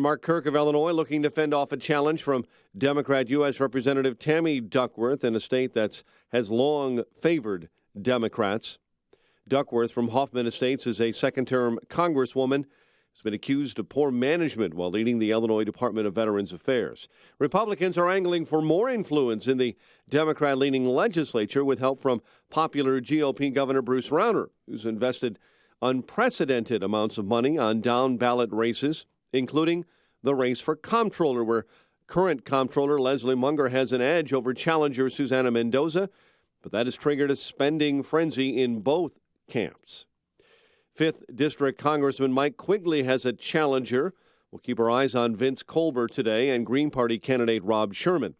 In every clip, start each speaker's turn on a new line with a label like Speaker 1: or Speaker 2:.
Speaker 1: Mark Kirk of Illinois looking to fend off a challenge from Democrat U.S. Representative Tammy Duckworth in a state that has long favored Democrats. Duckworth from Hoffman Estates is a second-term congresswoman who's been accused of poor management while leading the Illinois Department of Veterans Affairs. Republicans are angling for more influence in the Democrat-leaning legislature with help from popular GOP Governor Bruce Rauner, who's invested unprecedented amounts of money on down-ballot races, including the race for comptroller, where current comptroller Leslie Munger has an edge over challenger Susana Mendoza, but that has triggered a spending frenzy in both camps. 5th District Congressman Mike Quigley has a challenger. We'll keep our eyes on Vince Colbert today and Green Party candidate Rob Sherman.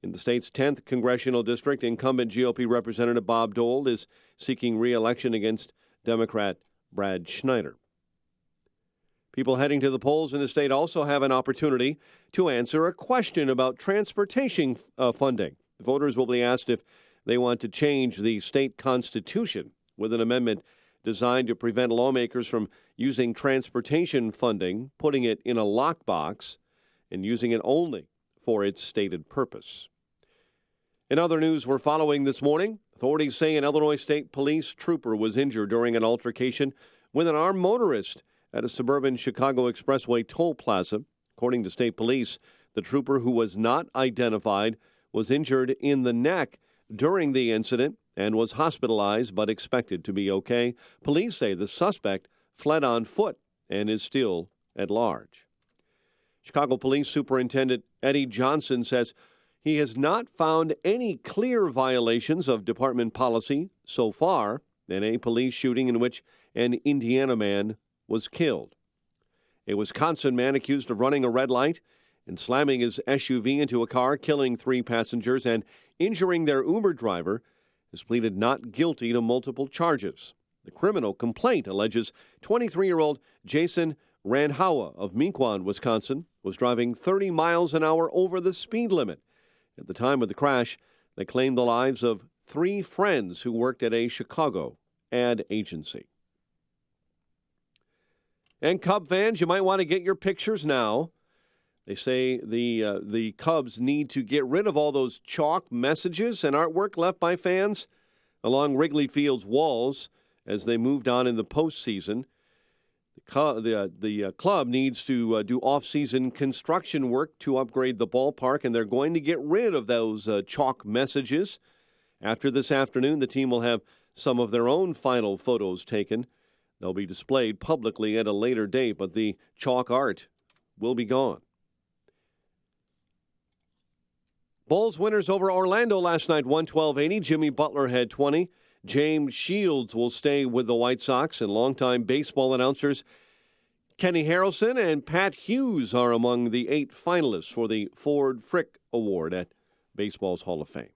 Speaker 1: In the state's 10th congressional district, incumbent GOP Representative Bob Dole is seeking re-election against Democrat Brad Schneider. People heading to the polls in the state also have an opportunity to answer a question about transportation funding. Voters will be asked if they want to change the state constitution with an amendment designed to prevent lawmakers from using transportation funding, putting it in a lockbox, and using it only for its stated purpose. In other news we're following this morning, authorities say an Illinois State Police trooper was injured during an altercation with an armed motorist at a suburban Chicago Expressway toll plaza. According to state police, the trooper, who was not identified, was injured in the neck during the incident and was hospitalized but expected to be okay. Police say the suspect fled on foot and is still at large. Chicago Police Superintendent Eddie Johnson says he has not found any clear violations of department policy so far in a police shooting in which an Indiana man was killed. A Wisconsin man accused of running a red light and slamming his SUV into a car, killing 3 passengers and injuring their Uber driver, has pleaded not guilty to multiple charges. The criminal complaint alleges 23-year-old Jason Randhawa of Mequon, Wisconsin, was driving 30 miles an hour over the speed limit. At the time of the crash, they claimed the lives of 3 friends who worked at a Chicago ad agency. And Cub fans, you might want to get your pictures now. They say the Cubs need to get rid of all those chalk messages and artwork left by fans along Wrigley Field's walls as they moved on in the postseason. The club needs to do off-season construction work to upgrade the ballpark, and they're going to get rid of those chalk messages. After this afternoon, the team will have some of their own final photos taken. They'll be displayed publicly at a later date, but the chalk art will be gone. Bulls winners over Orlando last night, 112-80. Jimmy Butler had 20. James Shields will stay with the White Sox, and longtime baseball announcers Kenny Harrelson and Pat Hughes are among the 8 finalists for the Ford Frick Award at Baseball's Hall of Fame.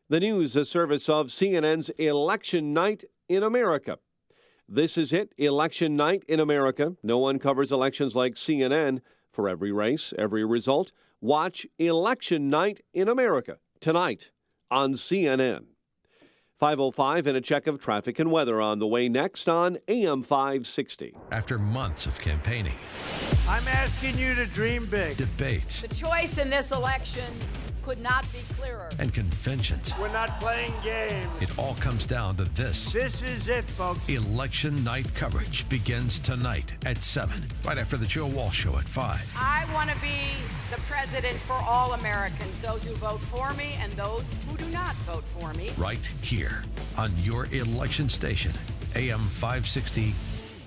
Speaker 1: The news, a service of CNN's Election Night in America. This is it, Election Night in America. No one covers elections like CNN. For every race, every result, watch Election Night in America tonight on CNN. 5:05 and a check of traffic and weather on the way next on AM 560.
Speaker 2: After months of campaigning,
Speaker 3: I'm asking you to dream big.
Speaker 2: Debate.
Speaker 4: The choice in this election could not be clearer.
Speaker 2: And conventions.
Speaker 3: We're not playing games.
Speaker 2: It all comes down to this.
Speaker 3: This is it, folks.
Speaker 2: Election night coverage begins tonight at 7, right after the Joe Walsh Show at 5.
Speaker 4: I want to be the president for all Americans, those who vote for me and those who do not vote for me.
Speaker 2: Right here on your election station, AM 560,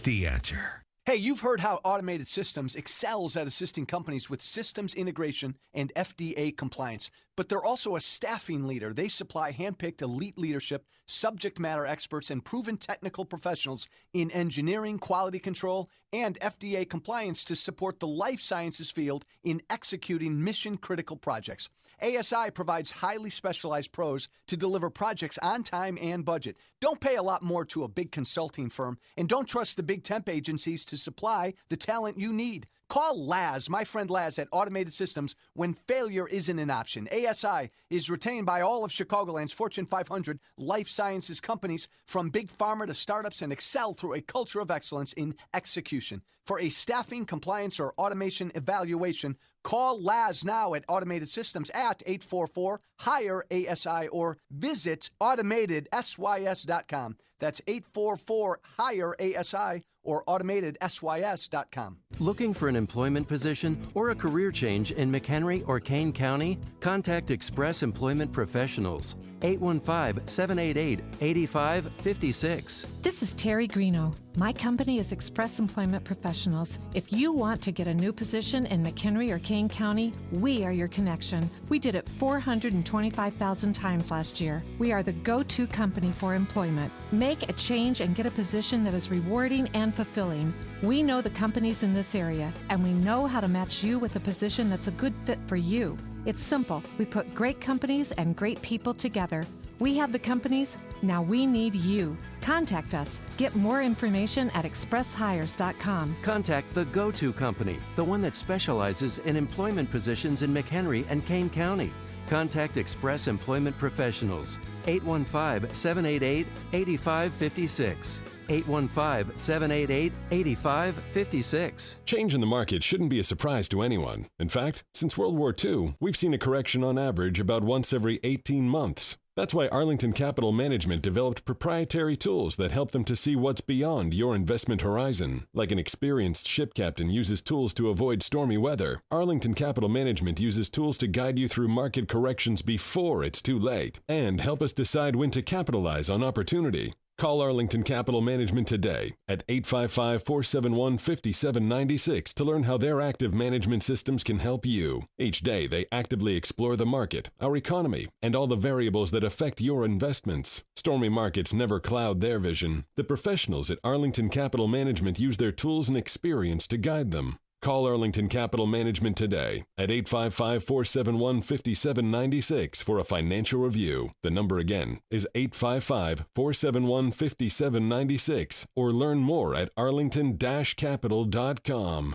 Speaker 2: The Answer.
Speaker 5: Hey, you've heard how Automated Systems excels at assisting companies with systems integration and FDA compliance, but they're also a staffing leader. They supply handpicked elite leadership, subject matter experts, and proven technical professionals in engineering, quality control, and FDA compliance to support the life sciences field in executing mission-critical projects. ASI provides highly specialized pros to deliver projects on time and budget. Don't pay a lot more to a big consulting firm, and don't trust the big temp agencies to supply the talent you need. Call Laz, my friend Laz at Automated Systems, when failure isn't an option. ASI is retained by all of Chicagoland's Fortune 500 life sciences companies, from big pharma to startups, and excel through a culture of excellence in execution. For a staffing, compliance, or automation evaluation, call Laz now at Automated Systems at 844-HIRE-ASI or visit AutomatedSYS.com. That's 844-HIRE-ASI or AutomatedSYS.com.
Speaker 6: Looking for an employment position or a career change in McHenry or Kane County? Contact Express Employment Professionals, 815-788-8556.
Speaker 7: This is Terry Greeno. My company is Express Employment Professionals. If you want to get a new position in McHenry or Kane County, we are your connection. We did it 425,000 times last year. We are the go-to company for employment. Make a change and get a position that is rewarding and fulfilling. We know the companies in this area, and we know how to match you with a position that's a good fit for you. It's simple. We put great companies and great people together. We have the companies, now we need you. Contact us. Get more information at expresshires.com.
Speaker 6: Contact the go-to company, the one that specializes in employment positions in McHenry and Kane County. Contact Express Employment Professionals, 815-788-8556. 815-788-8556.
Speaker 8: Change in the market shouldn't be a surprise to anyone. In fact, since World War II, we've seen a correction on average about once every 18 months. That's why Arlington Capital Management developed proprietary tools that help them to see what's beyond your investment horizon. Like an experienced ship captain uses tools to avoid stormy weather, Arlington Capital Management uses tools to guide you through market corrections before it's too late and help us decide when to capitalize on opportunity. Call Arlington Capital Management today at 855-471-5796 to learn how their active management systems can help you. Each day, they actively explore the market, our economy, and all the variables that affect your investments. Stormy markets never cloud their vision. The professionals at Arlington Capital Management use their tools and experience to guide them. Call Arlington Capital Management today at 855-471-5796 for a financial review. The number again is 855-471-5796 or learn more at arlington-capital.com.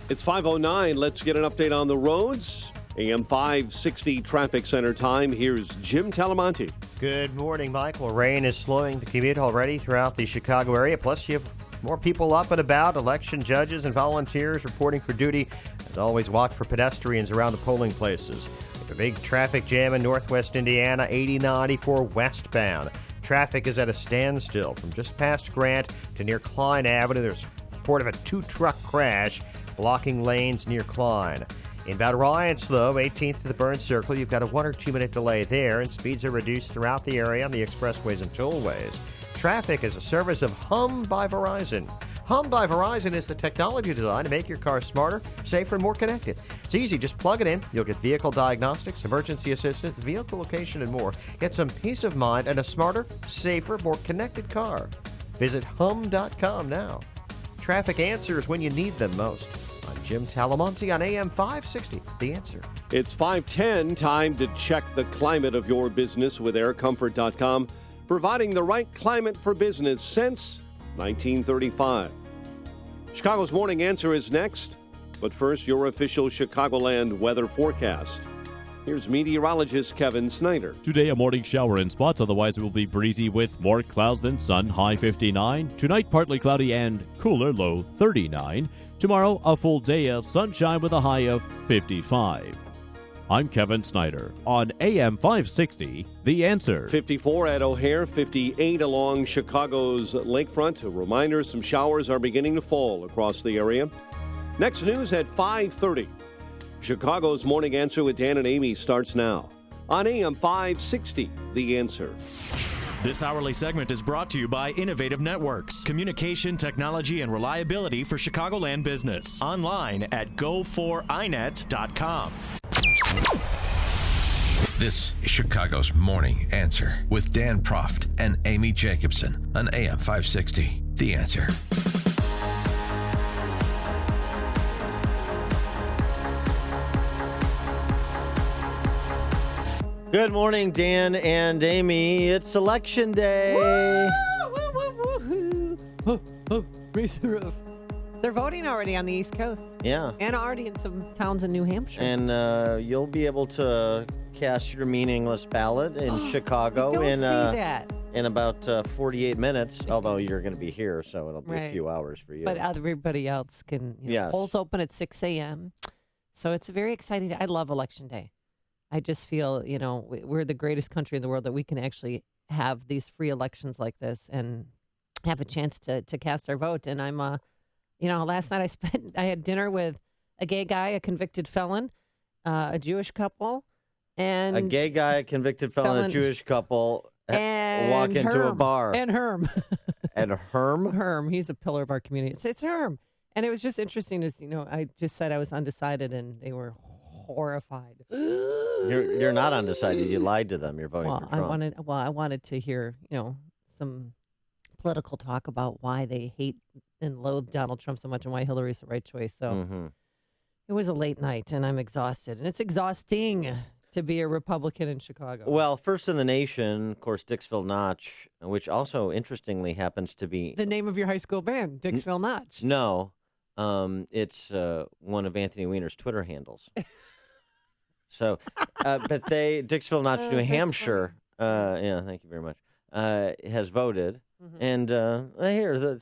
Speaker 1: It's 5:09. Let's get an update on the roads. AM 560 Traffic Center time. Here's Jim Talamonte.
Speaker 9: Good morning, Michael. Rain is slowing the commute already throughout the Chicago area. Plus, you have more people up and about, election judges and volunteers reporting for duty. As always, watch for pedestrians around the polling places. A big traffic jam in northwest Indiana, 8094 westbound. Traffic is at a standstill from just past Grant to near Klein Avenue. There's a report of a two-truck crash blocking lanes near Klein. Inbound Alliance, though, 18th to the Burn Circle, you've got a 1 or 2 minute delay there, and speeds are reduced throughout the area on the expressways and tollways. Traffic is a service of Hum by Verizon. Hum by Verizon is the technology designed to make your car smarter, safer, and more connected. It's easy. Just plug it in. You'll get vehicle diagnostics, emergency assistance, vehicle location, and more. Get some peace of mind and a smarter, safer, more connected car. Visit hum.com now. Traffic answers when you need them most. I'm Jim Talamonte on AM 560, The Answer.
Speaker 1: It's 5:10, time to check the climate of your business with aircomfort.com, providing the right climate for business since 1935. Chicago's Morning Answer is next, but first, your official Chicagoland weather forecast. Here's meteorologist Kevin Snyder.
Speaker 10: Today, a morning shower in spots. Otherwise, it will be breezy with more clouds than sun. High 59. Tonight, partly cloudy and cooler. Low 39. Tomorrow, a full day of sunshine with a high of 55. I'm Kevin Snyder on AM 560, The Answer.
Speaker 1: 54 at O'Hare, 58 along Chicago's lakefront. A reminder, some showers are beginning to fall across the area. Next news at 5:30. Chicago's Morning Answer with Dan and Amy starts now on AM 560, The Answer.
Speaker 11: This hourly segment is brought to you by Innovative Networks, communication technology and reliability for Chicagoland business. Online at go4inet.com.
Speaker 2: This is Chicago's Morning Answer with Dan Proft and Amy Jacobson on AM 560, The Answer.
Speaker 9: Good morning, Dan and Amy. It's Election Day.
Speaker 12: Raise the roof. They're voting already on the East Coast.
Speaker 9: Yeah.
Speaker 12: And already in some towns in New Hampshire.
Speaker 9: And you'll be able to cast your meaningless ballot in Chicago in about 48 minutes, although you're going to be here, so it'll be a few hours for you.
Speaker 12: But everybody else can. Polls open at 6 a.m. So it's a very exciting day. I love Election Day. I just feel, we're the greatest country in the world that we can actually have these free elections like this and have a chance to cast our vote. And I'm, last night I had dinner with a gay guy, a convicted felon, a Jewish couple, and
Speaker 9: a gay guy, a convicted felon, a Jewish couple
Speaker 12: and
Speaker 9: walk into a bar.
Speaker 12: And Herm.
Speaker 9: And Herm?
Speaker 12: Herm. He's a pillar of our community. It's Herm. And it was just interesting as, I just said I was undecided and they were horrified.
Speaker 9: You're not undecided. You lied to them. You're voting for Trump.
Speaker 12: I wanted to hear, some political talk about why they hate and loathe Donald Trump so much and why Hillary's the right choice. So it was a late night and I'm exhausted. And it's exhausting to be a Republican in Chicago.
Speaker 9: Well, first in the nation, of course, Dixville Notch, which also interestingly happens to be
Speaker 12: the name of your high school band, Dixville Notch.
Speaker 9: No, it's one of Anthony Weiner's Twitter handles. So, but Dixville Notch, New Hampshire, thank you very much, has voted. And here,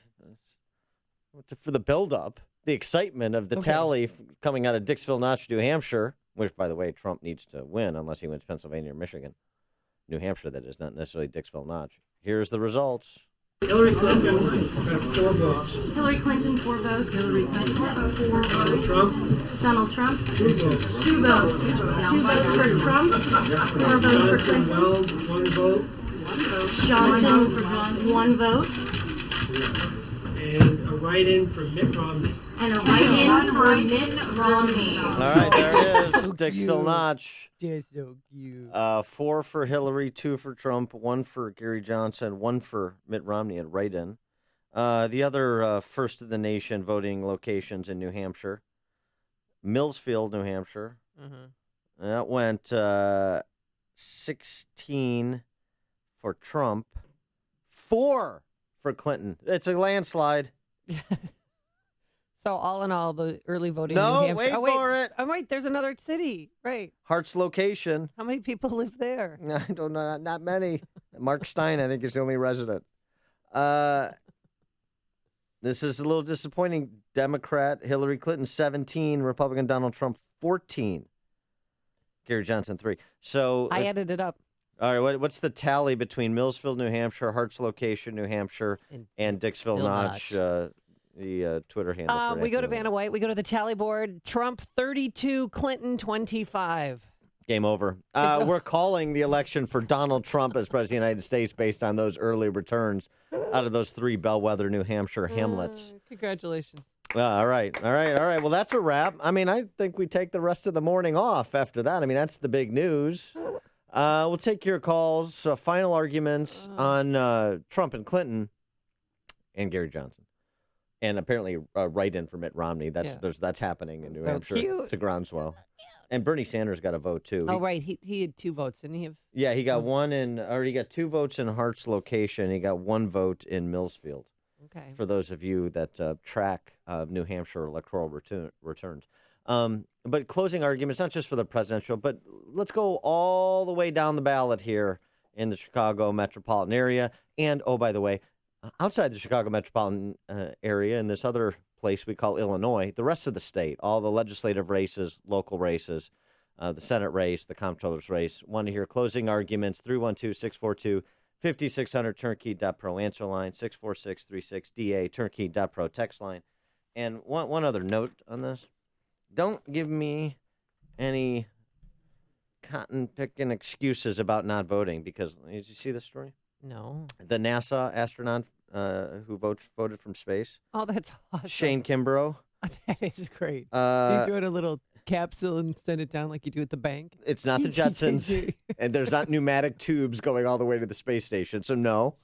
Speaker 9: for the buildup, the excitement of the tally coming out of Dixville Notch, New Hampshire, which, by the way, Trump needs to win unless he wins Pennsylvania or Michigan. New Hampshire, that is, not necessarily Dixville Notch. Here's the results.
Speaker 13: Hillary Clinton, 4 votes. Hillary Clinton, 4 votes. Hillary Clinton, 4 votes. Trump. Donald Trump, 2 votes. 2 votes. 2 votes for Trump. 4 votes for Clinton. Wells, 1 vote. Johnson, 1 vote. And a write-in for Mitt Romney. And a write-in for Mitt Romney.
Speaker 9: All right, there it is. Dixville Notch.
Speaker 12: That's so cute.
Speaker 9: 4 for Hillary, 2 for Trump, 1 for Gary Johnson, 1 for Mitt Romney at write-in. The other first of the nation voting locations in New Hampshire, Millsfield, New Hampshire. That went 16 for Trump, 4 for Clinton. It's a landslide.
Speaker 12: So all in all, the early voting
Speaker 9: No,
Speaker 12: in New Hampshire.
Speaker 9: wait for it.
Speaker 12: Oh, wait, there's another city. Right.
Speaker 9: Hart's location.
Speaker 12: How many people live there?
Speaker 9: I don't know. Not many. Mark Stein, I think, is the only resident. This is a little disappointing. Democrat Hillary Clinton, 17. Republican Donald Trump, 14. Gary Johnson, 3. So
Speaker 12: I added it up.
Speaker 9: All right, what's the tally between Millsfield, New Hampshire, Hart's location, New Hampshire, and Dixville Notch, the Twitter handle?
Speaker 12: We go to Vanna White. We go to the tally board. Trump 32, Clinton 25.
Speaker 9: Game over. We're calling the election for Donald Trump as President of the United States based on those early returns out of those 3 bellwether New Hampshire hamlets.
Speaker 12: Congratulations.
Speaker 9: All right. Well, that's a wrap. I mean, I think we take the rest of the morning off after that. I mean, that's the big news. We'll take your calls, final arguments on Trump and Clinton and Gary Johnson. And apparently write-in for Mitt Romney. That's happening in New Hampshire.
Speaker 12: Cute.
Speaker 9: It's a groundswell. And Bernie Sanders got a vote, too.
Speaker 12: Oh, right. He had 2 votes, didn't he?
Speaker 9: Yeah, he got he got 2 votes in Hart's location. He got 1 vote in Millsfield.
Speaker 12: Okay.
Speaker 9: For those of you that track New Hampshire electoral returns. But closing arguments, not just for the presidential, but let's go all the way down the ballot here in the Chicago metropolitan area. And, oh, by the way, outside the Chicago metropolitan area, in this other place we call Illinois, the rest of the state, all the legislative races, local races, the Senate race, the comptroller's race. Want to hear closing arguments, 312-642-5600, turnkey.pro answer line, 64636DA, turnkey.pro text line. And one other note on this. Don't give me any cotton-picking excuses about not voting because, did you see this story?
Speaker 12: No.
Speaker 9: The NASA astronaut who voted from space.
Speaker 12: Oh, that's awesome.
Speaker 9: Shane Kimbrough.
Speaker 12: That is great. Do you throw in a little capsule and send it down like you do at the bank?
Speaker 9: It's not the Jetsons, and there's not pneumatic tubes going all the way to the space station, so no.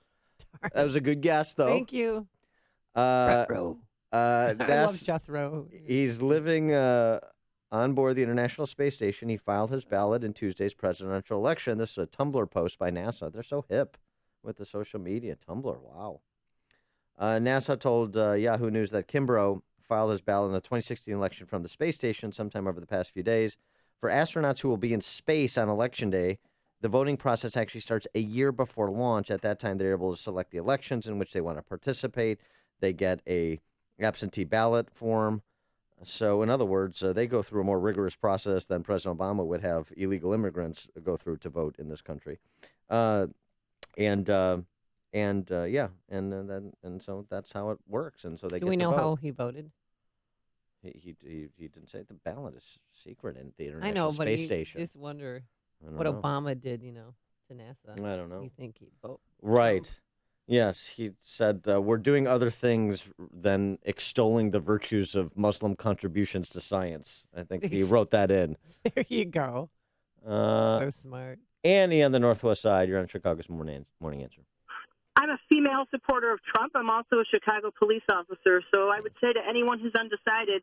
Speaker 9: Darn. That was a good guess, though.
Speaker 12: Thank you.
Speaker 9: Jethro.
Speaker 12: I love Jethro.
Speaker 9: He's living on board the International Space Station. He filed his ballot in Tuesday's presidential election. This is a Tumblr post by NASA. They're so hip with the social media. Tumblr, wow. NASA told Yahoo News that Kimbrough filed his ballot in the 2016 election from the space station sometime over the past few days. For astronauts who will be in space on Election Day, the voting process actually starts a year before launch. At that time, they're able to select the elections in which they want to participate. They get a absentee ballot form. So, in other words, they go through a more rigorous process than President Obama would have illegal immigrants go through to vote in this country. So that's how it works. And so they
Speaker 12: Do
Speaker 9: get
Speaker 12: we
Speaker 9: to
Speaker 12: know
Speaker 9: vote.
Speaker 12: how he voted?
Speaker 9: He didn't say. The ballot is secret in the
Speaker 12: I
Speaker 9: International
Speaker 12: know, but
Speaker 9: Space Station.
Speaker 12: Just wonder
Speaker 9: I
Speaker 12: what
Speaker 9: don't know.
Speaker 12: Obama did, to NASA.
Speaker 9: I don't know.
Speaker 12: You think he'd vote?
Speaker 9: Right. Yes, he said, we're doing other things than extolling the virtues of Muslim contributions to science. I think he wrote that in.
Speaker 12: There you go. So smart.
Speaker 9: Annie on the Northwest Side, you're on Chicago's Morning Answer.
Speaker 14: I'm a female supporter of Trump. I'm also a Chicago police officer. So I would say to anyone who's undecided,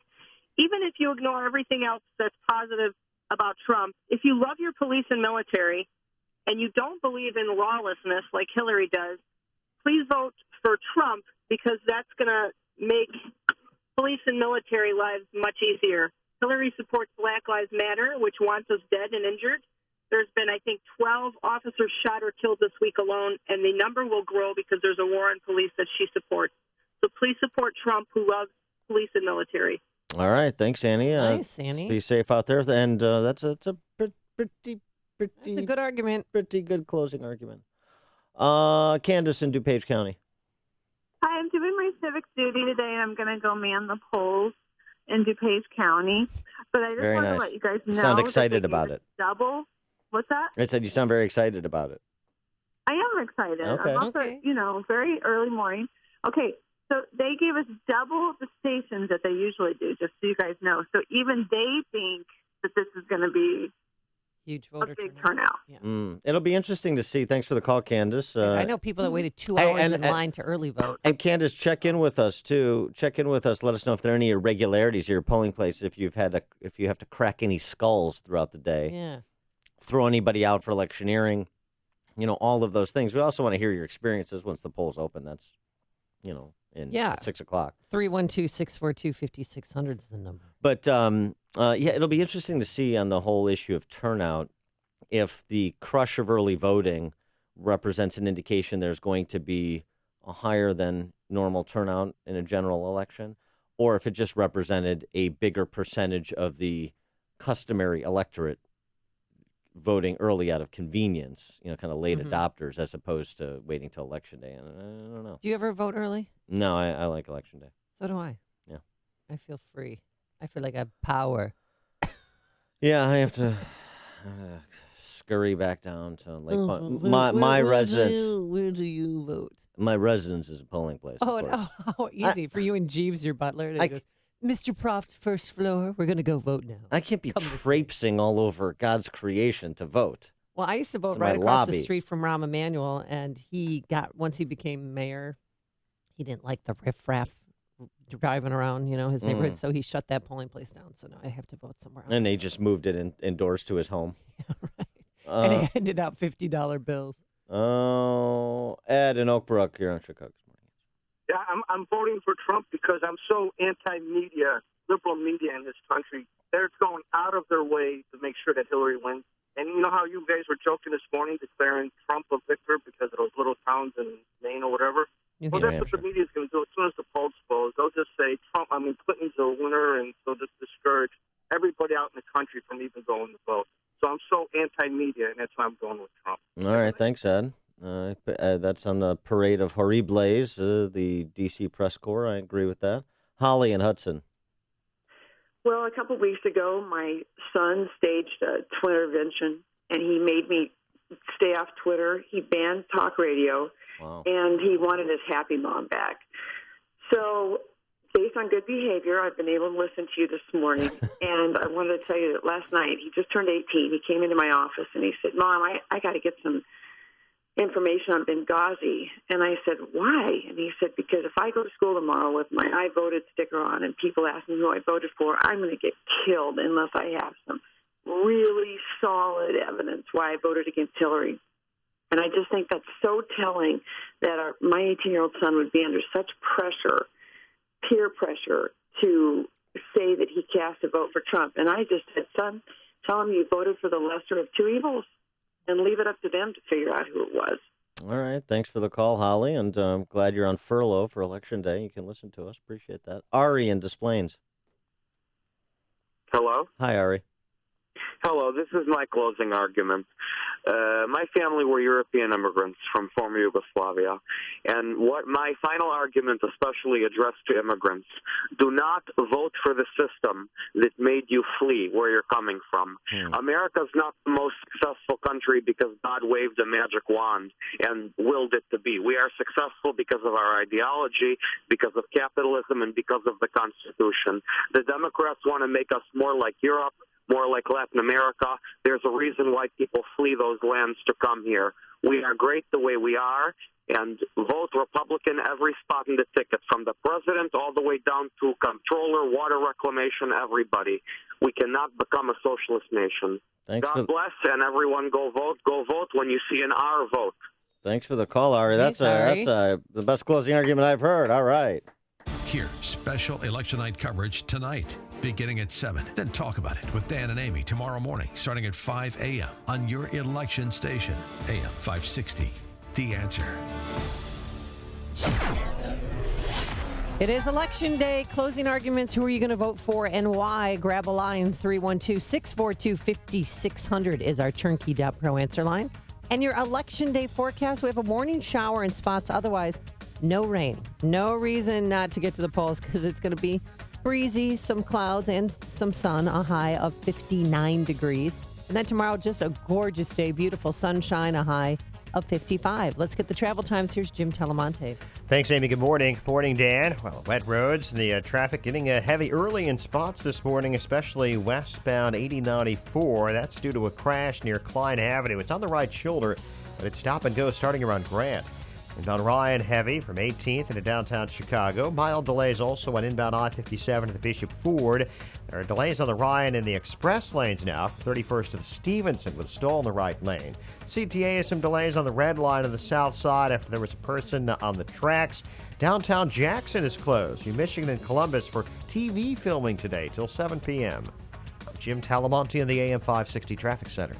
Speaker 14: even if you ignore everything else that's positive about Trump, if you love your police and military and you don't believe in lawlessness like Hillary does, please vote for Trump because that's going to make police and military lives much easier. Hillary supports Black Lives Matter, which wants us dead and injured. There's been, I think, 12 officers shot or killed this week alone, and the number will grow because there's a war on police that she supports. So please support Trump, who loves police and military.
Speaker 9: All right. Thanks, Annie.
Speaker 12: Nice, Annie.
Speaker 9: Be safe out there. And that's a pretty
Speaker 12: That's a good argument.
Speaker 9: Pretty good closing argument. Candace in DuPage County.
Speaker 15: Hi, I'm doing my civic duty today, and I'm going to go man the polls in DuPage County. But I just
Speaker 9: Very
Speaker 15: want
Speaker 9: nice.
Speaker 15: to let you guys know
Speaker 9: You sound
Speaker 15: that
Speaker 9: excited
Speaker 15: they
Speaker 9: about
Speaker 15: gave us
Speaker 9: it.
Speaker 15: Double. What's that?
Speaker 9: I said you sound very excited about it.
Speaker 15: I am excited.
Speaker 9: Okay.
Speaker 15: I'm also, very early morning. Okay, so they gave us double the stations that they usually do, just so you guys know. So even they think that this is going to be
Speaker 12: huge voter
Speaker 15: a big turnout.
Speaker 12: Yeah.
Speaker 9: It'll be interesting to see. Thanks for the call, Candace.
Speaker 12: I know people that waited 2 hours in line to early vote.
Speaker 9: And Candace, check in with us too. Check in with us. Let us know if there are any irregularities at your polling place. If you have to crack any skulls throughout the day.
Speaker 12: Yeah.
Speaker 9: Throw anybody out for electioneering. All of those things. We also want to hear your experiences once the polls open. That's, at 6 o'clock.
Speaker 12: 312-642-5600 is the number.
Speaker 9: But, it'll be interesting to see on the whole issue of turnout if the crush of early voting represents an indication there's going to be a higher than normal turnout in a general election, or if it just represented a bigger percentage of the customary electorate voting early out of convenience, kind of late adopters, as opposed to waiting till Election Day. And I don't know.
Speaker 12: Do you ever vote early?
Speaker 9: No, I like Election Day.
Speaker 12: So do I.
Speaker 9: Yeah.
Speaker 12: I feel free. I feel like I have power.
Speaker 9: Yeah, I have to scurry back down to Lake my residence.
Speaker 12: Where do you vote?
Speaker 9: My residence is a polling place.
Speaker 12: Oh, no. How easy for you and Jeeves, your butler, to just, Mr. Proft, first floor, we're going to go vote now.
Speaker 9: I can't be traipsing all over God's creation to vote.
Speaker 12: Well, I used to vote right across the street from Rahm Emanuel, and once he became mayor, he didn't like the riffraff driving around, his neighborhood, so he shut that polling place down. So now I have to vote somewhere else.
Speaker 9: And they just moved it indoors to his home.
Speaker 12: Yeah, right. And he handed out $50 bills.
Speaker 9: Oh, Ed in Oak Brook, you're on Chicago.
Speaker 16: Yeah, I'm voting for Trump because I'm so anti-media, liberal media in this country. They're going out of their way to make sure that Hillary wins. And you know how you guys were joking this morning, declaring Trump a victor because of those little towns in Maine or whatever? Well, that's what the media is going to do. As soon as the polls close, they'll just say Clinton's a winner, and they'll just discourage everybody out in the country from even going to vote. So I'm so anti-media, and that's why I'm going with Trump.
Speaker 9: All right, thanks, Ed. That's on the parade of horribles, the D.C. press corps. I agree with that. Holly and Hudson.
Speaker 17: Well, a couple of weeks ago, my son staged a Twitter intervention, and he made me stay off Twitter. He banned talk radio, and he wanted his happy mom back. So based on good behavior, I've been able to listen to you this morning, and I wanted to tell you that last night, he just turned 18. He came into my office, and he said, Mom, I got to get some information on Benghazi. And I said, why? And he said, because if I go to school tomorrow with my I voted sticker on and people ask me who I voted for, I'm going to get killed unless I have some really solid evidence why I voted against Hillary. And I just think that's so telling that my 18-year-old son would be under such pressure, peer pressure, to say that he cast a vote for Trump. And I just said, son, tell him you voted for the lesser of two evils and leave it up to them to figure out who it was.
Speaker 9: All right. Thanks for the call, Holly, and I'm glad you're on furlough for Election Day. You can listen to us. Appreciate that. Ari in Des Plaines.
Speaker 18: Hello?
Speaker 9: Hi, Ari.
Speaker 18: Hello, this is my closing argument. My family were European immigrants from former Yugoslavia, and what my final argument especially addressed to immigrants: do not vote for the system that made you flee where you're coming from. America's not the most successful country because God waved a magic wand and willed it to be. We are successful because of our ideology, because of capitalism, and because of the Constitution. The Democrats want to make us more like Europe, more like Latin America. There's a reason why people flee those lands to come here. We are great the way we are, and vote Republican every spot in the ticket, from the president all the way down to comptroller, water reclamation, everybody. We cannot become a socialist nation. God bless, and everyone go vote. Go vote when you see an R vote.
Speaker 9: Thanks for the call, Ari. That's the best closing argument I've heard. All right.
Speaker 2: Hear special election night coverage tonight, beginning at 7. Then talk about it with Dan and Amy tomorrow morning, starting at 5 a.m. on your election station, AM 560. The Answer.
Speaker 12: It is Election Day. Closing arguments. Who are you going to vote for and why? Grab a line. 312-642-5600 is our turnkey.pro answer line. And your Election Day forecast, we have a morning shower in spots. Otherwise, no rain. No reason not to get to the polls because it's going to be breezy, some clouds and some sun, a high of 59 degrees. And then tomorrow, just a gorgeous day, beautiful sunshine, a high of 55. Let's get the travel times. Here's Jim Telemonte.
Speaker 9: Thanks, Amy. Good morning. Good morning, Dan. Well, wet roads, the traffic getting heavy early in spots this morning, especially westbound 8094. That's due to a crash near Klein Avenue. It's on the right shoulder, but it's stop and go starting around Grant. Inbound Ryan heavy from 18th into downtown Chicago. Mild delays also on inbound I-57 to the Bishop Ford. There are delays on the Ryan in the express lanes now, 31st to the Stevenson with stall in the right lane. CTA has some delays on the red line on the south side after there was a person on the tracks. Downtown Jackson is closed. New Michigan and Columbus for TV filming today till 7 p.m. I'm Jim Talamonte in the AM 560 Traffic Center.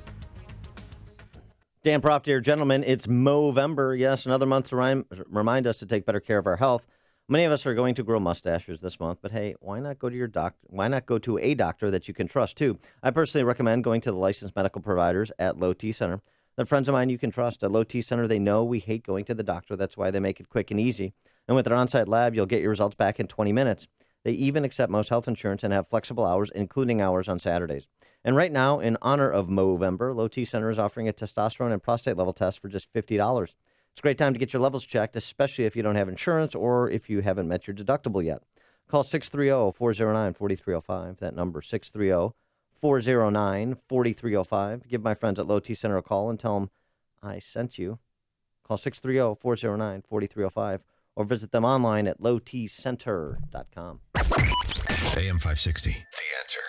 Speaker 9: Dan Proft here, gentlemen. It's Movember. Yes, another month to remind us to take better care of our health. Many of us are going to grow mustaches this month, but hey, why not go to your doctor? Why not go to a doctor that you can trust too? I personally recommend going to the licensed medical providers at Low T Center. They're friends of mine you can trust. At Low T Center, they know we hate going to the doctor. That's why they make it quick and easy. And with their on-site lab, you'll get your results back in 20 minutes. They even accept most health insurance and have flexible hours, including hours on Saturdays. And right now, in honor of Movember, Low T Center is offering a testosterone and prostate level test for just $50. It's a great time to get your levels checked, especially if you don't have insurance or if you haven't met your deductible yet. Call 630-409-4305. That number, 630-409-4305. Give my friends at Low T Center a call and tell them I sent you. Call 630-409-4305 or visit them online at lowtcenter.com.
Speaker 2: AM 560, The Answer.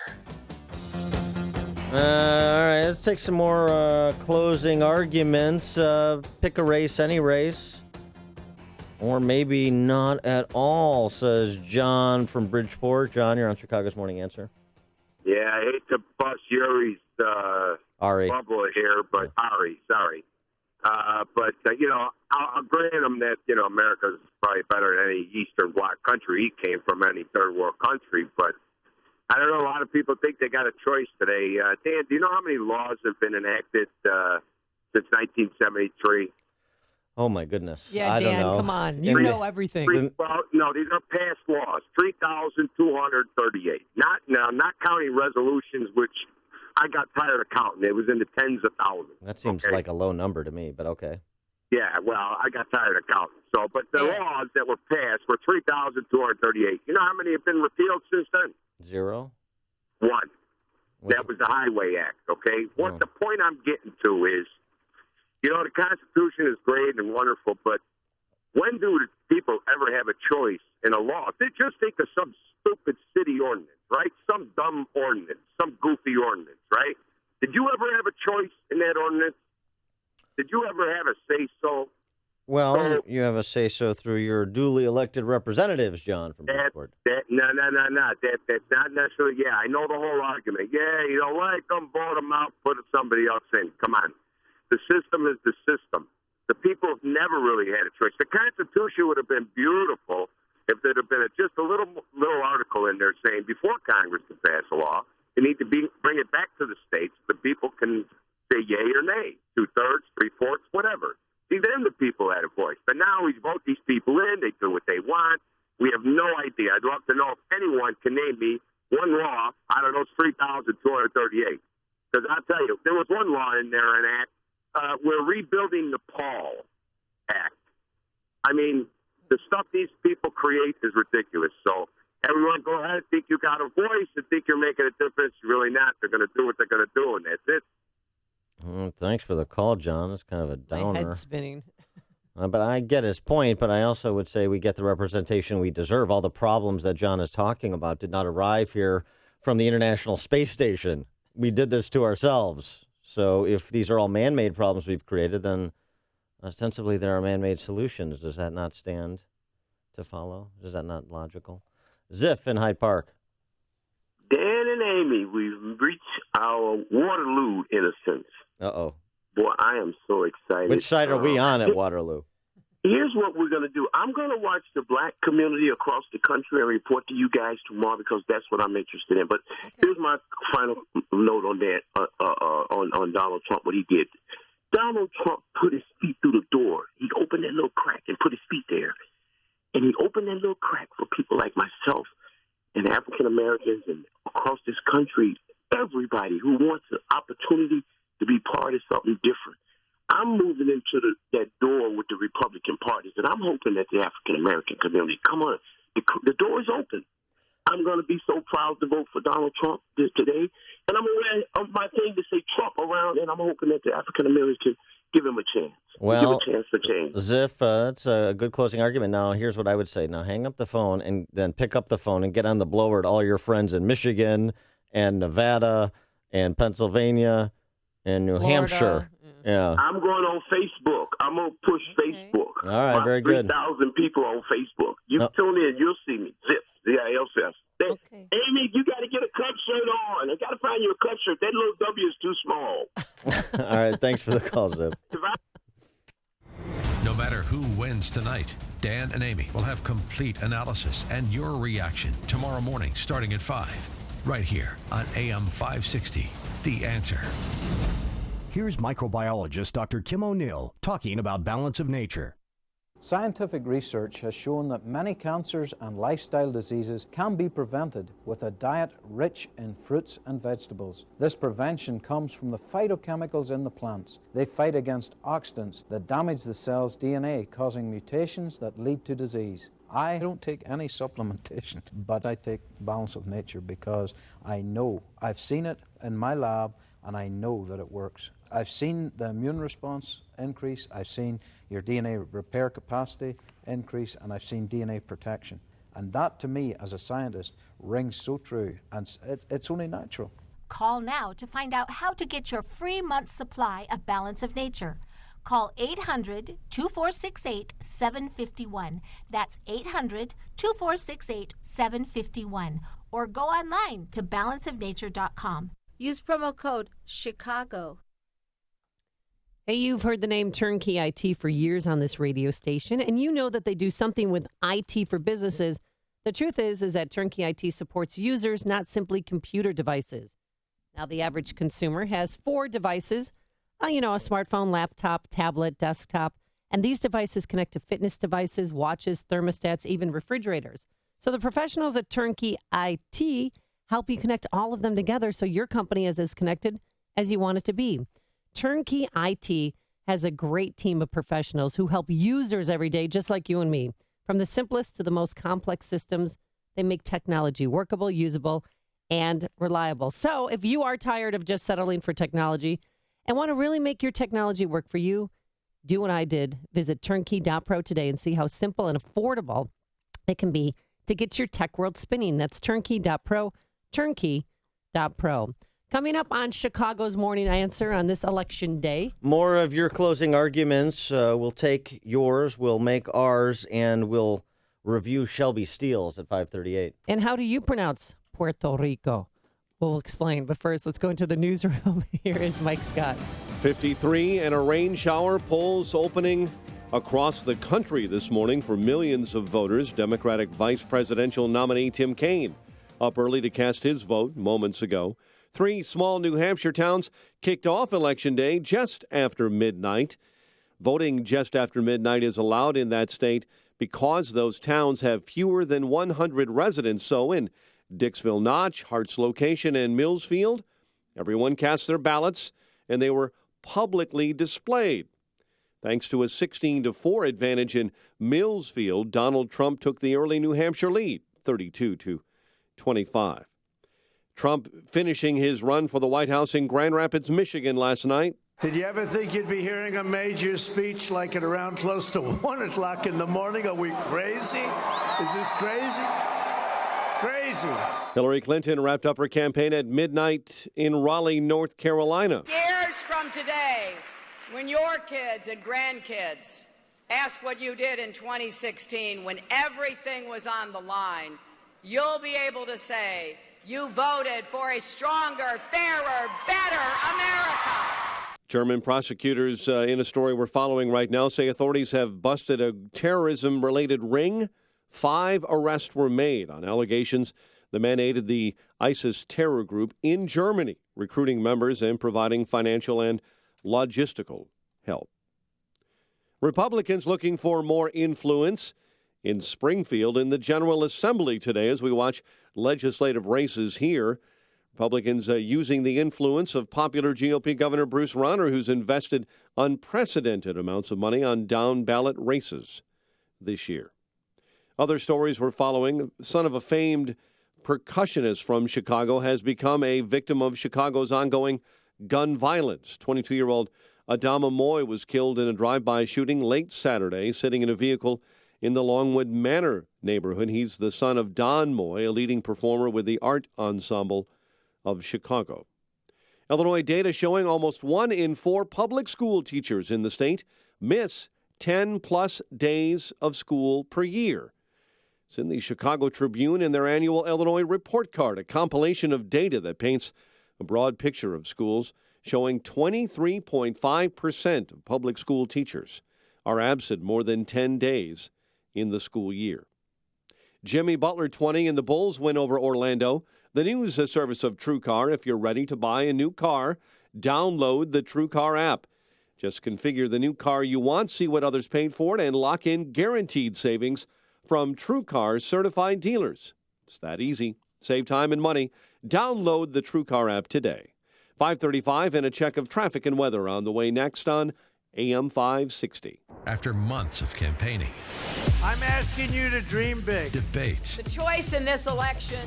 Speaker 9: All right, let's take some more closing arguments. Pick a race, any race. Or maybe not at all, says John from Bridgeport. John, you're on Chicago's Morning Answer.
Speaker 19: Yeah, I hate to bust Yuri's bubble here, but Ari, sorry. I'll grant him that, America's probably better than any Eastern Bloc country. He came from any third world country, but I don't know. A lot of people think they got a choice today. Dan, do you know how many laws have been enacted since 1973?
Speaker 9: Oh, my goodness.
Speaker 12: Yeah,
Speaker 9: I
Speaker 12: Dan,
Speaker 9: don't know.
Speaker 12: come on. You know everything.
Speaker 19: No, these are past laws. 3,238. Not counting resolutions, which I got tired of counting. It was in the tens of thousands.
Speaker 9: That seems like a low number to me, but okay.
Speaker 19: Yeah, well, I got tired of counting. But the laws that were passed were 3,238. You know how many have been repealed since then?
Speaker 9: 0?
Speaker 19: 1. That was the Highway Act, okay? What the point I'm getting to is, the Constitution is great and wonderful, but when do people ever have a choice in a law? Just think of some stupid city ordinance, right? Some dumb ordinance, some goofy ordinance, right? Did you ever have a choice in that ordinance? Did you ever have a say-so?
Speaker 9: Well, you have a say-so through your duly elected representatives, John, from Bridgeport.
Speaker 19: No. That's not necessarily, yeah, I know the whole argument. Yeah, you don't like them, vote them out, put somebody else in. Come on. The system is the system. The people have never really had a choice. The Constitution would have been beautiful if there had been just a little article in there saying before Congress can pass a law, you need to bring it back to the states. The people can say yay or nay, 2/3, 3/4, whatever. See, then the people had a voice. But now we vote these people in. They do what they want. We have no idea. I'd love to know if anyone can name me one law out of those 3,238. Because I'll tell you, there was one law in there, an act. We're rebuilding the Paul Act. I mean, the stuff these people create is ridiculous. So everyone go ahead, think you got a voice and think you're making a difference. You're really not. They're going to do what they're going to do, and that's it.
Speaker 9: Thanks for the call, John. It's kind of a downer.
Speaker 12: My head's spinning.
Speaker 9: But I get his point, but I also would say we get the representation we deserve. All the problems that John is talking about did not arrive here from the International Space Station. We did this to ourselves. So if these are all man-made problems we've created, then ostensibly there are man-made solutions. Does that not stand to follow? Is that not logical? Ziff in Hyde Park.
Speaker 19: Dan and Amy, we've reached our Waterloo innocence.
Speaker 9: Uh-oh.
Speaker 19: Boy, I am so excited.
Speaker 9: Which side are we on at Waterloo?
Speaker 19: Here's what we're going to do. I'm going to watch the black community across the country and report to you guys tomorrow because that's what I'm interested in. But here's my final note on that, on Donald Trump, what he did. Donald Trump put his feet through the door. He opened that little crack and put his feet there. And he opened that little crack for people like myself and African Americans and across this country, everybody who wants an opportunity to be part of something different. I'm moving into that door with the Republican parties, and I'm hoping that the African American community, come on, the door is open. I'm going to be so proud to vote for Donald Trump today, and I'm going to wear my thing to say Trump around, and I'm hoping that the African American give him a chance.
Speaker 9: Well,
Speaker 19: give a chance for change.
Speaker 9: Ziff, that's a good closing argument. Now, here's what I would say. Now, hang up the phone and then pick up the phone and get on the blower to all your friends in Michigan and Nevada and Pennsylvania and New Hampshire. Yeah.
Speaker 19: I'm going on Facebook. I'm going to push Facebook.
Speaker 9: All right, very good.
Speaker 19: 3,000 people on Facebook. You tune in, you'll see me. Zip, Z-I-L-S. Okay. Amy, you got to get a cup shirt on. I got to find you a cup shirt. That little W is too small.
Speaker 9: All right, thanks for the call, Zip.
Speaker 2: No matter who wins tonight, Dan and Amy will have complete analysis and your reaction tomorrow morning starting at 5, right here on AM 560. The Answer.
Speaker 20: Here's microbiologist Dr. Kim O'Neill talking about balance of nature.
Speaker 21: Scientific research has shown that many cancers and lifestyle diseases can be prevented with a diet rich in fruits and vegetables. This prevention comes from the phytochemicals in the plants. They fight against oxidants that damage the cell's DNA, causing mutations that lead to disease. I don't take any supplementation, but I take Balance of Nature because I know, I've seen it in my lab, and I know that it works. I've seen the immune response increase, I've seen your DNA repair capacity increase, and I've seen DNA protection. And that, to me, as a scientist, rings so true, and it's only natural.
Speaker 22: Call now to find out how to get your free month's supply of Balance of Nature. Call 800-2468-751. That's 800-2468-751. Or go online to balanceofnature.com.
Speaker 23: Use promo code CHICAGO.
Speaker 12: Hey, you've heard the name Turnkey IT for years on this radio station, and you know that they do something with IT for businesses. The truth is that Turnkey IT supports users, not simply computer devices. Now, the average consumer has 4 devices, a smartphone, laptop, tablet, desktop, and these devices connect to fitness devices, watches, thermostats, even refrigerators. So the professionals at Turnkey IT help you connect all of them together so your company is as connected as you want it to be. Turnkey IT has a great team of professionals who help users every day, just like you and me. From the simplest to the most complex systems, they make technology workable, usable, and reliable. So if you are tired of just settling for technology and want to really make your technology work for you, do what I did. Visit turnkey.pro today and see how simple and affordable it can be to get your tech world spinning. That's turnkey.pro, turnkey.pro. Coming up on Chicago's Morning Answer on this election day.
Speaker 9: More of your closing arguments. We'll take yours, we'll make ours, and we'll review Shelby Steele's at 5:38.
Speaker 12: And how do you pronounce Puerto Rico? We'll explain. But first, let's go into the newsroom. Here is Mike Scott.
Speaker 1: 53 and a rain shower. Polls opening across the country this morning for millions of voters. Democratic vice presidential nominee Tim Kaine up early to cast his vote moments ago. 3 small New Hampshire towns kicked off Election Day just after midnight. Voting just after midnight is allowed in that state because those towns have fewer than 100 residents. So in Dixville Notch, Hart's Location, and Millsfield, everyone cast their ballots, and they were publicly displayed. Thanks to a 16-4 advantage in Millsfield, Donald Trump took the early New Hampshire lead, 32-25. Trump finishing his run for the White House in Grand Rapids, Michigan last night.
Speaker 3: Did you ever think you'd be hearing a major speech like at around close to 1 o'clock in the morning? Are we crazy? Is this crazy? It's crazy.
Speaker 1: Hillary Clinton wrapped up her campaign at midnight in Raleigh, North Carolina.
Speaker 4: Years from today, when your kids and grandkids ask what you did in 2016, when everything was on the line, you'll be able to say, you voted for a stronger, fairer, better America.
Speaker 1: German prosecutors in a story we're following right now say authorities have busted a terrorism-related ring. 5 arrests were made on allegations the man aided the ISIS terror group in Germany, recruiting members and providing financial and logistical help. Republicans looking for more influence in Springfield in the General Assembly today as we watch legislative races here. Republicans using the influence of popular GOP Governor Bruce Rauner, who's invested unprecedented amounts of money on down-ballot races this year. Other stories we're following. Son of a famed percussionist from Chicago has become a victim of Chicago's ongoing gun violence. 22-year-old Adama Moy was killed in a drive-by shooting late Saturday, sitting in a vehicle in the Longwood Manor neighborhood. He's the son of Don Moy, a leading performer with the Art Ensemble of Chicago. Illinois data showing almost 1 in 4 public school teachers in the state miss 10-plus days of school per year. It's in the Chicago Tribune in their annual Illinois report card, a compilation of data that paints a broad picture of schools showing 23.5% of public school teachers are absent more than 10 days in the school year. Jimmy Butler 20 and the Bulls win over Orlando. The news service of TrueCar. If you're ready to buy a new car, download the TrueCar app. Just configure the new car you want, see what others paid for it, and lock in guaranteed savings from TrueCar certified dealers. It's that easy. Save time and money. Download the TrueCar app today. 5:35 and a check of traffic and weather on the way next on AM 560.
Speaker 2: After months of campaigning,
Speaker 3: I'm asking you to dream big.
Speaker 2: debates,
Speaker 4: The choice in this election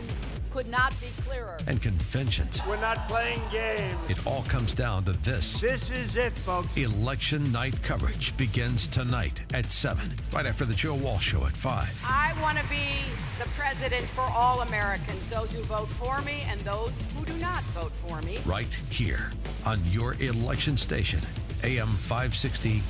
Speaker 4: could not be clearer.
Speaker 2: and conventions,
Speaker 3: We're not playing games.
Speaker 2: it all comes down to this.
Speaker 3: This is it, folks.
Speaker 2: Election night coverage begins tonight at 7, right after the Joe Walsh Show at 5.
Speaker 4: I want to be the president for all Americans, those who vote for me and those who do not vote for me.
Speaker 2: Right here on your election station, AM 560,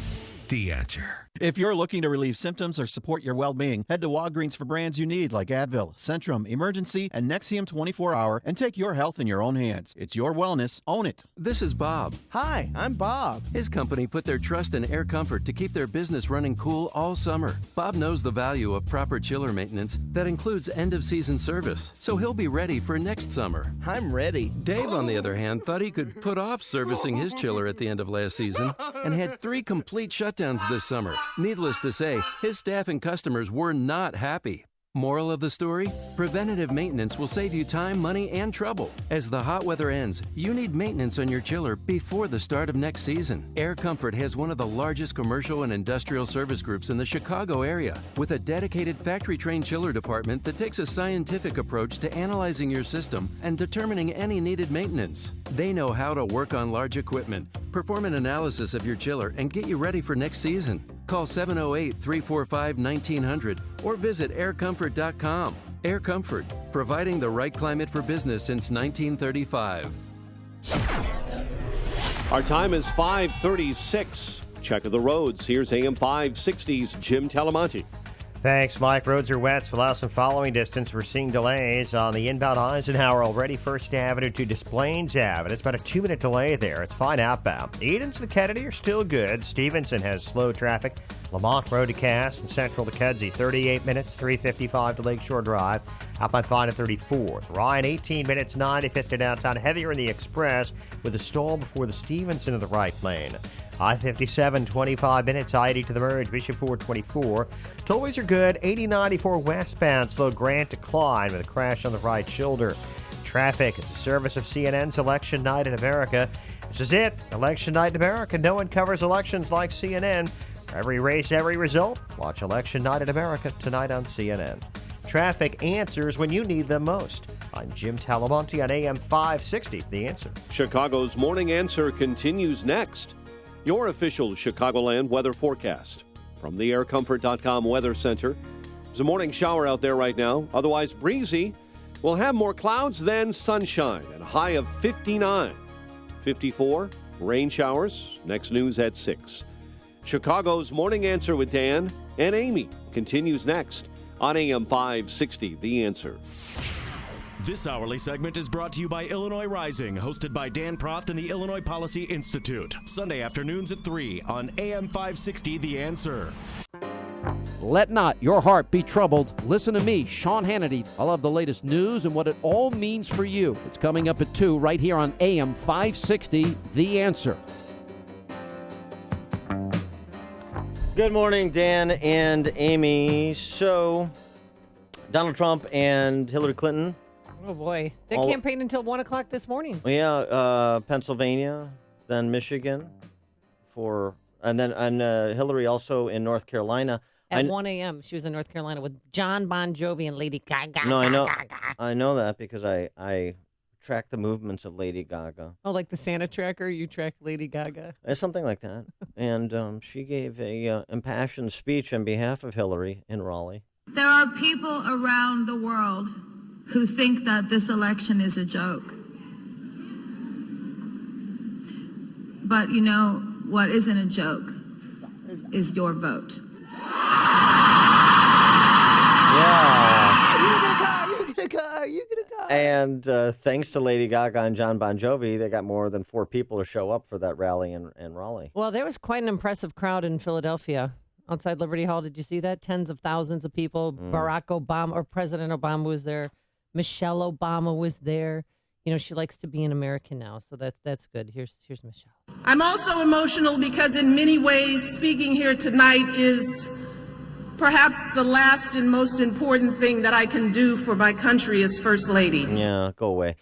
Speaker 2: The Answer.
Speaker 5: If you're looking to relieve symptoms or support your well-being, head to Walgreens for brands you need like Advil, Centrum, Emergency, and Nexium 24-Hour and take your health in your own hands. It's your wellness. Own it.
Speaker 6: This is Bob.
Speaker 24: Hi, I'm Bob.
Speaker 6: His company put their trust in Air Comfort to keep their business running cool all summer. Bob knows the value of proper chiller maintenance that includes end-of-season service, so he'll be ready for next summer.
Speaker 24: I'm ready.
Speaker 6: Dave, on the other hand, thought he could put off servicing his chiller at the end of last season and had 3 complete shutdowns this summer. Needless to say, his staff and customers were not happy. Moral of the story? Preventative maintenance will save you time, money, and trouble. As the hot weather ends, you need maintenance on your chiller before the start of next season. Air Comfort has one of the largest commercial and industrial service groups in the Chicago area, with a dedicated factory-trained chiller department that takes a scientific approach to analyzing your system and determining any needed maintenance. They know how to work on large equipment, perform an analysis of your chiller, and get you ready for next season. Call 708-345-1900 or visit aircomfort.com. Air Comfort, providing the right climate for business since 1935.
Speaker 1: Our time is 5:36. Check of the roads. Here's AM 560's Jim Talamonte.
Speaker 9: Thanks, Mike. Roads are wet, so allow some following distance. We're seeing delays on the inbound Eisenhower already. First Avenue to Des Plaines Avenue. It's about a 2-minute delay there. It's fine outbound. Edens to Kennedy are still good. Stevenson has slow traffic. Lamont Road to Cass and Central to Kedzie, 38 minutes, 355 to Lakeshore Drive. Outbound fine at 34th. Ryan, 18 minutes, 95th to downtown. Heavier in the Express with a stall before the Stevenson in the right lane. I-57, 25 minutes, I-80 to the merge, Bishop Ford, 24. Tollways are good, 80-94 westbound, slow Grant to Klein with a crash on the right shoulder. Traffic, it's a service of CNN's Election Night in America. This is it, Election Night in America. No one covers elections like CNN. For every race, every result, watch Election Night in America tonight on CNN. Traffic answers when you need them most. I'm Jim Talamonte on AM 560, The Answer.
Speaker 1: Chicago's Morning Answer continues next. Your official Chicagoland weather forecast from the aircomfort.com Weather Center. There's a morning shower out there right now, otherwise breezy. We'll have more clouds than sunshine and a high of 59. 54, rain showers. Next news at 6. Chicago's Morning Answer with Dan and Amy continues next on AM 560, The Answer.
Speaker 7: This hourly segment is brought to you by Illinois Rising, hosted by Dan Proft and the Illinois Policy Institute. Sunday afternoons at 3 on AM 560, The Answer.
Speaker 8: Let not your heart be troubled. Listen to me, Sean Hannity. I'll have the latest news and what it all means for you. It's coming up at 2 right here on AM 560, The Answer.
Speaker 9: Good morning, Dan and Amy. So, Donald Trump and Hillary Clinton.
Speaker 12: Oh, boy. They campaigned until 1 o'clock this morning.
Speaker 9: Yeah, Pennsylvania, then Michigan, and Hillary also in North Carolina.
Speaker 12: At 1 a.m., she was in North Carolina with John Bon Jovi and Lady Gaga.
Speaker 9: No, I know that because I track the movements of Lady Gaga.
Speaker 12: Oh, like the Santa tracker, you track Lady Gaga?
Speaker 9: It's something like that. And she gave a impassioned speech on behalf of Hillary in Raleigh.
Speaker 10: There are people around the world who think that this election is a joke. But you know what isn't a joke is your vote.
Speaker 9: Yeah.
Speaker 12: You get a car.
Speaker 9: And thanks to Lady Gaga and John Bon Jovi, they got more than 4 people to show up for that rally in Raleigh.
Speaker 12: Well, there was quite an impressive crowd in Philadelphia. Outside Liberty Hall, did you see that? Tens of thousands of people. Barack Obama, or President Obama was there. Michelle Obama was there. You know, she likes to be an American now, so that's good. Here's Michelle.
Speaker 11: I'm also emotional because in many ways, speaking here tonight is perhaps the last and most important thing that I can do for my country as First Lady.
Speaker 9: Yeah, go away.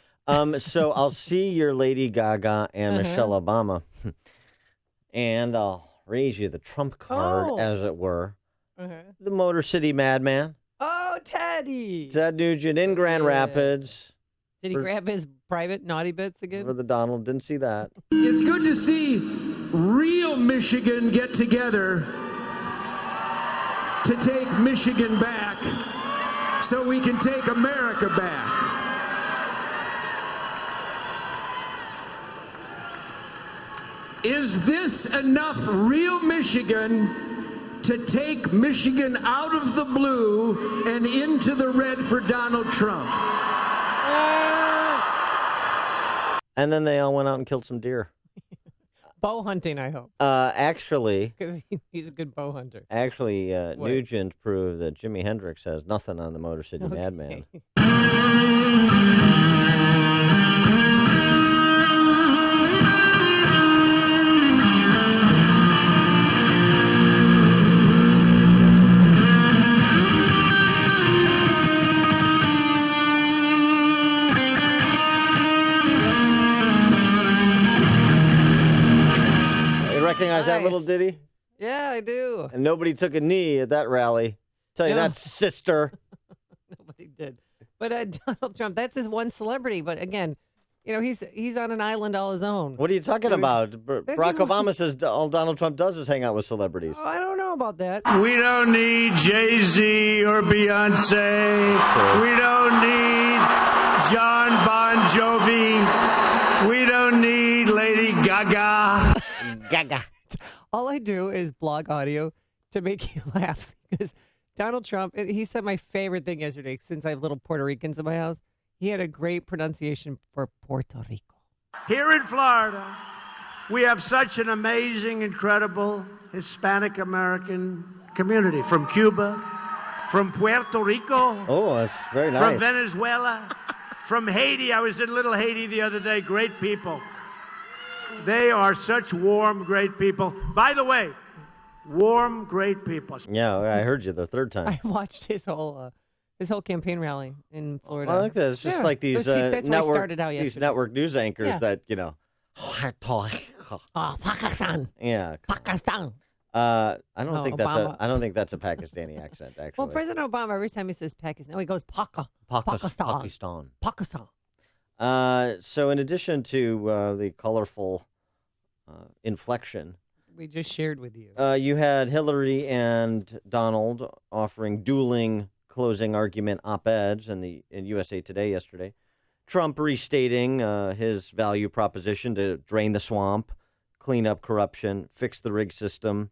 Speaker 9: So I'll see your Lady Gaga and Michelle Obama, and I'll raise you the trump card, as it were. The Motor City Madman.
Speaker 12: Oh, Teddy.
Speaker 9: Ted Nugent in Grand Rapids.
Speaker 12: Did he grab his private naughty bits again?
Speaker 9: For the Donald. Didn't see that.
Speaker 25: It's good to see real Michigan get together to take Michigan back so we can take America back. Is this enough real Michigan to take Michigan out of the blue and into the red for Donald Trump?
Speaker 9: And then they all went out and killed some deer.
Speaker 12: Bow hunting, I hope.
Speaker 9: Actually.
Speaker 12: Because he's a good bow hunter.
Speaker 9: Actually, Nugent proved that Jimi Hendrix has nothing on the Motor City Madman. Recognize that little ditty?
Speaker 12: Yeah, I do.
Speaker 9: And nobody took a knee at that rally. Tell you that, sister.
Speaker 12: Nobody did. But Donald Trump, that's his one celebrity. But again, you know, he's on an island all his own.
Speaker 9: What are you talking about? Barack Obama says all Donald Trump does is hang out with celebrities.
Speaker 12: Oh, I don't know about that.
Speaker 3: We don't need Jay-Z or Beyonce. We don't need John Bon Jovi. We don't need Lady Gaga.
Speaker 12: Gaga. All I do is blog audio to make you laugh because Donald Trump, he said my favorite thing yesterday since I have little Puerto Ricans in my house. He had a great pronunciation for Puerto Rico.
Speaker 3: Here in Florida, we have such an amazing, incredible Hispanic American community from Cuba, from Puerto Rico.
Speaker 9: Oh, that's very nice.
Speaker 3: From Venezuela, from Haiti. I was in Little Haiti the other day. Great people. They are such warm, great people. By the way, warm, great people.
Speaker 9: Yeah, I heard you the third time.
Speaker 12: I watched his whole campaign rally in Florida.
Speaker 9: I like that. It's just like these
Speaker 12: that's why I started out
Speaker 9: these
Speaker 12: yesterday.
Speaker 9: network news anchors that,
Speaker 12: Pakistan.
Speaker 9: Yeah.
Speaker 12: Pakistan.
Speaker 9: I don't think
Speaker 12: Obama.
Speaker 9: that's a Pakistani accent, actually.
Speaker 12: Well, President Obama, every time he says Pakistan, he goes Pakistan. Pakistan.
Speaker 9: So in addition to the colorful inflection
Speaker 12: we just shared with you,
Speaker 9: you had Hillary and Donald offering dueling closing argument op-eds in USA Today yesterday. Trump restating his value proposition to drain the swamp, clean up corruption, fix the rig system,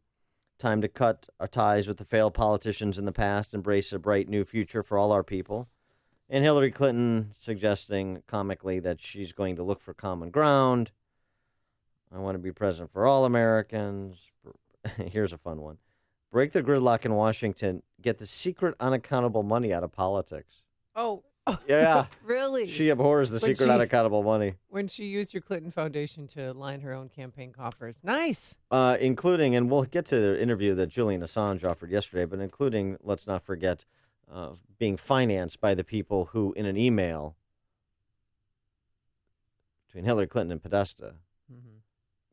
Speaker 9: time to cut our ties with the failed politicians in the past, embrace a bright new future for all our people. And Hillary Clinton suggesting comically that she's going to look for common ground. I want to be president for all Americans. Here's a fun one. Break the gridlock in Washington. Get the secret unaccountable money out of politics.
Speaker 12: Oh.
Speaker 9: Yeah.
Speaker 12: Really?
Speaker 9: She abhors the secret unaccountable money.
Speaker 12: When she used your Clinton Foundation to line her own campaign coffers. Nice.
Speaker 9: Including, and we'll get to the interview that Julian Assange offered yesterday, but including, let's not forget, being financed by the people who, in an email between Hillary Clinton and Podesta,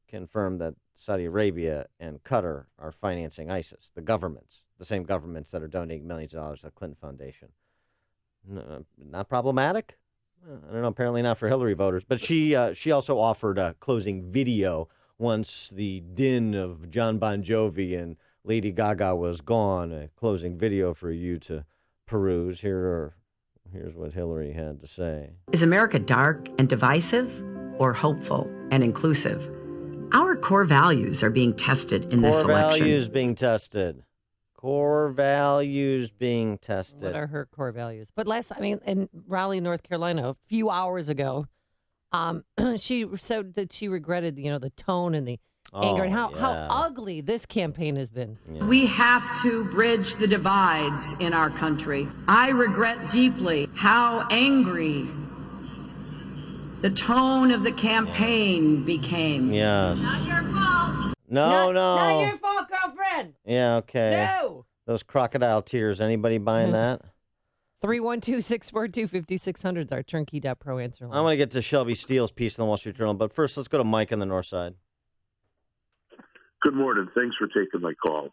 Speaker 9: confirmed that Saudi Arabia and Qatar are financing ISIS, the governments, the same governments that are donating millions of dollars to the Clinton Foundation. Not problematic? I don't know, apparently not for Hillary voters. But she also offered a closing video once the din of John Bon Jovi and Lady Gaga was gone, a closing video for you to peruse. Here's what Hillary had to say.
Speaker 13: Is America dark and divisive or hopeful and inclusive? Our core values are being tested in this election.
Speaker 9: Core values being tested. Core values being tested.
Speaker 12: What are her core values? But in Raleigh, North Carolina, a few hours ago, she said that she regretted, the tone and the anger and how ugly this campaign has been.
Speaker 13: Yeah. We have to bridge the divides in our country. I regret deeply how angry the tone of the campaign became.
Speaker 9: Yeah.
Speaker 13: Not your fault.
Speaker 9: No.
Speaker 12: Not your fault, girlfriend.
Speaker 9: Yeah, okay.
Speaker 12: No.
Speaker 9: Those crocodile tears. Anybody buying that?
Speaker 12: 312-642-5600 is our turnkey.pro answer line.
Speaker 9: I want to get to Shelby Steele's piece in the Wall Street Journal, but first let's go to Mike on the north side.
Speaker 19: Good morning. Thanks for taking my call.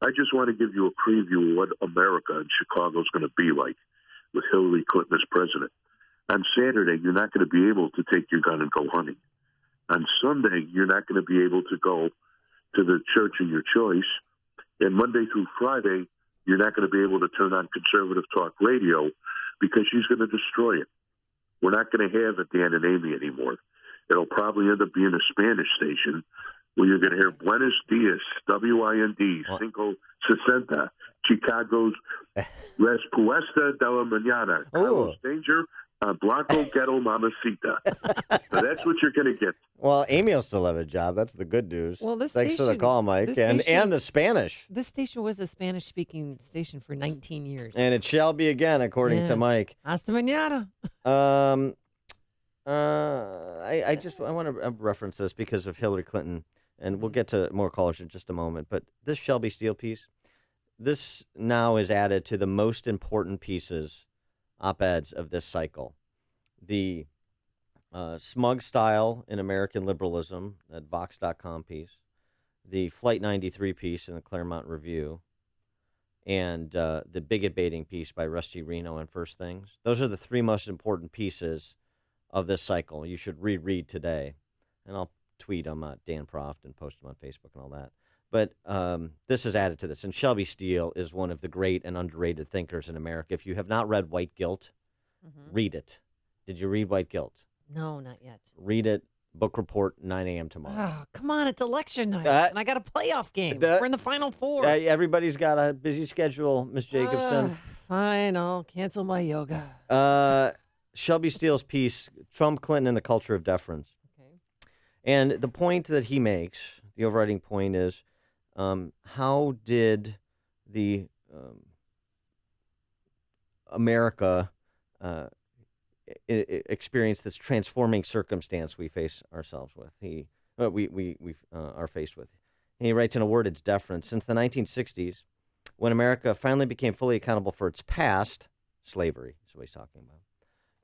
Speaker 19: I just want to give you a preview of what America and Chicago is going to be like with Hillary Clinton as president. On Saturday, you're not going to be able to take your gun and go hunting. On Sunday, you're not going to be able to go to the church of your choice. And Monday through Friday, you're not going to be able to turn on conservative talk radio because she's going to destroy it. We're not going to have a Dan and Amy anymore. It'll probably end up being a Spanish station where you're going to hear Buenos Dias, WIND, Cinco Sesenta, Chicago's Respuesta de la Mañana, Carlos Danger, Blanco Ghetto Mamacita. So that's what you're going to get.
Speaker 9: Well, Amy will still have a job. That's the good news.
Speaker 12: Well,
Speaker 9: Thanks for the call, Mike. And the Spanish.
Speaker 12: This station was a Spanish-speaking station for 19 years.
Speaker 9: And it shall be again, according to Mike.
Speaker 12: Hasta mañana.
Speaker 9: I want to reference this because of Hillary Clinton, and we'll get to more callers in just a moment. But this Shelby Steele piece, this now is added to the most important pieces, op-eds of this cycle. The smug style in American liberalism, that Vox.com piece, the Flight 93 piece in the Claremont Review, and the bigot baiting piece by Rusty Reno and First Things. Those are the three most important pieces of this cycle. You should reread today. And I'll tweet them at Dan Proft and post them on Facebook and all that. But this is added to this. And Shelby Steele is one of the great and underrated thinkers in America. If you have not read White Guilt, read it. Did you read White Guilt?
Speaker 12: No, not yet.
Speaker 9: Read it. Book report, 9 a.m. tomorrow.
Speaker 12: Oh, come on. It's election night, and I got a playoff game. We're in the Final Four.
Speaker 9: Everybody's got a busy schedule, Miss Jacobson.
Speaker 12: Fine. I'll cancel my yoga.
Speaker 9: Shelby Steele's piece, Trump, Clinton, and the Culture of Deference.
Speaker 12: Okay.
Speaker 9: And the point that he makes, the overriding point is, how did the America experience this transforming circumstance we face ourselves with? We are faced with. And he writes in a word, it's deference. Since the 1960s, when America finally became fully accountable for its past, slavery is what he's talking about,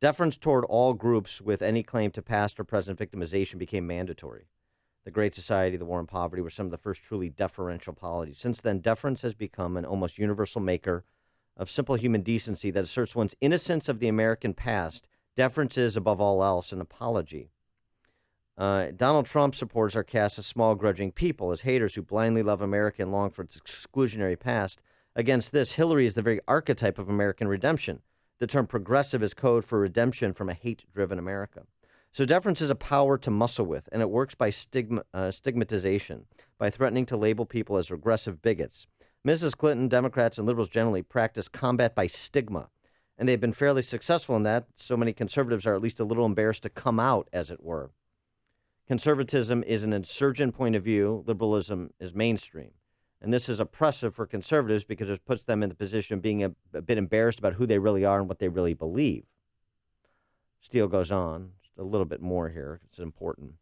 Speaker 9: deference toward all groups with any claim to past or present victimization became mandatory. The Great Society, the War on Poverty were some of the first truly deferential policies. Since then, deference has become an almost universal maker of simple human decency that asserts one's innocence of the American past. Deference is, above all else, an apology. Donald Trump supporters are cast as small, grudging people, as haters who blindly love America and long for its exclusionary past. Against this, Hillary is the very archetype of American redemption. The term progressive is code for redemption from a hate-driven America. So deference is a power to muscle with, and it works by stigmatization, by threatening to label people as regressive bigots. Mrs. Clinton, Democrats, and liberals generally practice combat by stigma, and they've been fairly successful in that. So many conservatives are at least a little embarrassed to come out, as it were. Conservatism is an insurgent point of view. Liberalism is mainstream. And this is oppressive for conservatives because it puts them in the position of being a bit embarrassed about who they really are and what they really believe. Steele goes on, just a little bit more here. It's important.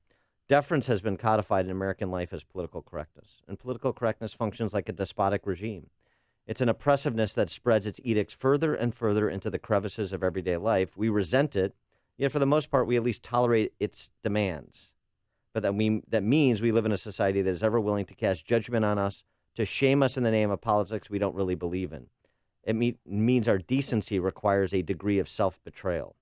Speaker 9: Deference has been codified in American life as political correctness, and political correctness functions like a despotic regime. It's an oppressiveness that spreads its edicts further and further into the crevices of everyday life. We resent it, yet for the most part, we at least tolerate its demands. But that means we live in a society that is ever willing to cast judgment on us, to shame us in the name of politics we don't really believe in. It means our decency requires a degree of self-betrayal.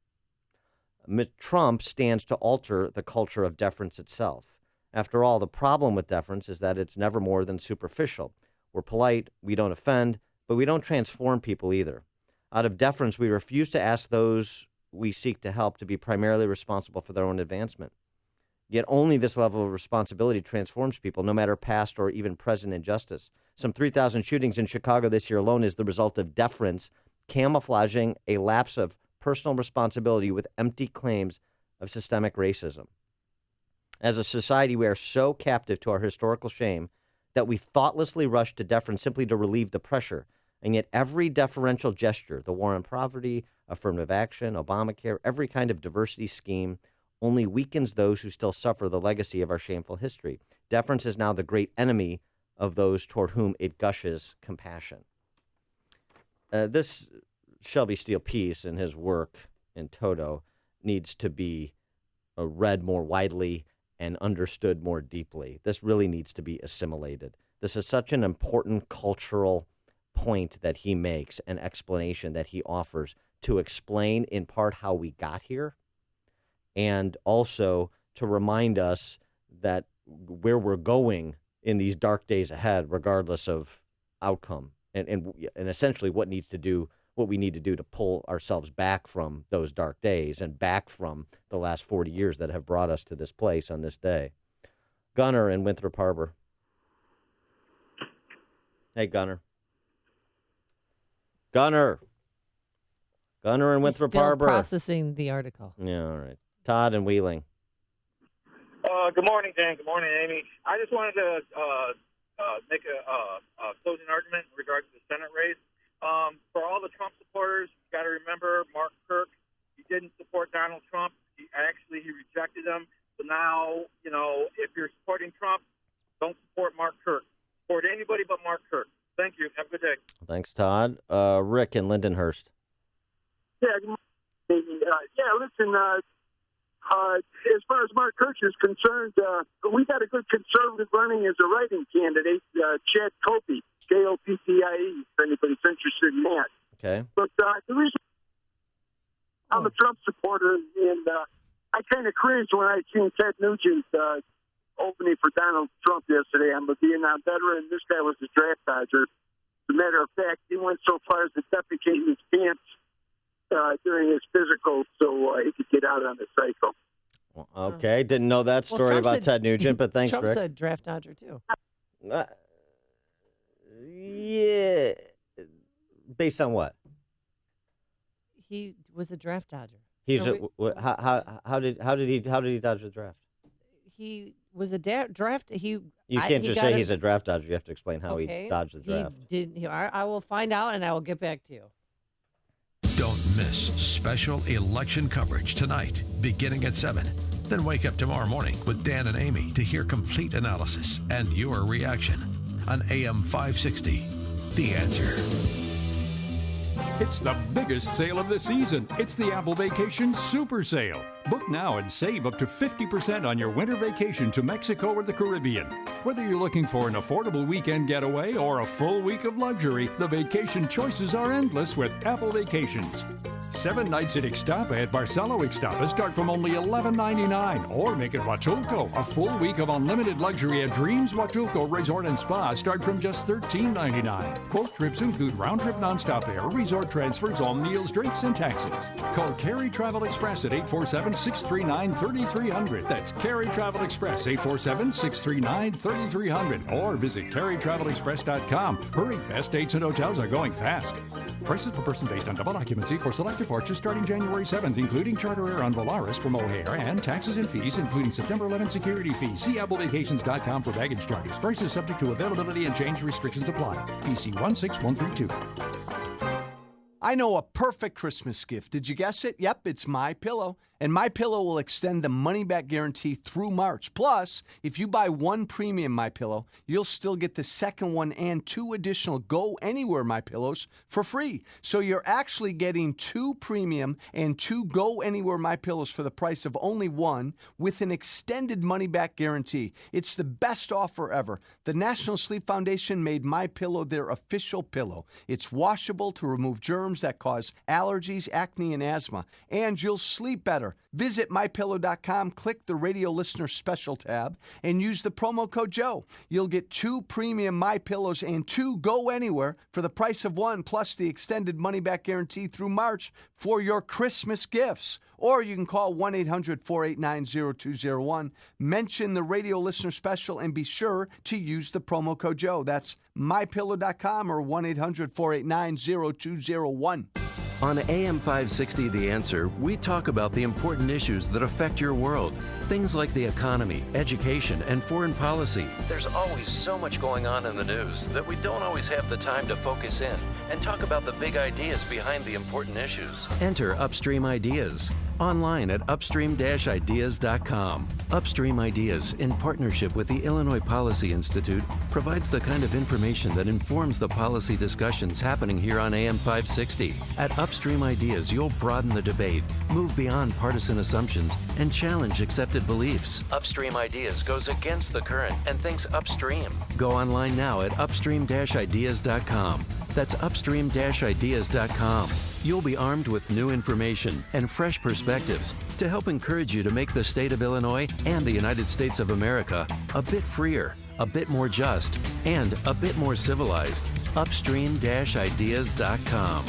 Speaker 9: Trump stands to alter the culture of deference itself. After all, the problem with deference is that it's never more than superficial. We're polite, we don't offend, but we don't transform people either. Out of deference, we refuse to ask those we seek to help to be primarily responsible for their own advancement. Yet only this level of responsibility transforms people, no matter past or even present injustice. Some 3,000 shootings in Chicago this year alone is the result of deference, camouflaging a lapse of personal responsibility with empty claims of systemic racism. As a society, we are so captive to our historical shame that we thoughtlessly rush to deference simply to relieve the pressure. And yet every deferential gesture, the war on poverty, affirmative action, Obamacare, every kind of diversity scheme, only weakens those who still suffer the legacy of our shameful history. Deference is now the great enemy of those toward whom it gushes compassion. This Shelby Steele piece and his work in toto needs to be read more widely and understood more deeply. This really needs to be assimilated. This is such an important cultural point that he makes, an explanation that he offers to explain in part how we got here, and also to remind us that where we're going in these dark days ahead, regardless of outcome, and essentially what we need to do to pull ourselves back from those dark days and back from the last 40 years that have brought us to this place on this day. Gunnar in Winthrop Harbor. Hey, Gunnar. Gunnar in Winthrop Harbor.
Speaker 12: Processing the article.
Speaker 9: Yeah, all right. Todd in Wheeling.
Speaker 14: Good morning, Dan. Good morning, Amy. I just wanted to make a closing argument in regards to the Senate race. For all the Trump supporters, you got to remember Mark Kirk. He didn't support Donald Trump. He rejected him. So now, if you're supporting Trump, don't support Mark Kirk. Support anybody but Mark Kirk. Thank you. Have a good day.
Speaker 9: Thanks, Todd. Rick in Lindenhurst.
Speaker 15: Yeah, good morning. Listen, as far as Mark Kirk is concerned, we got a good conservative running as a writing candidate, Chad Copey, K-O-P-P-I-E, if anybody's interested in that.
Speaker 9: Okay.
Speaker 15: But the reason I'm a Trump supporter, and I kind of cringed when I seen Ted Nugent opening for Donald Trump yesterday. I'm a Vietnam veteran. This guy was a draft dodger. As a matter of fact, he went so far as to defecate in his pants during his physical so he could get out on the cycle.
Speaker 9: Okay, didn't know that story
Speaker 12: Trump
Speaker 9: about
Speaker 12: said-
Speaker 9: Ted Nugent, but thanks,
Speaker 12: Trump
Speaker 9: Rick.
Speaker 12: said draft dodger, too.
Speaker 9: Yeah. Based on what?
Speaker 12: He was a draft dodger.
Speaker 9: He's
Speaker 12: No,
Speaker 9: how did he dodge the draft?
Speaker 12: He was a draft.
Speaker 9: You can't just say he's a draft dodger. You have to explain how he dodged the draft.
Speaker 12: I will find out, and I will get back to you.
Speaker 2: Don't miss special election coverage tonight, beginning at 7. Then wake up tomorrow morning with Dan and Amy to hear complete analysis and your reaction on AM 560. The Answer.
Speaker 16: It's the biggest sale of the season. It's the Apple Vacation Super Sale. Book now and save up to 50% on your winter vacation to Mexico or the Caribbean. Whether you're looking for an affordable weekend getaway or a full week of luxury, the vacation choices are endless with Apple Vacations. 7 nights at Ixtapa at Barcelo Ixtapa start from only $11.99. Or make it Huatulco. A full week of unlimited luxury at Dreams Huatulco Resort and Spa start from just $13.99. Both trips include round-trip nonstop air, resort transfers, all meals, drinks, and taxes. Call Carey Travel Express at 847-639-3300. That's Carey Travel Express, 847-639-3300. Or visit CareyTravelExpress.com. Hurry, best dates and hotels are going fast. Prices per person based on double occupancy for select departures starting January 7th, including charter air on Volaris from O'Hare, and taxes and fees, including September 11th security fees. See AppleVacations.com for baggage charges. Prices subject to availability and change restrictions apply. PC 16132.
Speaker 17: I know a perfect Christmas gift. Did you guess it? Yep, it's MyPillow. And MyPillow will extend the money-back guarantee through March. Plus, if you buy one premium MyPillow, you'll still get the second one and 2 additional Go Anywhere MyPillows for free. So you're actually getting 2 premium and 2 Go Anywhere MyPillows for the price of only 1 with an extended money-back guarantee. It's the best offer ever. The National Sleep Foundation made MyPillow their official pillow. It's washable to remove germs that cause allergies, acne, and asthma. And you'll sleep better. Visit MyPillow.com, click the Radio Listener Special tab, and use the promo code Joe. You'll get 2 premium MyPillows and 2 Go Anywhere for the price of 1, plus the extended money-back guarantee through March for your Christmas gifts. Or you can call 1-800-489-0201, mention the Radio Listener Special, and be sure to use the promo code Joe. That's MyPillow.com or 1-800-489-0201.
Speaker 6: On AM 560 The Answer, we talk about the important issues that affect your world. Things like the economy, education, and foreign policy. There's always so much going on in the news that we don't always have the time to focus in and talk about the big ideas behind the important issues. Enter Upstream Ideas online at upstream-ideas.com. Upstream Ideas, in partnership with the Illinois Policy Institute, provides the kind of information that informs the policy discussions happening here on AM 560. At Upstream Ideas, you'll broaden the debate, move beyond partisan assumptions, and challenge accepted beliefs. Upstream Ideas goes against the current and thinks upstream. Go online now at upstream-ideas.com. That's upstream-ideas.com. You'll be armed with new information and fresh perspectives to help encourage you to make the state of Illinois and the United States of America a bit freer, a bit more just, and a bit more civilized. Upstream-ideas.com.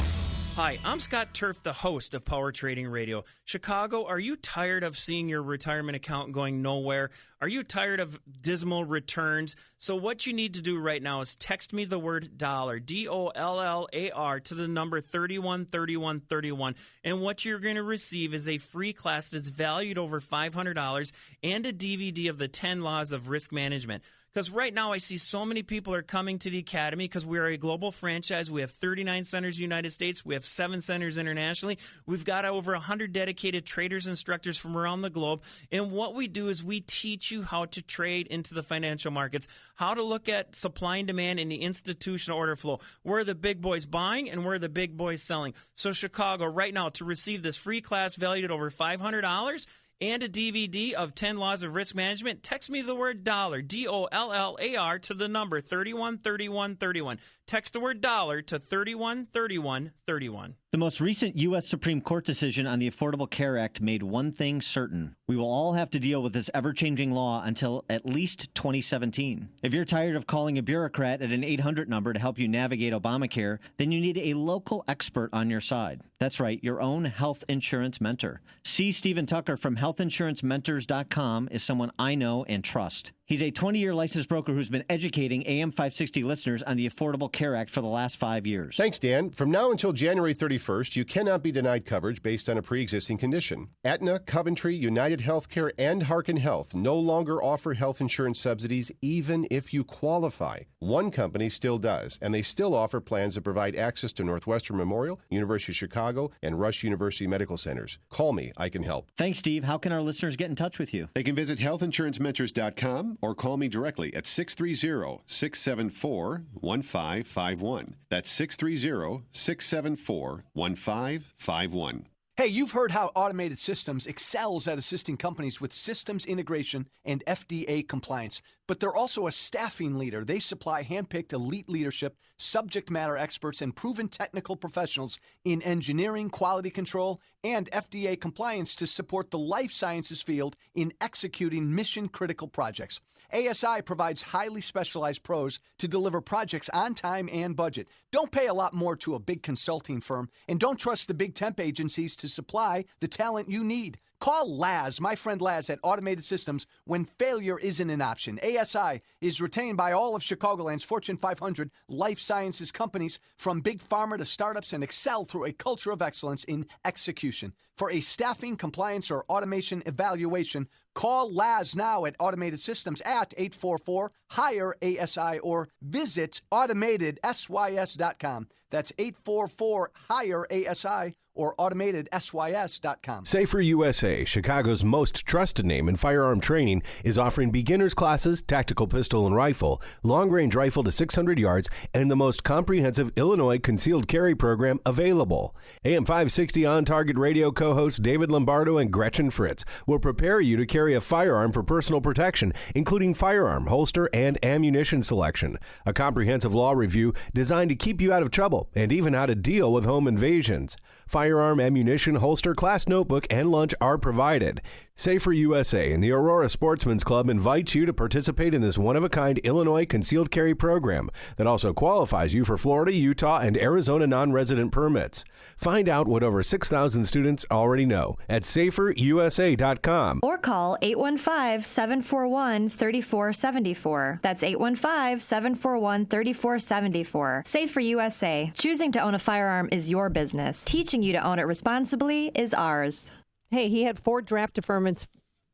Speaker 18: Hi, I'm Scott Turf, the host of Power Trading Radio. Chicago, are you tired of seeing your retirement account going nowhere? Are you tired of dismal returns? So what you need to do right now is text me the word dollar, DOLLAR, to the number 313131. And what you're going to receive is a free class that's valued over $500 and a DVD of the 10 Laws of Risk Management. Because right now I see so many people are coming to the Academy because we are a global franchise. We have 39 centers in the United States. We have 7 centers internationally. We've got over 100 dedicated traders, instructors from around the globe. And what we do is we teach you how to trade into the financial markets, how to look at supply and demand in the institutional order flow. Where are the big boys buying and where are the big boys selling? So Chicago, right now, to receive this free class valued at over $500, and a DVD of 10 Laws of Risk Management, text me the word dollar, DOLLAR, to the number 313131. Text the word dollar to 313131.
Speaker 4: The most recent U.S. Supreme Court decision on the Affordable Care Act made one thing certain. We will all have to deal with this ever-changing law until at least 2017. If you're tired of calling a bureaucrat at an 800 number to help you navigate Obamacare, then you need a local expert on your side. That's right, your own health insurance mentor. C. Stephen Tucker from healthinsurancementors.com is someone I know and trust. He's a 20-year licensed broker who's been educating AM 560 listeners on the Affordable Care Act for the last 5 years.
Speaker 20: Thanks, Dan. From now until January 31st, you cannot be denied coverage based on a pre-existing condition. Aetna, Coventry, United Healthcare, and Harkin Health no longer offer health insurance subsidies even if you qualify. One company still does, and they still offer plans that provide access to Northwestern Memorial, University of Chicago, and Rush University Medical Centers. Call me. I can help.
Speaker 4: Thanks, Steve. How can our listeners get in touch with you?
Speaker 21: They can visit healthinsurancementors.com or call me directly at 630-674-1551. That's 630-674-1551.
Speaker 17: Hey, you've heard how Automated Systems excels at assisting companies with systems integration and FDA compliance, but they're also a staffing leader. They supply handpicked elite leadership, subject matter experts, and proven technical professionals in engineering, quality control, and FDA compliance to support the life sciences field in executing mission-critical projects. ASI provides highly specialized pros to deliver projects on time and budget. Don't pay a lot more to a big consulting firm, and don't trust the big temp agencies to supply the talent you need. Call Laz, my friend Laz at Automated Systems, when failure isn't an option. ASI is retained by all of Chicagoland's Fortune 500 life sciences companies, from big pharma to startups, and excel through a culture of excellence in execution. For a staffing, compliance, or automation evaluation, call Laz now at Automated Systems at 844-HIRE-ASI or visit AutomatedSYS.com. That's 844-HIRE-ASI or AutomatedSYS.com.
Speaker 20: Safer USA, Chicago's most trusted name in firearm training, is offering beginners classes, tactical pistol and rifle, long-range rifle to 600 yards, and the most comprehensive Illinois concealed carry program available. AM 560 on-target radio co-hosts David Lombardo and Gretchen Fritz will prepare you to carry a firearm for personal protection, including firearm, holster, and ammunition selection. A comprehensive law review designed to keep you out of trouble and even how to deal with home invasions. Firearm, ammunition, holster, class notebook, and lunch are provided. Safer USA and the Aurora Sportsman's Club invite you to participate in this one-of-a-kind Illinois concealed carry program that also qualifies you for Florida, Utah, and Arizona non-resident permits. Find out what over 6,000 students already know at saferusa.com.
Speaker 22: Or call 815-741-3474. That's 815-741-3474. Safer USA. Choosing to own a firearm is your business. Teaching you to own it responsibly is ours.
Speaker 12: Hey, he had 4 draft deferments,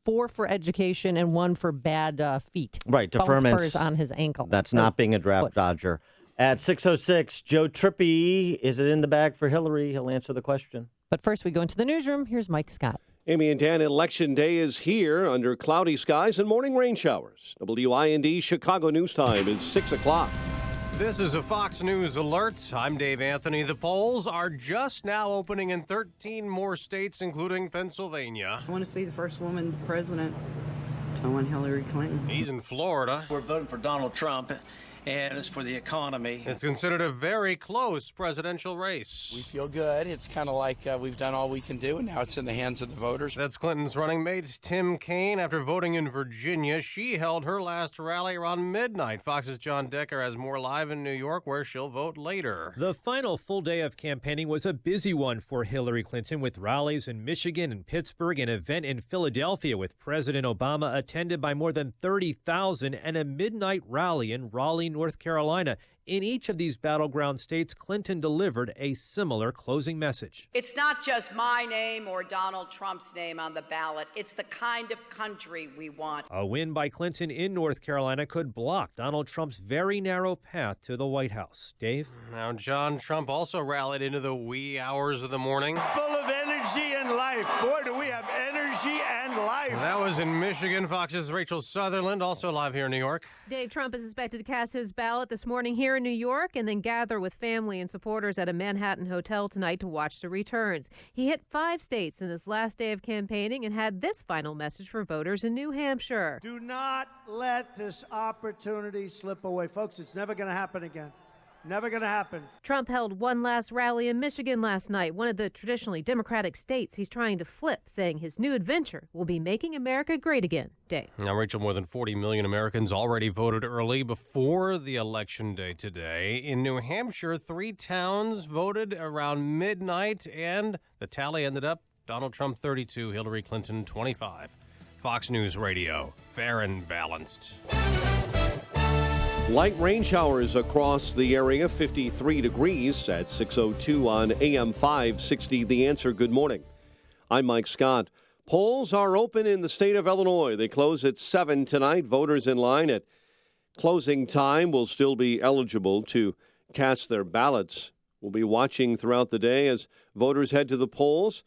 Speaker 12: 4 for education and 1 for bad feet.
Speaker 4: Right,
Speaker 12: Bone
Speaker 4: deferments.
Speaker 12: spurs on his ankle.
Speaker 4: That's not being a draft dodger. At 6:06, Joe Trippi, is it in the bag for Hillary? He'll answer the question.
Speaker 12: But first, we go into the newsroom. Here's Mike Scott.
Speaker 1: Amy and Dan, Election Day is here under cloudy skies and morning rain showers. WIND Chicago News Time is 6 o'clock.
Speaker 23: This is a Fox News alert. I'm Dave Anthony. The polls are just now opening in 13 more states, including Pennsylvania.
Speaker 26: I want to see the first woman president. I want Hillary Clinton.
Speaker 23: He's in Florida.
Speaker 27: We're voting for Donald Trump, and it's for the economy.
Speaker 23: It's considered a very close presidential race.
Speaker 27: We feel good. It's kind of like we've done all we can do, and now it's in the hands of the voters.
Speaker 23: That's Clinton's running mate, Tim Kaine. After voting in Virginia, she held her last rally around midnight. Fox's John Decker has more live in New York, where she'll vote later.
Speaker 28: The final full day of campaigning was a busy one for Hillary Clinton, with rallies in Michigan and Pittsburgh, an event in Philadelphia with President Obama attended by more than 30,000, and a midnight rally in Raleigh, North Carolina. In each of these battleground states, Clinton delivered a similar closing message.
Speaker 13: It's not just my name or Donald Trump's name on the ballot. It's the kind of country we want.
Speaker 28: A win by Clinton in North Carolina could block Donald Trump's very narrow path to the White House. Dave?
Speaker 23: Now, John Trump also rallied into the wee hours of the morning.
Speaker 3: Full of energy and life. Boy, do we have energy and life.
Speaker 23: That was in Michigan. Fox's Rachel Sutherland, also live here in New York.
Speaker 29: Dave, Trump is expected to cast his ballot this morning here in New York and then gather with family and supporters at a Manhattan hotel tonight to watch the returns. He hit 5 states in this last day of campaigning and had this final message for voters in New Hampshire.
Speaker 3: Do not let this opportunity slip away. Folks, it's never going to happen again. Never going to happen.
Speaker 29: Trump held one last rally in Michigan last night, one of the traditionally Democratic states he's trying to flip, saying his new adventure will be making America great again. Dave.
Speaker 23: Now, Rachel, more than 40 million Americans already voted early before the election day today. In New Hampshire, 3 towns voted around midnight, and the tally ended up Donald Trump 32, Hillary Clinton 25. Fox News Radio, fair and balanced.
Speaker 1: Light rain showers across the area, 53 degrees at 6:02 on AM 560. The Answer. Good morning. I'm Mike Scott. Polls are open in the state of Illinois. They close at 7 tonight. Voters in line at closing time will still be eligible to cast their ballots. We'll be watching throughout the day as voters head to the polls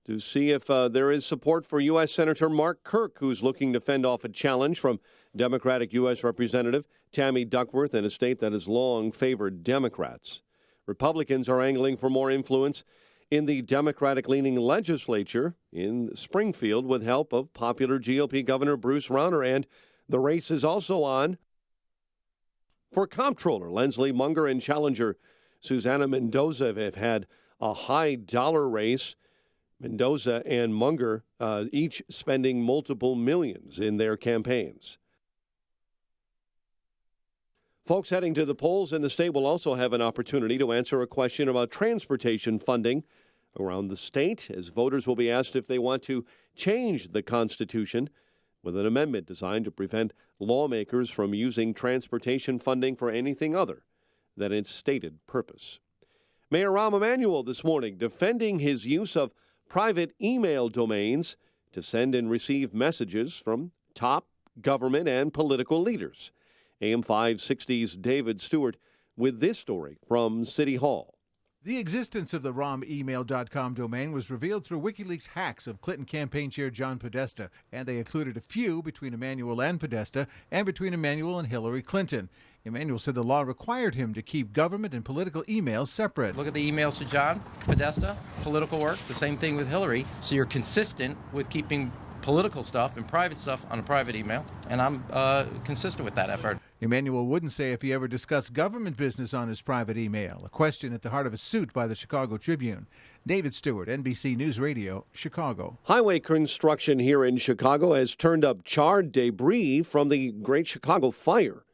Speaker 1: to see if there is support for U.S. Senator Mark Kirk, who's looking to fend off a challenge from Democratic U.S. Representative Tammy Duckworth in a state that has long favored Democrats. Republicans are angling for more influence in the Democratic-leaning legislature in Springfield with help of popular GOP Governor Bruce Rauner, and the race is also on for comptroller. Leslie Munger and challenger Susana Mendoza have had a high-dollar race. Mendoza and Munger each spending multiple millions in their campaigns. Folks heading to the polls in the state will also have an opportunity to answer a question about transportation funding around the state, as voters will be asked if they want to change the Constitution with an amendment designed to prevent lawmakers from using transportation funding for anything other than its stated purpose. Mayor Rahm Emanuel this morning defending his use of private email domains to send and receive messages from top government and political leaders. AM 560's David Stewart with this story from City Hall.
Speaker 5: The existence of the RahmEmail.com domain was revealed through WikiLeaks hacks of Clinton campaign chair John Podesta, and they included a few between Emanuel and Podesta and between Emanuel and Hillary Clinton. Emanuel said the law required him to keep government and political emails separate.
Speaker 7: Look at the emails to John Podesta, political work, the same thing with Hillary. So you're consistent with keeping political stuff and private stuff on a private email, and I'm consistent with that effort.
Speaker 5: Emanuel wouldn't say if he ever discussed government business on his private email, a question at the heart of a suit by the Chicago Tribune. David Stewart, NBC News Radio, Chicago.
Speaker 1: Highway construction here in Chicago has turned up charred debris from the Great Chicago Fire.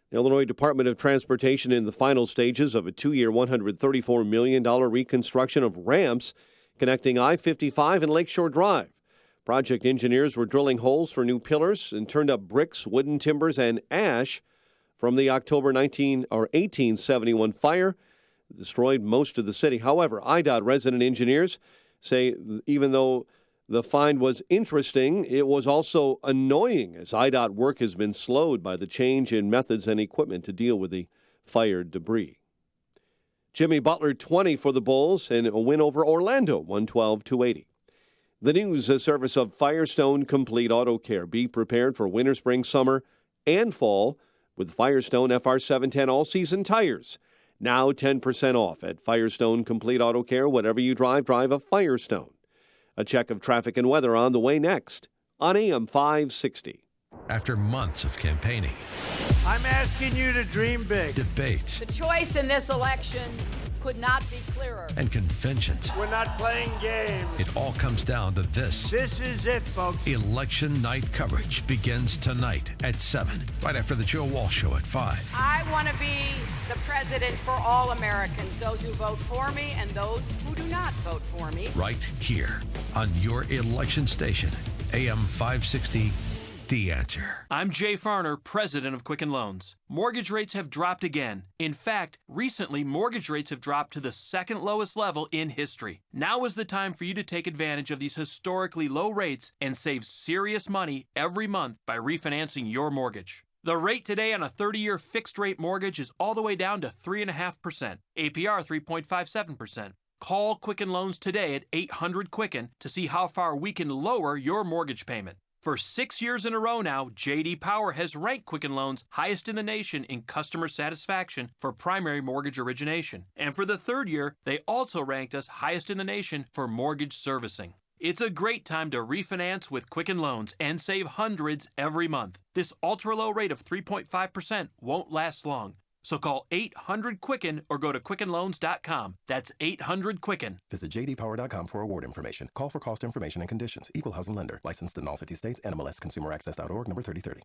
Speaker 1: The Illinois Department of Transportation in the final stages of a 2-year, $134 million reconstruction of ramps connecting I-55 and Lakeshore Drive. Project engineers were drilling holes for new pillars and turned up bricks, wooden timbers, and ash from the October 1871 fire that destroyed most of the city. However, IDOT resident engineers say even though the find was interesting, it was also annoying as IDOT work has been slowed by the change in methods and equipment to deal with the fired debris. Jimmy Butler 20 for the Bulls and a win over Orlando, 112-280. The news, a service of Firestone Complete Auto Care. Be prepared for winter, spring, summer, and fall with Firestone FR710 all-season tires. Now 10% off at Firestone Complete Auto Care. Whatever you drive a Firestone. A check of traffic and weather on the way next on AM 560.
Speaker 2: After months of campaigning,
Speaker 3: I'm asking you to dream big.
Speaker 2: Debate.
Speaker 13: The choice in this election could not be clearer.
Speaker 2: And conventions.
Speaker 3: We're not playing games.
Speaker 2: It all comes down to this.
Speaker 3: This is it, folks.
Speaker 2: Election night coverage begins tonight at 7, right after the Joe Walsh Show at 5.
Speaker 13: I want to be the president for all Americans, those who vote for me and those who do not vote for me.
Speaker 2: Right here on your election station, AM 560. The Answer.
Speaker 8: I'm Jay Farner, president of Quicken Loans. Mortgage rates have dropped again. In fact, recently, mortgage rates have dropped to the second lowest level in history. Now is the time for you to take advantage of these historically low rates and save serious money every month by refinancing your mortgage. The rate today on a 30-year fixed-rate mortgage is all the way down to 3.5%, APR 3.57%. Call Quicken Loans today at 800-QUICKEN to see how far we can lower your mortgage payment. For 6 years in a row now, J.D. Power has ranked Quicken Loans highest in the nation in customer satisfaction for primary mortgage origination. And for the third year, they also ranked us highest in the nation for mortgage servicing. It's a great time to refinance with Quicken Loans and save hundreds every month. This ultra-low rate of 3.5% won't last long. So call 800-QUICKEN or go to QuickenLoans.com. That's 800-QUICKEN.
Speaker 9: Visit jdpower.com for award information. Call for cost information and conditions. Equal housing lender. Licensed in all 50 states. NMLS ConsumerAccess.org, number 3030.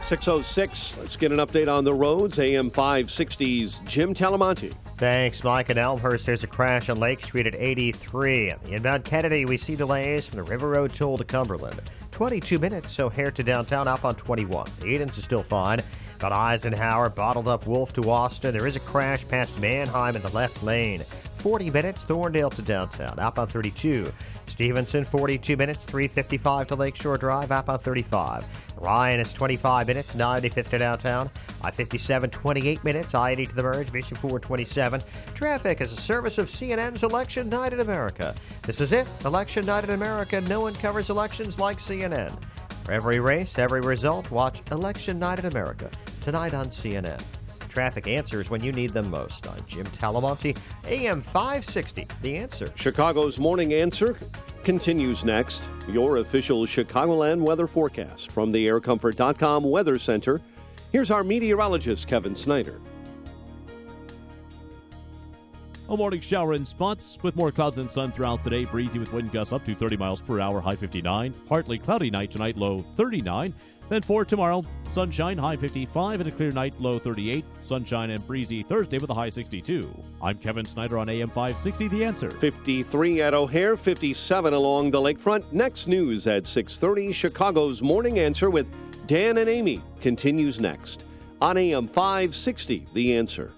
Speaker 1: 6:06. Let's get an update on the roads. AM 560's Jim Talamonte.
Speaker 10: Thanks, Mike. In Elmhurst, there's a crash on Lake Street at 83. On the inbound Kennedy, we see delays from the River Road toll to Cumberland. 22 minutes, O'Hare to downtown, up on 21. Edens is still fine. Got Eisenhower, bottled up Wolf to Austin. There is a crash past Mannheim in the left lane. 40 minutes, Thorndale to downtown, up on 32. Stevenson, 42 minutes, 355 to Lakeshore Drive, up on 35. Ryan is 25 minutes, 95th to downtown. I-57, 28 minutes, I-80 to the merge, Mission 427. Traffic is a service of CNN's Election Night in America. This is it, Election Night in America. No one covers elections like CNN. For every race, every result, watch Election Night in America, tonight on CNN. Traffic answers when you need them most. I'm Jim Talamonte, AM 560, The Answer.
Speaker 1: Chicago's Morning Answer continues next. Your official Chicagoland weather forecast from the aircomfort.com Weather Center. Here's our meteorologist, Kevin Snyder.
Speaker 11: A morning shower in spots with more clouds and sun throughout the day. Breezy with wind gusts up to 30 miles per hour, high 59. Partly cloudy night tonight, low 39. Then for tomorrow, sunshine, high 55, and a clear night, low 38. Sunshine and breezy Thursday with a high 62. I'm Kevin Snyder on AM 560, The Answer.
Speaker 1: 53 at O'Hare, 57 along the lakefront. Next news at 6:30. Chicago's Morning Answer with Dan and Amy continues next on AM 560, The Answer.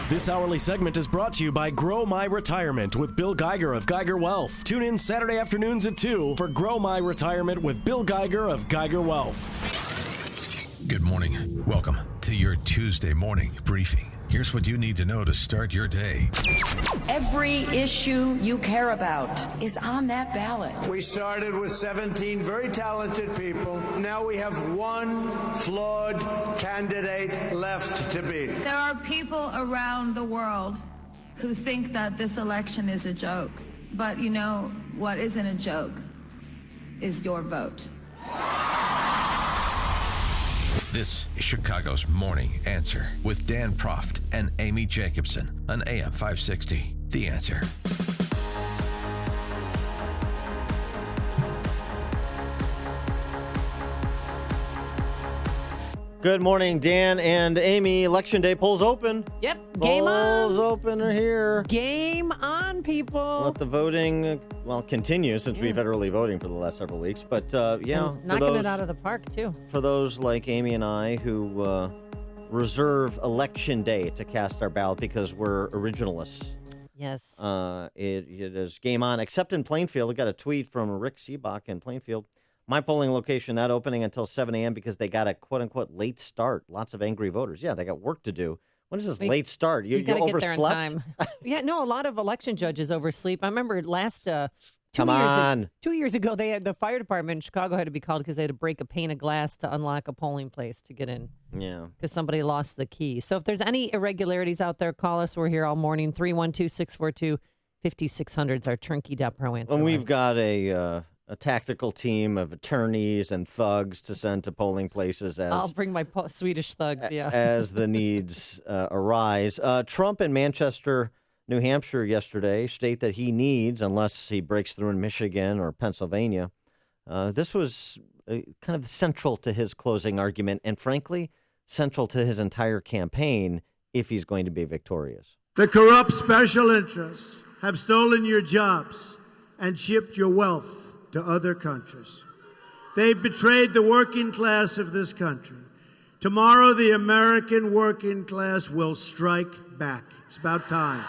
Speaker 14: This hourly segment is brought to you by Grow My Retirement with Bill Geiger of Geiger Wealth. Tune in Saturday afternoons at 2 for Grow My Retirement with Bill Geiger of Geiger Wealth.
Speaker 2: Good morning. Welcome to your Tuesday morning briefing. Here's what you need to know to start your day.
Speaker 13: Every issue you care about is on that ballot.
Speaker 3: We started with 17 very talented people. Now we have one flawed candidate left to beat.
Speaker 15: There are people around the world who think that this election is a joke. But you know what isn't a joke is your vote.
Speaker 2: This is Chicago's Morning Answer with Dan Proft and Amy Jacobson on AM 560. The Answer.
Speaker 4: Good morning, Dan and Amy. Election Day polls open.
Speaker 12: Yep, game on.
Speaker 4: Polls open are here.
Speaker 12: Game on, people.
Speaker 4: Let the voting, continue since we've had early voting for the last several weeks. But,
Speaker 12: knocking it out of the park, too.
Speaker 4: For those like Amy and I who reserve Election Day to cast our ballot because we're originalists.
Speaker 12: Yes.
Speaker 4: It is game on, except in Plainfield. I got a tweet from Rick Seebach in Plainfield. My polling location not opening until 7 a.m. because they got a quote-unquote late start. Lots of angry voters. Yeah, they got work to do. What is this late start? You
Speaker 12: gotta
Speaker 4: overslept?
Speaker 12: Get there in time. Yeah, no, a lot of election judges oversleep. I remember last 2 years ago, they had the fire department in Chicago had to be called because they had to break a pane of glass to unlock a polling place to get in.
Speaker 4: Yeah.
Speaker 12: Because somebody lost the key. So if there's any irregularities out there, call us. We're here all morning. 312-642-5600 is our turnkey .pro answer.
Speaker 4: And we've got a tactical team of attorneys and thugs to send to polling places as
Speaker 12: I'll bring my Swedish thugs,
Speaker 4: as the needs arise. Trump in Manchester, New Hampshire yesterday state that he needs, unless he breaks through in Michigan or Pennsylvania. This was kind of central to his closing argument and, frankly, central to his entire campaign if he's going to be victorious.
Speaker 3: The corrupt special interests have stolen your jobs and shipped your wealth to other countries. They've betrayed the working class of this country. Tomorrow, the American working class will strike back. It's about time.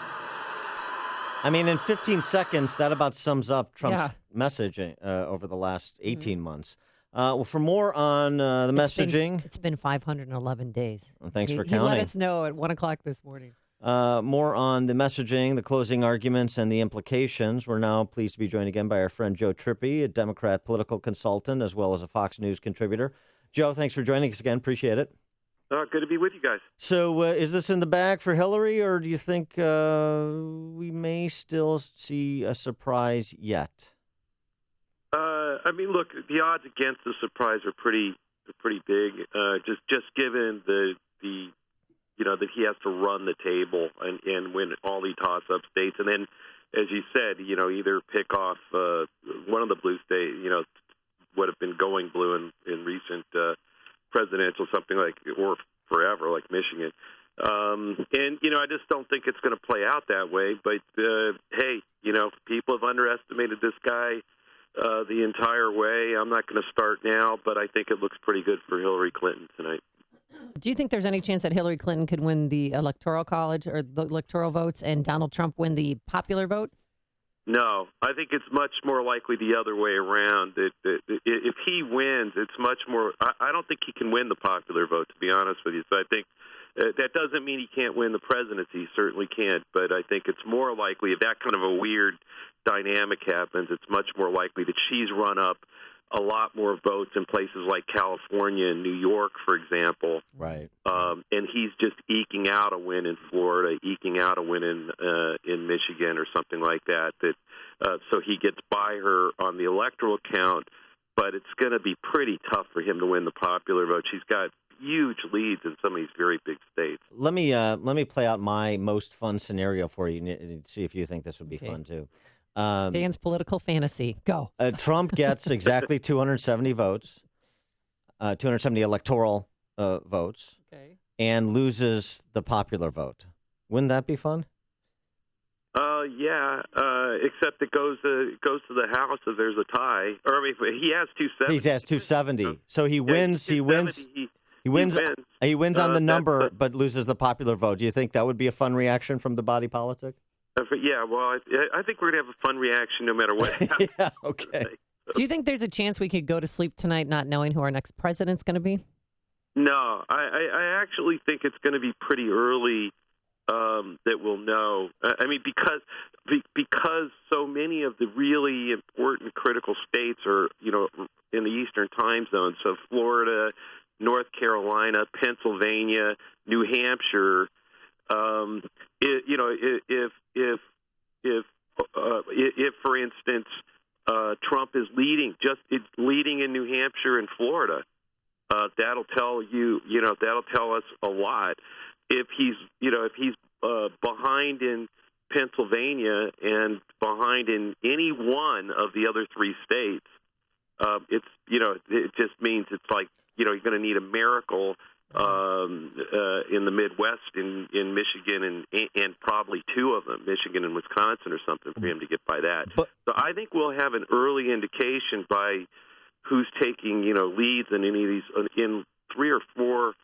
Speaker 4: I mean, in 15 seconds, that about sums up Trump's messaging over the last 18 months. Well, for more on the messaging.
Speaker 12: It's been 511 days.
Speaker 4: Well, thanks for
Speaker 12: He
Speaker 4: counting.
Speaker 12: let us know at 1 o'clock this morning.
Speaker 4: More on the messaging, the closing arguments, and the implications. We're now pleased to be joined again by our friend Joe Trippi, a Democrat political consultant, as well as a Fox News contributor. Joe, thanks for joining us again. Appreciate it.
Speaker 16: Good to be with you guys.
Speaker 4: So is this in the bag for Hillary, or do you think we may still see a surprise yet?
Speaker 16: I mean, look, the odds against the surprise are pretty
Speaker 6: pretty big. Just given the that he has to run the table and win all the toss-up states, and then, as you said, either pick off one of the blue states, would have been going blue in recent presidential, something like, or forever, like Michigan. I just don't think it's going to play out that way. But hey, people have underestimated this guy the entire way. I'm not going to start now, but I think it looks pretty good for Hillary Clinton tonight.
Speaker 12: Do you think there's any chance that Hillary Clinton could win the Electoral College or the electoral votes and Donald Trump win the popular vote?
Speaker 6: No, I think it's much more likely the other way around. If he wins, it's much more. I don't think he can win the popular vote, to be honest with you. So I think that doesn't mean he can't win the presidency. He certainly can't. But I think it's more likely if that kind of a weird dynamic happens, it's much more likely that she's run up a lot more votes in places like California and New York, for example.
Speaker 4: Right.
Speaker 6: And he's just eking out a win in Florida, eking out a win in Michigan or something like that. So he gets by her on the electoral count, but it's going to be pretty tough for him to win the popular vote. She's got huge leads in some of these very big states.
Speaker 4: Let me play out my most fun scenario for you and see if you think this would be fun too.
Speaker 12: Dan's political fantasy. Go.
Speaker 4: Trump gets exactly 270 votes, 270 electoral votes, and loses the popular vote. Wouldn't that be fun?
Speaker 6: Yeah. Except it goes to the House if there's a tie. Or I mean, he has 270.
Speaker 4: He has 270. So he wins. He wins. He wins on the number, but loses the popular vote. Do you think that would be a fun reaction from the body politic?
Speaker 6: Yeah, well, I think we're going to have a fun reaction no matter what happens.
Speaker 4: Yeah, okay.
Speaker 12: Do you think there's a chance we could go to sleep tonight not knowing who our next president's going to be?
Speaker 6: No, I actually think it's going to be pretty early that we'll know. I mean, because so many of the really important critical states are, in the Eastern time zone. So Florida, North Carolina, Pennsylvania, New Hampshire. If for instance Trump is leading in New Hampshire and Florida, that'll tell us a lot. If he's behind in Pennsylvania and behind in any one of the other three states, it just means it's like you're going to need a miracle in the Midwest, in Michigan, and probably two of them, Michigan and Wisconsin or something, for him to get by that. So I think we'll have an early indication by who's taking leads in any of these, in 3 or 4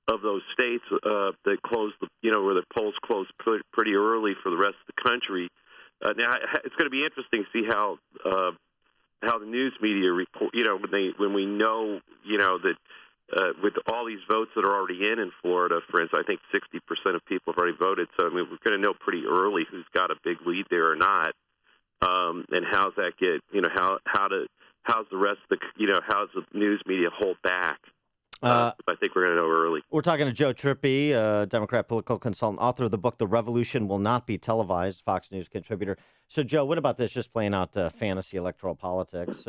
Speaker 6: of those states that close, where the polls close pretty early for the rest of the country. Now it's going to be interesting to see how the news media report. When we know that. With all these votes that are already in Florida, for instance, I think 60% of people have already voted. So, I mean, we're going to know pretty early who's got a big lead there or not, and how's that get? How's the rest of the how's the news media hold back? I think we're going to know early.
Speaker 4: We're talking to Joe Trippi, Democrat political consultant, author of the book "The Revolution Will Not Be Televised," Fox News contributor. So, Joe, what about this? Just playing out fantasy electoral politics,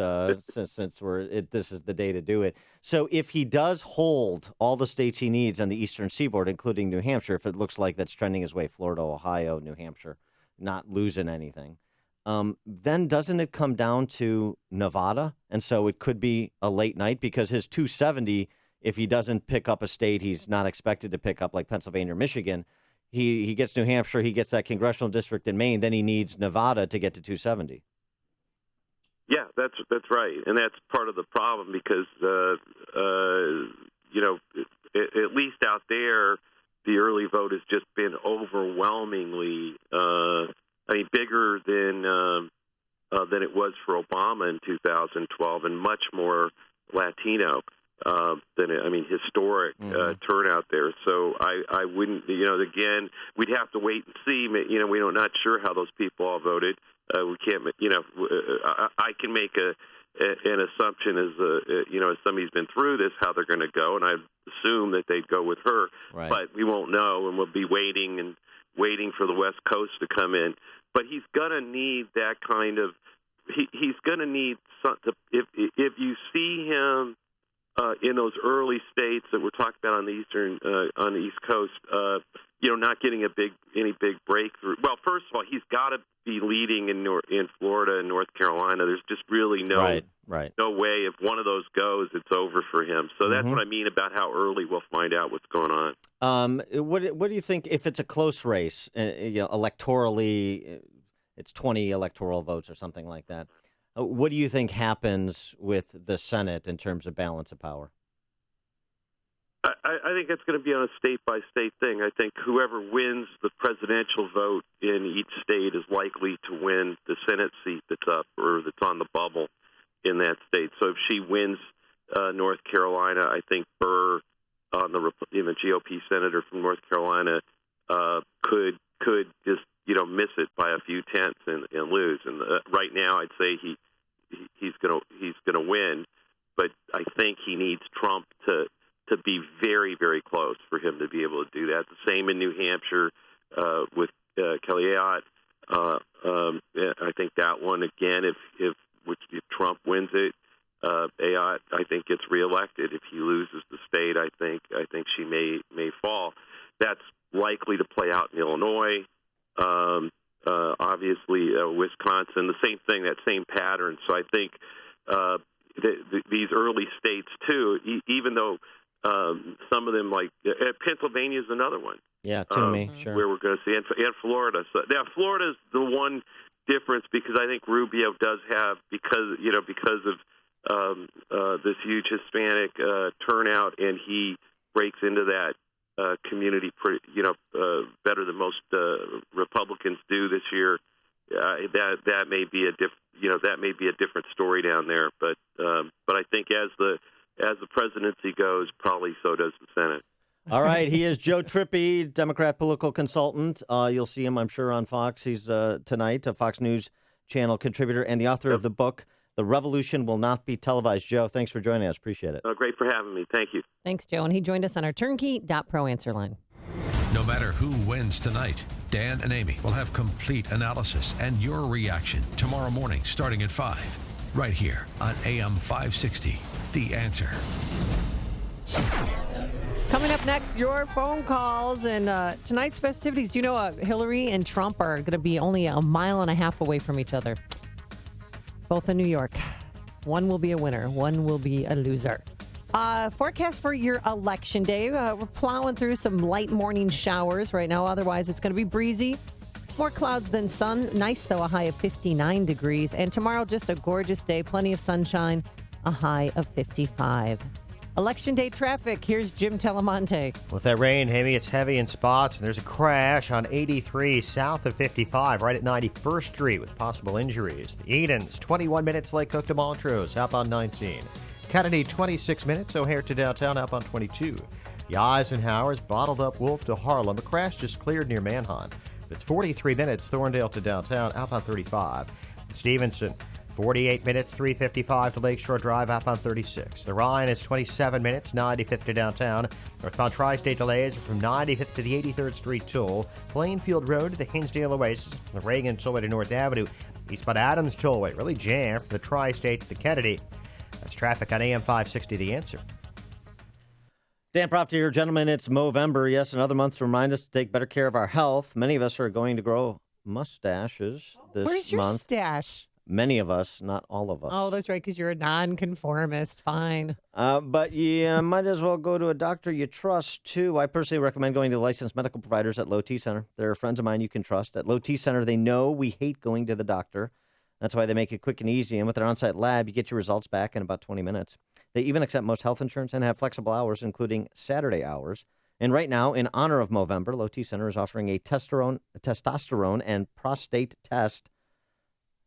Speaker 4: since this is the day to do it. So, if he does hold all the states he needs on the Eastern Seaboard, including New Hampshire, if it looks like that's trending his way, Florida, Ohio, New Hampshire, not losing anything, then doesn't it come down to Nevada? And so it could be a late night because his 270. If he doesn't pick up a state he's not expected to pick up, like Pennsylvania or Michigan, he gets New Hampshire, he gets that congressional district in Maine, then he needs Nevada to get to 270.
Speaker 6: Yeah, that's right, and that's part of the problem because at least out there, the early vote has just been overwhelmingly, bigger than it was for Obama in 2012, and much more Latino. Historic turnout there. So I wouldn't, again, we'd have to wait and see. We're not sure how those people all voted. We can't, I can make an assumption as somebody who's been through this, how they're going to go, and I assume that they'd go with her.
Speaker 4: Right.
Speaker 6: But we won't know, and we'll be waiting for the West Coast to come in. But he's going to need that kind of, he's going to need something. If you see him in those early states that we're talking about on the East Coast, not getting any big breakthrough. Well, first of all, he's got to be leading in Florida and North Carolina. There's just really no way if one of those goes, it's over for him. So that's what I mean about how early we'll find out what's going on.
Speaker 4: What do you think if it's a close race? Electorally, it's 20 electoral votes or something like that. What do you think happens with the Senate in terms of balance of power?
Speaker 6: I think it's going to be on a state-by-state thing. I think whoever wins the presidential vote in each state is likely to win the Senate seat that's up or that's on the bubble in that state. So if she wins North Carolina, I think Burr, the GOP senator from North Carolina, could just miss it by a few tenths and lose. And right now, I'd say he's gonna win, but I think he needs Trump to be very, very close for him to be able to do that. The same in New Hampshire with Kelly Ayotte. I think that one again, if Trump wins it, Ayotte I think gets reelected. If he loses the state, I think she may fall. That's likely to play out in Illinois. Obviously, Wisconsin, the same thing, that same pattern. So I think these early states too, even though some of them, like Pennsylvania, is another one.
Speaker 4: Yeah, to me, sure.
Speaker 6: Where we're going to see, and Florida. So yeah, Florida's the one difference because I think Rubio does have because of this huge Hispanic turnout, and he breaks into that community better than most Republicans do this year. That may be a different story down there, but I think as the presidency goes, probably so does the Senate.
Speaker 4: All right, he is Joe Trippi, Democrat political consultant. You'll see him, I'm sure, on Fox. He's tonight a Fox News Channel contributor and the author of the book, The Revolution Will Not Be Televised. Joe, thanks for joining us. Appreciate it.
Speaker 6: Great for having me. Thank you.
Speaker 12: Thanks, Joe. And he joined us on our turnkey.pro answer line.
Speaker 2: No matter who wins tonight, Dan and Amy will have complete analysis and your reaction tomorrow morning starting at 5, right here on AM 560. The Answer.
Speaker 12: Coming up next, your phone calls and tonight's festivities. Do you know Hillary and Trump are going to be only a mile and a half away from each other? Both in New York. One will be a winner. One will be a loser. Forecast for your election day. We're plowing through some light morning showers right now. Otherwise, it's going to be breezy. More clouds than sun. Nice, though, a high of 59 degrees. And tomorrow, just a gorgeous day. Plenty of sunshine. A high of 55. Election day traffic. Here's Jim Telemonte.
Speaker 10: With that rain, Amy, it's heavy in spots, and there's a crash on 83 south of 55, right at 91st Street with possible injuries. The Edens, 21 minutes, Lake Cook to Montrose, outbound 19. Kennedy, 26 minutes, O'Hare to downtown, outbound 22. The Eisenhower's bottled up Wolf to Harlem. A crash just cleared near Manhunt. It's 43 minutes, Thorndale to downtown, outbound 35. Stevenson, 48 minutes, 355 to Lakeshore Drive, outbound 36. The Rhine is 27 minutes, 95th to downtown. Northbound Tri-State delays from 95th to the 83rd Street Toll. Plainfield Road to the Hinsdale Oasis. The Reagan Tollway to North Avenue. Eastbound Adams Tollway, really jammed from the Tri-State to the Kennedy. That's traffic on AM 560, The Answer.
Speaker 4: Dan Proft here, gentlemen. It's Movember. Yes, another month to remind us to take better care of our health. Many of us are going to grow mustaches this month.
Speaker 12: Where's your stash?
Speaker 4: Many of us, not all of us.
Speaker 12: Oh, that's right, because you're a nonconformist. Fine.
Speaker 4: But you might as well go to a doctor you trust, too. I personally recommend going to licensed medical providers at Low T Center. They're friends of mine you can trust. At Low T Center, they know we hate going to the doctor. That's why they make it quick and easy. And with their on-site lab, you get your results back in about 20 minutes. They even accept most health insurance and have flexible hours, including Saturday hours. And right now, in honor of Movember, Low T Center is offering a testosterone and prostate test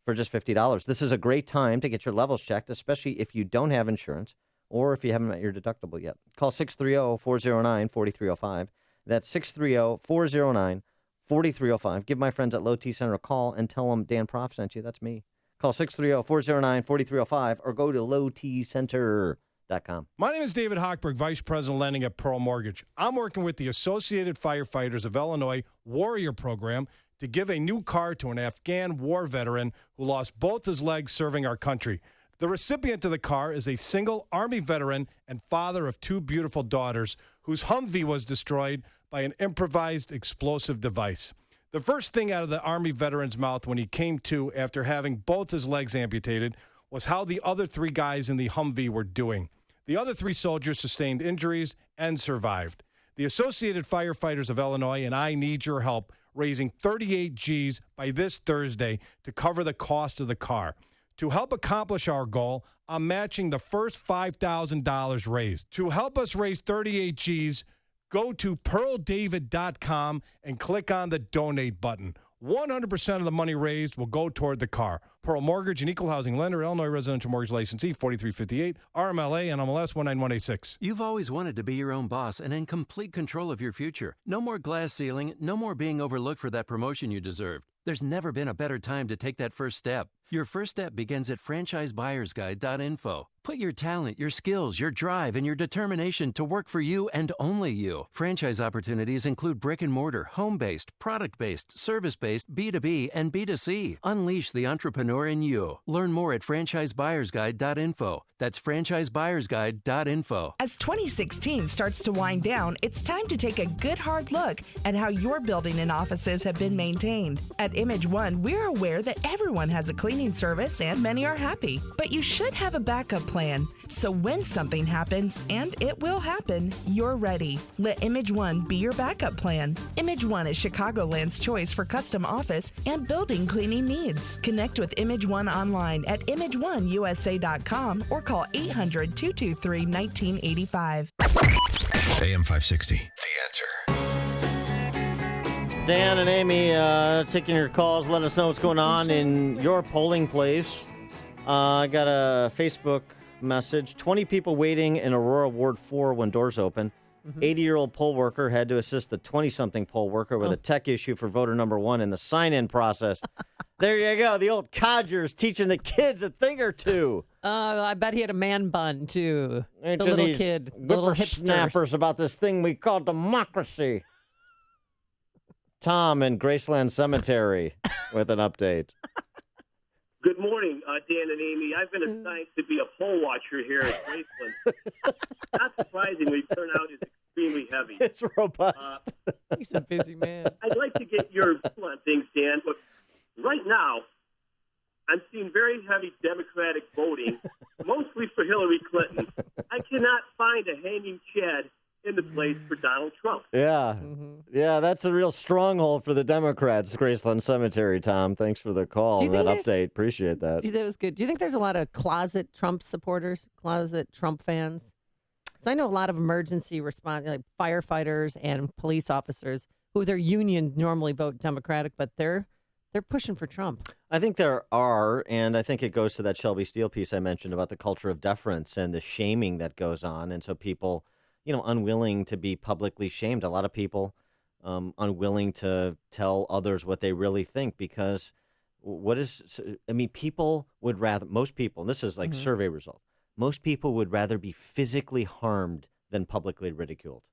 Speaker 4: for just $50. This is a great time to get your levels checked, especially if you don't have insurance or if you haven't met your deductible yet. Call 630-409-4305. That's 630-409-4305. Give my friends at Low T Center a call and tell them Dan Proft sent you. That's me. Call 630-409-4305 or go to lowtcenter.com.
Speaker 16: My name is David Hochberg, Vice President Lending at Pearl Mortgage. I'm working with the Associated Firefighters of Illinois Warrior Program to give a new car to an Afghan war veteran who lost both his legs serving our country. The The recipient of the car is a single Army veteran and father of 2 beautiful daughters whose Humvee was destroyed by an improvised explosive device. The first thing out of the Army veteran's mouth when he came to after having both his legs amputated was how the other 3 guys in the Humvee were doing. The other 3 soldiers sustained injuries and survived. The Associated Firefighters of Illinois and I need your help raising 38 G's by this Thursday to cover the cost of the car. To help accomplish our goal, I'm matching the first $5,000 raised. To help us raise 38 G's, go to pearldavid.com and click on the donate button. 100% of the money raised will go toward the car. Pearl Mortgage, an equal housing lender, Illinois residential mortgage licensee, 4358, RMLA, and MLS 19186.
Speaker 17: You've always wanted to be your own boss and in complete control of your future. No more glass ceiling, no more being overlooked for that promotion you deserved. There's never been a better time to take that first step. Your first step begins at franchisebuyersguide.info. Put your talent, your skills, your drive, and your determination to work for you and only you. Franchise opportunities include brick and mortar, home-based, product-based, service-based, B2B, and B2C. Unleash the entrepreneur in you. Learn more at franchisebuyersguide.info. That's franchisebuyersguide.info.
Speaker 18: As 2016 starts to wind down, it's time to take a good hard look at how your building and offices have been maintained. At Image One, we're aware that everyone has a cleaning service and many are happy, but you should have a backup plan. So when something happens, and it will happen, you're ready. Let Image One be your backup plan. Image One is Chicagoland's choice for custom office and building cleaning needs. Connect with Image One online at imageoneusa.com or call 800-223-1985.
Speaker 2: AM 560, The Answer.
Speaker 10: Dan and Amy taking your calls. Let us know what's going on in your polling place. I got a Facebook message. 20 people waiting in Aurora Ward 4 when doors open. 80-year-old poll worker had to assist the 20-something poll worker with a tech issue for voter number 1 in the sign-in process. There you go. The old codgers teaching the kids a thing or two.
Speaker 12: I bet he had a man bun, too.
Speaker 10: The
Speaker 12: little kid. The little
Speaker 10: whippersnappers about this thing we call democracy. Tom in Graceland Cemetery with an update.
Speaker 19: Good morning, Dan and Amy. I've been assigned to be a poll watcher here at Graceland. Not surprisingly, turnout is extremely heavy.
Speaker 10: It's robust.
Speaker 12: He's a busy man.
Speaker 19: I'd like to get your view on things, Dan, but right now, I'm seeing very heavy Democratic voting, mostly for Hillary Clinton. I cannot find a hanging chad in the place for Donald Trump.
Speaker 10: Yeah. Yeah, that's a real stronghold for the Democrats, Graceland Cemetery, Tom. Thanks for the call and that update. Appreciate that.
Speaker 12: That was good. Do you think there's a lot of closet Trump supporters, closet Trump fans? Because I know a lot of emergency response, like firefighters and police officers who their union normally vote Democratic, but they're pushing for Trump.
Speaker 10: I think there are, and I think it goes to that Shelby Steele piece I mentioned about the culture of deference and the shaming that goes on. And so people, unwilling to be publicly shamed. A lot of people unwilling to tell others what they really think because people would rather, most people, and this is like survey results, most people would rather be physically harmed than publicly ridiculed.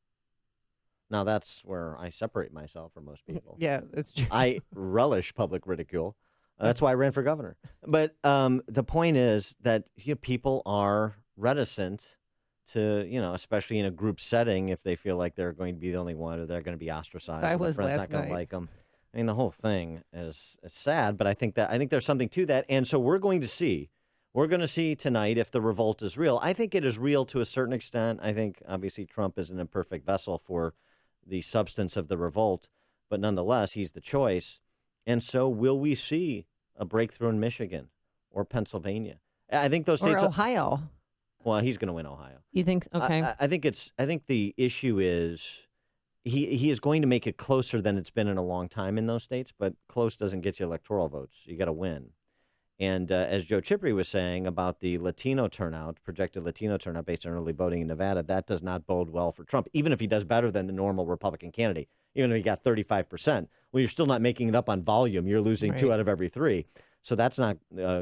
Speaker 10: Now, that's where I separate myself from most people.
Speaker 12: Yeah, that's true.
Speaker 10: I relish public ridicule. That's why I ran for governor. But the point is that people are reticent to, especially in a group setting, if they feel like they're going to be the only one or they're going to be ostracized.
Speaker 12: So I was
Speaker 10: friends
Speaker 12: last
Speaker 10: not going to
Speaker 12: night.
Speaker 10: like them. I mean, the whole thing is sad, but I think there's something to that. And so we're going to see tonight if the revolt is real. I think it is real to a certain extent. I think, obviously, Trump is an imperfect vessel for the substance of the revolt, but nonetheless, he's the choice. And so will we see a breakthrough in Michigan or Pennsylvania? I think those states...
Speaker 12: Or Ohio.
Speaker 10: Well, he's going to win Ohio.
Speaker 12: You think? Okay.
Speaker 10: I think the issue is he is going to make it closer than it's been in a long time in those states, but close doesn't get you electoral votes. You got to win. And as Joe Chippery was saying about the Latino turnout, projected Latino turnout based on early voting in Nevada, that does not bode well for Trump, even if he does better than the normal Republican candidate, even if he got 35%. Well, you're still not making it up on volume. You're losing 2 out of every 3. So that's not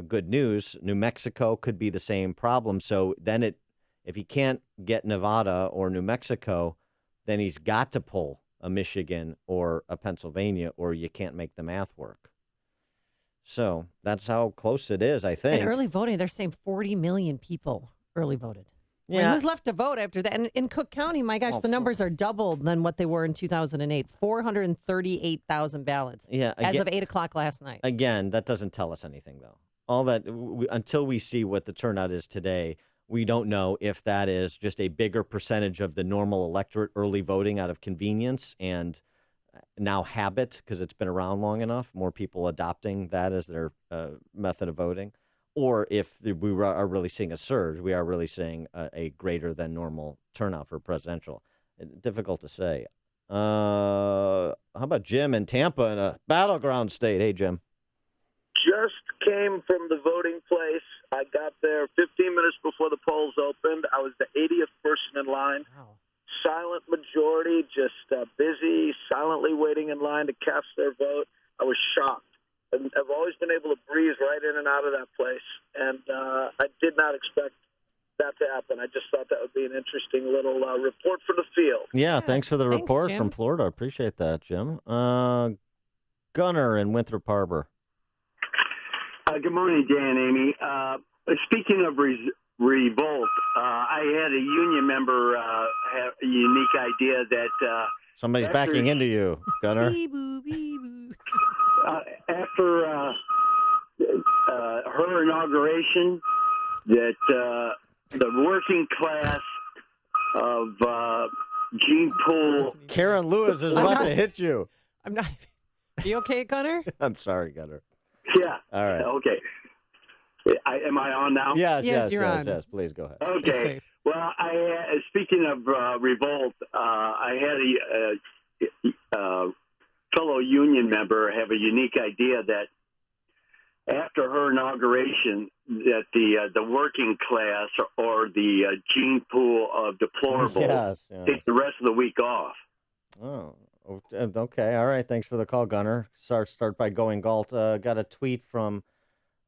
Speaker 10: good news. New Mexico could be the same problem. So then if he can't get Nevada or New Mexico, then he's got to pull a Michigan or a Pennsylvania, or you can't make the math work. So that's how close it is, I think.
Speaker 12: And early voting, they're saying 40 million people early voted.
Speaker 10: Yeah.
Speaker 12: I mean, who's left to vote after that? And in Cook County, my gosh, the numbers are doubled than what they were in 2008. 438,000 ballots as of 8 o'clock last night.
Speaker 10: Again, that doesn't tell us anything, though. All that until we see what the turnout is today, we don't know if that is just a bigger percentage of the normal electorate early voting out of convenience and now habit because it's been around long enough, more people adopting that as their method of voting. Or if we are really seeing a surge, we are really seeing a greater than normal turnout for presidential. Difficult to say. How about Jim in Tampa in a battleground state? Hey, Jim.
Speaker 20: Just came from the voting place. I got there 15 minutes before the polls opened. I was the 80th person in line.
Speaker 12: Wow.
Speaker 20: Silent majority, just busy, silently waiting in line to cast their vote. I was shocked. I've always been able to breeze right in and out of that place, and I did not expect that to happen. I just thought that would be an interesting little report for the field.
Speaker 10: Yeah, thanks for the report
Speaker 12: Jim.
Speaker 10: from Florida. I appreciate that, Jim. Gunner in Winthrop Harbor.
Speaker 21: Good morning, Dan and Amy. Speaking of revolt, I had a union member have a unique idea that...
Speaker 10: Somebody's backing into you, Gunner.
Speaker 21: After her inauguration, that the working class of gene pool...
Speaker 10: Karen Lewis is about to hit you.
Speaker 12: I'm not... Are you okay, Gunner?
Speaker 10: I'm sorry, Gunner.
Speaker 21: Yeah.
Speaker 10: All right.
Speaker 21: Okay. Am I on now?
Speaker 10: Yes,
Speaker 12: you're on.
Speaker 10: Yes, please go ahead.
Speaker 21: Okay. Well, speaking of revolt, I had a fellow union member have a unique idea that after her inauguration, that the working class or the gene pool of deplorables take the rest of the week off.
Speaker 10: Oh, okay. All right. Thanks for the call, Gunner. Start by going Galt. Got a tweet from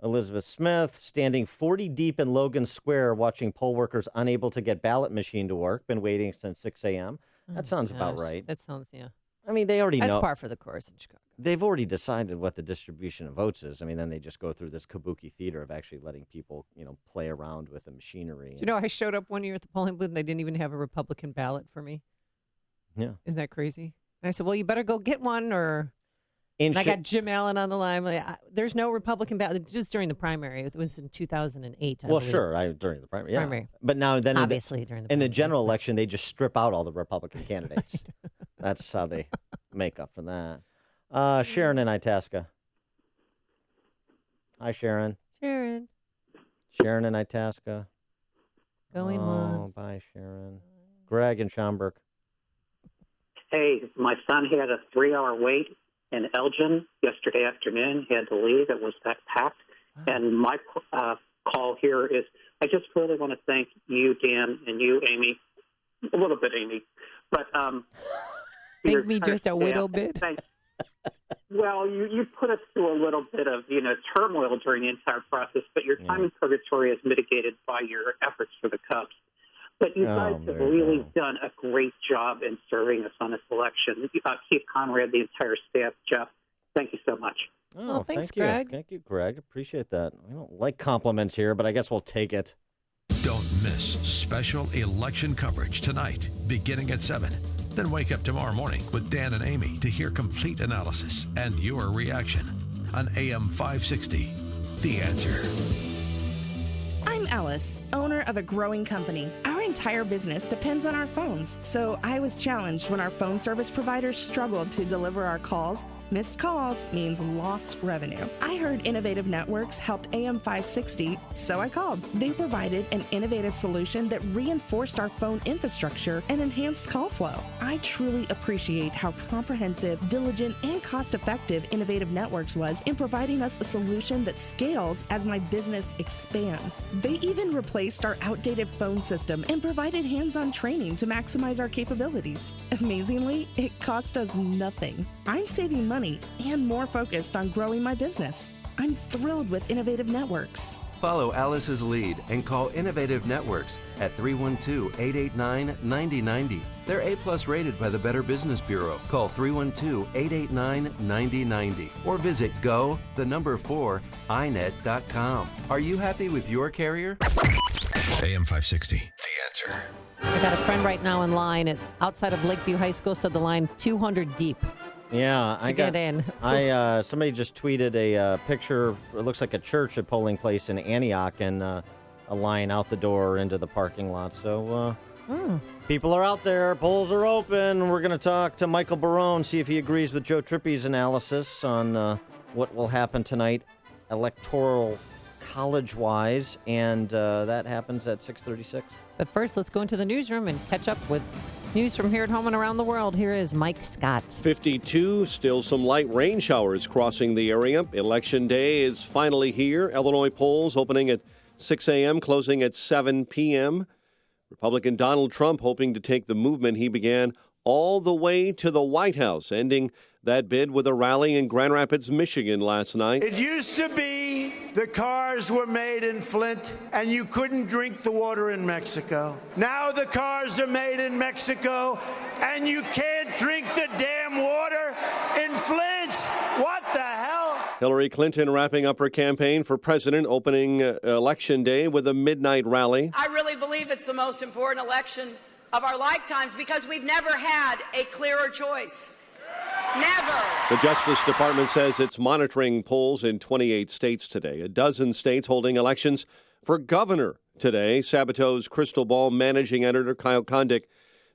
Speaker 10: Elizabeth Smith, standing 40 deep in Logan Square, watching poll workers unable to get ballot machine to work. Been waiting since 6 a.m. That sounds about right.
Speaker 12: That sounds, yeah.
Speaker 10: I mean, they already know.
Speaker 12: That's par for the course in Chicago.
Speaker 10: They've already decided what the distribution of votes is. I mean, then they just go through this kabuki theater of actually letting people, play around with the machinery.
Speaker 12: Do you know, I showed up one year at the polling booth and they didn't even have a Republican ballot for me.
Speaker 10: Yeah.
Speaker 12: Isn't that crazy? And I said, well, you better go get one or... And I got Jim Allen on the line. There's no Republican ballot. Just during the primary. It was in 2008.
Speaker 10: Well, sure, during the primary. Yeah.
Speaker 12: Primary.
Speaker 10: But now, then,
Speaker 12: obviously, during the
Speaker 10: in the general election, they just strip out all the Republican candidates. That's how they make up for that. Sharon in Itasca. Hi, Sharon. Sharon in Itasca.
Speaker 12: Going once.
Speaker 10: Bye, Sharon. Greg in Schaumburg.
Speaker 22: Hey, my son had a 3-hour wait in Elgin yesterday afternoon. He had to leave. It was that packed. And my call here is I just really want to thank you, Dan, and you, Amy, a little bit, Amy. But
Speaker 12: thank me just a little bit.
Speaker 22: Well, you put us through a little bit of turmoil during the entire process, but your time in purgatory is mitigated by your efforts for the Cubs. But you guys have really done a great job in serving us on this election. Keith Conrad, the entire staff, Jeff, thank you so much.
Speaker 12: Oh, thanks, Greg.
Speaker 10: Thank you, Greg. Appreciate that. We don't like compliments here, but I guess we'll take it.
Speaker 2: Don't miss special election coverage tonight, beginning at 7. Then wake up tomorrow morning with Dan and Amy to hear complete analysis and your reaction on AM 560. The Answer.
Speaker 18: I'm Alice, owner of a growing company. Our entire business depends on our phones, so I was challenged when our phone service providers struggled to deliver our calls. Missed calls means lost revenue. I heard Innovative Networks helped AM 560, so I called. They provided an innovative solution that reinforced our phone infrastructure and enhanced call flow. I truly appreciate how comprehensive, diligent, and cost-effective Innovative Networks was in providing us a solution that scales as my business expands. They even replaced our outdated phone system and provided hands-on training to maximize our capabilities. Amazingly, it cost us nothing. I'm saving money and more focused on growing my business. I'm thrilled with Innovative Networks.
Speaker 17: Follow Alice's lead and call Innovative Networks at 312-889-9090. They're A-plus rated by the Better Business Bureau. Call 312-889-9090 or visit go4inet.com. Are you happy with your carrier?
Speaker 2: AM 560, The Answer.
Speaker 12: I got a friend right now in line outside of Lakeview High School, said the line 200 deep.
Speaker 4: Yeah,
Speaker 12: get in.
Speaker 4: Somebody just tweeted a picture. It looks like a church, a polling place in Antioch, and a line out the door into the parking lot. So people are out there. Polls are open. We're going to talk to Michael Barone, see if he agrees with Joe Trippie's analysis on what will happen tonight, electoral college-wise, and that happens at 6:36.
Speaker 12: But first, let's go into the newsroom and catch up with news from here at home and around the world. Here is Mike Scott.
Speaker 1: 52, still some light rain showers crossing the area. Election day is finally here. Illinois polls opening at 6 a.m., closing at 7 p.m. Republican Donald Trump hoping to take the movement he began all the way to the White House, ending that bid with a rally in Grand Rapids, Michigan last night.
Speaker 3: It used to be the cars were made in Flint and you couldn't drink the water in Mexico. Now the cars are made in Mexico and you can't drink the damn water in Flint. What the hell?
Speaker 1: Hillary Clinton wrapping up her campaign for president, opening Election Day with a midnight rally.
Speaker 5: I really believe it's the most important election of our lifetimes because we've never had a clearer choice. Never.
Speaker 1: The Justice Department says it's monitoring polls in 28 states today. A dozen states holding elections for governor today. Sabato's Crystal Ball managing editor Kyle Kondik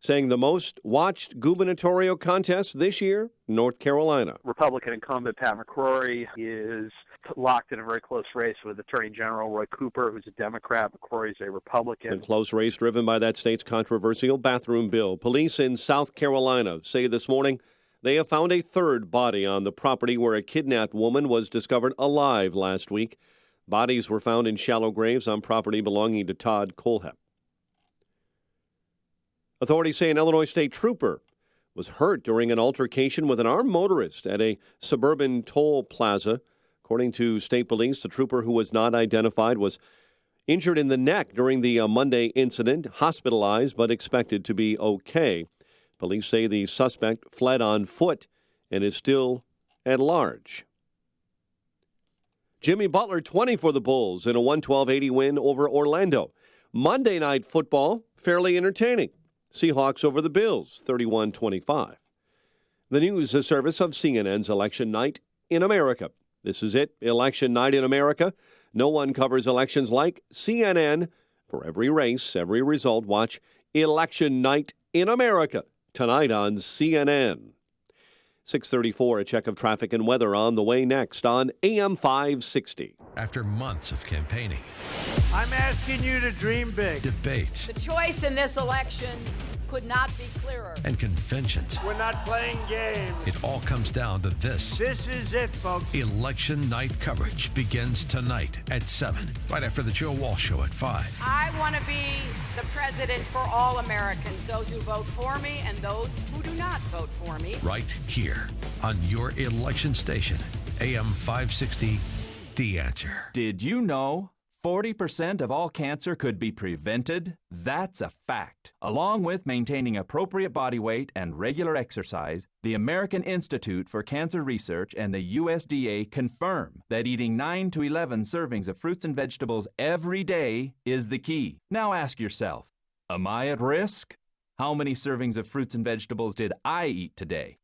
Speaker 1: saying the most watched gubernatorial contest this year, North Carolina.
Speaker 7: Republican incumbent Pat McCrory is locked in a very close race with Attorney General Roy Cooper, who's a Democrat. McCrory's a Republican.
Speaker 1: A close race driven by that state's controversial bathroom bill. Police in South Carolina say this morning they have found a third body on the property where a kidnapped woman was discovered alive last week. Bodies were found in shallow graves on property belonging to Todd Colehep. Authorities say an Illinois state trooper was hurt during an altercation with an armed motorist at a suburban toll plaza. According to state police, the trooper, who was not identified, was injured in the neck during the Monday incident, hospitalized but expected to be okay. Police say the suspect fled on foot and is still at large. Jimmy Butler, 20 for the Bulls in a 112-80 win over Orlando. Monday night football, fairly entertaining. Seahawks over the Bills, 31-25. The news, a service of CNN's Election Night in America. This is it, Election Night in America. No one covers elections like CNN. For every race, every result, watch Election Night in America tonight on CNN. 6:34, a check of traffic and weather on the way next on AM 560.
Speaker 2: After months of campaigning,
Speaker 3: I'm asking you to dream big.
Speaker 2: debates,
Speaker 5: The choice in this election could not be clearer.
Speaker 2: and conventions,
Speaker 3: We're not playing games.
Speaker 2: it all comes down to this.
Speaker 3: This is it, folks.
Speaker 2: Election night coverage begins tonight at 7, right after the Joe Walsh Show at 5.
Speaker 5: I want to be the president for all Americans, those who vote for me and those who do not vote for me.
Speaker 2: Right here on your election station, AM 560, The Answer.
Speaker 23: Did you know 40% of all cancer could be prevented? That's a fact. Along with maintaining appropriate body weight and regular exercise, the American Institute for Cancer Research and the USDA confirm that eating 9 to 11 servings of fruits and vegetables every day is the key. Now ask yourself, am I at risk? How many servings of fruits and vegetables did I eat today?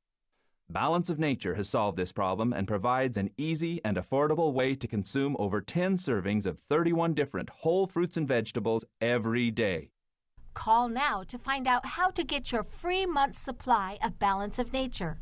Speaker 23: Balance of Nature has solved this problem and provides an easy and affordable way to consume over 10 servings of 31 different whole fruits and vegetables every day.
Speaker 24: Call now to find out how to get your free month's supply of Balance of Nature.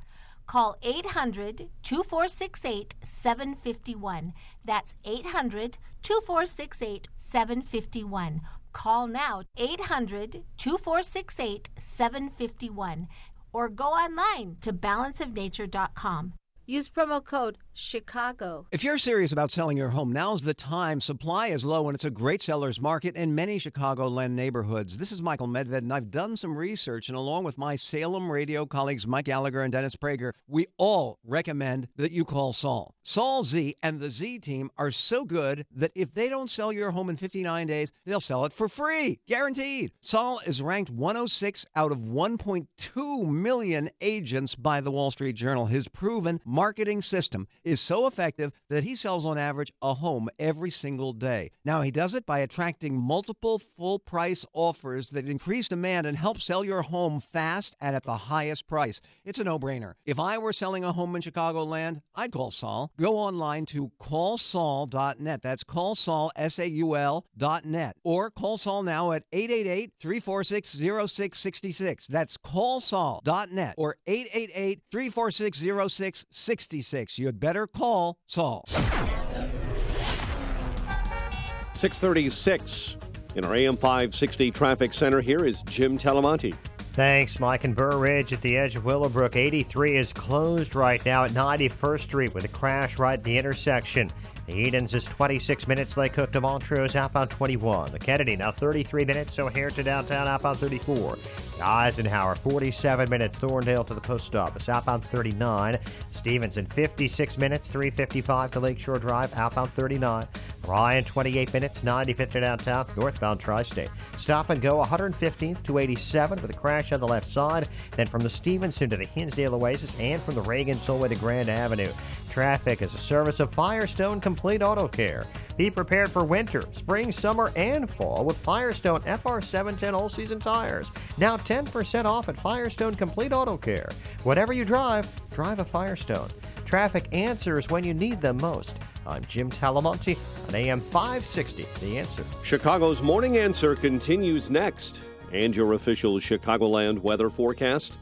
Speaker 24: Call 800-2468-751. That's 800-2468-751. Call now, 800-2468-751. Or go online to balanceofnature.com.
Speaker 25: Use promo code
Speaker 24: Chicago.
Speaker 8: If you're serious about selling your home, now's the time. Supply is low, and it's a great seller's market in many Chicagoland neighborhoods. This is Michael Medved, and I've done some research, and along with my Salem radio colleagues Mike Gallagher and Dennis Prager, we all recommend that you call Saul. Saul Z and the Z team are so good that if they don't sell your home in 59 days, they'll sell it for free. Guaranteed. Saul is ranked 106 out of 1.2 million agents by the Wall Street Journal. His proven marketing system is so effective that he sells on average a home every single day. Now, he does it by attracting multiple full-price offers that increase demand and help sell your home fast and at the highest price. It's a no-brainer. If I were selling a home in Chicagoland, I'd call Saul. Go online to callsaul.net. That's callsaul, S-A-U-L.net. Or call Saul now at 888-346-0666. That's callsaul.net or 888-346-0666. You'd better call Saul.
Speaker 1: 6:36 in our AM 560 traffic center. Here is Jim Talamonte.
Speaker 10: Thanks, Mike. And Burr Ridge at the edge of Willowbrook. 83 is closed right now at 91st Street with a crash right at the intersection. The Edens is 26 minutes. Lake Cook to Montrose, outbound 21. The Kennedy now 33 minutes. O'Hare to downtown, outbound 34. Eisenhower, 47 minutes. Thorndale to the post office, outbound 39. Stevenson, 56 minutes. 355 to Lakeshore Drive, outbound 39. Ryan, 28 minutes. 95th to downtown, northbound Tri-State. Stop and go, 115th to 87 with a crash on the left side. Then from the Stevenson to the Hinsdale Oasis and from the Reagan Solway to Grand Avenue. Traffic is a service of Firestone Complete Auto Care. Be prepared for winter, spring, summer, and fall with Firestone FR 710 all-season tires. Now 10% off at Firestone Complete Auto Care. Whatever you drive, drive a Firestone. Traffic answers when you need them most. I'm Jim Talamonte on AM 560, The Answer.
Speaker 1: Chicago's Morning Answer continues next. And your official Chicagoland weather forecast.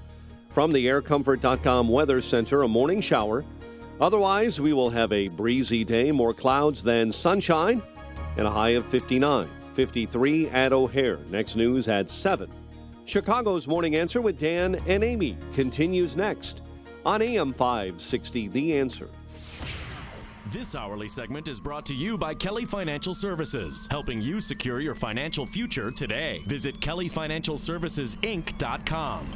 Speaker 1: From the aircomfort.com Weather Center, a morning shower. Otherwise, we will have a breezy day, more clouds than sunshine, and a high of 59. 53 at O'Hare. Next news at 7. Chicago's Morning Answer with Dan and Amy continues next on AM 560, The Answer.
Speaker 9: This hourly segment is brought to you by Kelly Financial Services, helping you secure your financial future today. Visit kellyfinancialservicesinc.com.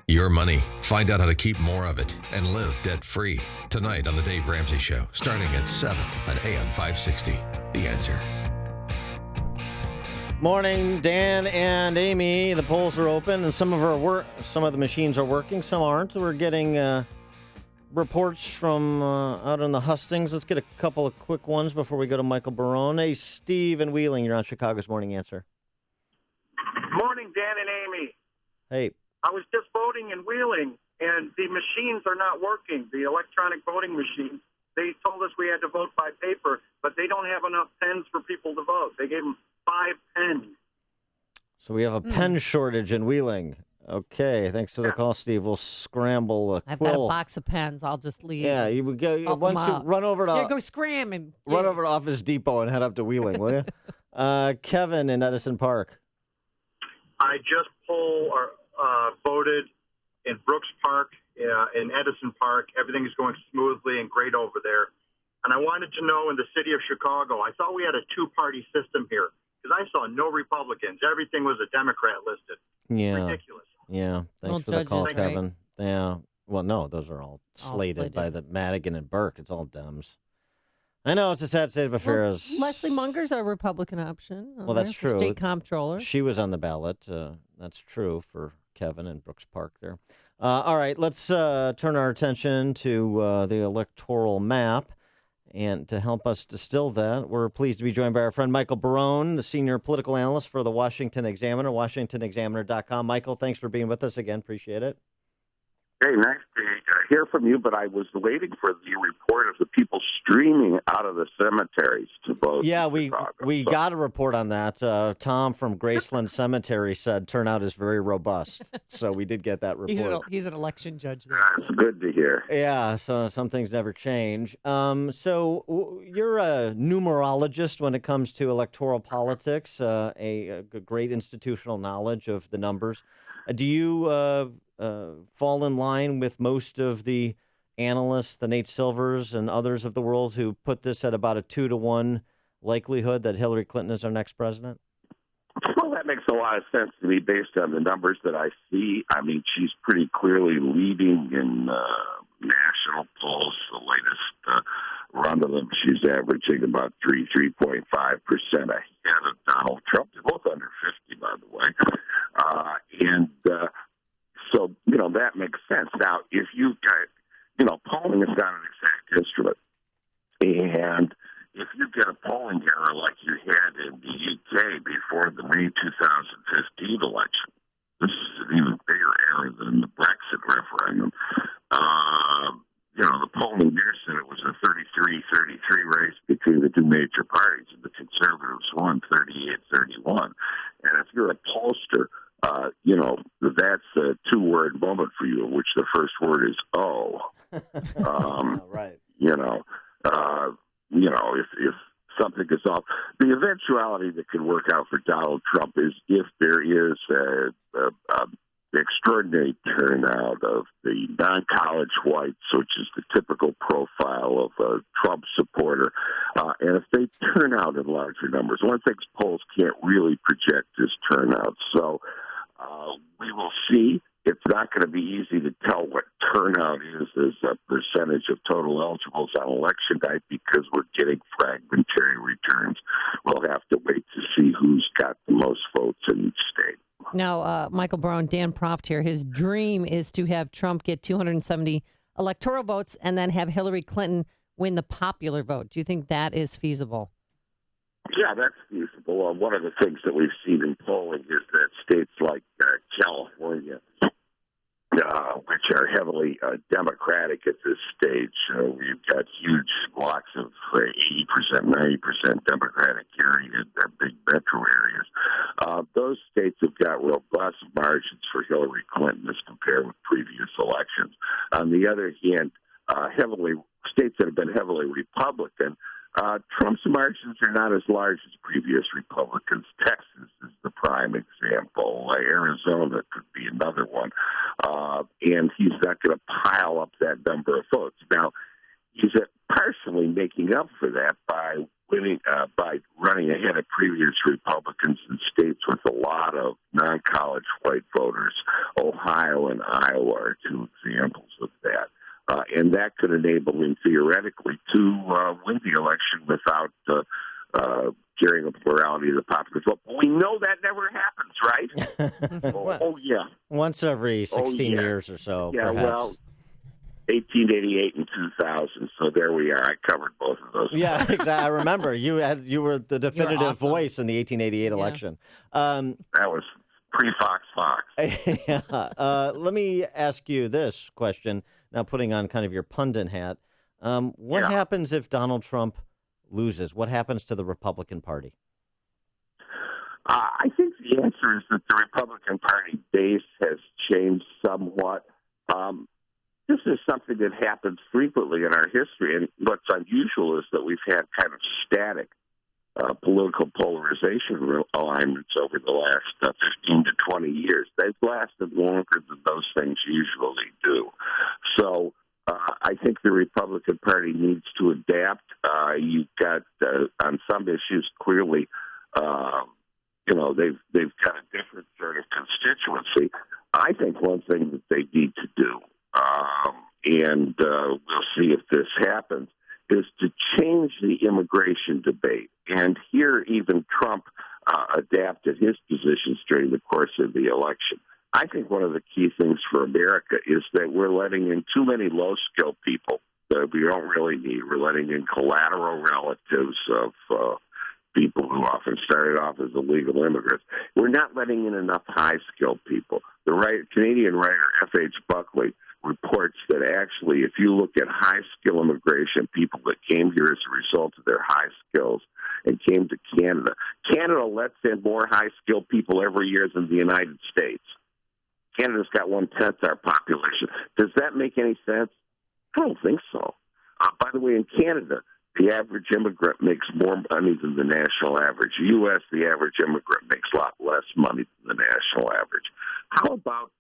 Speaker 2: Your money. Find out how to keep more of it and live debt-free. Tonight on The Dave Ramsey Show, starting at 7 on AM 560. The Answer.
Speaker 4: Morning, Dan and Amy. The polls are open, and some of the machines are working, some aren't. We're getting reports from out in the hustings. Let's get a couple of quick ones before we go to Michael Barone. Hey, Steve in Wheeling, you're on Chicago's Morning Answer.
Speaker 11: Morning, Dan and Amy.
Speaker 4: Hey.
Speaker 11: I was just voting in Wheeling, and the machines are not working, the electronic voting machines. They told us we had to vote by paper, but they don't have enough pens for people to vote. They gave them 5 pens.
Speaker 4: So we have a pen shortage in Wheeling. Okay, thanks for the call, Steve. We'll scramble a
Speaker 12: I've
Speaker 4: quill.
Speaker 12: got a box of pens. I'll just leave.
Speaker 4: Yeah, you would go once you run over to
Speaker 12: go scram and
Speaker 4: run over to Office Depot and head up to Wheeling, will you? Kevin in Edison Park.
Speaker 14: I just voted in Brooks Park, in Edison Park. Everything is going smoothly and great over there. And I wanted to know, in the city of Chicago, I thought we had a two-party system here because I saw no Republicans. Everything was a Democrat listed.
Speaker 4: Yeah.
Speaker 14: Ridiculous.
Speaker 4: Yeah. Thanks for the call, Kevin. Yeah. Well, no, those are all slated by the Madigan and Burke. It's all Dems. I know it's a sad state of affairs.
Speaker 12: Leslie Munger's a Republican option.
Speaker 4: Well, that's true.
Speaker 12: State comptroller.
Speaker 4: She was on the ballot. That's true for Kevin in Brooks Park there. All right, let's turn our attention to the electoral map. And to help us distill that, we're pleased to be joined by our friend Michael Barone, the senior political analyst for the Washington Examiner, WashingtonExaminer.com. Michael, thanks for being with us again. Appreciate it.
Speaker 6: Hey, nice to hear from you, but I was waiting for the report of the people streaming out of the cemeteries to vote.
Speaker 4: Yeah, we got a report on that. Tom from Graceland Cemetery said turnout is very robust. So we did get that report.
Speaker 12: He's an election judge there.
Speaker 6: That's good to hear.
Speaker 4: Yeah, so some things never change. So you're a numerologist when it comes to electoral politics, a great institutional knowledge of the numbers. Do you fall in line with most of the
Speaker 10: analysts, the Nate Silvers and others of the world, who put this at about a 2-to-1 likelihood that Hillary Clinton is our next president?
Speaker 13: Well, that makes a lot of sense to me based on the numbers that I see. I mean, she's pretty clearly leading in national polls. The latest run of them, she's averaging about 3.5% ahead of Donald Trump. They're both under 50, by the way. So, that makes sense. Now, if you've got, polling is not an exact instrument. And if you get a polling error like you had in the UK before the May 2015 election, this is an even bigger error than the Brexit referendum. The polling there said it was a 33-33 race between the two major parties, and the Conservatives won 38-31. And if you're a pollster, that's a two-word moment for you, in which the first word is "oh."
Speaker 10: Right.
Speaker 13: If something is off, the eventuality that could work out for Donald Trump is if there is an extraordinary turnout of the non-college whites, which is the typical profile of a Trump supporter, and if they turn out in larger numbers. One of the things polls can't really project is turnout. So we will see. It's not going to be easy to tell what turnout is as a percentage of total eligibles on election night because we're getting fragmentary returns. We'll have to wait to see who's got the most votes in each state.
Speaker 12: Now, Michael Brown, Dan Proft here, his dream is to have Trump get 270 electoral votes and then have Hillary Clinton win the popular vote. Do you think that is feasible?
Speaker 13: Yeah, that's feasible. One of the things that we've seen in polling is that states like California, which are heavily Democratic at this stage, we've got huge blocks of 80%, 90% Democratic areas, big metro areas. Those states have got robust margins for Hillary Clinton as compared with previous elections. On the other hand, states that have been heavily Republican, Trump's margins are not as large as previous Republicans. Texas is the prime example. Arizona could be another one. And he's not going to pile up that number of votes. Now, he's partially making up for that by running ahead of previous Republicans in states with a lot of non-college white voters. Ohio and Iowa are two examples of that. And that could enable him theoretically to win the election without carrying a plurality of the popular vote. But we know that never happens, right? Yeah.
Speaker 10: Once every 16 years or so,
Speaker 13: Yeah,
Speaker 10: perhaps.
Speaker 13: well, 1888 and 2000, so there we are. I covered both of those.
Speaker 10: Yeah, exactly. I remember. You were the definitive
Speaker 12: awesome.
Speaker 10: voice in the 1888 election.
Speaker 13: That was pre-Fox.
Speaker 10: Yeah. Let me ask you this question, now putting on kind of your pundit hat. What happens if Donald Trump loses? What happens to the Republican Party?
Speaker 13: I think the answer is that the Republican Party base has changed somewhat. This is something that happens frequently in our history, and what's unusual is that we've had kind of static political polarization alignments over the last 15 to 20 years. They've lasted longer than those things usually do. So I think the Republican Party needs to adapt. You've got, on some issues, clearly, they've got a different sort of constituency. I think one thing that they need to do, and we'll see if this happens, is to change the immigration debate. And here, even Trump adapted his positions during the course of the election. I think one of the key things for America is that we're letting in too many low-skilled people that we don't really need. We're letting in collateral relatives of people who often started off as illegal immigrants. We're not letting in enough high-skilled people. The Canadian writer F.H. Buckley reports that actually, if you look at high-skill immigration, people that came here as a result of their high skills and came to Canada, Canada lets in more high-skilled people every year than the United States. Canada's got 1/10 our population. Does that make any sense? I don't think so. By the way, in Canada, the average immigrant makes more money than the national average. In the U.S., the average immigrant makes a lot less money than the national average. How about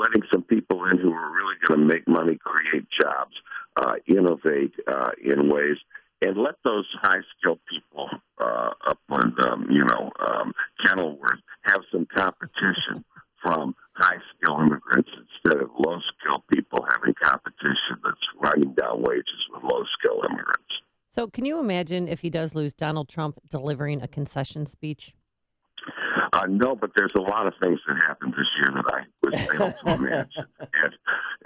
Speaker 13: letting some people in who are really going to make money, create jobs, innovate in ways, and let those high-skilled people up on, Kenilworth have some competition from high-skilled immigrants instead of low-skilled people having competition that's running down wages with low-skilled immigrants.
Speaker 12: So can you imagine if he does lose, Donald Trump delivering a concession speech?
Speaker 13: No, but there's a lot of things that happened this year that I was able to imagine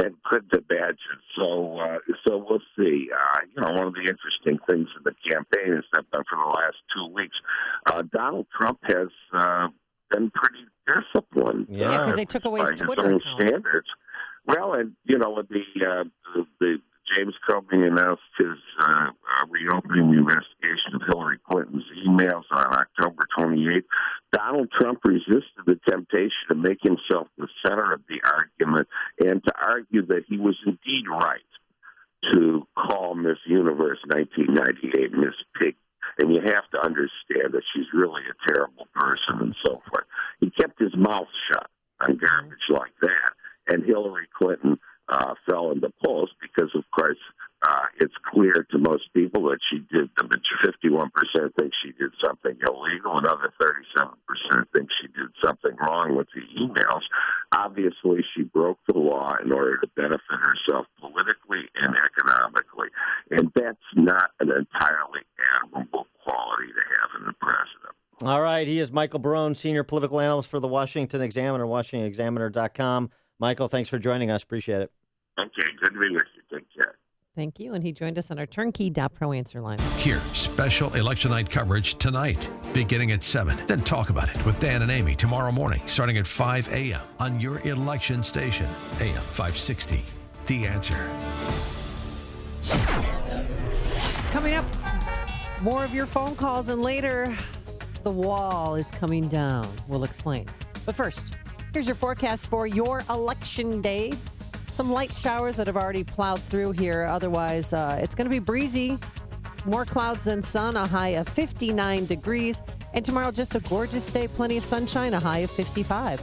Speaker 13: and couldn't imagine. So we'll see. One of the interesting things in the campaign is that for the last 2 weeks, Donald Trump has been pretty disciplined.
Speaker 12: Yeah, because they took away his Twitter
Speaker 13: own
Speaker 12: account.
Speaker 13: standards. Well, and the James Comey announced his reopening the investigation of Hillary Clinton's emails on October 28th. Donald Trump resisted the temptation to make himself the center of the argument and to argue that he was indeed right to call Miss Universe 1998 Miss Pig. And you have to understand that she's really a terrible person and so forth. He kept his mouth shut on garbage like that. And Hillary Clinton fell in the polls because, of course, it's clear to most people that she did. 51% think she did something illegal. Another 37% think she did something wrong with the emails. Obviously, she broke the law in order to benefit herself politically and economically. And that's not an entirely admirable quality to have in the president.
Speaker 10: All right. He is Michael Barone, senior political analyst for the Washington Examiner, WashingtonExaminer.com. Michael, thanks for joining us. Appreciate it.
Speaker 13: Okay, good to be with you. Take care.
Speaker 12: Thank you. And he joined us on our turnkey.pro answer line.
Speaker 2: Hear special election night coverage tonight, beginning at 7. Then talk about it with Dan and Amy tomorrow morning, starting at 5 a.m. on your election station, AM 560. The Answer.
Speaker 12: Coming up, more of your phone calls, and later, the wall is coming down. We'll explain. But first, here's your forecast for your election day. Some light showers that have already plowed through here. Otherwise, it's going to be breezy. More clouds than sun, a high of 59 degrees. And tomorrow, just a gorgeous day. Plenty of sunshine, a high of 55.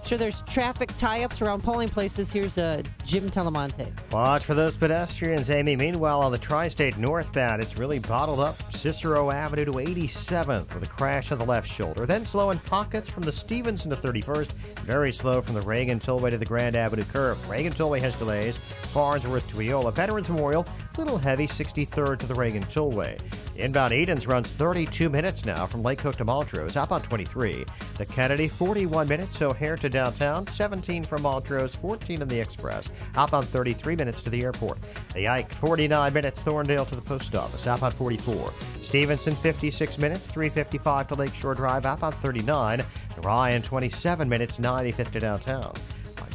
Speaker 12: Sure, there's traffic tie-ups around polling places. Here's Jim Telemonte.
Speaker 10: Watch for those pedestrians, Amy. Meanwhile, on the tri-state northbound, it's really bottled up Cicero Avenue to 87th with a crash on the left shoulder. Then slow in pockets from the Stevenson to 31st. Very slow from the Reagan Tollway to the Grand Avenue curve. Reagan Tollway has delays. Farnsworth to Eola. Veterans Memorial, little heavy 63rd to the Reagan Tollway. Inbound Edens runs 32 minutes now from Lake Cook to Montrose, up on 23. The Kennedy, 41 minutes, O'Hare to downtown, 17 from Montrose, 14 in the Express, up on 33 minutes to the airport. The Ike, 49 minutes, Thorndale to the post office, up on 44. Stevenson, 56 minutes, 355 to Lakeshore Drive, up on 39. Ryan, 27 minutes, 95th to downtown.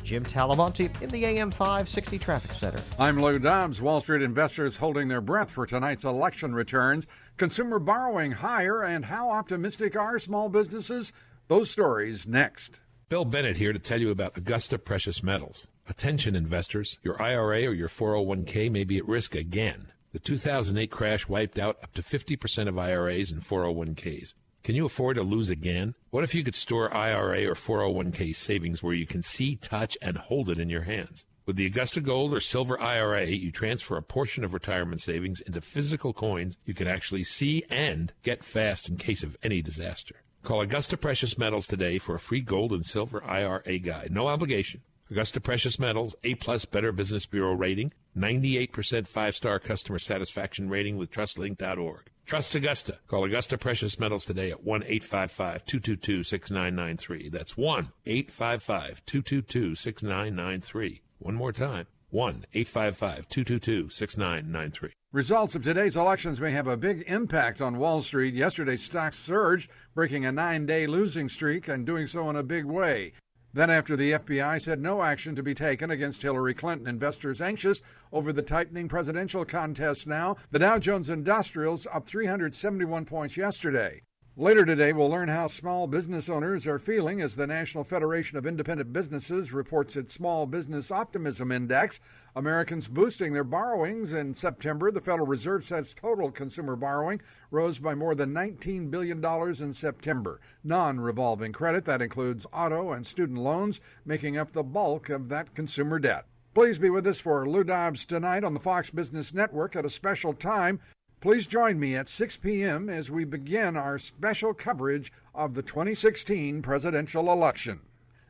Speaker 10: Jim Talamonte in the AM 560 Traffic Center.
Speaker 15: I'm Lou Dobbs. Wall Street investors holding their breath for tonight's election returns. Consumer borrowing higher, and how optimistic are small businesses? Those stories next.
Speaker 16: Bill Bennett here to tell you about Augusta Precious Metals. Attention investors, your IRA or your 401k may be at risk again. The 2008 crash wiped out up to 50% of IRAs and 401ks. Can you afford to lose again? What if you could store IRA or 401k savings where you can see, touch, and hold it in your hands? With the Augusta Gold or Silver IRA, you transfer a portion of retirement savings into physical coins you can actually see and get fast in case of any disaster. Call Augusta Precious Metals today for a free gold and silver IRA guide. No obligation. Augusta Precious Metals, A-plus Better Business Bureau rating, 98% 5-star customer satisfaction rating with TrustLink.org. Trust Augusta. Call Augusta Precious Metals today at 1-855-222-6993. That's 1-855-222-6993. One more time, 1-855-222-6993.
Speaker 15: Results of today's elections may have a big impact on Wall Street. Yesterday's stocks surged, breaking a 9-day losing streak and doing so in a big way. Then after the FBI said no action to be taken against Hillary Clinton, investors anxious over the tightening presidential contest now. The Dow Jones Industrials up 371 points yesterday. Later today, we'll learn how small business owners are feeling as the National Federation of Independent Businesses reports its Small Business Optimism Index. Americans boosting their borrowings in September. The Federal Reserve says total consumer borrowing rose by more than $19 billion in September. Non-revolving credit, that includes auto and student loans, making up the bulk of that consumer debt. Please be with us for Lou Dobbs tonight on the Fox Business Network at a special time. Please join me at 6 p.m. as we begin our special coverage of the 2016 presidential election.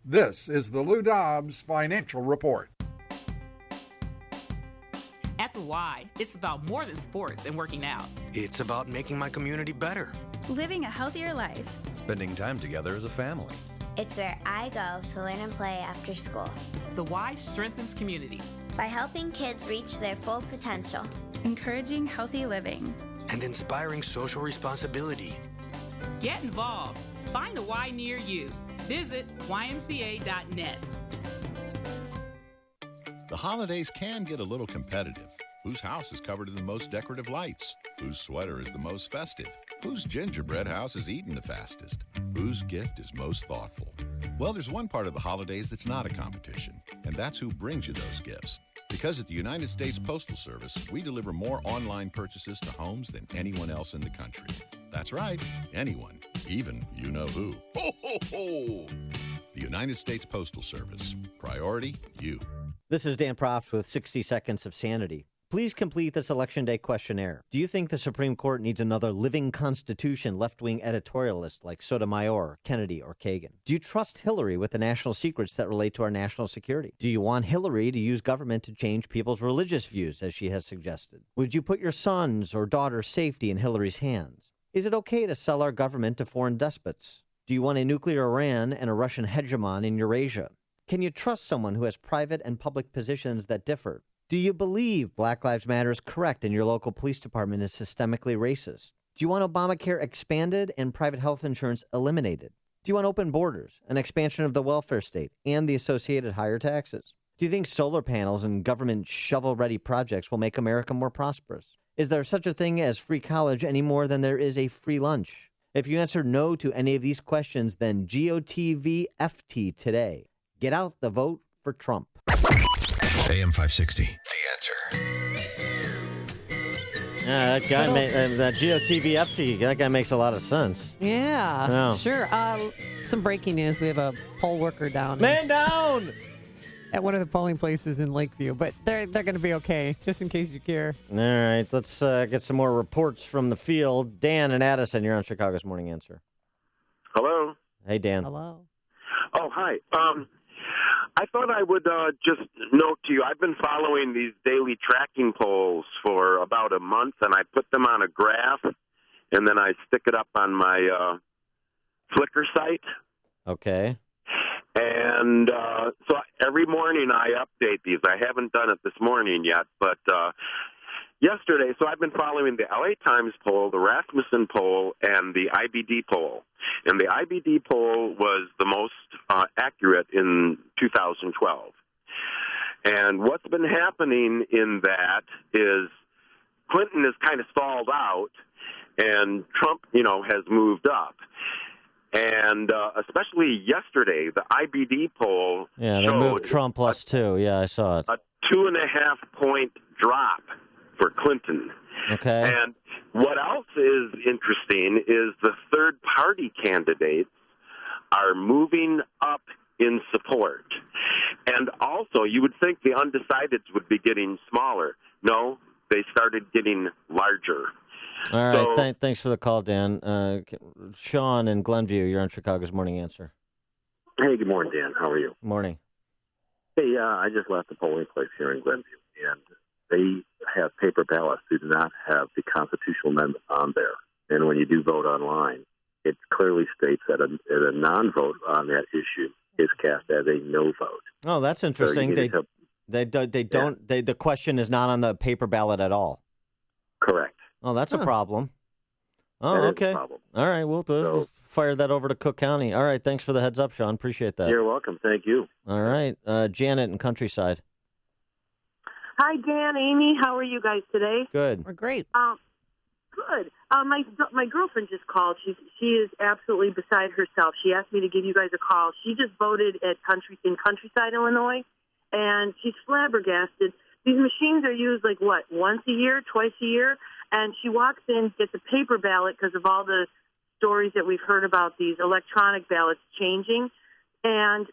Speaker 15: This is the Lou Dobbs Financial Report.
Speaker 19: At the Y, it's about more than sports and working out.
Speaker 20: It's about making my community better.
Speaker 21: Living a healthier life.
Speaker 22: Spending time together as a family.
Speaker 25: It's where I go to learn and play after school.
Speaker 19: The Y strengthens communities
Speaker 25: by helping kids reach their full potential,
Speaker 21: encouraging healthy living,
Speaker 20: and inspiring social responsibility.
Speaker 19: Get involved. Find a Y near you. Visit ymca.net.
Speaker 26: The holidays can get a little competitive. Whose house is covered in the most decorative lights? Whose sweater is the most festive? Whose gingerbread house is eaten the fastest? Whose gift is most thoughtful? Well, there's one part of the holidays that's not a competition, and that's who brings you those gifts. Because at the United States Postal Service, we deliver more online purchases to homes than anyone else in the country. That's right, anyone, even you-know-who. Ho, ho, ho! The United States Postal Service. Priority, you.
Speaker 4: This is Dan Proft with 60 Seconds of Sanity. Please complete this Election Day questionnaire. Do you think the Supreme Court needs another living constitution left-wing editorialist like Sotomayor, Kennedy, or Kagan? Do you trust Hillary with the national secrets that relate to our national security? Do you want Hillary to use government to change people's religious views, as she has suggested? Would you put your son's or daughter's safety in Hillary's hands? Is it okay to sell our government to foreign despots? Do you want a nuclear Iran and a Russian hegemon in Eurasia? Can you trust someone who has private and public positions that differ? Do you believe Black Lives Matter is correct and your local police department is systemically racist? Do you want Obamacare expanded and private health insurance eliminated? Do you want open borders, an expansion of the welfare state, and the associated higher taxes? Do you think solar panels and government shovel-ready projects will make America more prosperous? Is there such a thing as free college any more than there is a free lunch? If you answer no to any of these questions, then GOTVFT today. Get out the vote for Trump.
Speaker 2: AM 560.
Speaker 4: The answer. Yeah, that guy, that GOTVFT, that guy makes a lot of sense.
Speaker 12: Yeah,
Speaker 4: Oh.
Speaker 12: sure. Some breaking news. We have a poll worker down.
Speaker 4: Man down!
Speaker 12: At one of the polling places in Lakeview, but they're going to be okay, just in case you care.
Speaker 4: All right, let's get some more reports from the field. Dan and Addison, you're on Chicago's Morning Answer.
Speaker 6: Hello.
Speaker 4: Hey, Dan.
Speaker 12: Hello.
Speaker 6: Oh, hi. I thought I would just note to you, I've been following these daily tracking polls for about a month, and I put them on a graph, and then I stick it up on my Flickr site.
Speaker 4: Okay.
Speaker 6: And so every morning I update these. I haven't done it this morning yet, but yesterday, so I've been following the LA Times poll, the Rasmussen poll, and the IBD poll. And the IBD poll was the most accurate in 2012. And what's been happening in that is Clinton has kind of stalled out, and Trump, has moved up. And especially yesterday, the IBD poll
Speaker 4: Yeah, they
Speaker 6: showed
Speaker 4: moved Trump +2. Yeah, I saw it.
Speaker 6: a 2.5-point drop for Clinton.
Speaker 4: Okay.
Speaker 6: And what else is interesting is the third-party candidates are moving up in support. And also, you would think the undecideds would be getting smaller. No, they started getting larger.
Speaker 4: All right,
Speaker 6: So-
Speaker 4: thanks for the call, Dan. Sean in Glenview, you're on Chicago's Morning Answer.
Speaker 13: Hey, good morning, Dan. How are you?
Speaker 4: Morning.
Speaker 13: Hey, I just left the polling place here in Glenview, and they have paper ballots. They do not have the constitutional amendment on there. And when you do vote online, it clearly states that a non-vote on that issue is cast as a no vote.
Speaker 4: Oh, that's interesting.
Speaker 13: So you need to-
Speaker 4: The question is not on the paper ballot at all.
Speaker 13: Correct.
Speaker 4: Oh, that's a problem. Oh,
Speaker 13: That is a
Speaker 4: okay.
Speaker 13: problem.
Speaker 4: All right, we'll fire that over to Cook County. All right, thanks for the heads up, Sean. Appreciate that.
Speaker 13: You're welcome. Thank you.
Speaker 4: All right, Janet in Countryside.
Speaker 27: Hi, Dan, Amy. How are you guys today?
Speaker 4: Good.
Speaker 12: We're great.
Speaker 27: Good.
Speaker 3: My girlfriend just called. She is absolutely beside herself. She asked me to give you guys a call. She just voted in Countryside, Illinois, and she's flabbergasted. These machines are used once a year, twice a year, and she walks in, gets a paper ballot because of all the stories that we've heard about these electronic ballots changing, and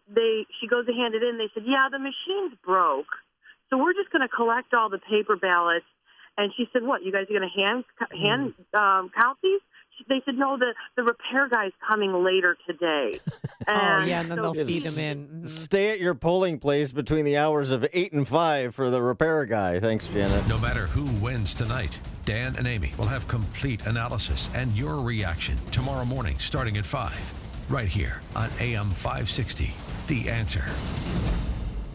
Speaker 3: she goes to hand it in. They said, yeah, the machine's broke, so we're just going to collect all the paper ballots. And she said, what, you guys are going to hand count these? They said, no, the repair guy's coming later today.
Speaker 12: And and then they'll feed them in. Mm-hmm.
Speaker 4: Stay at your polling place between the hours of 8 and 5 for the repair guy. Thanks, Janet.
Speaker 2: No matter who wins tonight, Dan and Amy will have complete analysis and your reaction tomorrow morning starting at 5, right here on AM 560. The Answer.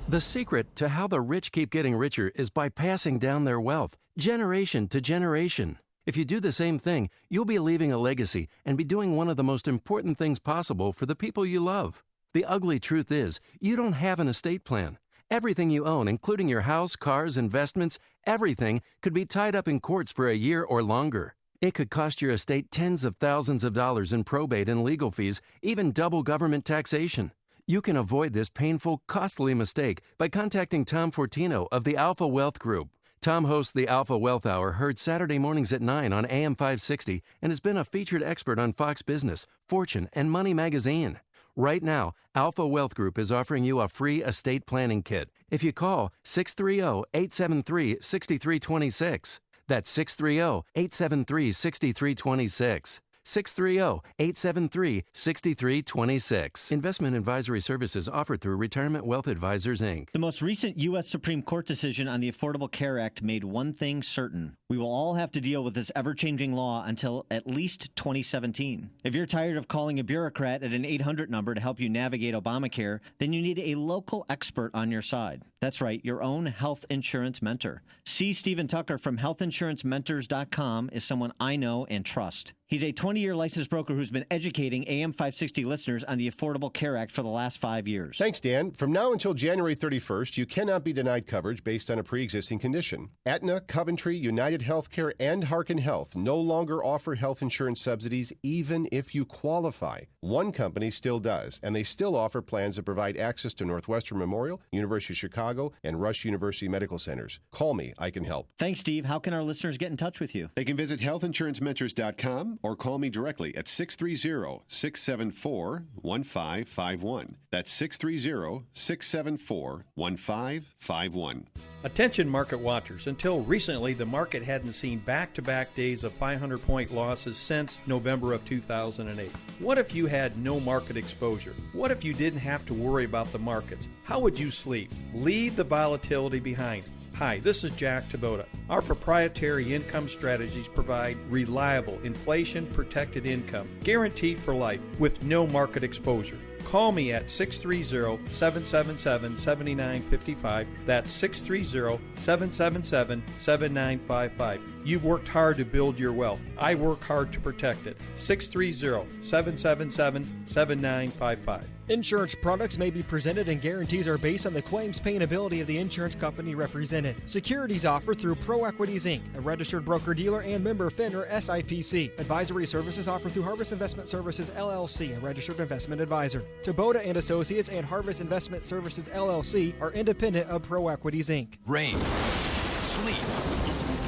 Speaker 5: The secret to how the rich keep getting richer is by passing down their wealth, generation to generation. If you do the same thing, you'll be leaving a legacy and be doing one of the most important things possible for the people you love. The ugly truth is, you don't have an estate plan. Everything you own, including your house, cars, investments, everything could be tied up in courts for a year or longer. It could cost your estate tens of thousands of dollars in probate and legal fees, even double government taxation. You can avoid this painful, costly mistake by contacting Tom Fortino of the Alpha Wealth Group. Tom hosts the Alpha Wealth Hour, heard Saturday mornings at 9 on AM 560, and has been a featured expert on Fox Business, Fortune, and Money Magazine. Right now, Alpha Wealth Group is offering you a free estate planning kit if you call 630-873-6326. That's 630-873-6326. 630-873-6326. Investment advisory services offered through Retirement Wealth Advisors, Inc.
Speaker 4: The most recent U.S. Supreme Court decision on the Affordable Care Act made one thing certain. We will all have to deal with this ever-changing law until at least 2017. If you're tired of calling a bureaucrat at an 800 number to help you navigate Obamacare, then you need a local expert on your side. That's right, your own health insurance mentor. C. Stephen Tucker from healthinsurancementors.com is someone I know and trust. He's a 20-year licensed broker who's been educating AM 560 listeners on the Affordable Care Act for the last 5 years.
Speaker 7: Thanks, Dan. From now until January 31st, you cannot be denied coverage based on a pre-existing condition. Aetna, Coventry, United Healthcare, and Harkin Health no longer offer health insurance subsidies even if you qualify. One company still does, and they still offer plans that provide access to Northwestern Memorial, University of Chicago, and Rush University Medical Centers. Call me. I can help.
Speaker 4: Thanks, Steve. How can our listeners get in touch with you?
Speaker 7: They can visit healthinsurancementors.com or call me directly at 630-674-1551. That's 630-674-1551.
Speaker 17: Attention market watchers. Until recently, the market hadn't seen back-to-back days of 500-point losses since November of 2008. What if you had no market exposure? What if you didn't have to worry about the markets? How would you sleep? Leave the volatility behind. Hi, this is Jack Taboda. Our proprietary income strategies provide reliable, inflation-protected income, guaranteed for life, with no market exposure. Call me at 630-777-7955. That's 630-777-7955. You've worked hard to build your wealth. I work hard to protect it. 630-777-7955.
Speaker 18: Insurance products may be presented and guarantees are based on the claims paying ability of the insurance company represented. Securities offered through Pro Equities Inc., a registered broker-dealer and member FINRA SIPC. Advisory services offered through Harvest Investment Services LLC, a registered investment advisor. Taboda and Associates and Harvest Investment Services LLC are independent of Pro Equities Inc.
Speaker 23: Rain, sleet,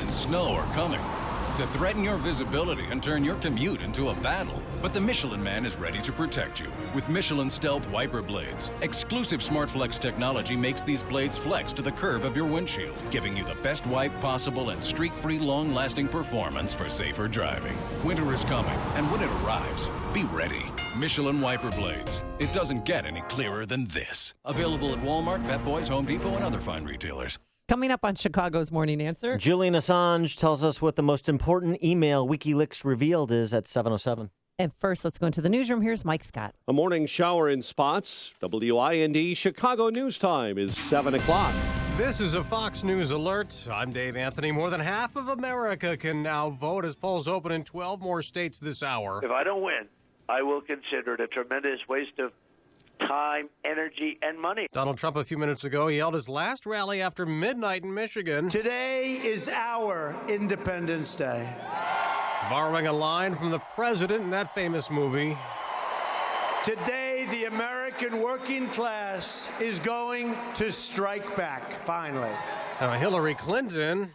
Speaker 23: and snow are coming to threaten your visibility and turn your commute into a battle. But the Michelin Man is ready to protect you with Michelin Stealth Wiper Blades. Exclusive SmartFlex technology makes these blades flex to the curve of your windshield, giving you the best wipe possible and streak-free long-lasting performance for safer driving. Winter is coming, and when it arrives, be ready. Michelin Wiper Blades. It doesn't get any clearer than this. Available at Walmart, Pep Boys, Home Depot, and other fine retailers.
Speaker 12: Coming up on Chicago's Morning Answer,
Speaker 4: Julian Assange tells us what the most important email WikiLeaks revealed is at 7:07.
Speaker 12: And first, let's go into the newsroom. Here's Mike Scott.
Speaker 1: A morning shower in spots. WIND Chicago News Time is 7 o'clock.
Speaker 27: This is a Fox News alert. I'm Dave Anthony. More than half of America can now vote as polls open in 12 more states this hour.
Speaker 28: If I don't win, I will consider it a tremendous waste of time, energy, and money.
Speaker 27: Donald Trump a few minutes ago, he held his last rally after midnight in Michigan.
Speaker 29: Today is our Independence Day.
Speaker 27: Borrowing a line from the president in that famous movie.
Speaker 8: Today, the American working class is going to strike back, finally.
Speaker 27: Now, Hillary Clinton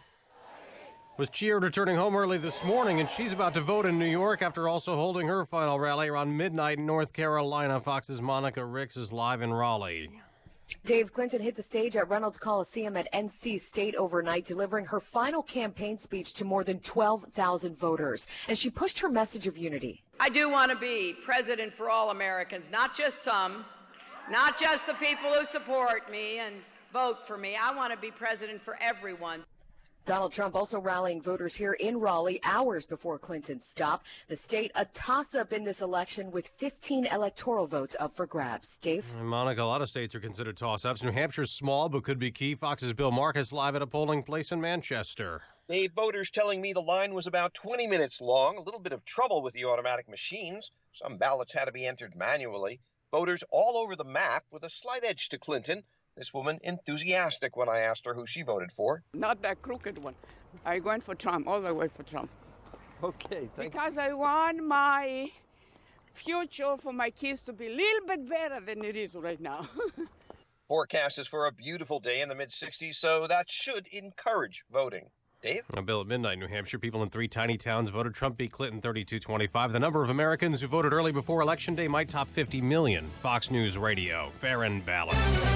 Speaker 27: was cheered returning home early this morning, and she's about to vote in New York after also holding her final rally around midnight in North Carolina. Fox's Monica Ricks is live in Raleigh.
Speaker 9: Dave, Clinton hit the stage at Reynolds Coliseum at NC State overnight, delivering her final campaign speech to more than 12,000 voters. And she pushed her message of unity.
Speaker 10: I do want to be president for all Americans, not just some, not just the people who support me and vote for me. I want to be president for everyone.
Speaker 9: Donald Trump also rallying voters here in Raleigh hours before Clinton's stop. The state a toss-up in this election with 15 electoral votes up for grabs. Dave?
Speaker 27: Monica, a lot of states are considered toss-ups. New Hampshire's small but could be key. Fox's Bill Marcus live at a polling place in Manchester.
Speaker 11: Dave, voters telling me the line was about 20 minutes long. A little bit of trouble with the automatic machines. Some ballots had to be entered manually. Voters all over the map with a slight edge to Clinton. This woman enthusiastic when I asked her who she voted for.
Speaker 14: Not that crooked one. I went for Trump, all the way for Trump.
Speaker 11: Okay, thank you.
Speaker 14: Because I want my future for my kids to be a little bit better than it is right now.
Speaker 11: Forecast is for a beautiful day in the mid-60s, so that should encourage voting. Dave?
Speaker 27: A bill at midnight, New Hampshire. People in 3 tiny towns voted Trump beat Clinton 32-25. The number of Americans who voted early before Election Day might top 50 million. Fox News Radio. Fair and balanced.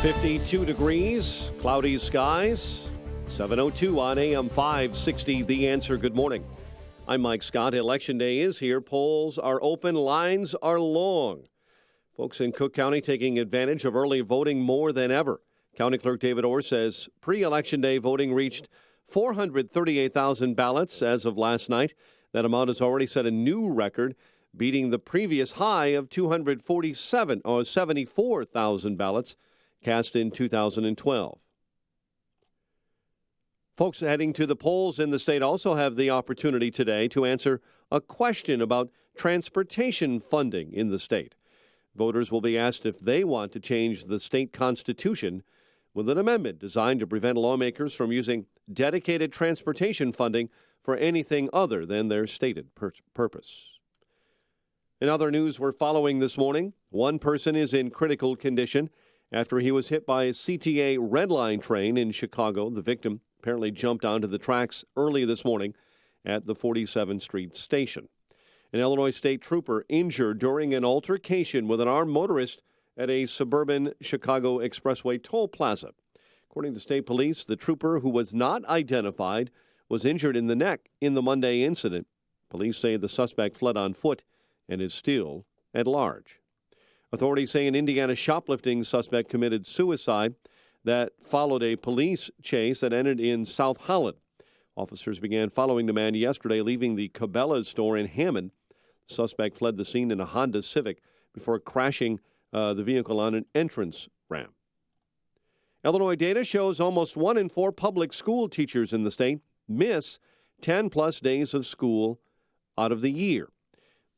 Speaker 1: 52 degrees, cloudy skies, 7:02 on AM 560. The Answer. Good morning. I'm Mike Scott. Election Day is here. Polls are open. Lines are long. Folks in Cook County taking advantage of early voting more than ever. County Clerk David Orr says pre-Election Day voting reached 438,000 ballots as of last night. That amount has already set a new record, beating the previous high of 74,000 ballots cast in 2012. Folks heading to the polls in the state also have the opportunity today to answer a question about transportation funding in the state. Voters will be asked if they want to change the state constitution with an amendment designed to prevent lawmakers from using dedicated transportation funding for anything other than their stated purpose. In other news we're following this morning, one person is in critical condition after he was hit by a CTA Red Line train in Chicago. The victim apparently jumped onto the tracks early this morning at the 47th Street station. An Illinois state trooper injured during an altercation with an armed motorist at a suburban Chicago Expressway toll plaza. According to state police, the trooper, who was not identified, was injured in the neck in the Monday incident. Police say the suspect fled on foot and is still at large. Authorities say an Indiana shoplifting suspect committed suicide that followed a police chase that ended in South Holland. Officers began following the man yesterday, leaving the Cabela's store in Hammond. The suspect fled the scene in a Honda Civic before crashing the vehicle on an entrance ramp. Illinois data shows almost 1 in 4 public school teachers in the state miss 10-plus days of school out of the year.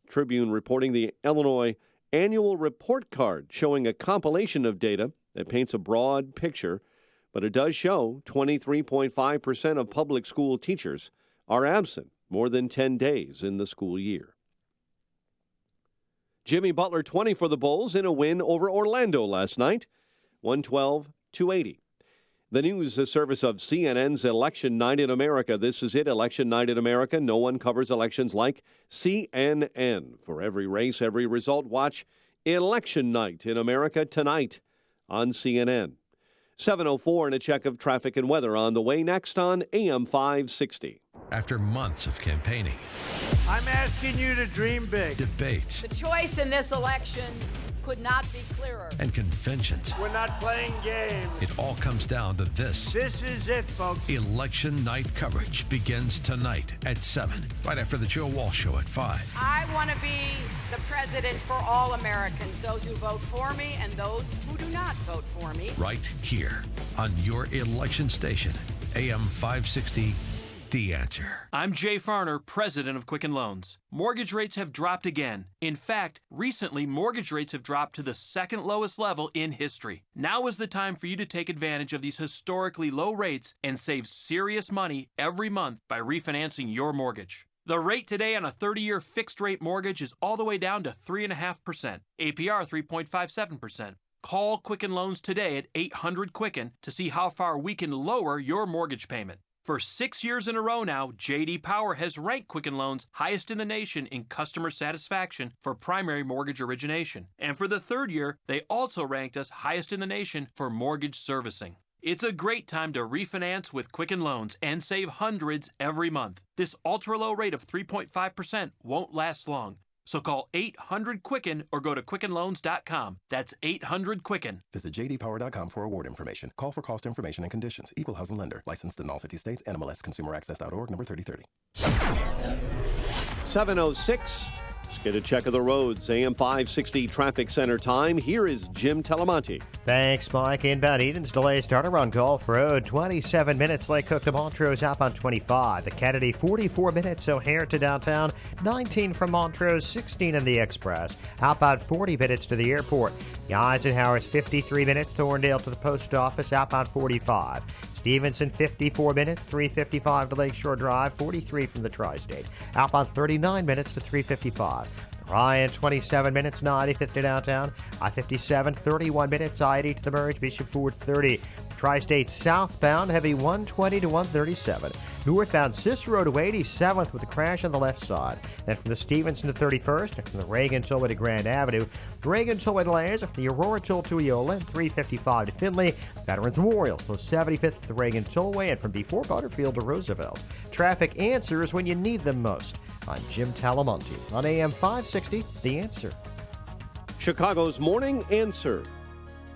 Speaker 1: Tribune reporting the Illinois annual report card showing a compilation of data that paints a broad picture, but it does show 23.5% of public school teachers are absent more than 10 days in the school year. Jimmy Butler 20 for the Bulls in a win over Orlando last night, 112-80. The news, a service of CNN's Election Night in America. This is it, Election Night in America. No one covers elections like CNN. For every race, every result, watch Election Night in America tonight on CNN. 7:04 and a check of traffic and weather on the way next on AM 560.
Speaker 2: After months of campaigning,
Speaker 8: I'm asking you to dream big.
Speaker 2: debates,
Speaker 10: The choice in this election could not be clearer.
Speaker 2: and conventions,
Speaker 8: We're not playing games.
Speaker 2: it all comes down to this.
Speaker 8: This is it, folks.
Speaker 2: Election night coverage begins tonight at 7, right after the Joe Walsh Show at 5.
Speaker 10: I want to be the president for all Americans, those who vote for me and those who do not vote for me.
Speaker 2: Right here on your election station, AM 560, The Answer.
Speaker 15: I'm Jay Farner, president of Quicken Loans. Mortgage rates have dropped again. In fact, recently, mortgage rates have dropped to the second lowest level in history. Now is the time for you to take advantage of these historically low rates and save serious money every month by refinancing your mortgage. The rate today on a 30-year fixed-rate mortgage is all the way down to 3.5%, APR 3.57%. Call Quicken Loans today at 800-QUICKEN to see how far we can lower your mortgage payment. For 6 years in a row now, J.D. Power has ranked Quicken Loans highest in the nation in customer satisfaction for primary mortgage origination. And for the third year, they also ranked us highest in the nation for mortgage servicing. It's a great time to refinance with Quicken Loans and save hundreds every month. This ultra-low rate of 3.5% won't last long. So call 800-QUICKEN or go to QuickenLoans.com. That's 800-QUICKEN.
Speaker 16: Visit jdpower.com for award information. Call for cost information and conditions. Equal housing lender. Licensed in all 50 states. NMLS ConsumerAccess.org, number 3030.
Speaker 1: 7:06. Let's get a check of the roads. AM 560 traffic center time. Here is Jim Talamonte.
Speaker 19: Thanks, Mike. Inbound Eden's delay starter on Gulf Road. 27 minutes. Lake Cook to Montrose up on 25. The Kennedy, 44 minutes. O'Hare to downtown. 19 from Montrose. 16 in the Express. Outbound 40 minutes to the airport. The Eisenhower's 53 minutes. Thorndale to the post office. Outbound 45. Stevenson, 54 minutes, 3:55 to Lakeshore Drive, 43 from the Tri-State. Outbound 39 minutes to 3:55. Ryan, 27 minutes, 95th to downtown. I-57, 31 minutes, I-80 to the merge, Bishop Ford, 30. Tri-State southbound, heavy 120 to 137. Northbound Cicero to 87th with a crash on the left side. Then from the Stevenson to 31st, and from the Reagan Tollway to Grand Avenue. The Reagan Tollway delays from the Aurora Toll to Eola, and 3:55 to Findlay. Veterans Memorial, so 75th to the Reagan Tollway, and from before Butterfield to Roosevelt. Traffic answers when you need them most. I'm Jim Talamonte on AM 560, The Answer.
Speaker 1: Chicago's Morning Answer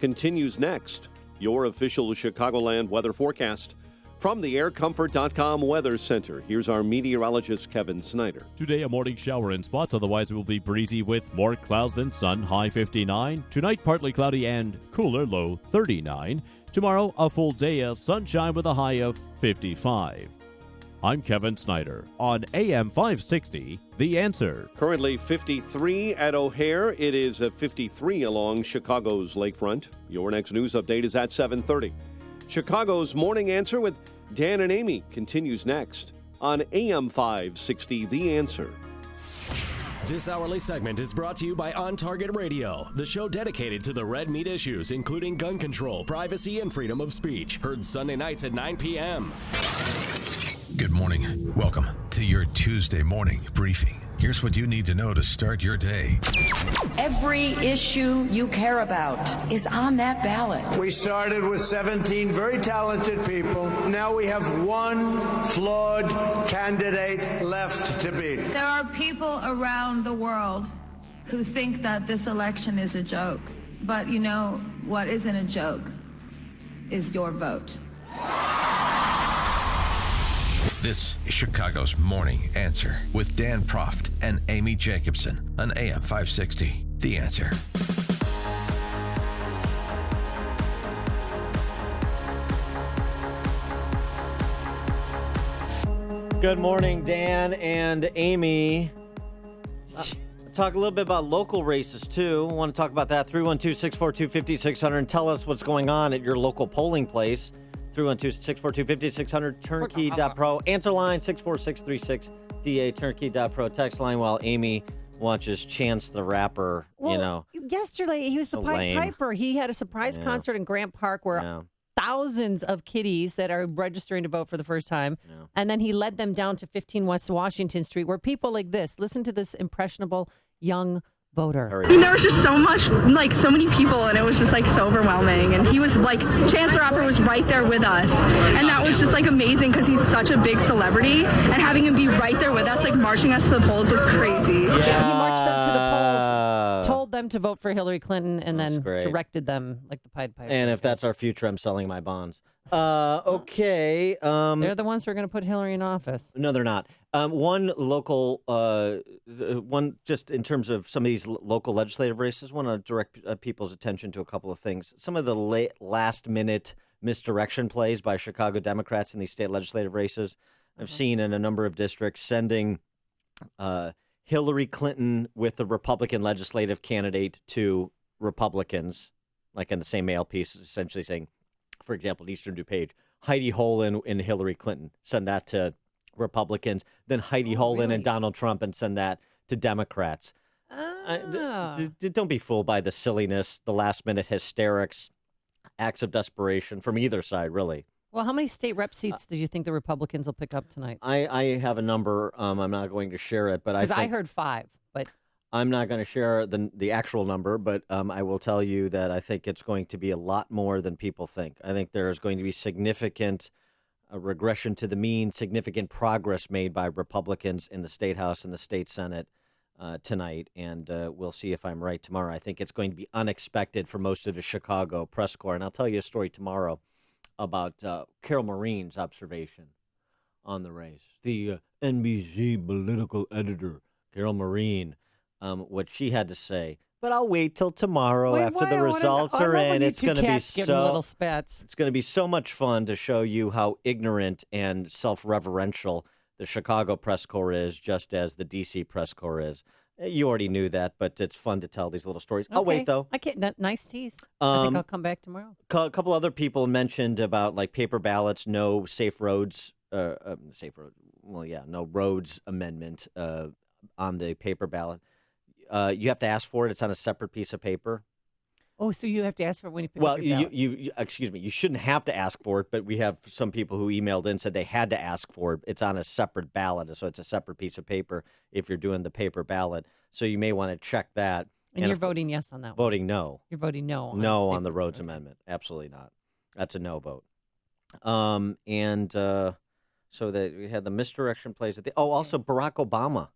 Speaker 1: continues next. Your official Chicagoland weather forecast from the aircomfort.com Weather Center. Here's our meteorologist, Kevin Snyder.
Speaker 20: Today, a morning shower in spots. Otherwise, it will be breezy with more clouds than sun, high 59. Tonight, partly cloudy and cooler, low 39. Tomorrow, a full day of sunshine with a high of 55. I'm Kevin Snyder on AM 560, The Answer.
Speaker 1: Currently 53 at O'Hare. It is at 53 along Chicago's lakefront. Your next news update is at 7:30. Chicago's Morning Answer with Dan and Amy continues next on AM 560, The Answer.
Speaker 21: This hourly segment is brought to you by On Target Radio, the show dedicated to the red meat issues, including gun control, privacy, and freedom of speech. Heard Sunday nights at 9 p.m.
Speaker 2: Good morning. Welcome to your Tuesday morning briefing. Here's what you need to know to start your day.
Speaker 22: Every issue you care about is on that ballot.
Speaker 8: We started with 17 very talented people. Now we have one flawed candidate left to beat.
Speaker 24: There are people around the world who think that this election is a joke. But you know what isn't a joke is your vote.
Speaker 2: This is Chicago's Morning Answer with Dan Proft and Amy Jacobson on AM 560. The Answer.
Speaker 4: Good morning, Dan and Amy. Talk a little bit about local races, too. I want to talk about that. 312-642-5600 and tell us what's going on at your local polling place. 312-642-5600, turnkey.pro. Answer line 64636-DA, turnkey.pro. Text line while Amy watches Chance the Rapper,
Speaker 12: Yesterday, he was the Pied Piper. He had a surprise concert in Grant Park where thousands of kiddies that are registering to vote for the first time. And then he led them down to 15 West Washington Street where people like this, listen to this impressionable young voter.
Speaker 25: I mean, there was just so many people, and it was just so overwhelming. And he was Chance the Rapper was right there with us, and that was just amazing because he's such a big celebrity, and having him be right there with us, marching us to the polls was crazy.
Speaker 12: Yeah, he marched them to the polls, told them to vote for Hillary Clinton, and then directed them like the Pied Piper.
Speaker 4: And if that's our future, I'm selling my bonds. Okay.
Speaker 12: They're the ones who are going to put Hillary in office.
Speaker 4: No, they're not. One local, just in terms of some of these local legislative races, want to direct people's attention to a couple of things. Some of the last-minute misdirection plays by Chicago Democrats in these state legislative races. I've seen in a number of districts sending Hillary Clinton with the Republican legislative candidate to Republicans, like in the same mail piece, essentially saying, for example, in Eastern DuPage, Heidi Holin and Hillary Clinton, send that to Republicans, then Heidi Holin and Donald Trump, and send that to Democrats. Don't be fooled by the silliness, the last-minute hysterics, acts of desperation from either side, really.
Speaker 12: Well, how many state rep seats do you think the Republicans will pick up tonight?
Speaker 4: I have a number. I'm not going to share it, but
Speaker 12: because I heard 5, but
Speaker 4: I'm not going to share the actual number. But I will tell you that I think it's going to be a lot more than people think. I think there is going to be significant regression to the mean, significant progress made by Republicans in the State House and the State Senate tonight, and we'll see if I'm right tomorrow. I think it's going to be unexpected for most of the Chicago press corps, and I'll tell you a story tomorrow about Carol Marin's observation on the race. The NBC political editor, Carol Marin, what she had to say. But I'll wait till tomorrow after the results are in. It's going to be
Speaker 12: little spats.
Speaker 4: It's going to be so much fun to show you how ignorant and self-reverential the Chicago press corps is, just as the D.C. press corps is. You already knew that, but it's fun to tell these little stories.
Speaker 12: Okay.
Speaker 4: I'll wait, though.
Speaker 12: I can't. Nice tease. I think I'll come back tomorrow.
Speaker 4: A couple other people mentioned about like paper ballots, no safe roads, no roads amendment on the paper ballot. You have to ask for it. It's on a separate piece of paper.
Speaker 12: Oh, so you have to ask for it when you pick up your ballot.
Speaker 4: you excuse me. You shouldn't have to ask for it, but we have some people who emailed in said they had to ask for it. It's on a separate ballot, so it's a separate piece of paper if you're doing the paper ballot. So you may want to check that.
Speaker 12: And you're voting yes on that one.
Speaker 4: Voting no.
Speaker 12: You're voting no.
Speaker 4: No on the roads amendment. Absolutely not. That's a no vote. So that we had the misdirection plays at the. Oh, also Barack Obama.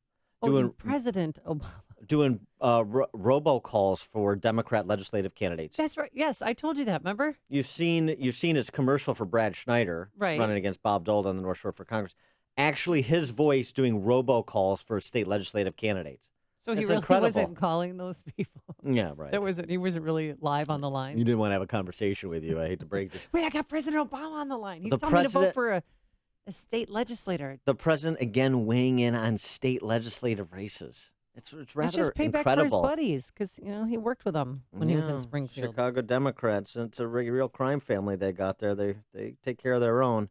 Speaker 12: President Obama.
Speaker 4: Doing robocalls for Democrat legislative candidates.
Speaker 12: That's right. Yes, I told you that. Remember?
Speaker 4: You've seen his commercial for Brad Schneider running against Bob Dole on the North Shore for Congress. Actually, his voice doing robocalls for state legislative candidates.
Speaker 12: So he really wasn't calling those people.
Speaker 4: Yeah, right.
Speaker 12: He wasn't really live on the line.
Speaker 4: He didn't want to have a conversation with you. I hate to break it.
Speaker 12: Wait, I got President Obama on the line. He's telling me to vote for a state legislator.
Speaker 4: The president again weighing in on state legislative races. It's rather
Speaker 12: it's just payback
Speaker 4: incredible.
Speaker 12: for his buddies because he worked with them when he was in Springfield.
Speaker 4: Chicago Democrats. It's a real crime family they got there. They take care of their own.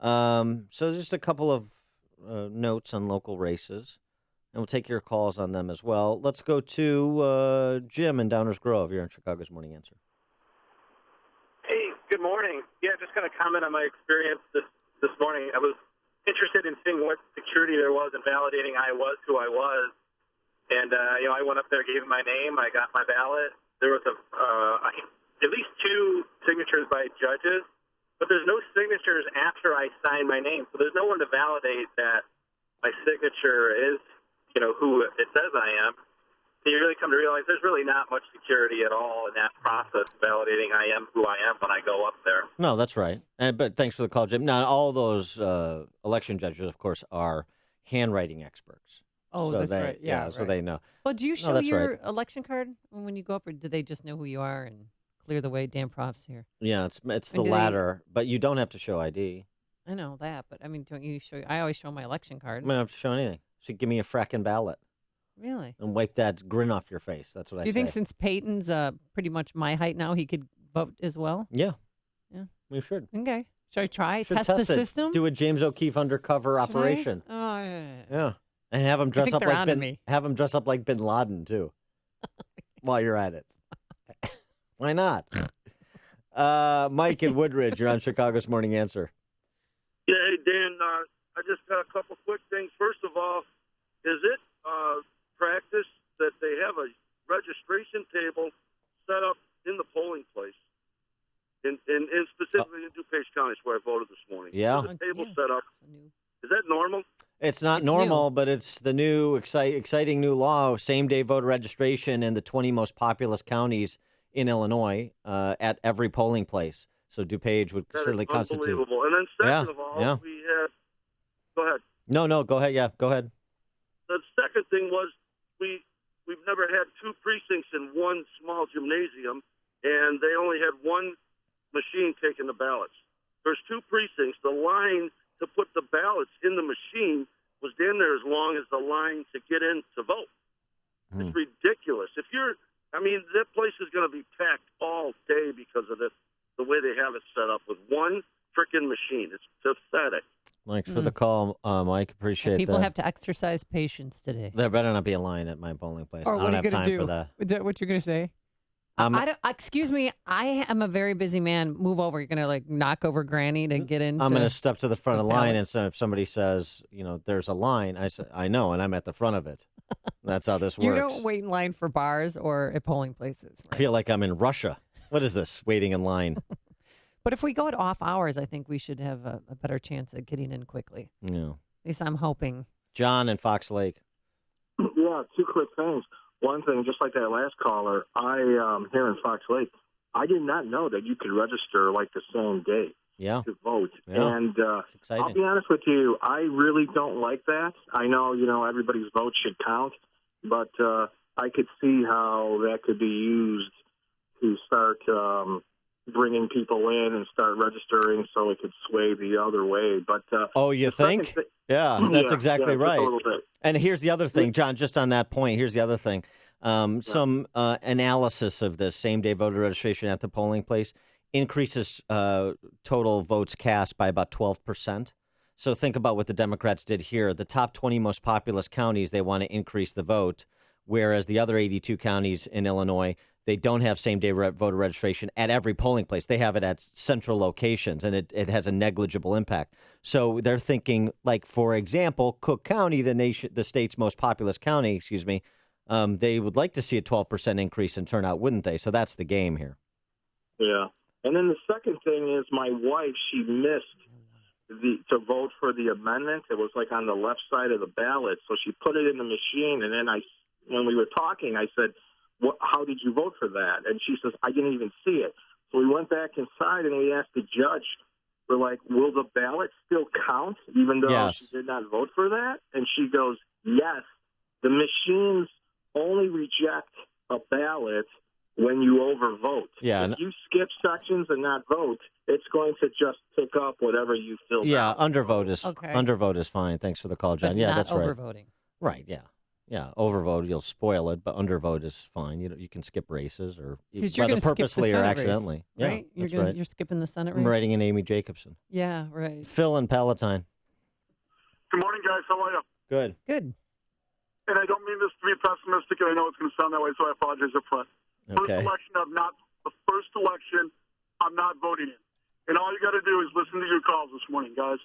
Speaker 4: So just a couple of notes on local races, and we'll take your calls on them as well. Let's go to Jim in Downers Grove. You're on Chicago's Morning Answer.
Speaker 3: Hey, good morning. Yeah, just going to comment on my experience this morning. I was interested in seeing what security there was in validating I was who I was. And, I went up there, gave my name, I got my ballot. There was at least 2 signatures by judges, but there's no signatures after I signed my name. So there's no one to validate that my signature is, who it says I am. So you really come to realize there's really not much security at all in that process, validating I am who I am when I go up there.
Speaker 4: No, that's right. But thanks for the call, Jim. Now, all those election judges, of course, are handwriting experts.
Speaker 12: Oh,
Speaker 4: so
Speaker 12: that's right. Yeah,
Speaker 4: so they know.
Speaker 12: Well, do you show your election card when you go up, or do they just know who you are and clear the way? Dan Proft's here.
Speaker 4: Yeah, it's the latter, but you don't have to show ID.
Speaker 12: I know that, but I mean, don't you show? I always show my election card.
Speaker 4: I don't have to show anything. So give me a fracking ballot.
Speaker 12: Really?
Speaker 4: And wipe that grin off your face. That's what I say.
Speaker 12: Do you think since Peyton's pretty much my height now, he could vote as well?
Speaker 4: Yeah.
Speaker 12: Yeah.
Speaker 4: We should.
Speaker 12: Okay. Should I try?
Speaker 4: Test
Speaker 12: the
Speaker 4: it.
Speaker 12: system?
Speaker 4: Do a James O'Keefe undercover operation.
Speaker 12: Oh,
Speaker 4: yeah. And have him dress up like Bin Laden too. While you're at it. Why not? Mike in Woodridge, you're on Chicago's Morning Answer.
Speaker 5: Yeah, hey Dan, I just got a couple quick things. First of all, is it practice that they have a registration table set up in the polling place, in specifically in DuPage County, where I voted this morning?
Speaker 4: Yeah.
Speaker 5: There's a table set up. Is that normal?
Speaker 4: It's not normal, but it's the new exciting new law, same-day voter registration in the 20 most populous counties in Illinois at every polling place. So DuPage would certainly constitute.
Speaker 5: Unbelievable. And then second of all, we had – go ahead.
Speaker 4: No, go ahead. Yeah, go ahead.
Speaker 5: The second thing was we've never had 2 precincts in one small gymnasium, and they only had one machine taking the ballots. There's 2 precincts. The line to to put the ballots in the machine was damn near as long as the line to get in to vote. It's ridiculous. That place is going to be packed all day because of this, the way they have it set up with one freaking machine. It's pathetic.
Speaker 6: Thanks for the call, Mike. Appreciate that.
Speaker 12: People have to exercise patience today.
Speaker 6: There better not be a line at my polling place.
Speaker 12: Or
Speaker 6: I don't have time for that.
Speaker 12: Is that what you're going to say? I don't, excuse me, I am a very busy man. Move over. You're going to knock over Granny to get into.
Speaker 6: I'm going to step to the front of the line, and so if somebody says, there's a line, I say, I know, and I'm at the front of it. That's how this works.
Speaker 12: You don't wait in line for bars or at polling places. Right?
Speaker 6: I feel like I'm in Russia. What is this, waiting in line?
Speaker 12: But if we go at off hours, I think we should have a better chance of getting in quickly.
Speaker 6: Yeah.
Speaker 12: At least I'm hoping.
Speaker 6: John in Fox Lake.
Speaker 7: Yeah, two quick things. One thing, just like that last caller, here in Fox Lake, I did not know that you could register like the same day to vote.
Speaker 6: Yeah.
Speaker 7: And I'll be honest with you, I really don't like that. I know, everybody's vote should count, but I could see how that could be used to start bringing people in and start registering so it could sway the other way. But
Speaker 6: you think? Yeah, that's exactly right.
Speaker 7: Just a little bit.
Speaker 6: And here's the other thing, John, just on that point, here's the other thing. Some analysis of this same-day voter registration at the polling place increases total votes cast by about 12%. So think about what the Democrats did here. The top 20 most populous counties, they want to increase the vote, whereas the other 82 counties in Illinois, they don't have same-day voter registration at every polling place. They have it at central locations, and it has a negligible impact. So they're thinking, like, for example, Cook County, the state's most populous county, they would like to see a 12% increase in turnout, wouldn't they? So that's the game here.
Speaker 7: Yeah. And then the second thing is my wife, she missed to vote for the amendment. It was like on the left side of the ballot. So she put it in the machine, and then when we were talking, I said, how did you vote for that? And she says, I didn't even see it. So we went back inside and we asked the judge, we're like, will the ballot still count even though she did not vote for that? And she goes, yes, the machines only reject a ballot when you overvote.
Speaker 6: Yeah,
Speaker 7: if you skip sections and not vote, it's going to just pick up whatever you filled out.
Speaker 6: Undervote is fine. Thanks for the call, John.
Speaker 12: But
Speaker 6: that's
Speaker 12: right.
Speaker 6: Overvoting. Right, yeah. Yeah, overvote, you'll spoil it, but undervote is fine. You can skip races, or whether purposely or accidentally.
Speaker 12: Race, right?
Speaker 6: Yeah,
Speaker 12: You're skipping the Senate race?
Speaker 6: I'm writing in Amy Jacobson.
Speaker 12: Yeah, right.
Speaker 6: Phil in Palatine.
Speaker 13: Good morning, guys. How are you?
Speaker 6: Good.
Speaker 12: Good.
Speaker 13: And I don't mean this to be pessimistic, and I know it's going to sound that way, so I apologize up front.
Speaker 6: Okay.
Speaker 13: The first election I'm not voting in. And all you got to do is listen to your calls this morning, guys.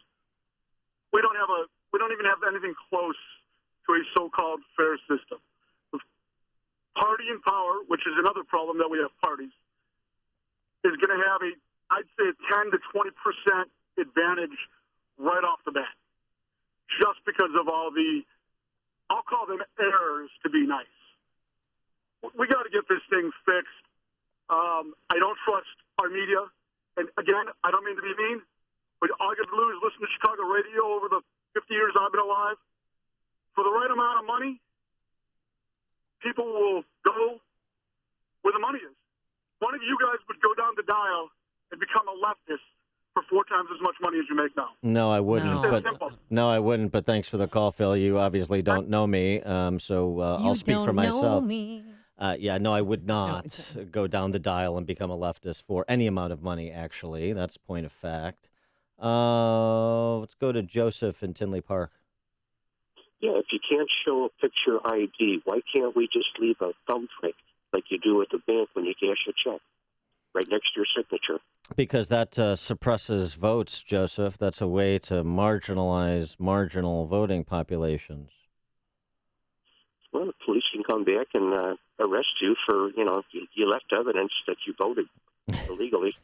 Speaker 13: We don't even have anything close to a so-called fair system. The party in power, which is another problem that we have parties, is going to have I'd say a 10 to 20% advantage right off the bat, just because of all the, I'll call them errors to be nice. We got to get this thing fixed. I don't trust our media. And again, I don't mean to be mean, but all I got to do is listen to Chicago radio over the 50 years I've been alive. For the right amount of money, people will go where the money is. One of you guys would go down the dial and become a leftist for 4 times as much money as you make now.
Speaker 6: No, I wouldn't. I wouldn't. But thanks for the call, Phil. You obviously don't know me, so I'll speak for myself.
Speaker 12: Me.
Speaker 6: I would not go down the dial and become a leftist for any amount of money. Actually, that's point of fact. Let's go to Joseph in Tinley Park.
Speaker 17: Yeah, if you can't show a picture ID, why can't we just leave a thumbprint like you do at the bank when you cash a check, right next to your signature?
Speaker 6: Because that suppresses votes, Joseph. That's a way to marginalize marginal voting populations.
Speaker 17: Well, the police can come back and arrest you for, you left evidence that you voted illegally.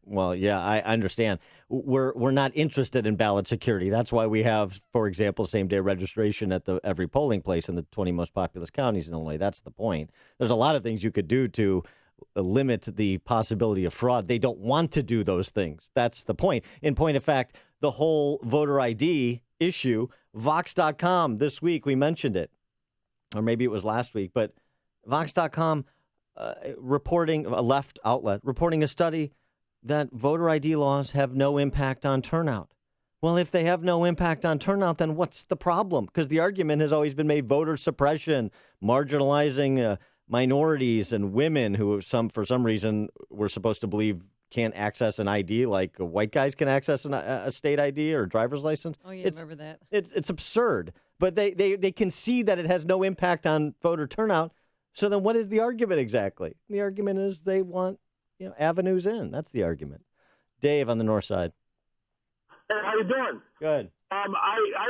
Speaker 6: Well, yeah, I understand. We're not interested in ballot security. That's why we have, for example, same-day registration at every polling place in the 20 most populous counties in Illinois. That's the point. There's a lot of things you could do to limit the possibility of fraud. They don't want to do those things. That's the point. In point of fact, the whole voter ID issue, Vox.com, this week, we mentioned it, or maybe it was last week, but Vox.com reporting, a left outlet, reporting a study that voter ID laws have no impact on turnout. Well, if they have no impact on turnout, then what's the problem? Because the argument has always been made voter suppression, marginalizing minorities and women who for some reason we're supposed to believe can't access an ID like white guys can access a state ID or driver's license.
Speaker 12: Oh, yeah, remember that.
Speaker 6: It's absurd. But they concede that it has no impact on voter turnout. So then what is the argument exactly? The argument is they want avenues in. That's the argument. Dave on the north side.
Speaker 9: Hey, how you doing?
Speaker 6: Good.
Speaker 9: I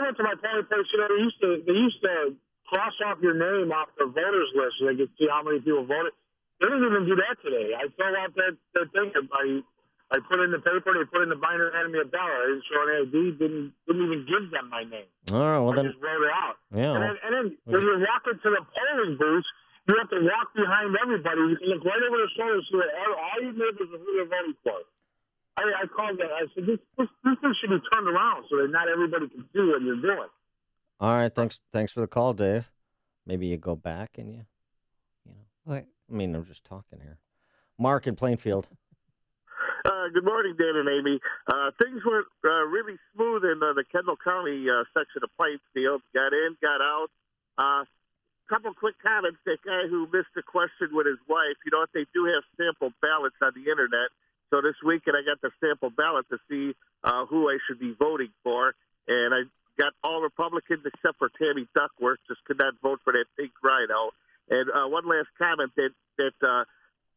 Speaker 9: went to my polling place. They used to cross off your name off the voters list so they could see how many people voted. They didn't even do that today. I filled out that thing. I put it in the paper. They put it in the binder and handed me a ballot. I didn't show an ID. Didn't even give them my name.
Speaker 6: All right. Well,
Speaker 9: I
Speaker 6: then
Speaker 9: just wrote it out.
Speaker 6: Yeah.
Speaker 9: And then when you walk into the polling booth, you have to walk behind everybody. You can look right over the shoulders so that all your neighbors are who they're voting for. I called that. I said, this thing should be turned around so that not everybody can see what you're doing.
Speaker 6: All right. Thanks for the call, Dave. Maybe you go back and you know.
Speaker 12: What?
Speaker 6: I mean, I'm just talking here. Mark in Plainfield.
Speaker 11: Good morning, Dan and Amy. Things went really smooth in the Kendall County section of Plainfield. Got in, got out. Couple quick comments. That guy who missed a question with his wife, they do have sample ballots on the internet. So this weekend I got the sample ballot to see who I should be voting for. And I got all Republicans except for Tammy Duckworth. Just could not vote for that pink rhino. And one last comment that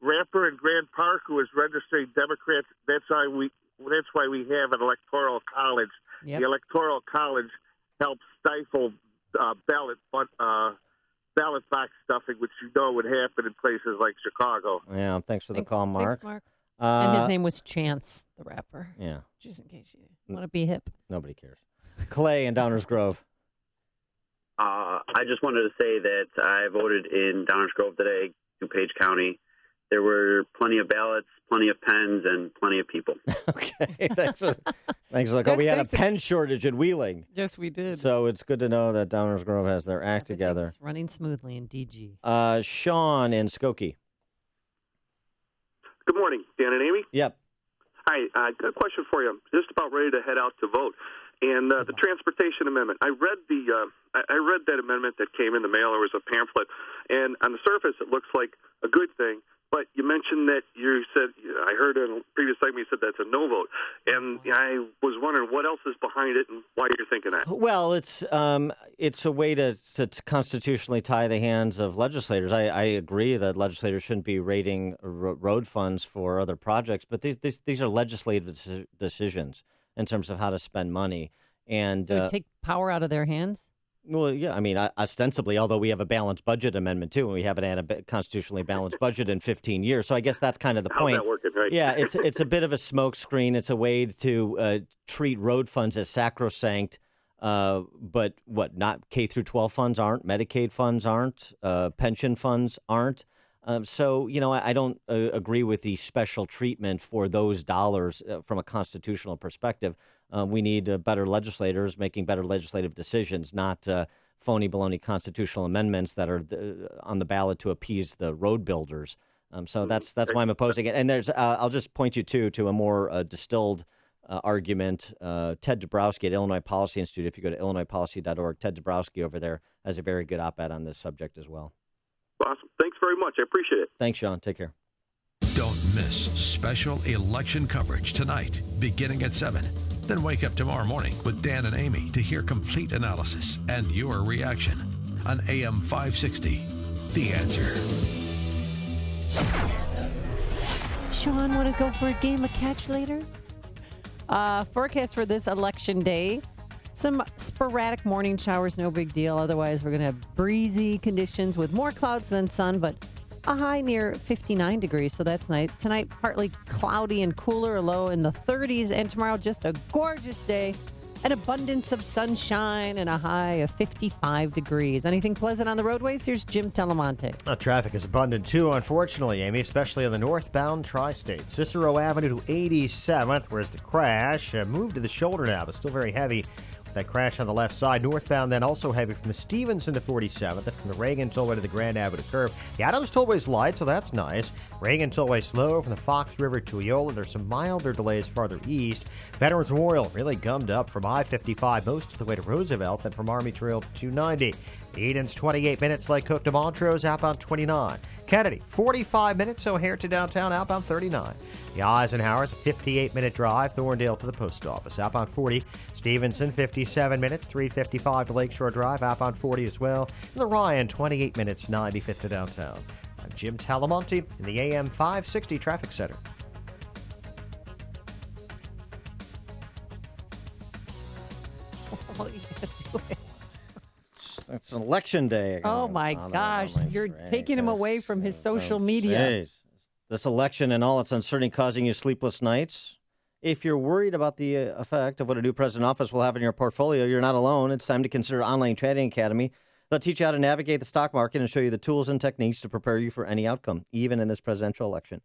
Speaker 11: rapper in Grand Park who is registering Democrats, that's why we have an electoral college.
Speaker 12: Yep.
Speaker 11: The electoral college helps stifle ballot box stuffing, which would happen in places like Chicago.
Speaker 6: Yeah, thanks for the call, Mark.
Speaker 12: Thanks, Mark. And his name was Chance the Rapper.
Speaker 6: Yeah.
Speaker 12: Just in case you want to be hip.
Speaker 6: Nobody cares. Clay in Downers Grove.
Speaker 14: I just wanted to say that I voted in Downers Grove today, DuPage County. There were plenty of ballots, plenty of pens, and plenty of people.
Speaker 6: Okay, thanks for the call. We had a pen shortage in Wheeling.
Speaker 12: Yes, we did.
Speaker 6: So it's good to know that Downers Grove has their act together.
Speaker 12: Running smoothly in DG.
Speaker 6: Sean in Skokie.
Speaker 18: Good morning, Dan and Amy.
Speaker 6: Yep.
Speaker 18: Hi, I got a question for you. Just about ready to head out to vote. And the transportation amendment. I read that amendment that came in the mail. It was a pamphlet, and on the surface, it looks like a good thing. But you mentioned that I heard in a previous segment you said that's a no vote, and I was wondering what else is behind it and why you're thinking that.
Speaker 6: Well, it's a way to constitutionally tie the hands of legislators. I agree that legislators shouldn't be rating road funds for other projects, but these are legislative decisions in terms of how to spend money. And
Speaker 12: so take power out of their hands?
Speaker 6: Well, yeah, I mean, ostensibly, although we have a balanced budget amendment, too, and we haven't had a constitutionally balanced budget in 15 years. So I guess that's kind of the point.
Speaker 18: How's that working, right?
Speaker 6: Yeah, it's a bit of a smokescreen. It's a way to treat road funds as sacrosanct, but not K through 12 funds aren't, Medicaid funds aren't, pension funds aren't. So, I don't agree with the special treatment for those dollars from a constitutional perspective. We need better legislators making better legislative decisions, not phony baloney constitutional amendments that are on the ballot to appease the road builders. So that's why I'm opposing it. And I'll just point you to a more distilled argument. Ted Dabrowski at Illinois Policy Institute. If you go to illinoispolicy.org, Ted Dabrowski over there has a very good op-ed on this subject as well.
Speaker 18: Awesome. Thanks very much. I appreciate it.
Speaker 6: Thanks, Sean. Take care.
Speaker 2: Don't miss special election coverage tonight, beginning at 7. Then wake up tomorrow morning with Dan and Amy to hear complete analysis and your reaction on AM 560. The Answer.
Speaker 12: Sean, want to go for a game of catch later? Forecast for this election day. Some sporadic morning showers, no big deal. Otherwise, we're going to have breezy conditions with more clouds than sun, but a high near 59 degrees, so that's nice. Tonight, partly cloudy and cooler, a low in the 30s, and tomorrow, just a gorgeous day. An abundance of sunshine and a high of 55 degrees. Anything pleasant on the roadways? Here's Jim Telemonte.
Speaker 19: Traffic is abundant, too, unfortunately, Amy, especially on the northbound tri-state. Cicero Avenue to 87th, where's the crash? Moved to the shoulder now, but still very heavy. That crash on the left side, northbound, then also heavy from the Stevenson to 47th, and from the Reagan Tollway to the Grand Avenue curve. The Adams Tollway's light, so that's nice. Reagan Tollway slow from the Fox River to Eola. There's some milder delays farther east. Veterans Memorial really gummed up from I-55 most of the way to Roosevelt, then from Army Trail to 290. Eden's 28 minutes, Lake Cook to Montrose, outbound 29. Kennedy, 45 minutes, O'Hare to downtown, outbound 39. The Eisenhower's a 58-minute drive, Thorndale to the post office, outbound 40. Stevenson, 57 minutes, 355 to Lakeshore Drive, outbound 40 as well. And the Ryan, 28 minutes, 95th to downtown. I'm Jim Talamonte in the AM 560 Traffic Center.
Speaker 12: Well, you gotta do it.
Speaker 6: It's election day.
Speaker 12: Oh my gosh, you're taking him away from his social media.
Speaker 6: Days. This election and all its uncertainty causing you sleepless nights. If you're worried about the effect of what a new president office will have in your portfolio, you're not alone. It's time to consider Online Trading Academy. They'll teach you how to navigate the stock market and show you the tools and techniques to prepare you for any outcome, even in this presidential election.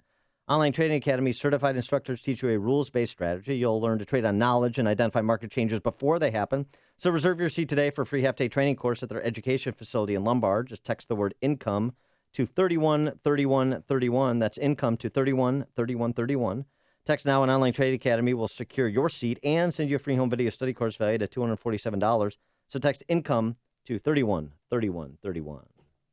Speaker 6: Online Trading Academy's certified instructors teach you a rules-based strategy. You'll learn to trade on knowledge and identify market changes before they happen. So reserve your seat today for a free half-day training course at their education facility in Lombard. Just text the word income to 313131. That's income to 313131. Text now and Online Trading Academy will secure your seat and send you a free home video study course valued at $247. So text income to 313131.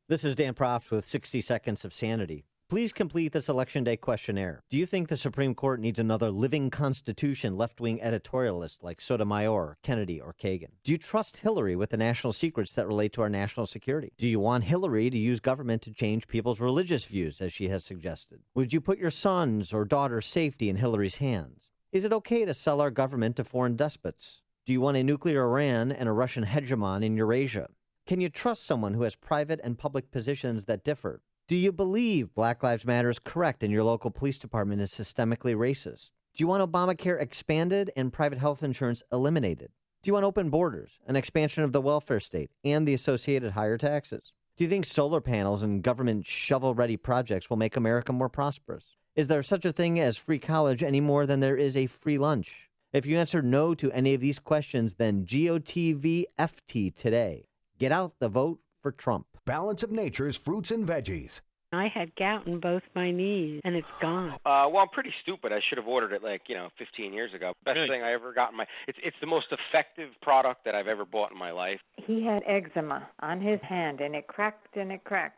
Speaker 6: This is Dan Proft with 60 Seconds of Sanity. Please complete this Election Day questionnaire. Do you think the Supreme Court needs another living constitution left-wing editorialist like Sotomayor, Kennedy, or Kagan? Do you trust Hillary with the national secrets that relate to our national security? Do you want Hillary to use government to change people's religious views, as she has suggested? Would you put your son's or daughter's safety in Hillary's hands? Is it okay to sell our government to foreign despots? Do you want a nuclear Iran and a Russian hegemon in Eurasia? Can you trust someone who has private and public positions that differ? Do you believe Black Lives Matter is correct and your local police department is systemically racist? Do you want Obamacare expanded and private health insurance eliminated? Do you want open borders, an expansion of the welfare state, and the associated higher taxes? Do you think solar panels and government shovel-ready projects will make America more prosperous? Is there such a thing as free college any more than there is a free lunch? If you answer no to any of these questions, then GOTVFT today. Get out the vote for Trump.
Speaker 10: Balance of Nature's fruits and veggies.
Speaker 15: I had gout in both my knees, and it's gone.
Speaker 16: Well, I'm pretty stupid. I should have ordered it 15 years ago. Best thing I ever got in my. It's the most effective product that I've ever bought in my life.
Speaker 20: He had eczema on his hand, and it cracked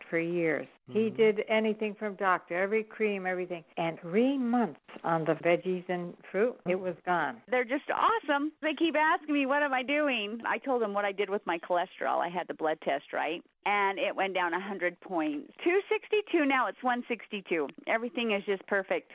Speaker 20: for years. He did anything from doctor, every cream, everything. And 3 months on the veggies and fruit, it was gone.
Speaker 23: They're just awesome. They keep asking me, what am I doing? I told them what I did with my cholesterol. I had the blood test, right? And it went down 100 points. 262, now it's 162. Everything is just perfect.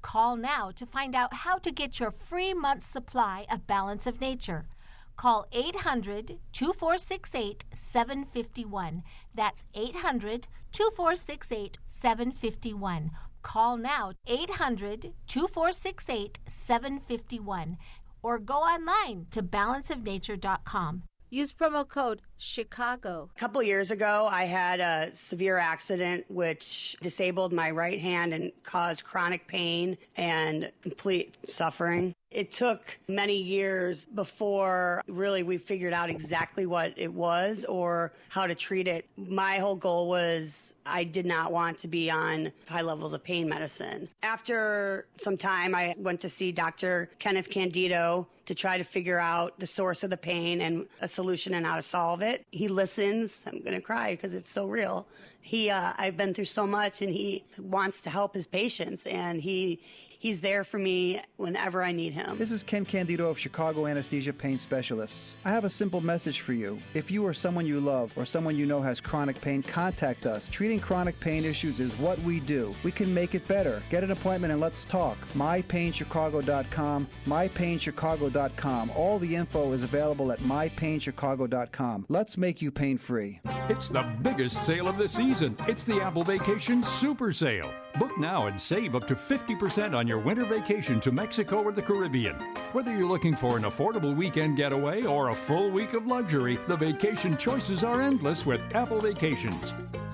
Speaker 26: Call now to find out how to get your free month's supply of Balance of Nature. Call 800-2468-751. That's 800-2468-751. Call now, 800-2468-751. Or go online to balanceofnature.com. Use promo code Chicago.
Speaker 27: A couple years ago, I had a severe accident which disabled my right hand and caused chronic pain and complete suffering. It took many years before really we figured out exactly what it was or how to treat it. My whole goal was I did not want to be on high levels of pain medicine. After some time, I went to see Dr. Kenneth Candido to try to figure out the source of the pain and a solution and how to solve it. He listens. I'm going to cry because it's so real. I've been through so much, and he wants to help his patients, and he's there for me whenever I need him.
Speaker 28: This is Ken Candido of Chicago Anesthesia Pain Specialists. I have a simple message for you. If you or someone you love or someone you know has chronic pain, contact us. Treating chronic pain issues is what we do. We can make it better. Get an appointment and let's talk. MyPainChicago.com, MyPainChicago.com. All the info is available at MyPainChicago.com. Let's make you pain-free.
Speaker 29: It's the biggest sale of the season. It's the Apple Vacation Super Sale. Book now and save up to 50% on your winter vacation to Mexico or the Caribbean. Whether you're looking for an affordable weekend getaway or a full week of luxury, the vacation choices are endless with Apple Vacations.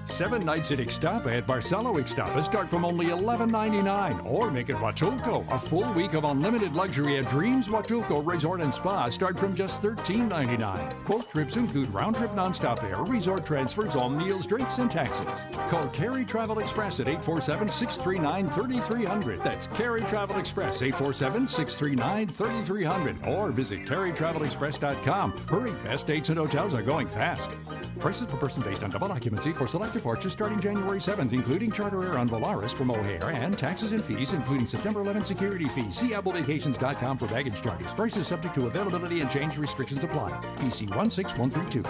Speaker 29: 7 nights at Ixtapa at Barcelo Ixtapa start from only $11.99. Or make it Huatulco. A full week of unlimited luxury at Dreams Huatulco Resort and Spa start from just $13.99. Both trips include round-trip nonstop air, resort transfers, all meals, drinks, and taxes. Call Carey Travel Express at 847-639-3300. That's Carey Travel Express, 847-639-3300. Or visit CareyTravelExpress.com. Hurry, best dates and hotels are going fast. Prices per person based on double occupancy for select departures starting January 7th, including charter air on Volaris from O'Hare, and taxes and fees, including September 11th security fees. See AppleVacations.com for baggage charges. Prices subject to availability and change restrictions apply. PC 16132.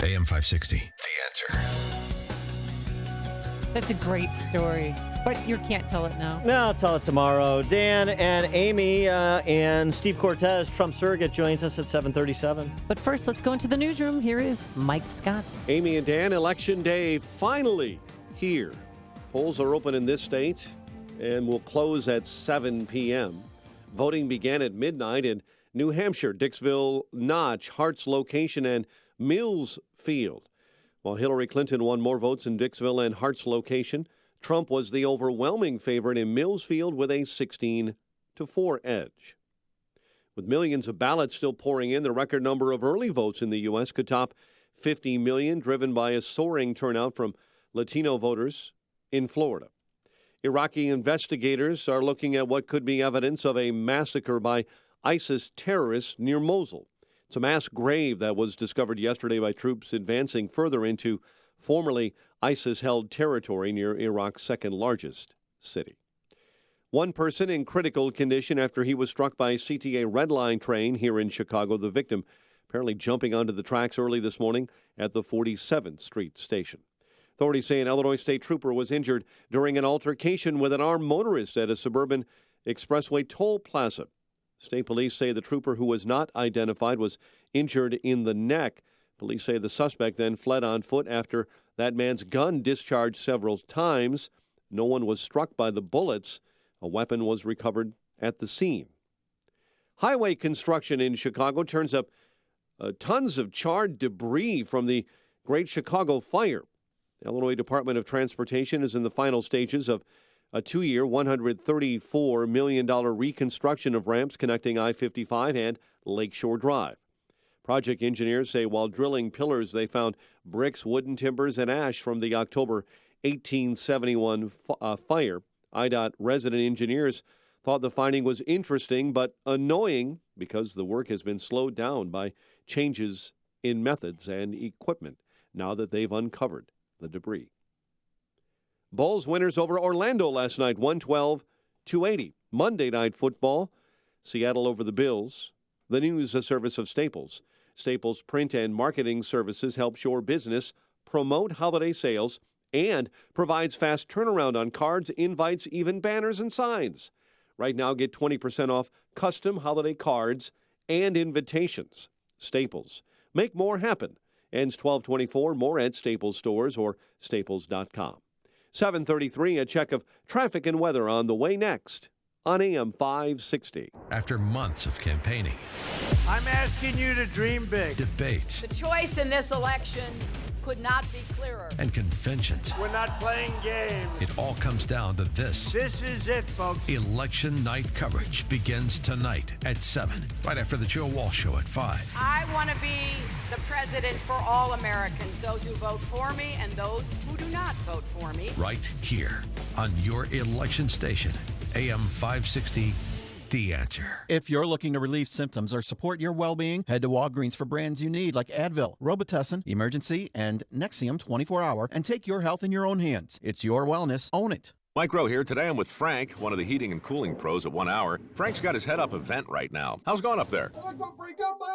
Speaker 2: AM 560, The Answer.
Speaker 12: That's a great story, but you can't tell it now.
Speaker 6: No, I'll tell it tomorrow. Dan and Amy and Steve Cortez, Trump surrogate, joins us at 7:37.
Speaker 12: But first, let's go into the newsroom. Here is Mike Scott.
Speaker 1: Amy and Dan, Election Day finally here. Polls are open in this state and will close at 7 p.m. Voting began at midnight in New Hampshire, Dixville, Notch, Hart's Location, and Mills Field. While Hillary Clinton won more votes in Dixville and Hart's Location, Trump was the overwhelming favorite in Mills Field with a 16-4 edge. With millions of ballots still pouring in, the record number of early votes in the U.S. could top 50 million, driven by a soaring turnout from Latino voters in Florida. Iraqi investigators are looking at what could be evidence of a massacre by ISIS terrorists near Mosul. It's a mass grave that was discovered yesterday by troops advancing further into formerly ISIS-held territory near Iraq's second-largest city. One person in critical condition after he was struck by a CTA Red Line train here in Chicago. The victim apparently jumping onto the tracks early this morning at the 47th Street station. Authorities say an Illinois state trooper was injured during an altercation with an armed motorist at a suburban expressway toll plaza. State police say the trooper, who was not identified, was injured in the neck. Police say the suspect then fled on foot after that man's gun discharged several times. No one was struck by the bullets. A weapon was recovered at the scene. Highway construction in Chicago turns up tons of charred debris from the Great Chicago Fire. The Illinois Department of Transportation is in the final stages of a 2-year, $134 million reconstruction of ramps connecting I-55 and Lakeshore Drive. Project engineers say while drilling pillars, they found bricks, wooden timbers, and ash from the October 1871 fire. IDOT resident engineers thought the finding was interesting but annoying because the work has been slowed down by changes in methods and equipment now that they've uncovered the debris. Bulls winners over Orlando last night, 112-80. Monday Night Football, Seattle over the Bills. The news a service of Staples. Staples print and marketing services helps your business promote holiday sales and provides fast turnaround on cards, invites, even banners and signs. Right now, get 20% off custom holiday cards and invitations. Staples. Make more happen. Ends 12/24. More at Staples stores or staples.com. 7:33, a check of traffic and weather on the way next on AM 560.
Speaker 2: After months of campaigning,
Speaker 3: I'm asking you to dream big.
Speaker 2: Debates.
Speaker 4: The choice in this election could not be clearer.
Speaker 2: And conventions.
Speaker 3: We're not playing games.
Speaker 2: It all comes down to this.
Speaker 3: This is it, folks.
Speaker 2: Election night coverage begins tonight at 7, right after the Joe Walsh Show at 5.
Speaker 4: I want to be the president for all Americans, those who vote for me and those who do not vote for me.
Speaker 2: Right here on your election station, AM 560, The Answer.
Speaker 5: If you're looking to relieve symptoms or support your well-being, head to Walgreens for brands you need like Advil, Robitussin, Emergency, and Nexium 24-Hour and take your health in your own hands. It's your wellness. Own it.
Speaker 8: Mike Rowe here. Today I'm with Frank, one of the heating and cooling pros at 1 Hour. Frank's got his head up a vent right now. How's it going up there?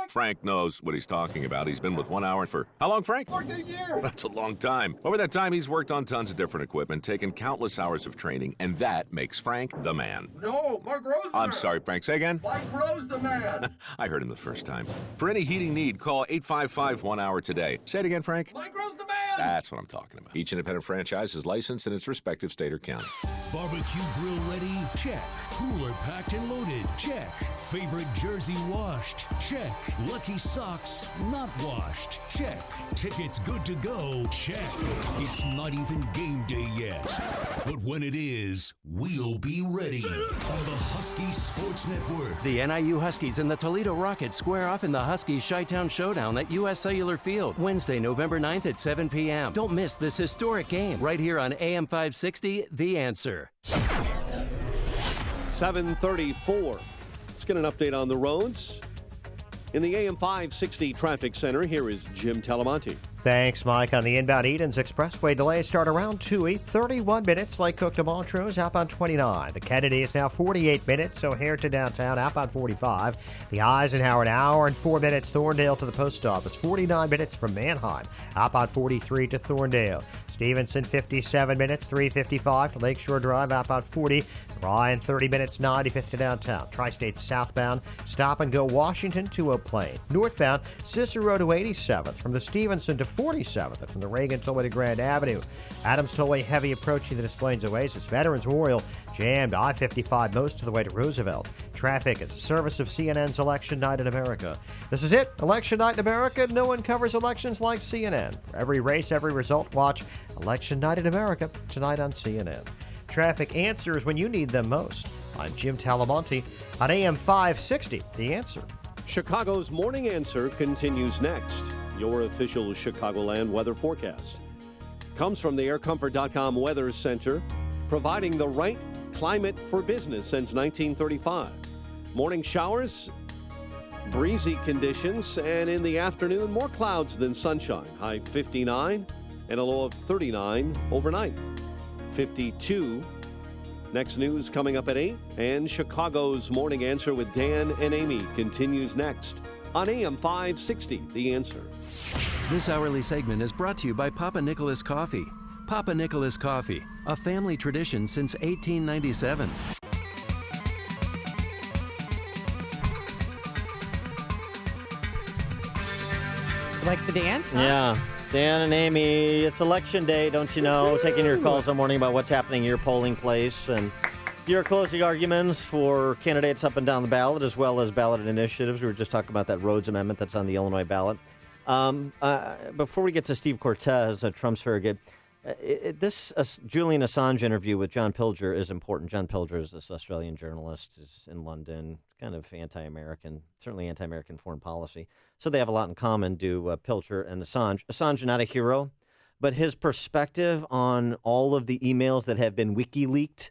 Speaker 8: Frank knows what he's talking about. He's been with 1 Hour for how long, Frank?
Speaker 21: 14 years.
Speaker 8: That's a long time. Over that time, he's worked on tons of different equipment, taken countless hours of training, and that makes Frank the man.
Speaker 21: No, Mark Rose the
Speaker 8: I'm
Speaker 21: man.
Speaker 8: sorry, Frank. Say again?
Speaker 21: Mike Rose the man.
Speaker 8: I heard him the first time. For any heating need, call 855-1 Hour today. Say it again, Frank.
Speaker 21: Mike Rose the man.
Speaker 8: That's what I'm talking about. Each independent franchise is licensed in its respective state or county.
Speaker 7: Barbecue grill ready? Check. Cooler packed and loaded? Check. Favorite jersey washed? Check. Lucky socks not washed? Check. Tickets good to go? Check. It's not even game day yet. But when it is, we'll be ready on the Husky Sports Network.
Speaker 9: The NIU Huskies and the Toledo Rockets square off in the Huskies Chi-Town Showdown at U.S. Cellular Field, Wednesday, November 9th at 7 p.m. Don't miss this historic game right here on AM 560, The Answer.
Speaker 1: 7:34. Let's get an update on the roads. In the AM 560 Traffic Center, here is Jim Talamonte.
Speaker 19: Thanks, Mike. On the inbound Edens Expressway, delays start around 2:08, 31 minutes, Lake Cook to Montrose, outbound 29. The Kennedy is now 48 minutes, O'Hare to downtown, outbound 45. The Eisenhower, an hour and 4 minutes, Thorndale to the post office, 49 minutes from Manheim, outbound 43 to Thorndale. Stevenson, 57 minutes, 3:55 to Lakeshore Drive, outbound 40. Ryan, 30 minutes, 95th to downtown. Tri-State southbound, stop and go Washington to Eau Plaine. Northbound, Cicero to 87th, from the Stevenson to 47th, and from the Reagan Tollway to Grand Avenue. Adams Tollway heavy approaching the Des Plaines Oasis. Veterans Memorial jammed I-55 most of the way to Roosevelt. Traffic is a service of CNN's Election Night in America. This is it, Election Night in America. No one covers elections like CNN. For every race, every result, watch Election Night in America tonight on CNN. Traffic answers when you need them most. I'm Jim Talamonte on AM 560, The Answer.
Speaker 1: Chicago's Morning Answer continues next. Your official Chicagoland weather forecast comes from the AirComfort.com Weather Center, providing the right climate for business since 1935. Morning showers, breezy conditions, and in the afternoon, more clouds than sunshine. High 59 and a low of 39 overnight. 52. Next news coming up at 8. And Chicago's Morning Answer with Dan and Amy continues next on AM 560, The Answer.
Speaker 9: This hourly segment is brought to you by Papa Nicholas Coffee. Papa Nicholas Coffee, a family tradition since 1897.
Speaker 12: Like the dance? Huh?
Speaker 6: Yeah. Dan and Amy, it's election day, don't you know? Taking your calls all morning about what's happening in your polling place and your closing arguments for candidates up and down the ballot, as well as ballot initiatives. We were just talking about that Rhodes Amendment that's on the Illinois ballot. Before we get to Steve Cortez, Trump surrogate, this Julian Assange interview with John Pilger is important. John Pilger is this Australian journalist, is in London, kind of anti-American, certainly anti-American foreign policy. So they have a lot in common, do Pilger and Assange. Assange, not a hero, but his perspective on all of the emails that have been WikiLeaked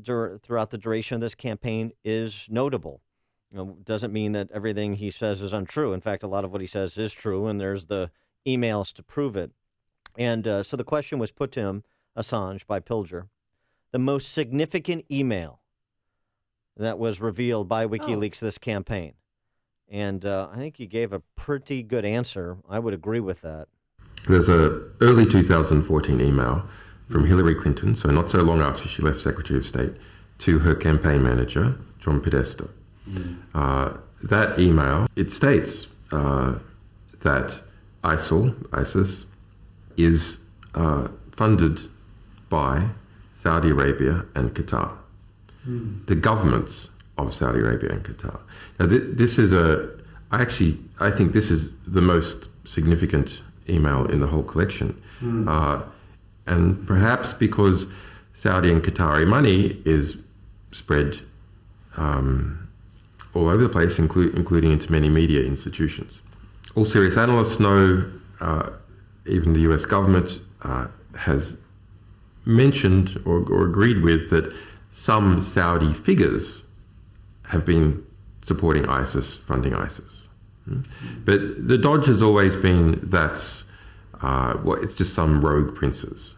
Speaker 6: throughout the duration of this campaign is notable. Doesn't mean that everything he says is untrue. In fact, a lot of what he says is true, and there's the emails to prove it. And so the question was put to him, Assange, by Pilger, the most significant email that was revealed by WikiLeaks this campaign. And I think he gave a pretty good answer. I would agree with that.
Speaker 11: There's a early 2014 email from Hillary Clinton, so not so long after she left Secretary of State, to her campaign manager, John Podesta. That email, it states that ISIS, is funded by Saudi Arabia and Qatar. The governments of Saudi Arabia and Qatar. Now, this is I think this is the most significant email in the whole collection. And perhaps because Saudi and Qatari money is spread all over the place, including into many media institutions. All serious analysts know, even the US government has mentioned or agreed with that some Saudi figures have been supporting ISIS, funding ISIS. But the dodge has always been that's it's just some rogue princes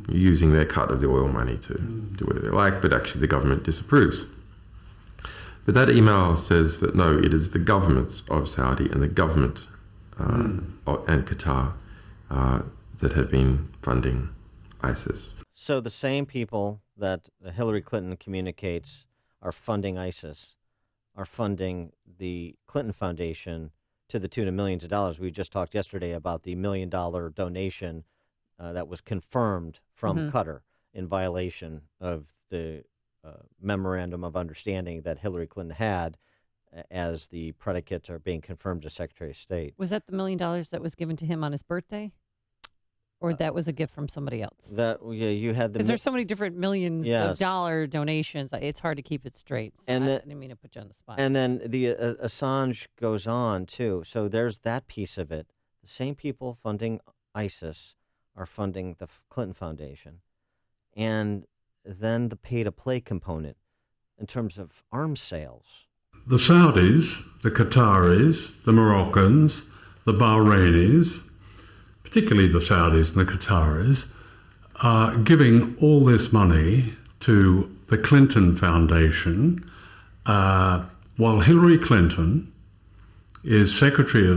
Speaker 11: using their cut of the oil money to do whatever they like, but actually the government disapproves. But that email says that no, it is the governments of Saudi and the government and Qatar that have been funding ISIS.
Speaker 6: So the same people that Hillary Clinton communicates are funding ISIS are funding the Clinton Foundation to the tune of millions of dollars. We just talked yesterday about the $1 million donation that was confirmed from Qatar. in violation of the memorandum of understanding that Hillary Clinton had as the predicates are being confirmed as Secretary of State.
Speaker 12: Was that the $1 million that was given to him on his birthday? Or that was a gift from somebody else?
Speaker 6: You had the...
Speaker 12: Because there's so many different millions of dollar donations. It's hard to keep it straight. So I didn't mean to put you on the spot.
Speaker 6: And then the Assange goes on, too. So there's that piece of it. The same people funding ISIS are funding the Clinton Foundation. And then the pay-to-play component in terms of arms sales.
Speaker 10: The Saudis, the Qataris, the Moroccans, the Bahrainis, particularly the Saudis and the Qataris, are giving all this money to the Clinton Foundation, while Hillary Clinton is Secretary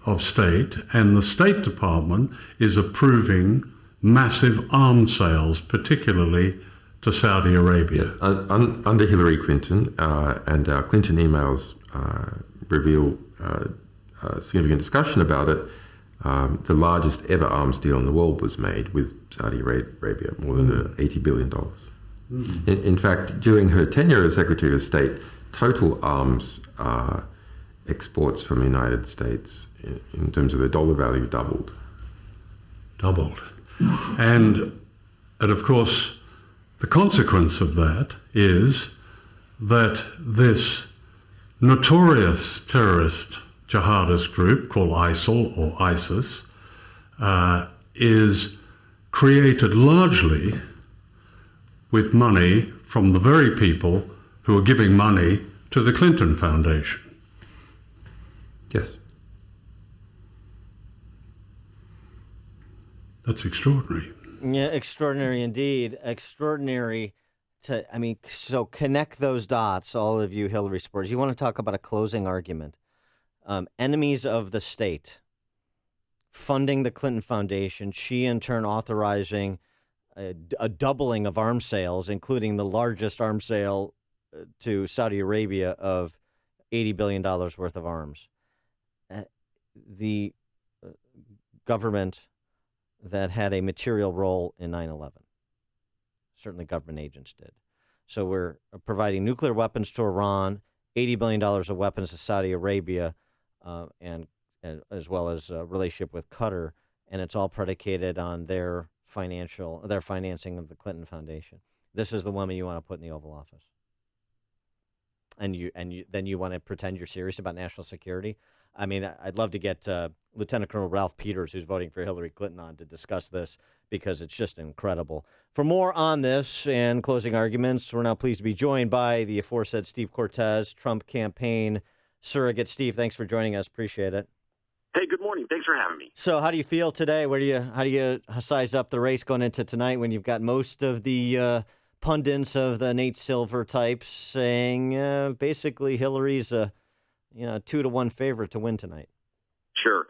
Speaker 10: of State, and the State Department is approving massive arms sales, particularly to Saudi Arabia.
Speaker 11: Under Hillary Clinton, and our Clinton emails reveal significant discussion about it, the largest ever arms deal in the world was made with Saudi Arabia, more than $80 billion. In fact, during her tenure as Secretary of State, total arms exports from the United States, in terms of their dollar value, doubled.
Speaker 10: And of course, the consequence of that is that this notorious terrorist jihadist group called ISIL or ISIS is created largely with money from the very people who are giving money to the Clinton Foundation.
Speaker 11: Yes.
Speaker 10: That's extraordinary.
Speaker 6: Yeah, extraordinary indeed. Extraordinary so connect those dots, all of you Hillary supporters. You want to talk about a closing argument. Enemies of the state funding the Clinton Foundation, she in turn authorizing a doubling of arms sales, including the largest arms sale to Saudi Arabia of $80 billion worth of arms. The government that had a material role in 9/11. Certainly government agents did. So we're providing nuclear weapons to Iran, $80 billion of weapons to Saudi Arabia, and as well as a relationship with Qatar, and it's all predicated on their financing of the Clinton Foundation. This is the woman you want to put in the Oval Office. And then you want to pretend you're serious about national security? I mean, I'd love to get Lieutenant Colonel Ralph Peters, who's voting for Hillary Clinton, on to discuss this, because it's just incredible. For more on this and closing arguments, we're now pleased to be joined by the aforesaid Steve Cortez, Trump campaign surrogate. Steve, thanks for joining us. Appreciate it.
Speaker 13: Hey, good morning. Thanks for having me.
Speaker 6: So how do you feel today? How do you size up the race going into tonight when you've got most of the pundits of the Nate Silver types saying basically Hillary's a 2-1 favorite to win tonight?
Speaker 13: Sure.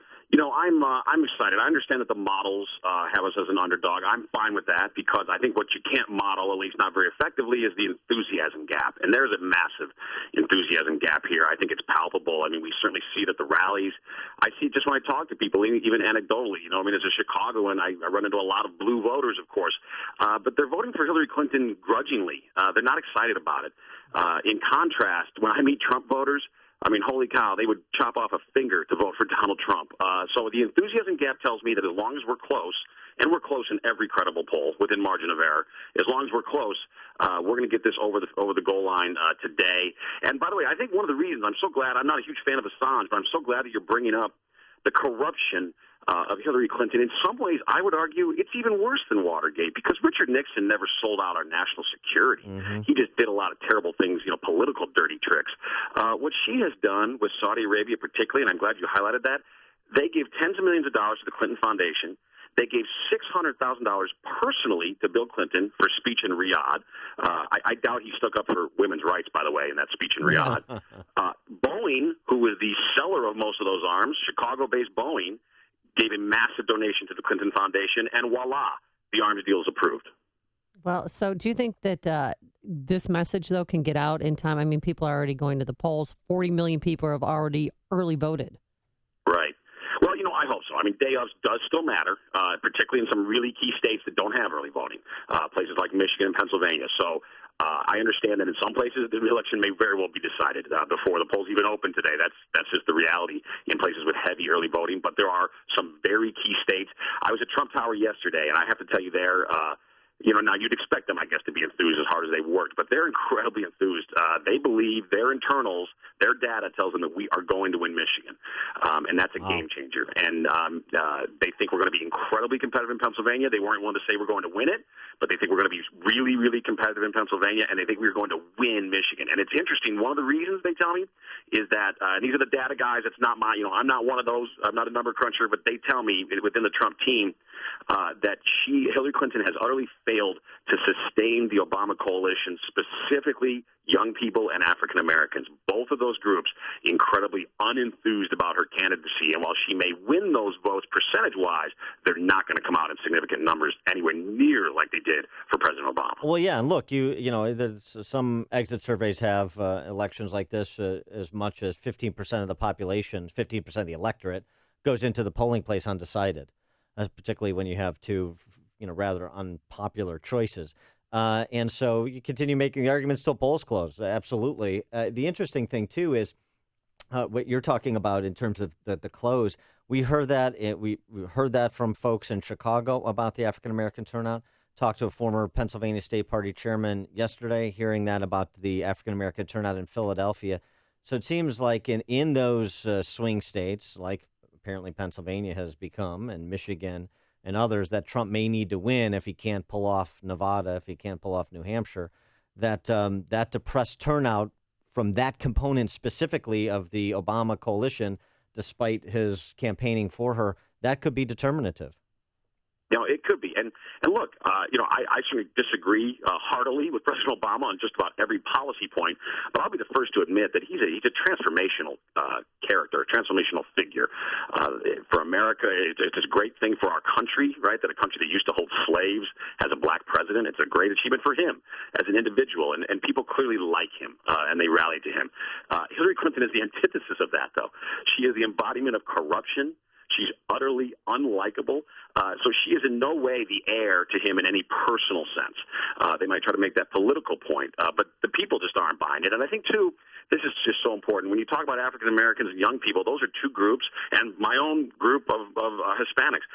Speaker 13: I'm excited. I understand that the models have us as an underdog. I'm fine with that, because I think what you can't model, at least not very effectively, is the enthusiasm gap. And there's a massive enthusiasm gap here. I think it's palpable. I mean, we certainly see it at the rallies. I see it just when I talk to people, even anecdotally. As a Chicagoan, I run into a lot of blue voters, of course. But they're voting for Hillary Clinton grudgingly. They're not excited about it. In contrast, when I meet Trump voters, I mean, holy cow, they would chop off a finger to vote for Donald Trump. So the enthusiasm gap tells me that as long as we're close, and we're close in every credible poll within margin of error, as long as we're close, we're going to get this over the goal line today. And by the way, I think one of the reasons I'm so glad, I'm not a huge fan of Assange, but I'm so glad that you're bringing up the corruption of Hillary Clinton. In some ways, I would argue it's even worse than Watergate, because Richard Nixon never sold out our national security. He just did a lot of terrible things, political dirty tricks. What she has done with Saudi Arabia particularly, and I'm glad you highlighted that, they gave tens of millions of dollars to the Clinton Foundation. They gave $600,000 personally to Bill Clinton for speech in Riyadh. I doubt he stuck up for women's rights, by the way, in that speech in Riyadh. Boeing, who was the seller of most of those arms, Chicago-based Boeing, gave a massive donation to the Clinton Foundation, and voila, the arms deal is approved.
Speaker 12: Well, so do you think that this message, though, can get out in time? I mean, people are already going to the polls. 40 million people have already early voted.
Speaker 13: Right. Well, I hope so. I mean, day of does still matter, particularly in some really key states that don't have early voting, places like Michigan and Pennsylvania. So I understand that in some places the election may very well be decided before the polls even open today. That's just the reality in places with heavy early voting. But there are some very key states. I was at Trump Tower yesterday, and I have to tell you there. Now you'd expect them, I guess, to be enthused as hard as they worked, but they're incredibly enthused. They believe their internals, their data tells them that we are going to win Michigan, and that's a game changer. And they think we're going to be incredibly competitive in Pennsylvania. They weren't willing to say we're going to win it, but they think we're going to be really, really competitive in Pennsylvania, and they think we're going to win Michigan. And it's interesting. One of the reasons they tell me is that these are the data guys. It's not my, I'm not one of those. I'm not a number cruncher, but they tell me within the Trump team that Hillary Clinton has utterly failed to sustain the Obama coalition, specifically young people and African Americans. Both of those groups incredibly unenthused about her candidacy, and while she may win those votes percentage-wise, they're not going to come out in significant numbers anywhere near like they did for President Obama.
Speaker 6: Well, yeah, and look, there's some exit surveys have elections like this as much as 15% of the population, 15% of the electorate goes into the polling place undecided, particularly when you have two rather unpopular choices. And so you continue making the arguments till polls close. Absolutely. The interesting thing, too, is what you're talking about in terms of the close. We heard that we heard that from folks in Chicago about the African-American turnout. Talked to a former Pennsylvania State Party chairman yesterday, hearing that about the African-American turnout in Philadelphia. So it seems like in those swing states, like apparently Pennsylvania has become, and Michigan and others, that Trump may need to win if he can't pull off Nevada, if he can't pull off New Hampshire, that depressed turnout from that component specifically of the Obama coalition, despite his campaigning for her, that could be determinative.
Speaker 13: It could be. And look, I certainly disagree heartily with President Obama on just about every policy point, but I'll be the first to admit that he's a transformational character, a transformational figure. For America, it's a great thing for our country, right, that a country that used to hold slaves has a black president. It's a great achievement for him as an individual, and people clearly like him, and they rally to him. Hillary Clinton is the antithesis of that, though. She is the embodiment of corruption. She's utterly unlikable. So she is in no way the heir to him in any personal sense. They might try to make that political point, but the people just aren't buying it. And I think, too, this is just so important. When you talk about African Americans and young people, those are two groups, and my own group of Hispanics,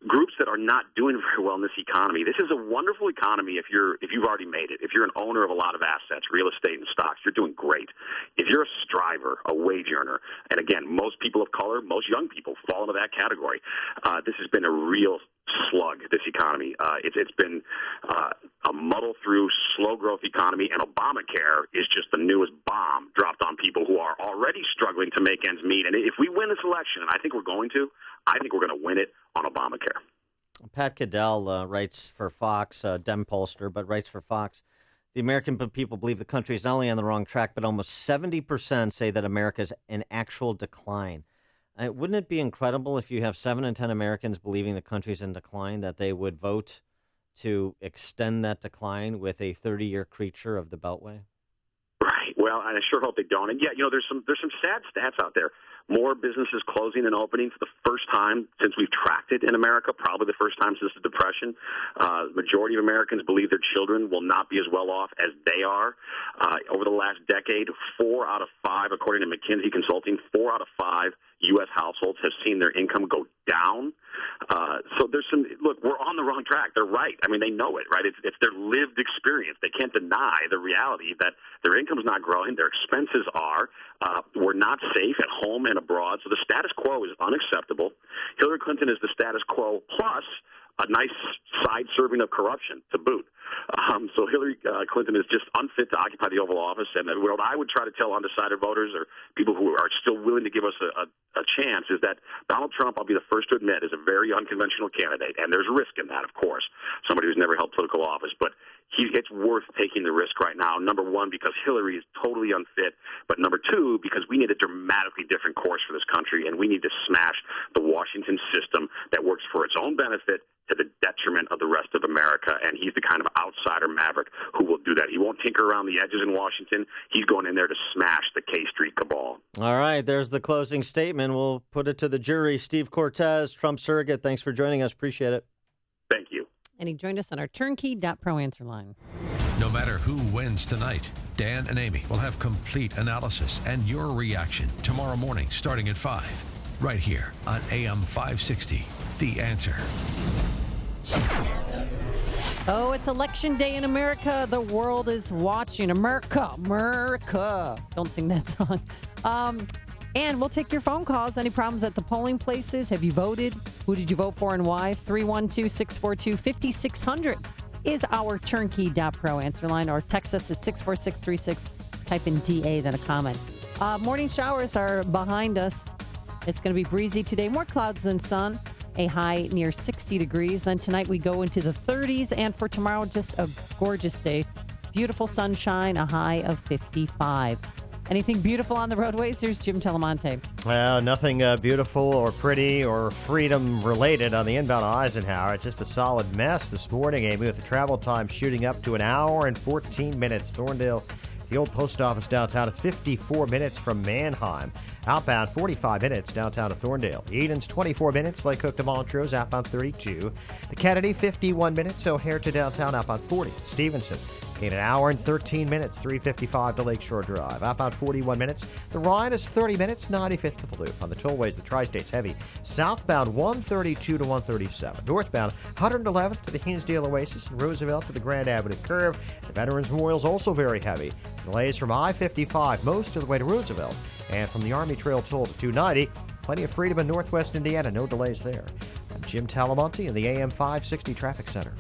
Speaker 13: groups that are not doing very well in this economy. This is a wonderful economy if you've already made it. If you're an owner of a lot of assets, real estate and stocks, you're doing great. If you're a striver, a wage earner, and again, most people of color, most young people fall into that category, this has been a real slug, this economy. It's been a muddle-through, slow-growth economy, and Obamacare is just the newest bomb dropped on people who are already struggling to make ends meet. And if we win this election, and I think we're going to, I think we're going to win it on Obamacare.
Speaker 6: Pat Caddell writes for Fox, Dem pollster, but writes for Fox. The American people believe the country is not only on the wrong track, but almost 70% say that America is in actual decline. Wouldn't it be incredible if you have 7 in 10 Americans believing the country's in decline, that they would vote to extend that decline with a 30-year creature of the Beltway?
Speaker 13: Right. Well, I sure hope they don't. And there's some sad stats out there. More businesses closing and opening for the first time since we've tracked it in America, probably the first time since the Depression. The majority of Americans believe their children will not be as well off as they are. Over the last decade, 4 out of 5, according to McKinsey Consulting, 4 out of 5 U.S. households have seen their income go down. So there's look, we're on the wrong track. They're right. I mean, they know it, right? It's their lived experience. They can't deny the reality that their income's not growing, their expenses are. We're not safe at home and abroad. So the status quo is unacceptable. Hillary Clinton is the status quo plus a nice side serving of corruption to boot. So Hillary Clinton is just unfit to occupy the Oval Office. And what I would try to tell undecided voters or people who are still willing to give us a chance is that Donald Trump, I'll be the first to admit, is a very unconventional candidate. And there's risk in that, of course, somebody who's never held political office. But it's worth taking the risk right now, number one, because Hillary is totally unfit, but number two, because we need a dramatically different course for this country, and we need to smash the Washington system that works for its own benefit to the detriment of the rest of America, and he's the kind of outsider maverick who will do that. He won't tinker around the edges in Washington. He's going in there to smash the K Street cabal.
Speaker 6: All right, there's the closing statement. We'll put it to the jury. Steve Cortez, Trump surrogate, thanks for joining us. Appreciate it.
Speaker 13: Thank you.
Speaker 12: And he joined us on our turnkey.pro answer line.
Speaker 2: No matter who wins tonight, Dan and Amy will have complete analysis and your reaction tomorrow morning starting at 5, right here on AM 560, The Answer.
Speaker 12: Oh, it's election day in America. The world is watching. America. Don't sing that song. And we'll take your phone calls. Any problems at the polling places? Have you voted? Who did you vote for and why? 312-642-5600 is our turnkey.pro answer line, or text us at 64636. Type in DA, then a comment. Morning showers are behind us. It's going to be breezy today. More clouds than sun. A high near 60 degrees. Then tonight we go into the 30s. And for tomorrow, just a gorgeous day. Beautiful sunshine, a high of 55. Anything beautiful on the roadways? Here's Jim Telemonte.
Speaker 19: Well, nothing beautiful or pretty or freedom-related on the inbound Eisenhower. It's just a solid mess this morning, Amy, with the travel time shooting up to an hour and 14 minutes. Thorndale, the old post office downtown, is 54 minutes from Mannheim. Outbound, 45 minutes downtown to Thorndale. Eden's 24 minutes. Lake Cook to Montrose, outbound 32. The Kennedy, 51 minutes. O'Hare to downtown, outbound 40. Stevenson, in an hour and 13 minutes, 3:55 to Lakeshore Drive. Outbound 41 minutes. The Rhine is 30 minutes, 95th to the Loop. On the tollways, the Tri-State's heavy. Southbound 132 to 137. Northbound 111th to the Hinsdale Oasis and Roosevelt to the Grand Avenue Curve. The Veterans Memorial is also very heavy. Delays from I-55 most of the way to Roosevelt. And from the Army Trail toll to 290. Plenty of freedom in northwest Indiana. No delays there. I'm Jim Talamonte in the AM 560 Traffic Center.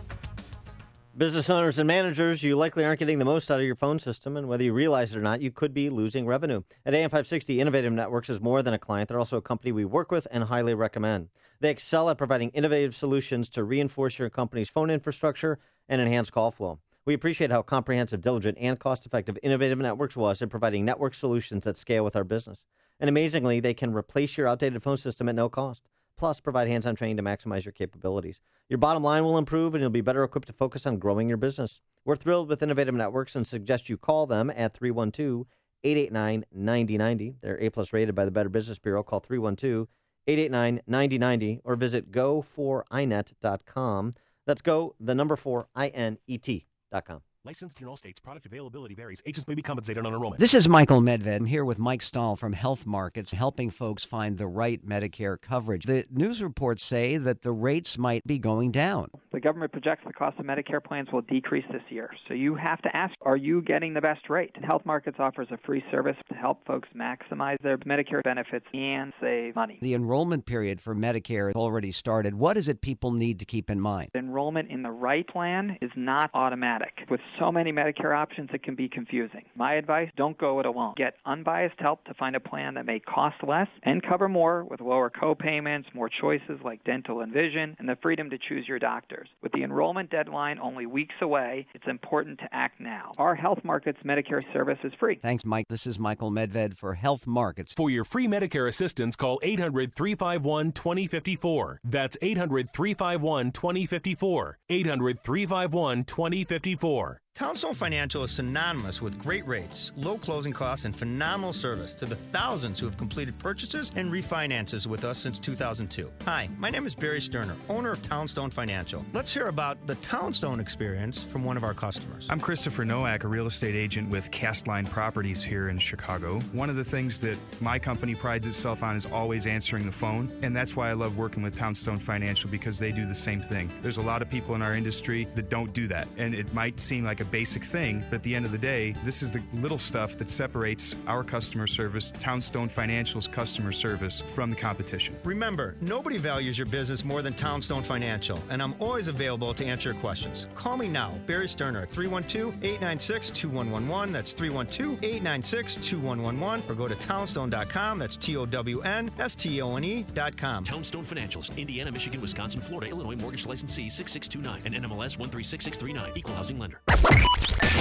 Speaker 6: Business owners and managers, you likely aren't getting the most out of your phone system, and whether you realize it or not, you could be losing revenue. At AM 560, Innovative Networks is more than a client. They're also a company we work with and highly recommend. They excel at providing innovative solutions to reinforce your company's phone infrastructure and enhance call flow. We appreciate how comprehensive, diligent, and cost-effective Innovative Networks was in providing network solutions that scale with our business. And amazingly, they can replace your outdated phone system at no cost, plus provide hands-on training to maximize your capabilities. Your bottom line will improve, and you'll be better equipped to focus on growing your business. We're thrilled with Innovative Networks and suggest you call them at 312-889-9090. They're A-plus rated by the Better Business Bureau. Call 312-889-9090 or visit go4inet.com. That's go, the number 4inet.com.
Speaker 14: Licensed in all states. Product availability varies. Agents may be compensated on enrollment.
Speaker 15: This is Michael Medved. I'm here with Mike Stahl from Health Markets, helping folks find the right Medicare coverage. The news reports say that the rates might be going down.
Speaker 16: The government projects the cost of Medicare plans will decrease this year. So you have to ask, are you getting the best rate? And Health Markets offers a free service to help folks maximize their Medicare benefits and save money.
Speaker 15: The enrollment period for Medicare has already started. What is it people need to keep in mind?
Speaker 16: Enrollment in the right plan is not automatic. With so many Medicare options, it can be confusing. My advice, don't go it alone. Get unbiased help to find a plan that may cost less and cover more with lower co-payments, more choices like dental and vision, and the freedom to choose your doctors. With the enrollment deadline only weeks away, it's important to act now. Our Health Markets Medicare service is free.
Speaker 15: Thanks, Mike. This is Michael Medved for Health Markets.
Speaker 14: For your free Medicare assistance, call 800-351-2054. That's 800-351-2054. 800-351-2054.
Speaker 17: Townstone Financial is synonymous with great rates, low closing costs, and phenomenal service to the thousands who have completed purchases and refinances with us since 2002. Hi, my name is Barry Sterner, owner of Townstone Financial. Let's hear about the Townstone experience from one of our customers.
Speaker 18: I'm Christopher Nowak, a real estate agent with Castline Properties here in Chicago. One of the things that my company prides itself on is always answering the phone, and that's why I love working with Townstone Financial, because they do the same thing. There's a lot of people in our industry that don't do that, and it might seem like a basic thing, but at the end of the day, this is the little stuff that separates our customer service, Townstone Financial's customer service, from the competition.
Speaker 17: Remember, nobody values your business more than Townstone Financial, and I'm always available to answer your questions. Call me now, Barry Sterner, at 312-896-2111. That's 312-896-2111. Or go to townstone.com. That's TOWNSTONE.com.
Speaker 14: Townstone Financials, Indiana, Michigan, Wisconsin, Florida, Illinois, mortgage licensee 6629 and NMLS 136639, equal housing lender.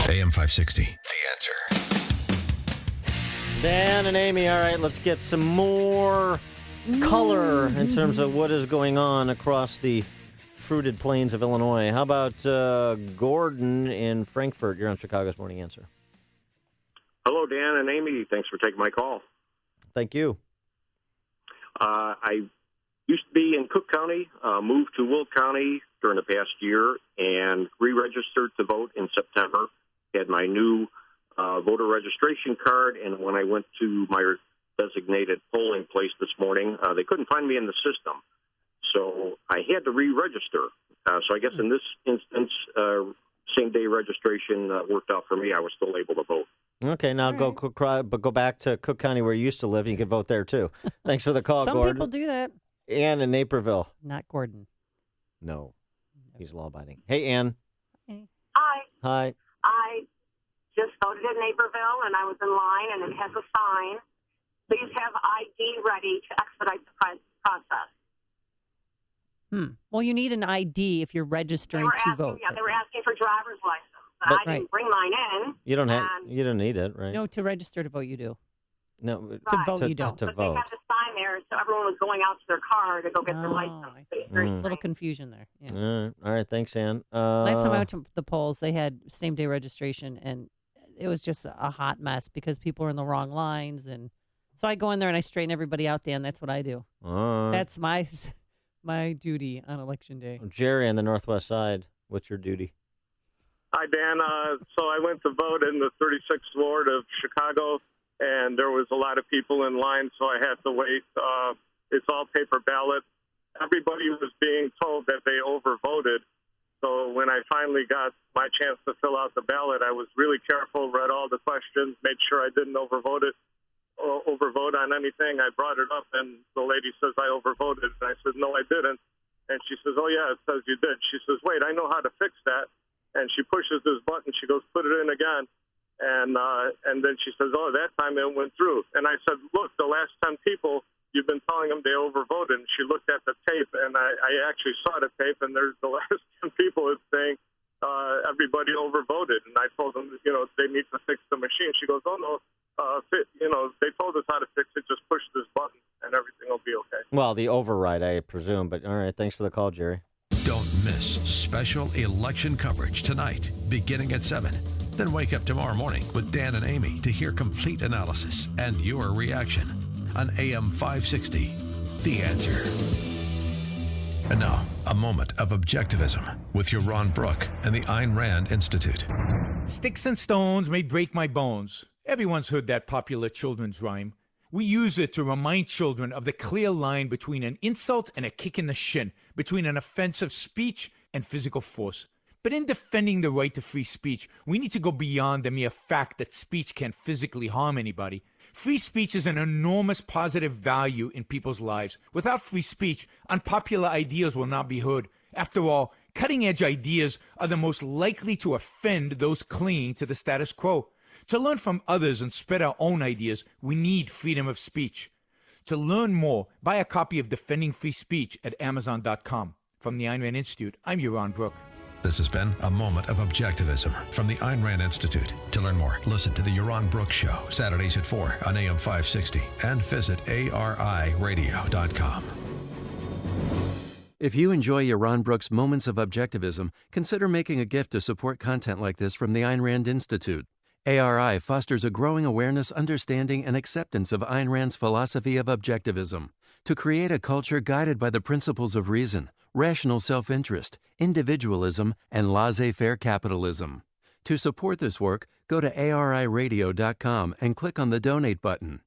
Speaker 2: AM 560, The Answer.
Speaker 6: Dan and Amy, all right, let's get some more color in terms of what is going on across the fruited plains of Illinois. How about Gordon in Frankfurt? You're on Chicago's Morning Answer.
Speaker 20: Hello, Dan and Amy. Thanks for taking my call.
Speaker 6: Thank you.
Speaker 20: I used to be in Cook County, moved to Will County during the past year, and re-registered to vote in September. Had my new voter registration card, and when I went to my designated polling place this morning, they couldn't find me in the system. So I had to re-register. So I guess in this instance, same-day registration worked out for me. I was still able to vote.
Speaker 6: Okay, now go back to Cook County where you used to live, and you can vote there, too. Thanks for the call,
Speaker 12: Some
Speaker 6: Gordon.
Speaker 12: people do that.
Speaker 6: Ann in Naperville.
Speaker 12: Not Gordon.
Speaker 6: No, he's law-abiding. Hey, Ann.
Speaker 22: Hi.
Speaker 6: Hi.
Speaker 22: I just voted in Naperville, and I was in line, and it has a sign. Please have ID ready to expedite the process.
Speaker 12: Well, you need an ID if you're registering to vote.
Speaker 22: Yeah, they were asking for driver's license. But I didn't bring mine in.
Speaker 6: You don't need it, right?
Speaker 12: No, to register to vote, you do.
Speaker 6: No,
Speaker 12: to vote, you don't.
Speaker 6: To
Speaker 22: but
Speaker 6: vote.
Speaker 22: they had the sign there, so everyone was going out to their car to go get their license.
Speaker 12: A little confusion there. Yeah.
Speaker 6: All right, thanks, Ann.
Speaker 12: Last time I went to the polls, they had same-day registration, and it was just a hot mess because people were in the wrong lines. And so I go in there and I straighten everybody out, Dan. That's what I do. That's my duty on Election Day.
Speaker 6: Jerry on the Northwest Side, what's your duty?
Speaker 23: Hi, Dan. So I went to vote in the 36th Ward of Chicago, and there was a lot of people in line, so I had to wait. It's all paper ballot. Everybody was being told that they overvoted. So when I finally got my chance to fill out the ballot, I was really careful, read all the questions, made sure I didn't overvote on anything. I brought it up, and the lady says I overvoted. And I said, no, I didn't. And she says, oh, yeah, it says you did. She says, wait, I know how to fix that. And she pushes this button. She goes, put it in again. And then she says, oh, that time it went through. And I said, look, the last 10 people, you've been telling them they overvoted. And she looked at the tape, and I actually saw the tape, and there's the last 10 people it's saying everybody overvoted. And I told them, they need to fix the machine. She goes, oh, no, they told us how to fix it. Just push this button, and everything will be okay.
Speaker 6: Well, the override, I presume. But all right, thanks for the call, Jerry.
Speaker 2: Don't miss special election coverage tonight, beginning at 7. Then wake up tomorrow morning with Dan and Amy to hear complete analysis and your reaction on AM 560. The Answer. And now, a moment of objectivism with your Ron Brook and the Ayn Rand Institute.
Speaker 24: Sticks and stones may break my bones. Everyone's heard that popular children's rhyme. We use it to remind children of the clear line between an insult and a kick in the shin, between an offensive speech and physical force. But in defending the right to free speech, we need to go beyond the mere fact that speech can physically harm anybody. Free speech is an enormous positive value in people's lives. Without free speech, unpopular ideas will not be heard. After all, cutting-edge ideas are the most likely to offend those clinging to the status quo. To learn from others and spread our own ideas, we need freedom of speech. To learn more, buy a copy of Defending Free Speech at Amazon.com. From the Ayn Rand Institute, I'm Ron Brook.
Speaker 2: This has been a moment of objectivism from the Ayn Rand Institute. To learn more, listen to the Yaron Brooks Show, Saturdays at 4 on AM 560, and visit ariradio.com.
Speaker 9: If you enjoy Yaron Brooks' Moments of Objectivism, consider making a gift to support content like this from the Ayn Rand Institute. ARI fosters a growing awareness, understanding, and acceptance of Ayn Rand's philosophy of objectivism to create a culture guided by the principles of reason, rational self-interest, individualism, and laissez-faire capitalism. To support this work, go to ariradio.com and click on the Donate button.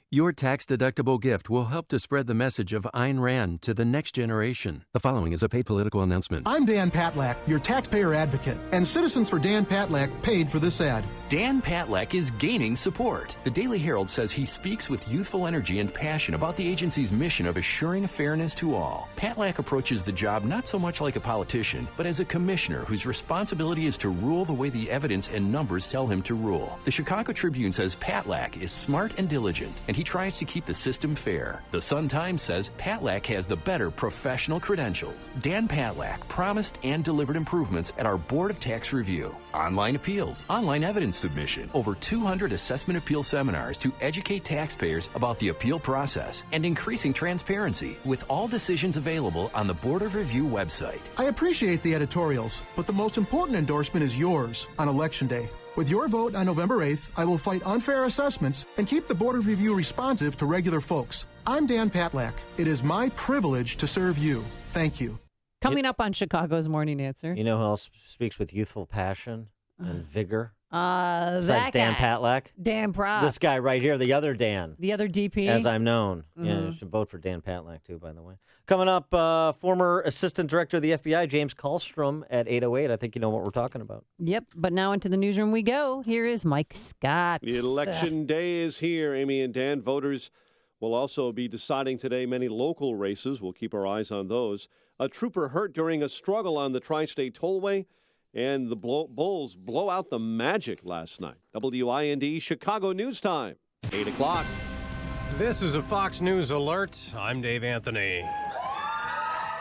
Speaker 9: Your tax-deductible gift will help to spread the message of Ayn Rand to the next generation. The following is a paid political announcement.
Speaker 25: I'm Dan Patlack, your taxpayer advocate, and Citizens for Dan Patlack paid for this ad.
Speaker 26: Dan Patlack is gaining support. The Daily Herald says he speaks with youthful energy and passion about the agency's mission of assuring fairness to all. Patlack approaches the job not so much like a politician, but as a commissioner whose responsibility is to rule the way the evidence and numbers tell him to rule. The Chicago Tribune says Patlack is smart and diligent, and he tries to keep the system fair. The Sun-Times says Patlack has the better professional credentials. Dan Patlack promised and delivered improvements at our Board of Tax Review, online appeals, online evidence submission. Over 200 assessment appeal seminars to educate taxpayers about the appeal process and increasing transparency, with all decisions available on the Board of Review website.
Speaker 25: I appreciate the editorials, but the most important endorsement is yours on Election Day. With your vote on November 8th, I will fight unfair assessments and keep the Board of Review responsive to regular folks. I'm Dan Patlak. It is my privilege to serve you. Thank you.
Speaker 12: Coming up on Chicago's Morning Answer.
Speaker 6: You know who else speaks with youthful passion and vigor?
Speaker 12: That
Speaker 6: Besides Dan
Speaker 12: guy.
Speaker 6: Patlak?
Speaker 12: Dan Prop.
Speaker 6: This guy right here, the other Dan.
Speaker 12: The other DP.
Speaker 6: As I'm known. Yeah, you should vote for Dan Patlak, too, by the way. Coming up, former Assistant Director of the FBI, James Kallstrom, at 8:08. I think you know what we're talking about.
Speaker 12: Yep, but now into the newsroom we go. Here is Mike Scott.
Speaker 1: The election day is here, Amy and Dan. Voters will also be deciding today many local races. We'll keep our eyes on those. A trooper hurt during a struggle on the Tri-State Tollway, and the Bulls blow out the Magic last night. WIND Chicago News Time, 8 o'clock.
Speaker 3: This is a Fox News alert. I'm Dave Anthony.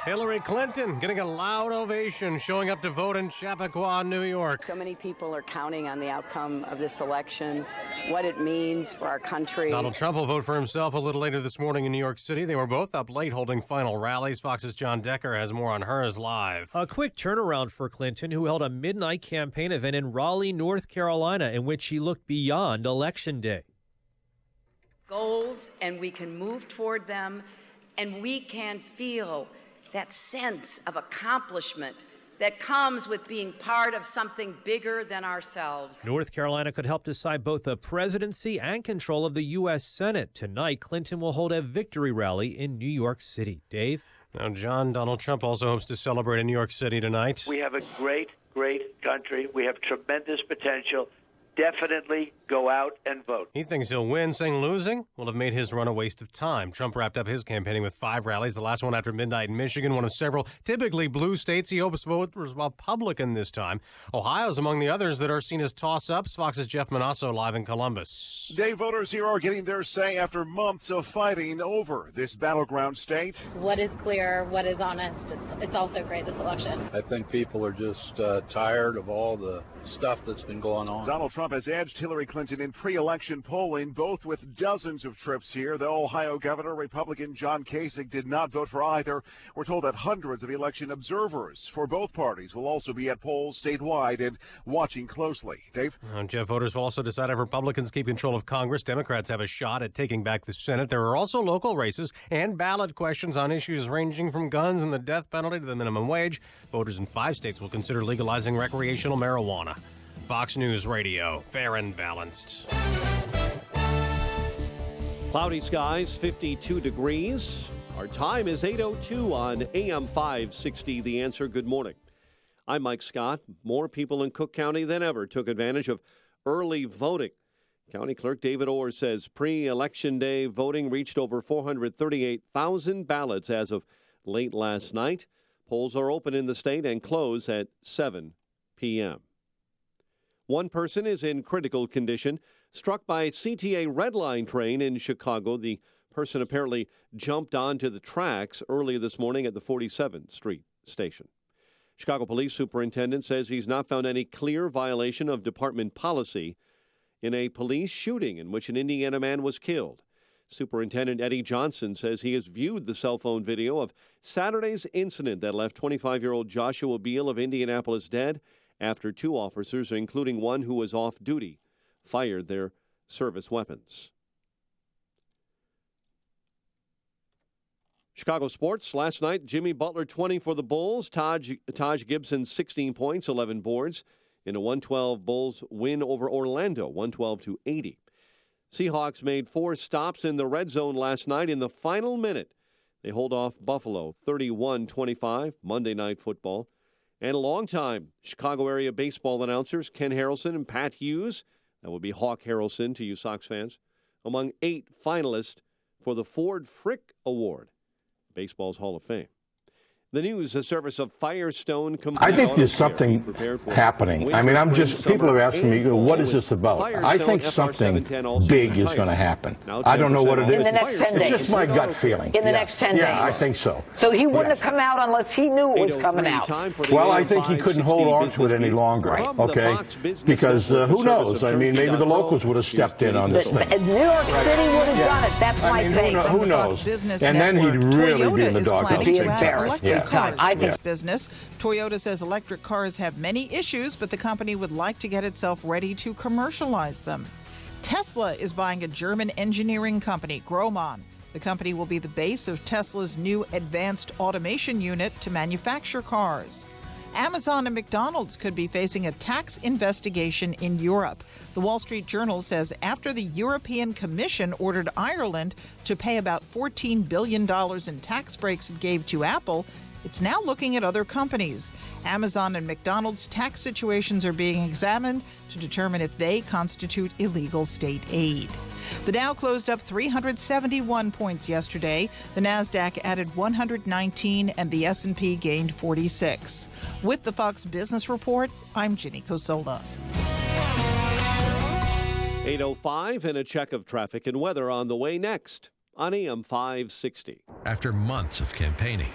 Speaker 3: Hillary Clinton getting a loud ovation showing up to vote in Chappaqua, New York.
Speaker 4: So many people are counting on the outcome of this election, what it means for our country.
Speaker 3: Donald Trump will vote for himself a little later this morning in New York City. They were both up late holding final rallies. Fox's John Decker has more on hers live.
Speaker 5: A quick turnaround for Clinton, who held a midnight campaign event in Raleigh, North Carolina, in which she looked beyond Election Day.
Speaker 4: Goals, and we can move toward them, and we can feel that sense of accomplishment that comes with being part of something bigger than ourselves.
Speaker 5: North Carolina could help decide both the presidency and control of the U.S. Senate. Tonight, Clinton will hold a victory rally in New York City. Dave?
Speaker 3: Now, John, Donald Trump also hopes to celebrate in New York City tonight.
Speaker 7: We have a great, great country. We have tremendous potential. Definitely go out and vote.
Speaker 3: He thinks he'll win, saying losing will have made his run a waste of time. Trump wrapped up his campaigning with 5 rallies, the last one after midnight in Michigan, one of several typically blue states. He hopes voters Republican this time. Ohio's among the others that are seen as toss-ups. Fox's Jeff Manasso live in Columbus.
Speaker 8: Day voters here are getting their say after months of fighting over this battleground state.
Speaker 21: What is clear, what is honest, it's also great, this election.
Speaker 27: I think people are just tired of all the stuff that's been going on.
Speaker 8: Donald Trump has edged Hillary Clinton in pre-election polling, both with dozens of trips here. The Ohio governor, Republican John Kasich, did not vote for either. We're told that hundreds of election observers for both parties will also be at polls statewide and watching closely. Dave?
Speaker 3: Jeff, voters will also decide if Republicans keep control of Congress. Democrats have a shot at taking back the Senate. There are also local races and ballot questions on issues ranging from guns and the death penalty to the minimum wage. Voters in 5 states will consider legalizing recreational marijuana. Fox News Radio, fair and balanced.
Speaker 1: Cloudy skies, 52 degrees. Our time is 8:02 on AM 560. The Answer. Good morning. I'm Mike Scott. More people in Cook County than ever took advantage of early voting. County Clerk David Orr says pre-election day voting reached over 438,000 ballots as of late last night. Polls are open in the state and close at 7 p.m. One person is in critical condition, struck by a CTA Red Line train in Chicago. The person apparently jumped onto the tracks early this morning at the 47th Street station. Chicago Police Superintendent says he's not found any clear violation of department policy in a police shooting in which an Indiana man was killed. Superintendent Eddie Johnson says he has viewed the cell phone video of Saturday's incident that left 25-year-old Joshua Beal of Indianapolis dead after 2 officers, including one who was off duty, fired their service weapons. Chicago sports. Last night, Jimmy Butler 20 for the Bulls. Taj Gibson 16 points, 11 boards in a 112 Bulls win over Orlando, 112-80. Seahawks made 4 stops in the red zone last night. In the final minute, they hold off Buffalo 31-25, Monday Night Football. And longtime Chicago area baseball announcers Ken Harrelson and Pat Hughes, that would be Hawk Harrelson to you Sox fans, among 8 finalists for the Ford Frick Award, Baseball's Hall of Fame. The news, a service of Firestone.
Speaker 10: I think there's something happening. I mean, people are asking me, what is this about? I think something big is going to happen. I don't know what it is.
Speaker 11: In the next 10 days.
Speaker 10: It's just my gut feeling.
Speaker 11: In the next 10 days.
Speaker 10: Yeah, I think so.
Speaker 11: So he wouldn't have come out unless he knew it was coming out.
Speaker 10: Well, I think he couldn't hold on to it any longer, okay? Because who knows? I mean, maybe the locals would have stepped in on this thing.
Speaker 11: New York City would have done it. That's my take.
Speaker 10: Who knows? And then he'd really be in the doghouse.
Speaker 11: Be embarrassed big time. I think.
Speaker 13: Business. Toyota says electric cars have many issues, but the company would like to get itself ready to commercialize them. Tesla is buying a German engineering company, Grohmann. The company will be the base of Tesla's new advanced automation unit to manufacture cars. Amazon and McDonald's could be facing a tax investigation in Europe. The Wall Street Journal says after the European Commission ordered Ireland to pay about $14 billion in tax breaks it gave to Apple, it's now looking at other companies. Amazon and McDonald's tax situations are being examined to determine if they constitute illegal state aid. The Dow closed up 371 points yesterday. The Nasdaq added 119 and the S&P gained 46. With the Fox Business Report, I'm Ginny Cosola.
Speaker 1: 8:05 and a check of traffic and weather on the way next on AM 560.
Speaker 2: After months of campaigning,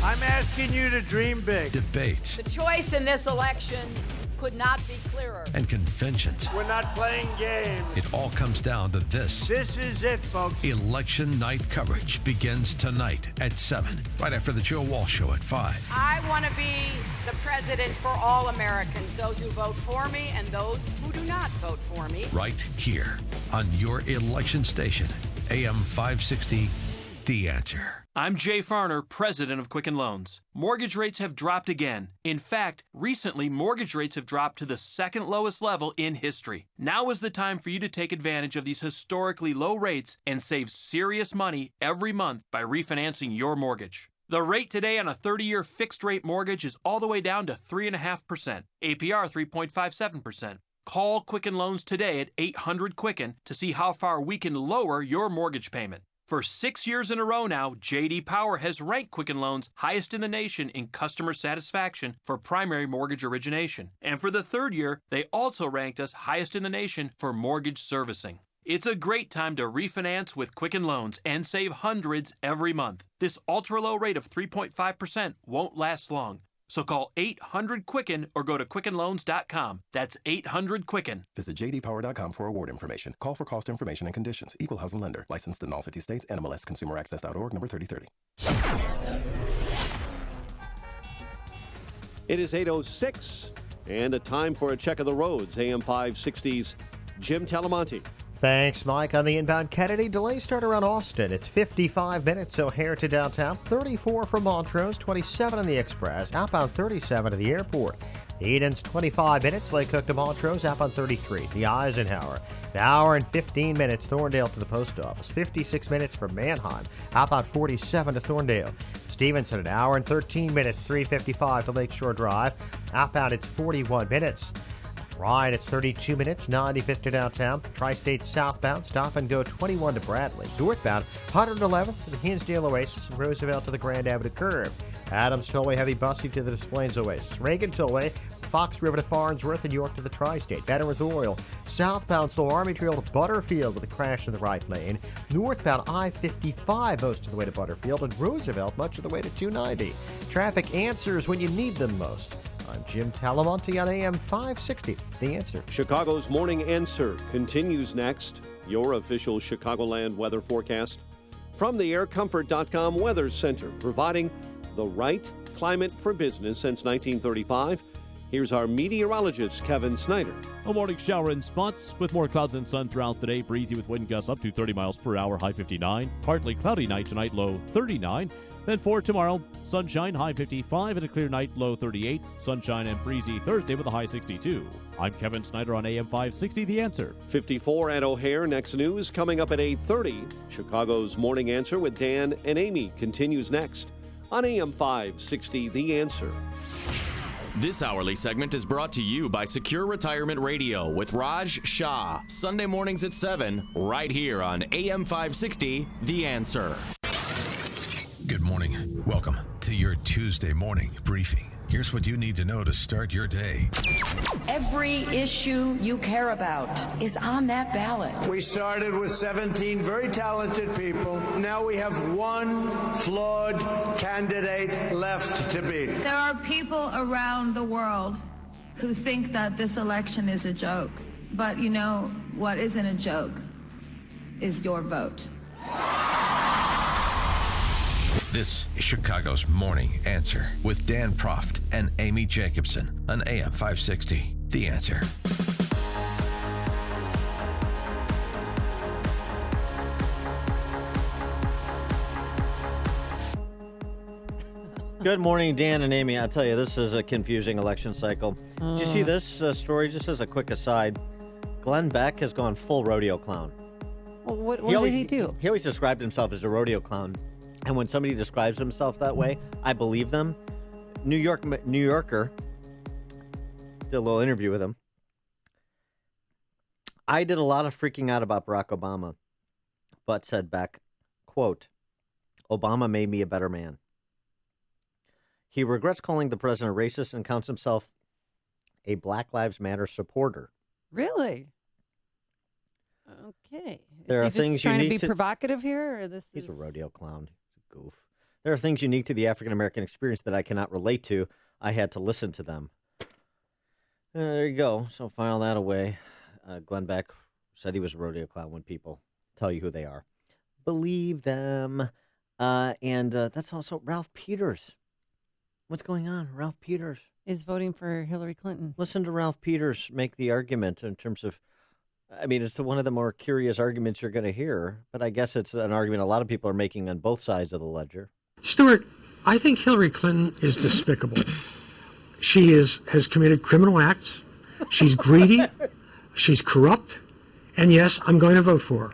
Speaker 15: I'm asking you to dream big.
Speaker 2: Debate.
Speaker 4: The choice in this election could not be clearer.
Speaker 2: And conventions.
Speaker 15: We're not playing games.
Speaker 2: It all comes down to this.
Speaker 15: This is it, folks.
Speaker 2: Election night coverage begins tonight at 7, right after the Joe Walsh Show at 5.
Speaker 4: I want to be the president for all Americans, those who vote for me and those who do not vote for me.
Speaker 2: Right here on your election station, AM 560, The Answer.
Speaker 16: I'm Jay Farner, president of Quicken Loans. Mortgage rates have dropped again. In fact, recently, mortgage rates have dropped to the second lowest level in history. Now is the time for you to take advantage of these historically low rates and save serious money every month by refinancing your mortgage. The rate today on a 30-year fixed-rate mortgage is all the way down to 3.5%, APR 3.57%. Call Quicken Loans today at 800-QUICKEN to see how far we can lower your mortgage payment. For 6 years in a row now, J.D. Power has ranked Quicken Loans highest in the nation in customer satisfaction for primary mortgage origination. And for the third year, they also ranked us highest in the nation for mortgage servicing. It's a great time to refinance with Quicken Loans and save hundreds every month. This ultra-low rate of 3.5% won't last long. So call 800-QUICKEN or go to QuickenLoans.com. That's 800-QUICKEN.
Speaker 18: Visit jdpower.com for award information. Call for cost information and conditions. Equal housing lender. Licensed in all 50 states. NMLS ConsumerAccess.org, number 3030.
Speaker 1: It is 8:06 and a time for a check of the roads. AM 560's Jim Talamonte.
Speaker 6: Thanks, Mike. On the inbound Kennedy, delays start around Austin. It's 55 minutes O'Hare to downtown, 34 from Montrose, 27 on the Express, outbound 37 to the airport. Eden's 25 minutes, Lake Cook to Montrose, outbound 33. The Eisenhower, an hour and 15 minutes, Thorndale to the post office. 56 minutes from Manheim, outbound 47 to Thorndale. Stevenson, an hour and 13 minutes, 355 to Lakeshore Drive. Outbound, it's 41 minutes. Ryan, it's 32 minutes, 95th to downtown. Tri-State southbound, stop and go 21 to Bradley. Northbound, 111 to the Hinsdale Oasis and Roosevelt to the Grand Avenue curve. Adams Tollway, heavy busing to the Des Plaines Oasis. Reagan Tollway, Fox River to Farnsworth and York to the Tri-State. Veterans Oriole, southbound slow Army Trail to Butterfield with a crash in the right lane. Northbound I-55 most of the way to Butterfield and Roosevelt much of the way to 290. Traffic answers when you need them most. I'm Jim Talamonte on AM 560, The Answer.
Speaker 1: Chicago's Morning Answer continues next. Your official Chicagoland weather forecast from the aircomfort.com Weather Center, providing the right climate for business since 1935. Here's our meteorologist, Kevin Snyder.
Speaker 19: A morning shower in spots with more clouds and sun throughout the day. Breezy with wind gusts up to 30 miles per hour, high 59. Partly cloudy night tonight, low 39. Then for tomorrow, sunshine, high 55, and a clear night, low 38. Sunshine and breezy Thursday with a high 62. I'm Kevin Snyder on AM 560, The Answer.
Speaker 1: 54 at O'Hare. Next news coming up at 8:30. Chicago's Morning Answer with Dan and Amy continues next on AM 560, The Answer.
Speaker 28: This hourly segment is brought to you by Secure Retirement Radio with Raj Shah. Sunday mornings at 7, right here on AM 560, The Answer.
Speaker 2: Good morning. Welcome to your Tuesday morning briefing. Here's what you need to know to start your day.
Speaker 9: Every issue you care about is on that ballot.
Speaker 15: We started with 17 very talented people. Now we have one flawed candidate left to beat.
Speaker 14: There are people around the world who think that this election is a joke. But you know what isn't a joke is your vote.
Speaker 2: This is Chicago's Morning Answer with Dan Proft and Amy Jacobson on AM 560. The Answer.
Speaker 6: Good morning, Dan and Amy. I'll tell you, this is a confusing election cycle. Did you see this story? Just as a quick aside, Glenn Beck has gone full rodeo clown.
Speaker 12: Well, what did he do?
Speaker 6: He always described himself as a rodeo clown. And when somebody describes himself that way, I believe them. New Yorker did a little interview with him. I did a lot of freaking out about Barack Obama, but said Beck, quote, Obama made me a better man. He regrets calling the president racist and counts himself a Black Lives Matter supporter.
Speaker 12: Really? Okay.
Speaker 6: There are things
Speaker 12: trying
Speaker 6: unique
Speaker 12: to be provocative here, or
Speaker 6: He's a rodeo clown. He's a goof. There are things unique to the African American experience that I cannot relate to. I had to listen to them. There you go. So file that away. Glenn Beck said he was a rodeo clown when people tell you who they are. Believe them. And that's also Ralph Peters. What's going on? Ralph Peters
Speaker 12: is voting for Hillary Clinton.
Speaker 6: Listen to Ralph Peters make the argument in terms of, I mean, it's one of the more curious arguments you're going to hear, but I guess it's an argument a lot of people are making on both sides of the ledger.
Speaker 17: Stuart, I think Hillary Clinton is despicable. She has committed criminal acts. She's greedy. She's corrupt. And yes, I'm going to vote for her.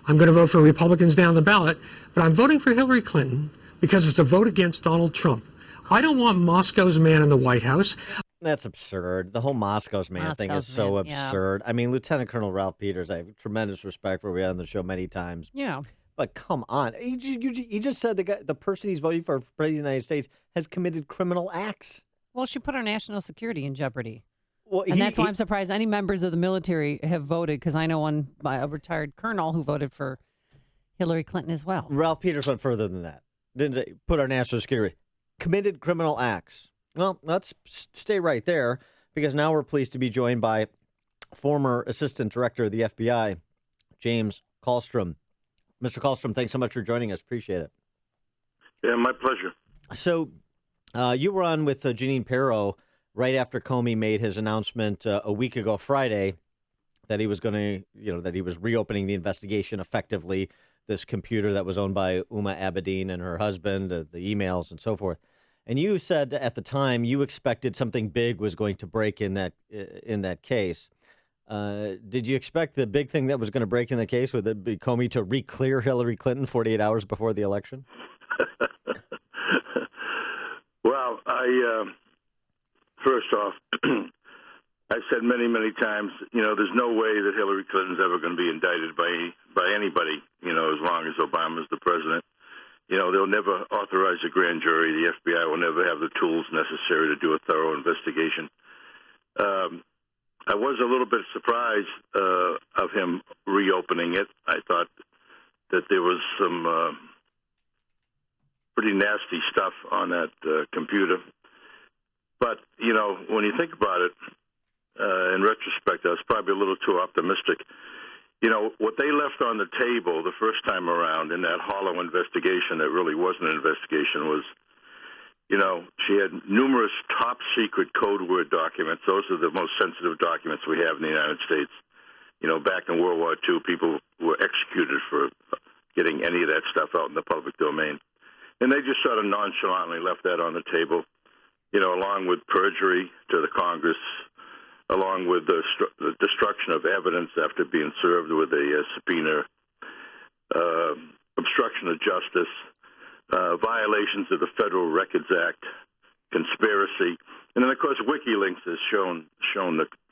Speaker 17: I'm going to vote for Republicans down the ballot, but I'm voting for Hillary Clinton because it's a vote against Donald Trump. I don't want Moscow's man in the White House.
Speaker 6: That's absurd. The whole Moscow's man thing is so absurd. Yeah. I mean, Lieutenant Colonel Ralph Peters, I have tremendous respect for. We had on the show many times.
Speaker 12: Yeah.
Speaker 6: But come on. He just said the person he's voting for President of the United States has committed criminal acts.
Speaker 12: Well, she put our national security in jeopardy. Well, that's why I'm surprised any members of the military have voted, because I know a retired colonel who voted for Hillary Clinton as well.
Speaker 6: Ralph Peters went further than that. Didn't say put our national security. Committed criminal acts. Well, let's stay right there, because now we're pleased to be joined by former Assistant Director of the FBI, James Kallstrom. Mr. Kallstrom, thanks so much for joining us. Appreciate it.
Speaker 20: Yeah, my pleasure.
Speaker 6: So you were on with Jeanine Pirro right after Comey made his announcement a week ago Friday that he was going to, that he was reopening the investigation effectively, this computer that was owned by Uma Abedin and her husband, the emails and so forth. And you said at the time you expected something big was going to break in that case. Did you expect the big thing that was going to break in the case would it be Comey to re-clear Hillary Clinton 48 hours before the election?
Speaker 20: Well, first off, I've said many, many times, there's no way that Hillary Clinton's ever going to be indicted by anybody, as long as Obama's the president. They'll never authorize a grand jury. The FBI will never have the tools necessary to do a thorough investigation. I was a little bit surprised of him reopening it. I thought that there was some pretty nasty stuff on that computer. But, when you think about it, in retrospect, I was probably a little too optimistic. What they left on the table the first time around in that hollow investigation that really wasn't an investigation was, she had numerous top-secret code word documents. Those are the most sensitive documents we have in the United States. Back in World War II, people were executed for getting any of that stuff out in the public domain. And they just sort of nonchalantly left that on the table, along with perjury to the Congress, along with the destruction of evidence after being served with a subpoena, obstruction of justice, violations of the Federal Records Act, conspiracy, and then of course WikiLeaks has shown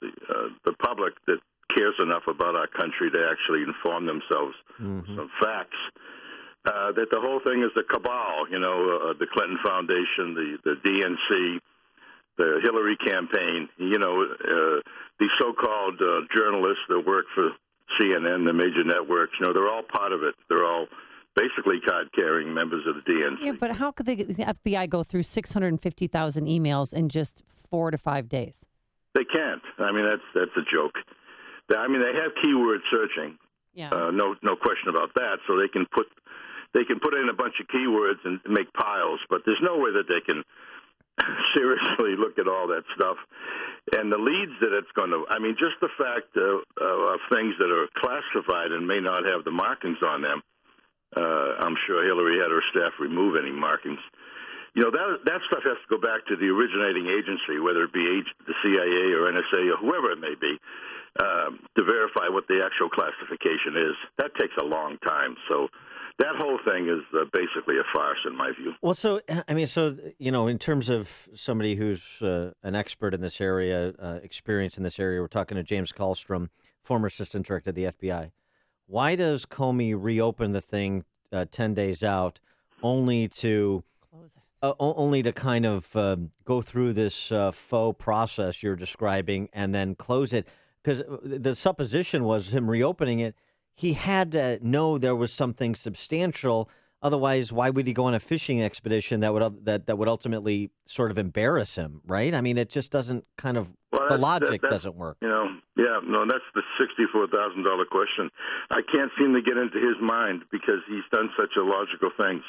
Speaker 20: the public that cares enough about our country to actually inform themselves some facts. that the whole thing is a cabal, the Clinton Foundation, the DNC, the Hillary campaign, the so-called journalists that work for CNN, the major networks, they're all part of it. They're all basically card-carrying members of the DNC.
Speaker 12: Yeah, but how could the FBI go through 650,000 emails in just 4 to 5 days?
Speaker 20: They can't. I mean, that's a joke. They have keyword searching.
Speaker 12: Yeah.
Speaker 20: No question about that. So they can put in a bunch of keywords and make piles, but there's no way that they can seriously look at all that stuff. And the leads that it's going to, just the fact of things that are classified and may not have the markings on them. I'm sure Hillary had her staff remove any markings. That stuff has to go back to the originating agency, whether it be the CIA or NSA or whoever it may be, to verify what the actual classification is. That takes a long time. So that whole thing is basically a farce in my view.
Speaker 6: Well, in terms of somebody who's an expert in this area, experienced in this area, we're talking to James Kallstrom, former assistant director of the FBI. Why does Comey reopen the thing 10 days out only to close it? Only to kind of go through this faux process you're describing and then close it? Because the supposition was him reopening it, he had to know there was something substantial. Otherwise, why would he go on a fishing expedition that would ultimately sort of embarrass him, right? It just doesn't the logic doesn't work.
Speaker 20: That's the $64,000 question. I can't seem to get into his mind because he's done such illogical things.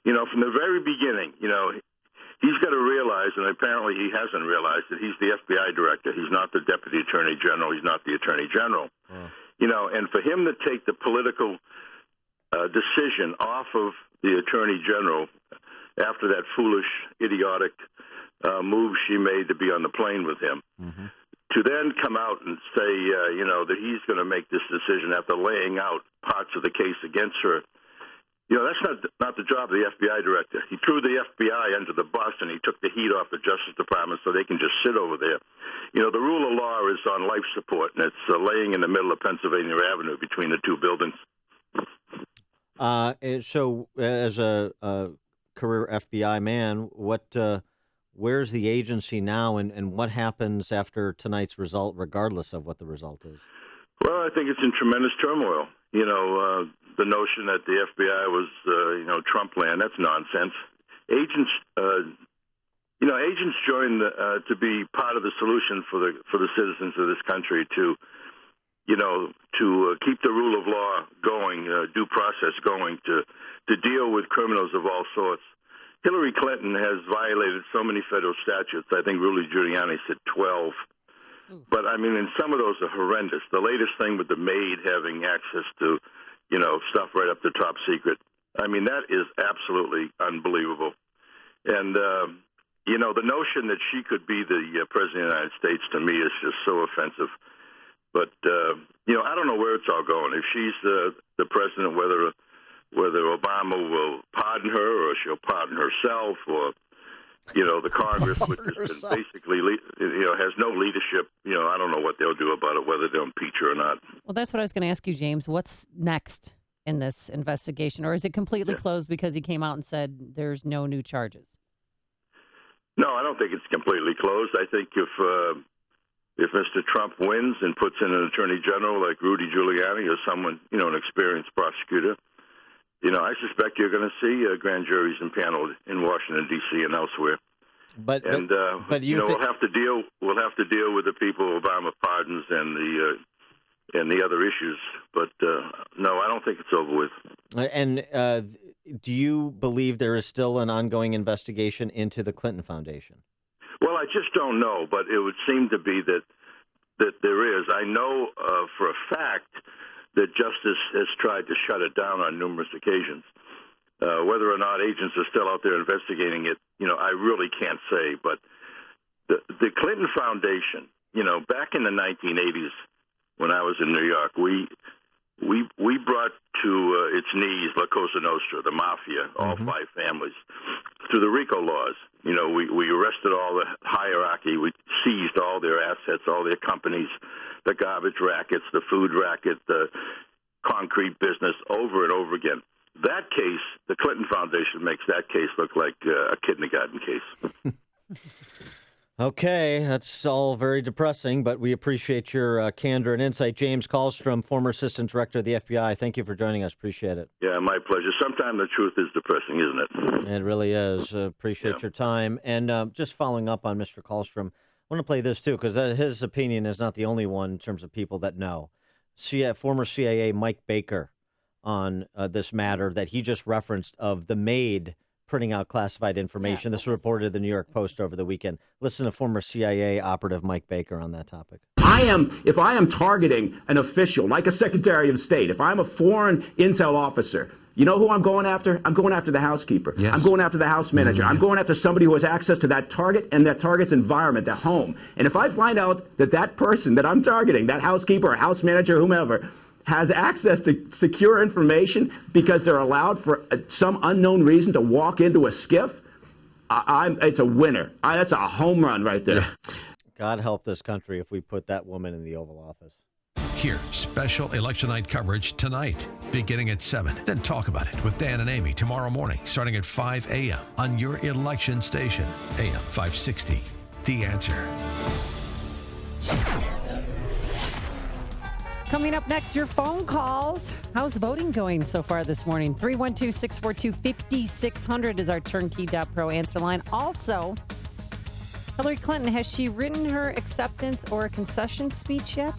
Speaker 20: From the very beginning, he's got to realize, and apparently he hasn't realized, that he's the FBI director. He's not the deputy attorney general. He's not the attorney general. And for him to take the political decision off of the attorney general after that foolish, idiotic move she made to be on the plane with him, to then come out and say, that he's going to make this decision after laying out parts of the case against her. That's not the job of the FBI director. He threw the FBI under the bus and he took the heat off the Justice Department so they can just sit over there. The rule of law is on life support, and it's laying in the middle of Pennsylvania Avenue between the two buildings.
Speaker 6: So, as a career FBI man, where's the agency now, and what happens after tonight's result, regardless of what the result is?
Speaker 20: Well, I think it's in tremendous turmoil. The notion that the FBI was, Trump land, that's nonsense. Agents join to be part of the solution for the citizens of this country to keep the rule of law going, due process going, to deal with criminals of all sorts. Hillary Clinton has violated so many federal statutes. I think Rudy Giuliani said 12. But, and some of those are horrendous. The latest thing with the maid having access to, stuff right up to top secret. That is absolutely unbelievable. And, the notion that she could be the president of the United States, to me, is just so offensive. But, I don't know where it's all going. If she's the president, whether Obama will pardon her or she'll pardon herself, or the Congress, which has been basically, has no leadership. I don't know what they'll do about it, whether they'll impeach her or not.
Speaker 12: Well, that's what I was going to ask you, James. What's next in this investigation? Or is it completely closed because he came out and said there's no new charges?
Speaker 20: No, I don't think it's completely closed. I think if Mr. Trump wins and puts in an attorney general like Rudy Giuliani or someone, an experienced prosecutor, I suspect you're going to see grand juries impaneled in Washington, D.C. and elsewhere.
Speaker 6: But
Speaker 20: we'll have to deal with the people Obama pardons and the other issues. But no, I don't think it's over with.
Speaker 6: And do you believe there is still an ongoing investigation into the Clinton Foundation?
Speaker 20: Well, I just don't know, but it would seem to be that there is. I know for a fact that justice has tried to shut it down on numerous occasions. Whether or not agents are still out there investigating it, I really can't say. But the Clinton Foundation, back in the 1980s, when I was in New York, we brought to its knees La Cosa Nostra, the mafia, all five families, through the RICO laws. We arrested all the hierarchy. We seized all their assets, all their companies, the garbage rackets, the food racket, the concrete business, over and over again. that case, the Clinton Foundation makes that case look like a kindergarten case.
Speaker 6: Okay, that's all very depressing, but we appreciate your candor and insight. James Kallstrom, former Assistant Director of the FBI, thank you for joining us. Appreciate it.
Speaker 20: Yeah, my pleasure. Sometimes the truth is depressing, isn't it?
Speaker 6: It really is. Appreciate your time. And just following up on Mr. Kallstrom, I want to play this, too, because his opinion is not the only one in terms of people that know. Former CIA Mike Baker on this matter that he just referenced of the maid printing out classified information. This was reported in the New York Post over the weekend. Listen to former CIA operative Mike Baker on that topic.
Speaker 5: If I am targeting an official, like a Secretary of State, if I'm a foreign intel officer, you know who I'm going after? I'm going after the housekeeper. Yes. I'm going after the house manager. I'm going after somebody who has access to that target and that target's environment, their home. And if I find out that that person that I'm targeting, that housekeeper or house manager, whomever, has access to secure information because they're allowed for some unknown reason to walk into a skiff, it's a winner. That's a home run right there.
Speaker 6: God help this country if we put that woman in the Oval Office.
Speaker 2: Hear special election night coverage tonight, beginning at 7. Then talk about it with Dan and Amy tomorrow morning, starting at 5 a.m. on your election station, AM 560. The Answer.
Speaker 12: Coming up next, your phone calls. How's voting going so far this morning? 312-642-5600 is our Turnkey.pro answer line. Also, Hillary Clinton, has she written her acceptance or concession speech yet?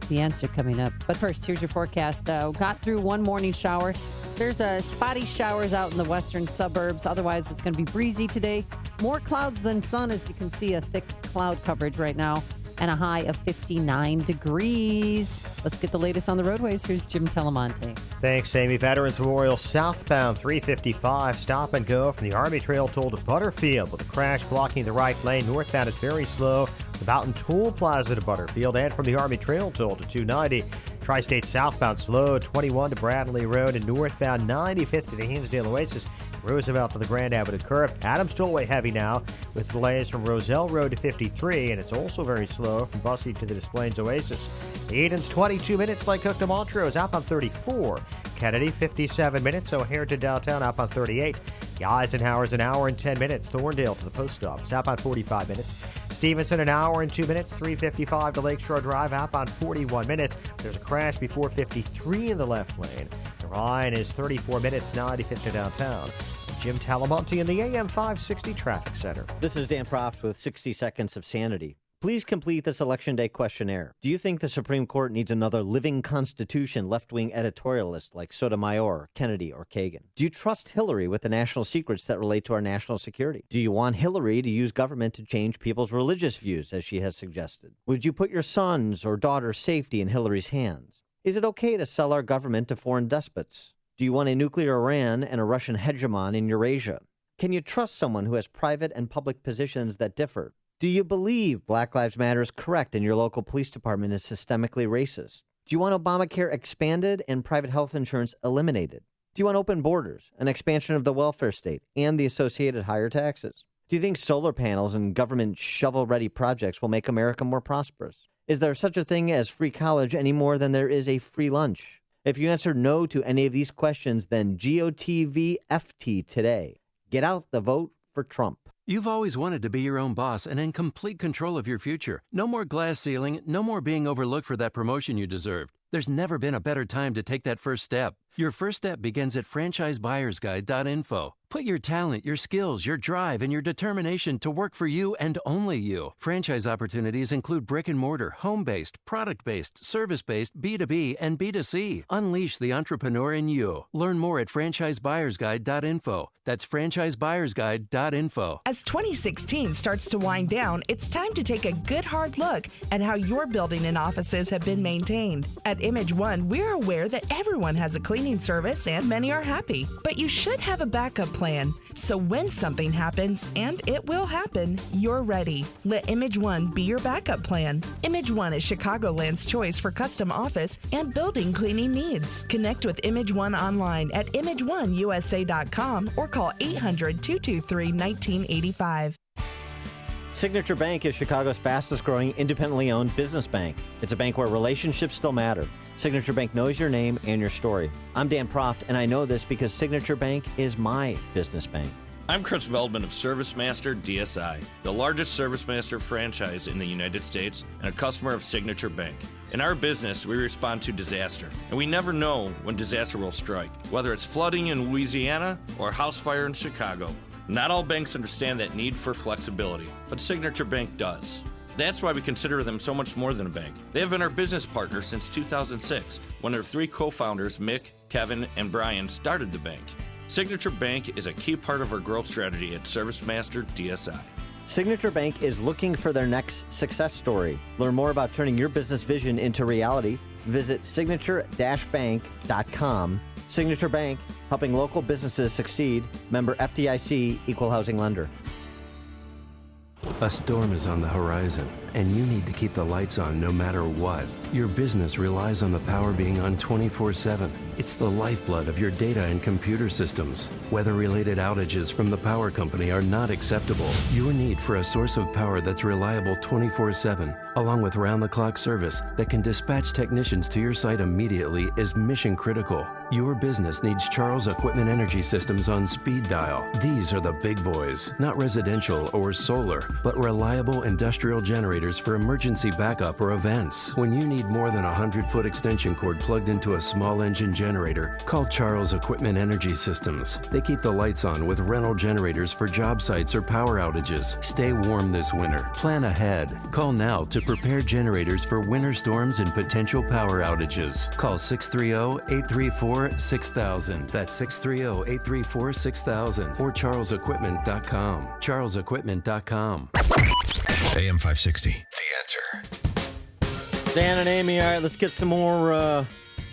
Speaker 12: The answer coming up. But first, here's your forecast. Got through one morning shower. There's spotty showers out in the western suburbs. Otherwise, it's going to be breezy today. More clouds than sun, as you can see, a thick cloud coverage right now. And a high of 59 degrees. Let's get the latest on the roadways. Here's Jim Telemonte.
Speaker 7: Thanks, Amy. Veterans Memorial southbound 355. Stop and go from the Army Trail Toll to Butterfield with a crash blocking the right lane. Northbound, it's very slow. The Mountain Tool Plaza to Butterfield and from the Army Trail Toll to 290. Tri-State southbound slow, 21 to Bradley Road and northbound 95th to the Hinsdale Oasis. Roosevelt to the Grand Avenue curve. Adams Tollway heavy now with delays from Roselle Road to 53, and it's also very slow from Bussey to the Des Plaines Oasis. The Eden's 22 minutes, Lake Cook to Montrose, outbound 34. Kennedy, 57 minutes, O'Hare to downtown, outbound 38. The Eisenhower's an hour and 10 minutes, Thorndale to the post office, outbound 45 minutes. Stevenson, an hour and 2 minutes, 355 to Lakeshore Drive, outbound 41 minutes. There's a crash before 53 in the left lane. The Rhine is 34 minutes, 95th to downtown. Jim Talamonte in the AM 560 Traffic Center.
Speaker 6: This is Dan Proft with 60 Seconds of Sanity. Please complete this Election Day questionnaire. Do you think the Supreme Court needs another living constitution left-wing editorialist like Sotomayor, Kennedy, or Kagan? Do you trust Hillary with the national secrets that relate to our national security? Do you want Hillary to use government to change people's religious views, as she has suggested? Would you put your son's or daughter's safety in Hillary's hands? Is it okay to sell our government to foreign despots? Do you want a nuclear Iran and a Russian hegemon in Eurasia? Can you trust someone who has private and public positions that differ? Do you believe Black Lives Matter is correct and your local police department is systemically racist? Do you want Obamacare expanded and private health insurance eliminated? Do you want open borders, an expansion of the welfare state, and the associated higher taxes? Do you think solar panels and government shovel-ready projects will make America more prosperous? Is there such a thing as free college any more than there is a free lunch? If you answer no to any of these questions, then GOTVFT today. Get out the vote for Trump.
Speaker 21: You've always wanted to be your own boss and in complete control of your future. No more glass ceiling, no more being overlooked for that promotion you deserved. There's never been a better time to take that first step. Your first step begins at franchisebuyersguide.info. Put your talent, your skills, your drive, and your determination to work for you and only you. Franchise opportunities include brick and mortar, home-based, product-based, service-based, B2B, and B2C. Unleash the entrepreneur in you. Learn more at franchisebuyersguide.info. That's franchisebuyersguide.info.
Speaker 22: As 2016 starts to wind down, it's time to take a good hard look at how your building and offices have been maintained. At Image One, we're aware that everyone has a cleaning service and many are happy. But you should have a backup plan. So when something happens, and it will happen, you're ready. Let Image One be your backup plan. Image One is Chicagoland's choice for custom office and building cleaning needs. Connect with Image One online at imageoneusa.com or call 800-223-1985.
Speaker 6: Signature Bank is Chicago's fastest growing independently owned business bank. It's a bank where relationships still matter. Signature Bank knows your name and your story. I'm Dan Proft, and I know this because Signature Bank is my business bank.
Speaker 3: I'm Chris Veldman of ServiceMaster DSI, the largest ServiceMaster franchise in the United States and a customer of Signature Bank. In our business, we respond to disaster, and we never know when disaster will strike, whether it's flooding in Louisiana or a house fire in Chicago. Not all banks understand that need for flexibility, but Signature Bank does. That's why we consider them so much more than a bank. They have been our business partner since 2006, when their three co-founders, Mick, Kevin, and Brian, started the bank. Signature Bank is a key part of our growth strategy at ServiceMaster DSI.
Speaker 6: Signature Bank is looking for their next success story. Learn more about turning your business vision into reality. Visit signature-bank.com. Signature Bank, helping local businesses succeed. Member FDIC, Equal Housing Lender.
Speaker 21: A storm is on the horizon, and you need to keep the lights on no matter what. Your business relies on the power being on 24/7. It's the lifeblood of your data and computer systems. Weather-related outages from the power company are not acceptable. Your need for a source of power that's reliable 24/7, along with round-the-clock service that can dispatch technicians to your site immediately, is mission critical. Your business needs Charles Equipment Energy Systems on speed dial. These are the big boys, not residential or solar, but reliable industrial generators for emergency backup or events. When you need more than a 100-foot extension cord plugged into a small engine generator, call Charles Equipment Energy Systems. They keep the lights on with rental generators for job sites or power outages. Stay warm this winter. Plan ahead. Call now to prepare generators for winter storms and potential power outages. Call 630-834-6000. That's 630-834-6000 or charlesequipment.com. charlesequipment.com.
Speaker 2: AM 560, The Answer.
Speaker 6: Dan and Amy, all right, let's get some more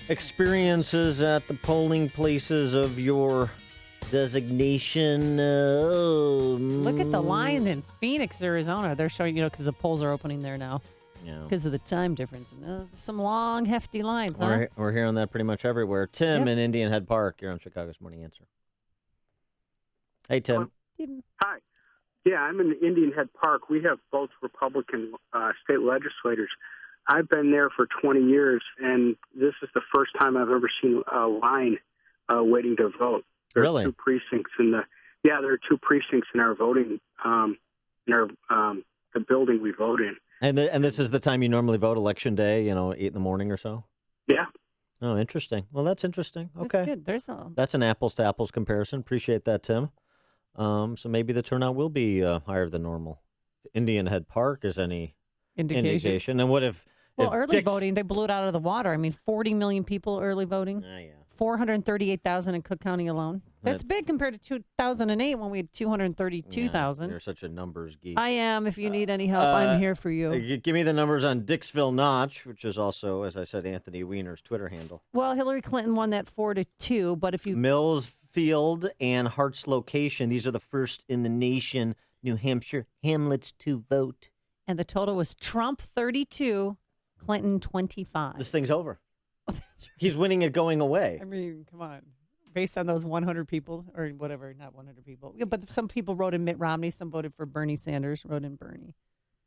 Speaker 6: experiences at the polling places of your designation.
Speaker 12: Look at the line in Phoenix, Arizona. They're showing, because the polls are opening there now.
Speaker 6: Yeah.
Speaker 12: Because of the time difference. And there's some long, hefty lines, huh?
Speaker 6: We're hearing that pretty much everywhere. Tim in Indian Head Park, you're on Chicago's Morning Answer. Hey, Tim.
Speaker 8: Hi. Yeah, I'm in Indian Head Park. We have both Republican state legislators. I've been there for 20 years, and this is the first time I've ever seen a line waiting to vote. There
Speaker 6: Really?
Speaker 8: are two precincts there are two precincts in our voting, in our the building we vote in.
Speaker 6: And this is the time you normally vote, Election Day, 8 in the morning or so?
Speaker 8: Yeah.
Speaker 6: Oh, interesting. Well, that's interesting. Okay.
Speaker 12: That's good.
Speaker 6: That's an apples-to-apples comparison. Appreciate that, Tim. So maybe the turnout will be higher than normal. Indian Head Park is any indication. And what if...
Speaker 12: Well, early voting, they blew it out of the water. 40 million people early voting. 438,000 in Cook County alone. That's big compared to 2008 when we had 232,000.
Speaker 6: You're such a numbers geek.
Speaker 12: I am. If you need any help, I'm here for you.
Speaker 6: Give me the numbers on Dixville Notch, which is also, as I said, Anthony Weiner's Twitter handle.
Speaker 12: Well, Hillary Clinton won that 4-2, but if you...
Speaker 6: Millsfield and Hart's Location, these are the first in the nation, New Hampshire hamlets to vote.
Speaker 12: And the total was Trump 32, Clinton 25.
Speaker 6: This thing's over. He's winning it going away.
Speaker 12: Come on. Based on those 100 people, or whatever, not 100 people. Yeah, but some people wrote in Mitt Romney, some voted for Bernie Sanders, wrote in Bernie.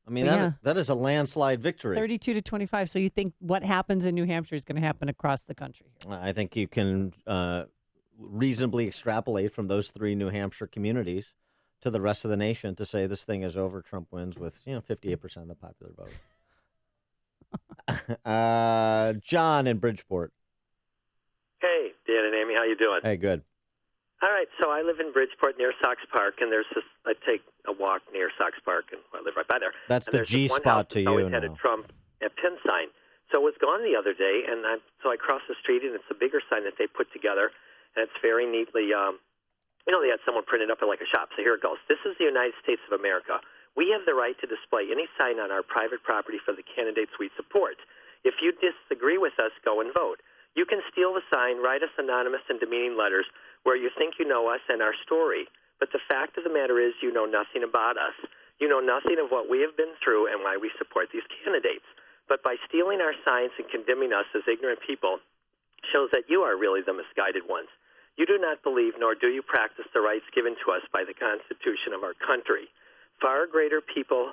Speaker 6: That is a landslide victory.
Speaker 12: 32-25. So you think what happens in New Hampshire is going to happen across the country?
Speaker 6: I think you can reasonably extrapolate from those three New Hampshire communities to the rest of the nation to say this thing is over. Trump wins with 58% of the popular vote. John in Bridgeport.
Speaker 10: Hey, Dan and Amy, how you doing?
Speaker 6: Hey, good.
Speaker 10: All right, so I live in Bridgeport near Sox Park, and I take a walk near Sox Park, and I live right by there.
Speaker 6: That's
Speaker 10: and
Speaker 6: the G spot to you
Speaker 10: always had a Trump pin sign. So it was gone the other day, and so I crossed the street, and it's a bigger sign that they put together, and it's very neatly, they had someone printed up in like a shop. So here it goes. This is the United States of America. We have the right to display any sign on our private property for the candidates we support. If you disagree with us, go and vote. You can steal the sign, write us anonymous and demeaning letters where you think you know us and our story. But the fact of the matter is you know nothing about us. You know nothing of what we have been through and why we support these candidates. But by stealing our signs and condemning us as ignorant people shows that you are really the misguided ones. You do not believe nor do you practice the rights given to us by the Constitution of our country. far greater people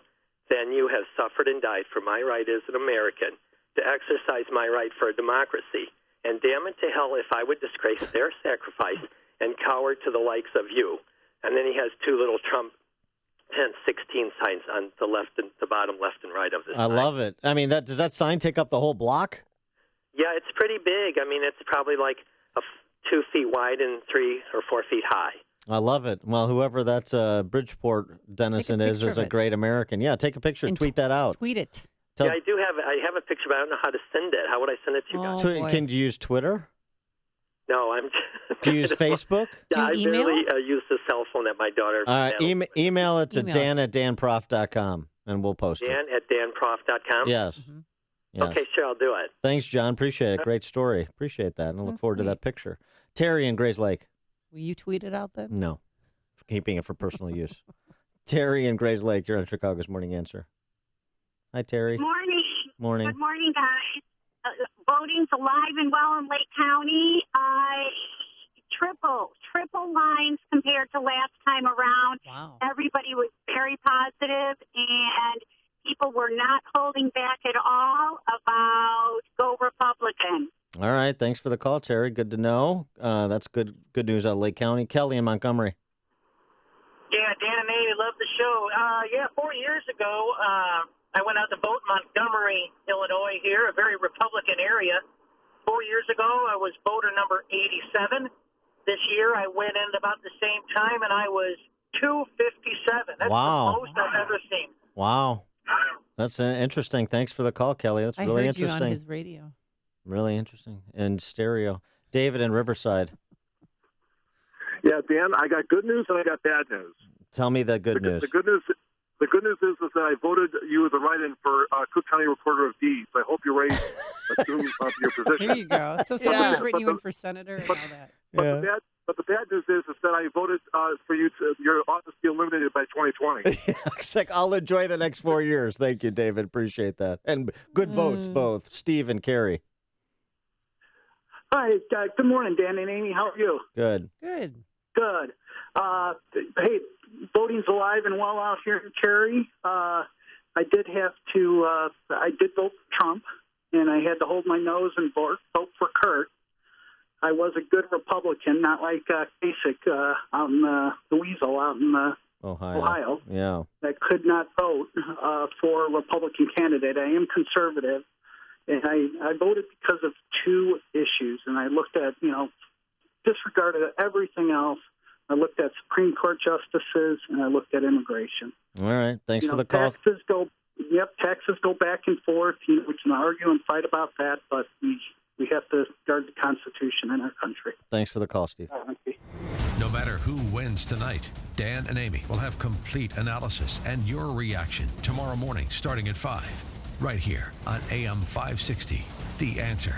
Speaker 10: than you have suffered and died for my right as an American to exercise my right for a democracy. And damn it to hell if I would disgrace their sacrifice and cower to the likes of you. And then he has two little Trump 10-16 signs on the left and the bottom left and right of this.
Speaker 6: I love it. I mean, does that sign take up the whole block?
Speaker 10: Yeah, it's pretty big. I mean, it's probably like 2 feet wide and 3 or 4 feet high.
Speaker 6: I love it. Well, whoever that's Bridgeport Dennison is a great American. Yeah, take a picture and tweet that out.
Speaker 12: Tweet it.
Speaker 10: Yeah, I have a picture, but I don't know how to send it. How would I send it to you guys?
Speaker 6: Can you use Twitter?
Speaker 10: No, I'm.
Speaker 6: Do you use Facebook?
Speaker 10: Yeah, I barely use the cell phone that my daughter.
Speaker 6: All right, email it to dan@danprof.com, and we'll post it.
Speaker 10: Dan@danprof.com?
Speaker 6: Yes.
Speaker 12: Mm-hmm.
Speaker 6: Yes.
Speaker 10: Okay, sure, I'll do it.
Speaker 6: Thanks, John. Appreciate it. Great story. Appreciate that, and I look forward to that picture. Terry in Grays Lake.
Speaker 12: Will you tweet it out then?
Speaker 6: No, keeping it for personal use. Terry in Grays Lake, you're on Chicago's Morning Answer. Hi, Terry.
Speaker 4: Morning.
Speaker 6: Morning.
Speaker 4: Good morning, guys. Voting's alive and well in Lake County. Triple lines compared to last time around.
Speaker 12: Wow.
Speaker 4: Everybody was very positive, and people were not holding back at all about go Republican.
Speaker 6: All right. Thanks for the call, Terry. Good to know. That's good news out of Lake County. Kelly in Montgomery.
Speaker 11: Yeah, Dan and Amy, love the show. 4 years ago, I went out to vote in Montgomery, Illinois here, a very Republican area. 4 years ago, I was voter number 87. This year, I went in about the same time, and I was 257. That's
Speaker 6: Wow.
Speaker 11: the most I've ever seen.
Speaker 6: Wow. That's interesting. Thanks for the call, Kelly. That's really
Speaker 12: I heard
Speaker 6: interesting.
Speaker 12: you on his radio.
Speaker 6: Really interesting. And stereo. David in Riverside.
Speaker 13: Yeah, Dan, I got good news and I got bad news.
Speaker 6: Tell me the good news.
Speaker 13: The good news is that I voted you as a write-in for Cook County Recorder of Deeds. I hope you're ready to assume your position.
Speaker 12: There you go. So someone's written you in for senator and all that.
Speaker 13: But the bad news is that I voted for you your office to be eliminated by 2020.
Speaker 6: It's like, I'll enjoy the next 4 years. Thank you, David. Appreciate that. And good votes, both. Steve and Carrie.
Speaker 23: Hi, good morning, Dan and Amy. How are you?
Speaker 6: Good.
Speaker 12: Good.
Speaker 23: Good. Hey, voting's alive and well out here in Cary. I did vote for Trump, and I had to hold my nose and vote for Kurt. I was a good Republican, not like Kasich out in the Weasel out in Ohio.
Speaker 6: Yeah.
Speaker 23: That could not vote for a Republican candidate. I am conservative, and I voted because of two issues, and I looked at, disregarded everything else. I looked at Supreme Court justices, and I looked at immigration.
Speaker 6: All right. Thanks for the call.
Speaker 23: Taxes go back and forth. We can argue and fight about that, but we have to guard the Constitution in our country.
Speaker 6: Thanks for the call, Steve.
Speaker 2: No matter who wins tonight, Dan and Amy will have complete analysis and your reaction tomorrow morning starting at 5, right here on AM 560. The Answer.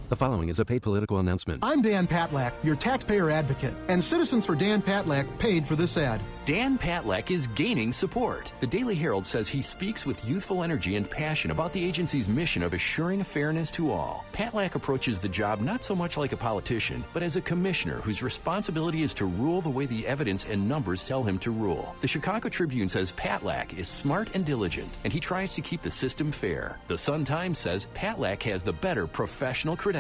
Speaker 21: The following is a paid political announcement.
Speaker 24: I'm Dan Patlack, your taxpayer advocate, and Citizens for Dan Patlack paid for this ad.
Speaker 25: Dan Patlack is gaining support. The Daily Herald says he speaks with youthful energy and passion about the agency's mission of assuring fairness to all. Patlack approaches the job not so much like a politician, but as a commissioner whose responsibility is to rule the way the evidence and numbers tell him to rule. The Chicago Tribune says Patlack is smart and diligent, and he tries to keep the system fair. The Sun-Times says Patlack has the better professional credentials.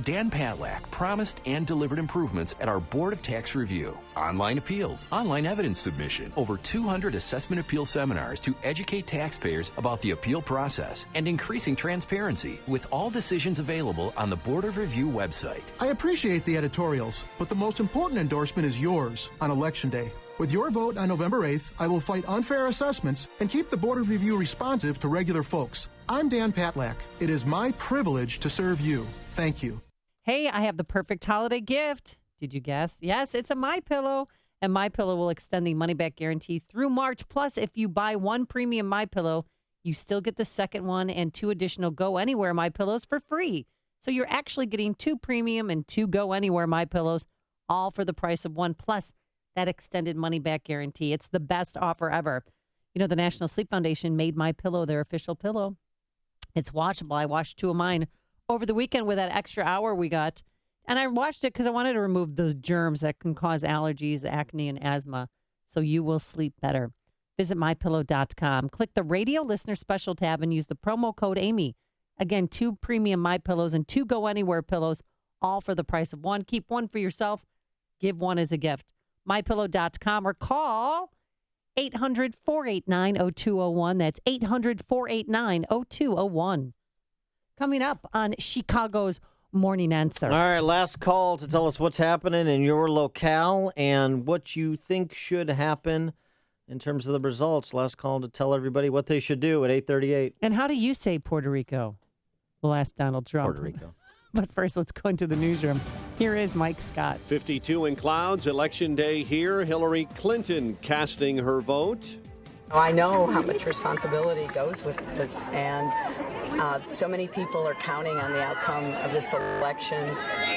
Speaker 25: Dan Patlack promised and delivered improvements at our Board of Tax Review. Online appeals, online evidence submission, over 200 assessment appeal seminars to educate taxpayers about the appeal process, and increasing transparency with all decisions available on the Board of Review website.
Speaker 24: I appreciate the editorials, but the most important endorsement is yours on Election Day. With your vote on November 8th, I will fight unfair assessments and keep the Board of Review responsive to regular folks. I'm Dan Patlack. It is my privilege to serve you. Thank you.
Speaker 12: Hey, I have the perfect holiday gift. Did you guess? Yes, it's a MyPillow, and MyPillow will extend the money-back guarantee through March. Plus, if you buy one premium MyPillow, you still get the second one and 2 additional Go Anywhere MyPillows for free. So you're actually getting 2 premium and 2 Go Anywhere MyPillows, all for the price of one, plus that extended money-back guarantee. It's the best offer ever. The National Sleep Foundation made MyPillow their official pillow. It's washable. I washed 2 of mine over the weekend with that extra hour we got. And I washed it because I wanted to remove those germs that can cause allergies, acne, and asthma. So you will sleep better. Visit MyPillow.com. Click the radio listener special tab and use the promo code Amy. Again, 2 premium MyPillows and 2 Go Anywhere pillows, all for the price of 1. Keep 1 for yourself. Give 1 as a gift. MyPillow.com or call 800-489-0201. That's 800-489-0201. Coming up on Chicago's Morning Answer.
Speaker 6: All right, last call to tell us what's happening in your locale and what you think should happen in terms of the results. Last call to tell everybody what they should do at 8:38.
Speaker 12: And how do you say Puerto Rico? We'll ask Donald Trump.
Speaker 6: Puerto Rico.
Speaker 12: But first, let's go into the newsroom. Here is Mike Scott.
Speaker 1: 52 in clouds. Election day here. Hillary Clinton casting her vote.
Speaker 9: I know how much responsibility goes with this, and so many people are counting on the outcome of this election,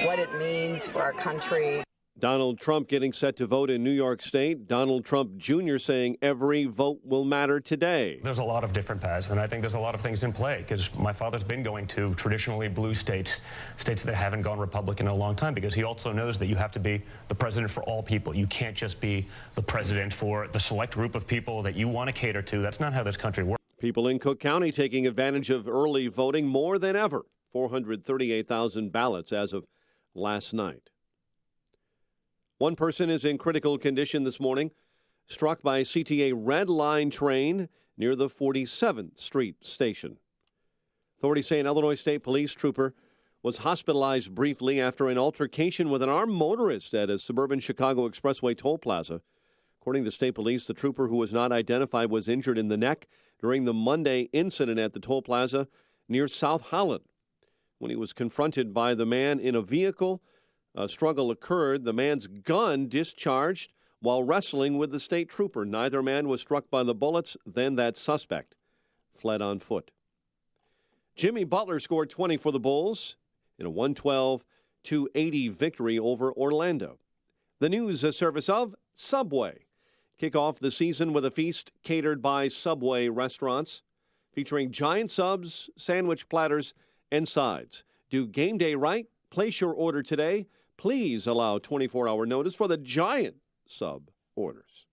Speaker 9: what it means for our country.
Speaker 1: Donald Trump getting set to vote in New York State. Donald Trump Jr. saying every vote will matter today.
Speaker 16: There's a lot of different paths, and I think there's a lot of things in play because my father's been going to traditionally blue states that haven't gone Republican in a long time, because he also knows that you have to be the president for all people. You can't just be the president for the select group of people that you want to cater to. That's not how this country works.
Speaker 1: People in Cook County taking advantage of early voting more than ever. 438,000 ballots as of last night. One person is in critical condition this morning, struck by a CTA Red Line train near the 47th Street station. Authorities say an Illinois State Police trooper was hospitalized briefly after an altercation with an armed motorist at a suburban Chicago Expressway toll plaza. According to state police, the trooper, who was not identified, was injured in the neck during the Monday incident at the toll plaza near South Holland. When he was confronted by the man in a vehicle, a struggle occurred. The man's gun discharged while wrestling with the state trooper. Neither man was struck by the bullets. Then that suspect fled on foot. Jimmy Butler scored 20 for the Bulls in a 112-80 victory over Orlando. The news service of Subway. Kick off the season with a feast catered by Subway restaurants, featuring giant subs, sandwich platters, and sides. Do game day right. Place your order today. Please allow 24-hour notice for the giant sub orders.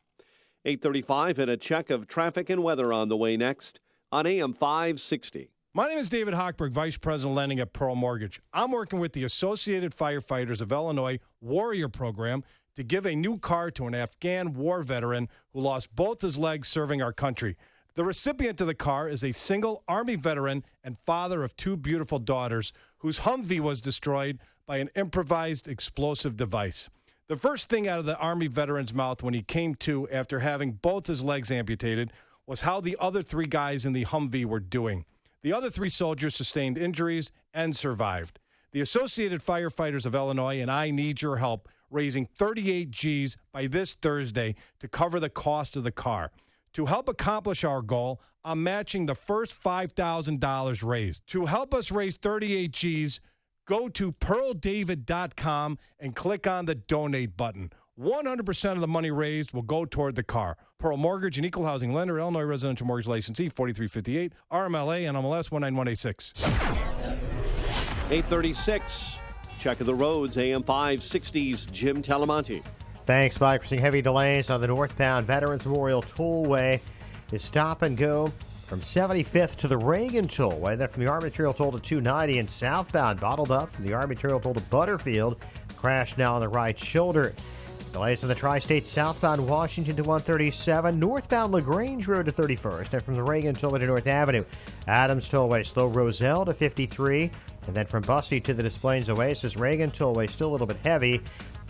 Speaker 1: 8:35 and a check of traffic and weather on the way next on AM 560.
Speaker 18: My name is David Hochberg, Vice President of Lending at Pearl Mortgage. I'm working with the Associated Firefighters of Illinois Warrior Program to give a new car to an Afghan war veteran who lost both his legs serving our country. The recipient of the car is a single Army veteran and father of 2 beautiful daughters whose Humvee was destroyed by an improvised explosive device. The first thing out of the Army veteran's mouth when he came to after having both his legs amputated was how the other 3 guys in the Humvee were doing. The other 3 soldiers sustained injuries and survived. The Associated Firefighters of Illinois and I need your help raising 38 G's by this Thursday to cover the cost of the car. To help accomplish our goal, I'm matching the first $5,000 raised. To help us raise 38 G's, go to pearldavid.com and click on the donate button. 100% of the money raised will go toward the car. Pearl Mortgage, an equal housing lender, Illinois Residential Mortgage Licensee, 4358, RMLA, and MLS 19186.
Speaker 1: 8:36. Check of the roads, AM 560's Jim Talamonte.
Speaker 7: Thanks, Mike. We're seeing heavy delays on the northbound Veterans Memorial Tollway. Is stop and go from 75th to the Reagan Tollway. Then from the Army Trail Toll to 290 and southbound bottled up from the Army Trail Toll to Butterfield. Crash now on the right shoulder. Delays on the Tri-State southbound Washington to 137, northbound LaGrange Road to 31st, and from the Reagan Tollway to North Avenue. Adams Tollway slow Roselle to 53, and then from Bussey to the Des Plaines Oasis, Reagan Tollway still a little bit heavy.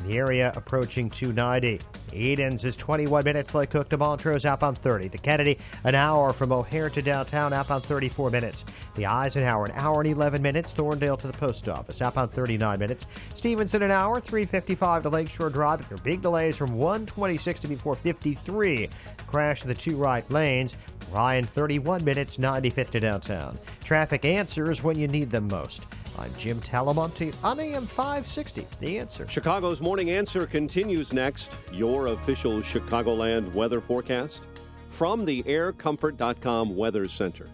Speaker 7: The area approaching 290. Edens is 21 minutes. Lake Cook to Montrose outbound 30. The Kennedy, an hour from O'Hare to downtown outbound 34 minutes. The Eisenhower, an hour and 11 minutes. Thorndale to the post office outbound 39 minutes. Stevenson, an hour, 3:55 to Lakeshore Drive. There are big delays from 126 to before 53. Crash in the 2 right lanes. Ryan, 31 minutes, 95th to downtown. Traffic answers when you need them most. I'm Jim Talamonte on AM 560, The Answer.
Speaker 1: Chicago's Morning Answer continues next. Your official Chicagoland weather forecast from the aircomfort.com Weather Center.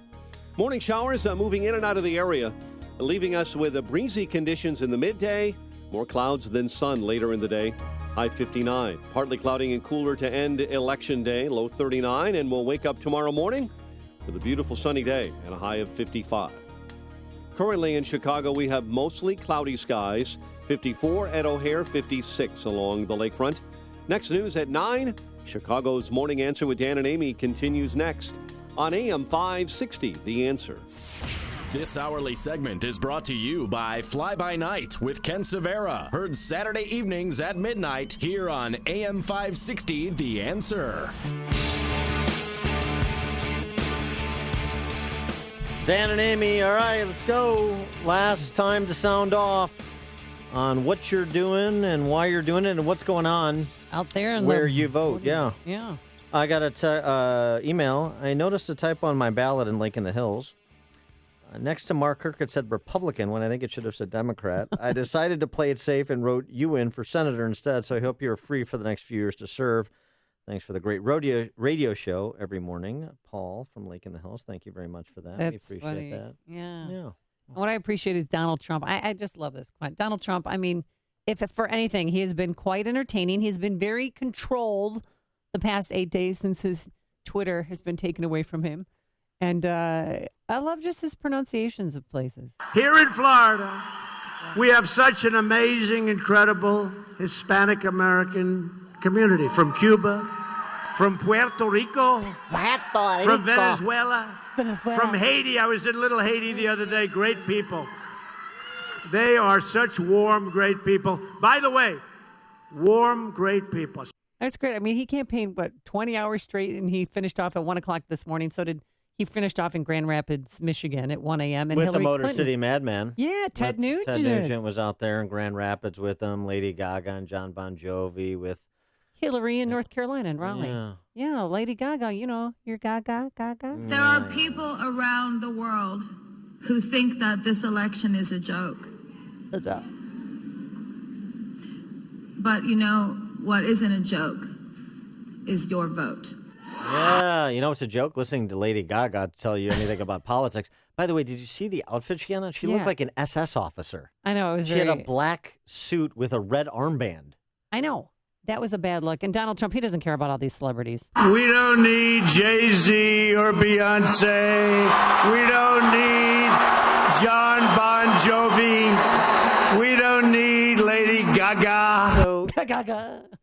Speaker 1: Morning showers moving in and out of the area, leaving us with breezy conditions in the midday, more clouds than sun later in the day. high 59. Partly cloudy and cooler to end Election Day, low 39, and we'll wake up tomorrow morning with a beautiful sunny day and a high of 55. Currently in Chicago, we have mostly cloudy skies, 54 at O'Hare, 56 along the lakefront. Next news at 9. Chicago's Morning Answer with Dan and Amy continues next on AM 560, The Answer.
Speaker 14: This hourly segment is brought to you by Fly By Night with Ken Severa. Heard Saturday evenings at midnight here on AM 560, The Answer.
Speaker 6: Dan and Amy, all right, let's go. Last time to sound off on what you're doing and why you're doing it and what's going on
Speaker 12: out there and
Speaker 6: where you vote. Yeah. I got a email. I noticed a typo on my ballot in Lake in the Hills. Next to Mark Kirk, it said Republican when I think it should have said Democrat. I decided to play it safe and wrote you in for senator instead, so I hope you're free for the next few years to serve. Thanks for the great radio show every morning. Paul from Lake in the Hills, thank you very much for that.
Speaker 12: That's
Speaker 6: we appreciate
Speaker 12: funny.
Speaker 6: that.
Speaker 12: Yeah. What I appreciate is Donald Trump. I just love this. Donald Trump, I mean, if for anything, he has been quite entertaining. He's been very controlled the past 8 days since his Twitter has been taken away from him. And I love just his pronunciations of places.
Speaker 15: Here in Florida, we have such an amazing, incredible Hispanic American community from Cuba, from Puerto Rico, from Venezuela, from Haiti. I was in Little Haiti the other day. Great people. They are such warm, great people. By the way, warm, great people.
Speaker 12: That's great. I mean, he campaigned, 20 hours straight, and he finished off at 1 o'clock this morning. So did he finished off in Grand Rapids, Michigan at 1 a.m. And
Speaker 6: with
Speaker 12: Hillary
Speaker 6: the Motor
Speaker 12: Clinton.
Speaker 6: City Madman.
Speaker 12: Yeah, Ted Nugent.
Speaker 6: Ted Nugent was out there in Grand Rapids with him. Lady Gaga and John Bon Jovi with
Speaker 12: Hillary in North Carolina and Raleigh.
Speaker 6: Yeah,
Speaker 12: Lady Gaga, you're Gaga.
Speaker 17: There are people around the world who think that this election is a joke.
Speaker 12: A joke.
Speaker 17: But what isn't a joke is your vote.
Speaker 6: Yeah, it's a joke listening to Lady Gaga tell you anything about politics. By the way, did you see the outfit she had on? She looked like an SS officer.
Speaker 12: I know.
Speaker 6: She had a black suit with a red armband.
Speaker 12: I know. That was a bad look. And Donald Trump, he doesn't care about all these celebrities.
Speaker 15: We don't need Jay-Z or Beyonce. We don't need John Bon Jovi. We don't need Lady Gaga.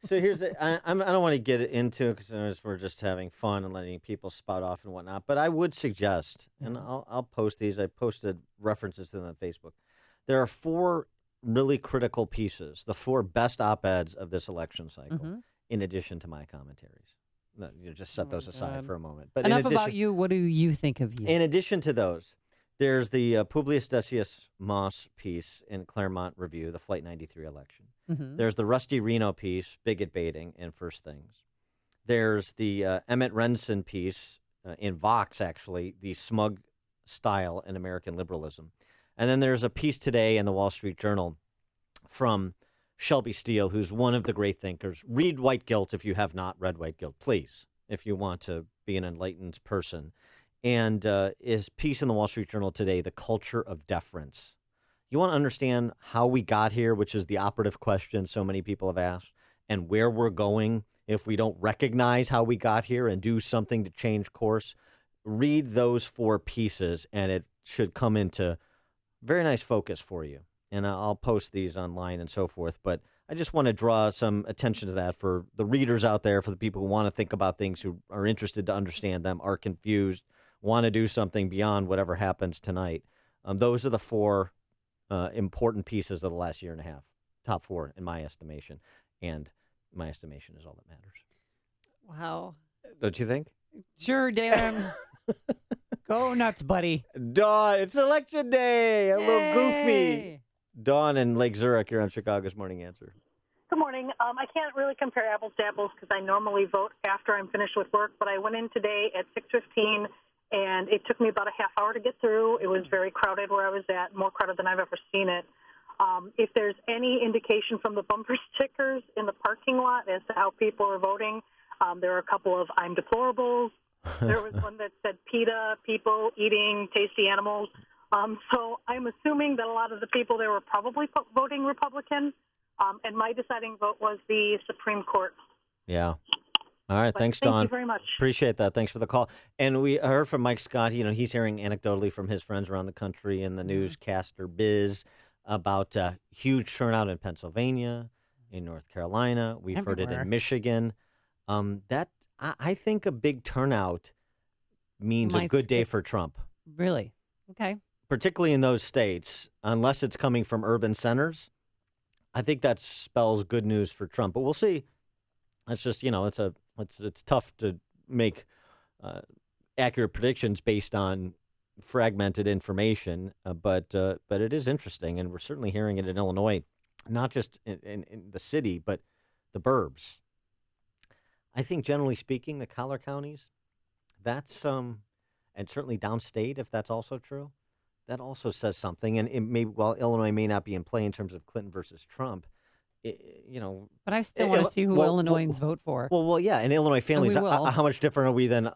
Speaker 6: So here's it. I don't want to get into it because we're just having fun and letting people spout off and whatnot. But I would suggest, and I'll post these. I posted references to them on Facebook. There are 4 really critical pieces, the 4 best op-eds of this election cycle, in addition to my commentaries. No, just set those aside for a moment. But
Speaker 12: enough about you. What do you think of you?
Speaker 6: In addition to those, there's the Publius Decius Moss piece in Claremont Review, the Flight 93 election. There's the Rusty Reno piece, bigot baiting and First Things. There's the Emmett Renson piece in Vox, actually, the smug style in American liberalism. And then there's a piece today in the Wall Street Journal from Shelby Steele, who's one of the great thinkers. Read White Guilt if you have not read White Guilt, please, if you want to be an enlightened person. And his piece in the Wall Street Journal today, The Culture of Deference. You want to understand how we got here, which is the operative question so many people have asked, and where we're going if we don't recognize how we got here and do something to change course. Read those 4 pieces, and it should come into very nice focus for you. And I'll post these online and so forth. But I just want to draw some attention to that for the readers out there, for the people who want to think about things, who are interested to understand them, are confused, want to do something beyond whatever happens tonight. Those are the 4 important pieces of the last year and a half. Top 4 in my estimation. And my estimation is all that matters.
Speaker 12: Wow.
Speaker 6: Don't you think?
Speaker 12: Sure, Dan. Go nuts, buddy.
Speaker 6: Dawn, it's election day. A little goofy. Dawn in Lake Zurich, you're on Chicago's Morning Answer.
Speaker 11: Good morning. I can't really compare apples to apples because I normally vote after I'm finished with work, but I went in today at 6:15, and it took me about a half hour to get through. It was very crowded where I was at, more crowded than I've ever seen it. If there's any indication from the bumper stickers in the parking lot as to how people are voting, there are a couple of I'm deplorables. There was one that said PETA, people eating tasty animals. So I'm assuming that a lot of the people there were probably voting Republican.
Speaker 3: And my deciding vote was the Supreme Court.
Speaker 6: Yeah. All right.
Speaker 3: But
Speaker 6: Thanks,
Speaker 3: thank
Speaker 6: Dawn.
Speaker 3: you very much.
Speaker 6: Appreciate that. Thanks for the call. And we heard from Mike Scott. He's hearing anecdotally from his friends around the country in the newscaster biz about huge turnout in Pennsylvania, in North Carolina. We've heard it in Michigan. I think a big turnout means a good day for Trump.
Speaker 12: Really? Okay.
Speaker 6: Particularly in those states, unless it's coming from urban centers. I think that spells good news for Trump. But we'll see. It's just, it's tough to make accurate predictions based on fragmented information, but it is interesting, and we're certainly hearing it in Illinois, not just in the city, but the burbs. I think, generally speaking, the collar counties, that's and certainly downstate, if that's also true, that also says something. And while Illinois may not be in play in terms of Clinton versus Trump,
Speaker 12: but I still want to see who Illinoisans vote for.
Speaker 6: Well, yeah, and Illinois families. How much different are we than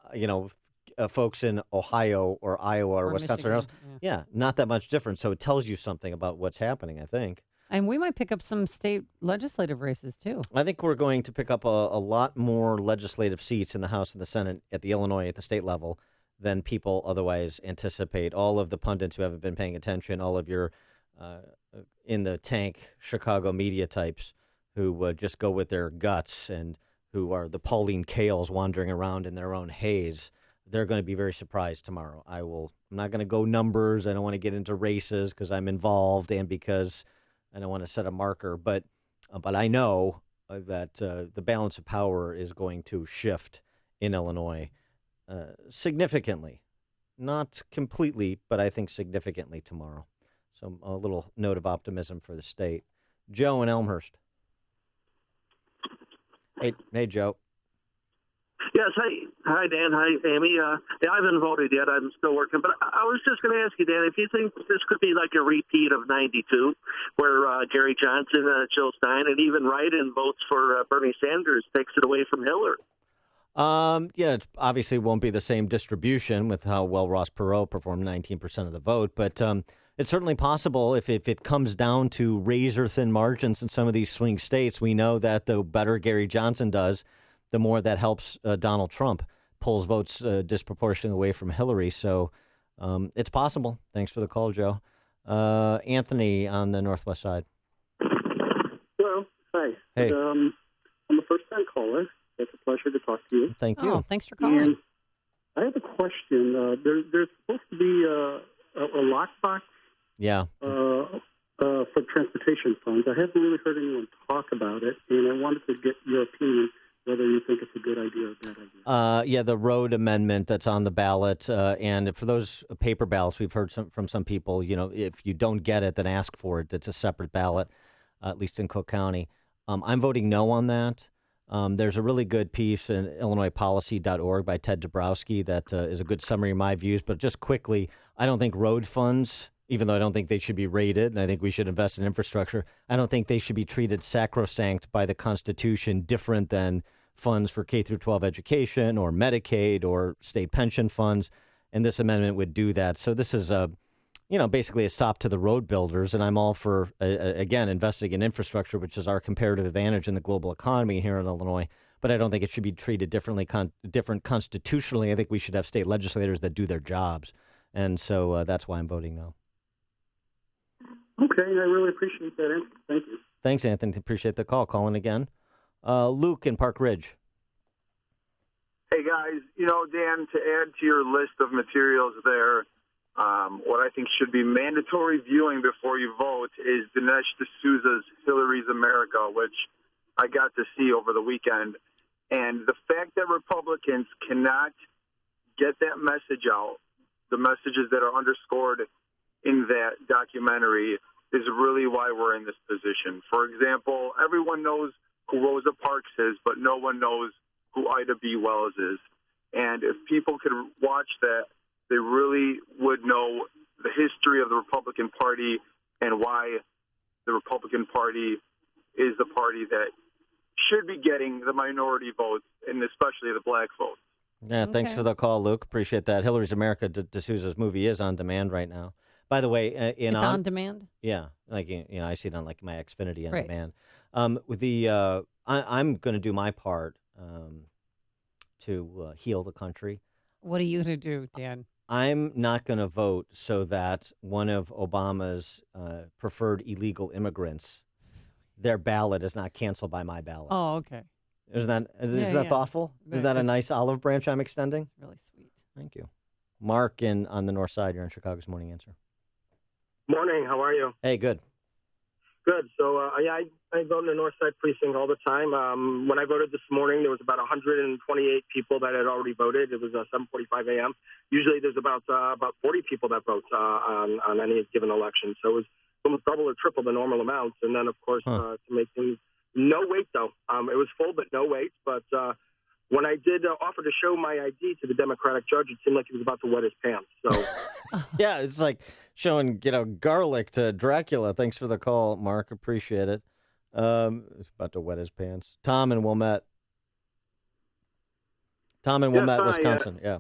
Speaker 6: folks in Ohio or Iowa or Wisconsin?
Speaker 12: Michigan,
Speaker 6: yeah, not that much different. So it tells you something about what's happening, I think.
Speaker 12: And we might pick up some state legislative races too.
Speaker 6: I think we're going to pick up a lot more legislative seats in the House and the Senate at the state level than people otherwise anticipate. All of the pundits who haven't been paying attention, all of your in the tank Chicago media types who just go with their guts and who are the Pauline Kaels wandering around in their own haze, they're going to be very surprised tomorrow. I'm not going to go numbers. I don't want to get into races because I'm involved and because I don't want to set a marker. But I know that the balance of power is going to shift in Illinois significantly. Not completely, but I think significantly tomorrow. So a little note of optimism for the state. Joe in Elmhurst. Hey, Joe.
Speaker 5: Yes, hi, Dan. Hi, Amy. I haven't voted yet. I'm still working. But I was just going to ask you, Dan, if you think this could be like a repeat of '92, where Gary Johnson, Jill Stein, and even write-in votes for Bernie Sanders takes it away from Hillary.
Speaker 6: Yeah, it obviously won't be the same distribution with how well Ross Perot performed 19% of the vote, but it's certainly possible if it comes down to razor-thin margins in some of these swing states. We know that the better Gary Johnson does, the more that helps Donald Trump, pulls votes disproportionately away from Hillary. So it's possible. Thanks for the call, Joe. Anthony on the Northwest side.
Speaker 19: Hello. Hi.
Speaker 6: Hey.
Speaker 19: I'm a first-time caller. It's a pleasure to talk to you.
Speaker 6: Thank you.
Speaker 12: Oh, thanks for calling.
Speaker 19: And I have a question. There's supposed to be a lockbox for transportation funds. I haven't really heard anyone talk about it, and I wanted to get your opinion whether you think it's a good idea or a bad idea.
Speaker 6: Yeah, the road amendment that's on the ballot. And for those paper ballots, we've heard from some people, if you don't get it, then ask for it. It's a separate ballot, at least in Cook County. I'm voting no on that. There's a really good piece in IllinoisPolicy.org by Ted Dabrowski that is a good summary of my views. But just quickly, I don't think road funds, even though I don't think they should be rated, and I think we should invest in infrastructure, I don't think they should be treated sacrosanct by the Constitution different than funds for K through 12 education or Medicaid or state pension funds. And this amendment would do that. So this is basically a sop to the road builders. And I'm all for, again, investing in infrastructure, which is our comparative advantage in the global economy here in Illinois. But I don't think it should be treated different constitutionally. I think we should have state legislators that do their jobs. And so that's why I'm voting no.
Speaker 19: Okay, I really appreciate that answer. Thank you.
Speaker 6: Thanks, Anthony. Appreciate the call. Calling again. Luke in Park Ridge.
Speaker 20: Hey, guys. Dan, to add to your list of materials there, what I think should be mandatory viewing before you vote is Dinesh D'Souza's Hillary's America, which I got to see over the weekend. And the fact that Republicans cannot get that message out, the messages that are underscored in that documentary, is really why we're in this position. For example, everyone knows who Rosa Parks is, but no one knows who Ida B. Wells is. And if people could watch that, they really would know the history of the Republican Party and why the Republican Party is the party that should be getting the minority votes, and especially the black votes.
Speaker 6: Yeah, thanks for the call, Luke. Appreciate that. Hillary's America, D'Souza's movie is on demand right now. By the way,
Speaker 12: it's on demand.
Speaker 6: Yeah, like I see it on like my Xfinity on
Speaker 12: Right.
Speaker 6: demand. I'm going to do my part to heal the country.
Speaker 12: What are you going to do, Dan?
Speaker 6: I'm not going to vote so that one of Obama's preferred illegal immigrants, their ballot is not canceled by my ballot.
Speaker 12: Oh, okay.
Speaker 6: Isn't that thoughtful? Is that a nice olive branch I'm extending?
Speaker 12: Really sweet.
Speaker 6: Thank you. Mark on the north side, you're on Chicago's Morning Answer.
Speaker 4: Morning, how are you?
Speaker 6: Hey, good.
Speaker 4: Good. So, I vote in the North Side precinct all the time. When I voted this morning, there was about 128 people that had already voted. It was 7:45 a.m. Usually there's about 40 people that vote on any given election. So it was almost double or triple the normal amount. And then, of course, to make things no wait, though. It was full, but no wait. But when I did offer to show my ID to the Democratic judge, it seemed like he was about to wet his pants. So,
Speaker 6: yeah, it's like showing garlic to Dracula. Thanks for the call, Mark. Appreciate it. It's about to wet his pants. Tom and Wilmette. Wisconsin. Yeah.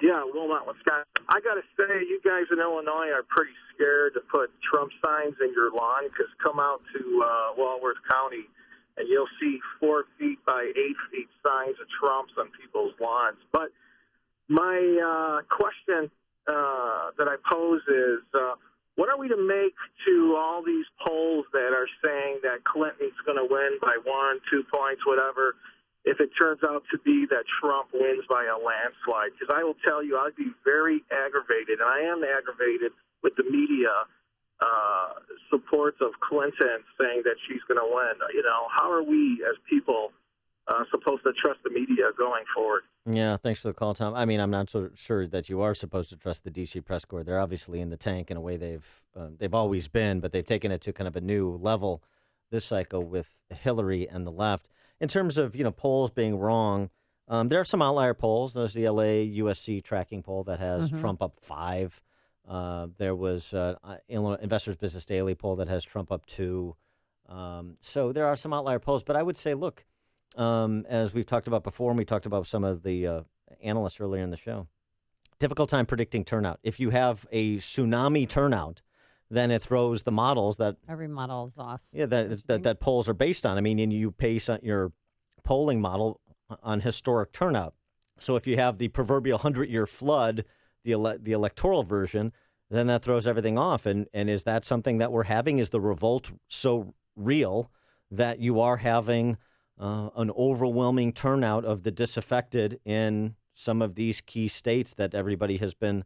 Speaker 8: Yeah, Wilmette, Wisconsin. I got to say, you guys in Illinois are pretty scared to put Trump signs in your lawn because come out to Walworth County and you'll see 4 feet by 8 feet signs of Trumps on people's lawns. But my question that I pose is, what are we to make to all these polls that are saying that Clinton's going to win by 1, 2 points, whatever, if it turns out to be that Trump wins by a landslide? Because I will tell you, I'd be very aggravated, and I am aggravated with the media supports of Clinton saying that she's going to win. How are we as people supposed to trust the media going forward?
Speaker 6: Yeah, thanks for the call, Tom. I mean, I'm not so sure that you are supposed to trust the D.C. press corps. They're obviously in the tank in a way they've always been, but they've taken it to kind of a new level this cycle with Hillary and the left. In terms of polls being wrong, there are some outlier polls. There's the LA USC tracking poll that has Trump up 5. There was Illinois Investors Business Daily poll that has Trump up 2. So there are some outlier polls, but I would say, look, as we've talked about before, and we talked about some of the analysts earlier in the show, difficult time predicting turnout. If you have a tsunami turnout, then it throws the models that
Speaker 12: every model is off.
Speaker 6: Yeah, that polls are based on. I mean, and you base your polling model on historic turnout. So if you have the proverbial 100-year flood, the electoral version, then that throws everything off. And is that something that we're having? Is the revolt so real that you are having an overwhelming turnout of the disaffected in some of these key states that everybody has been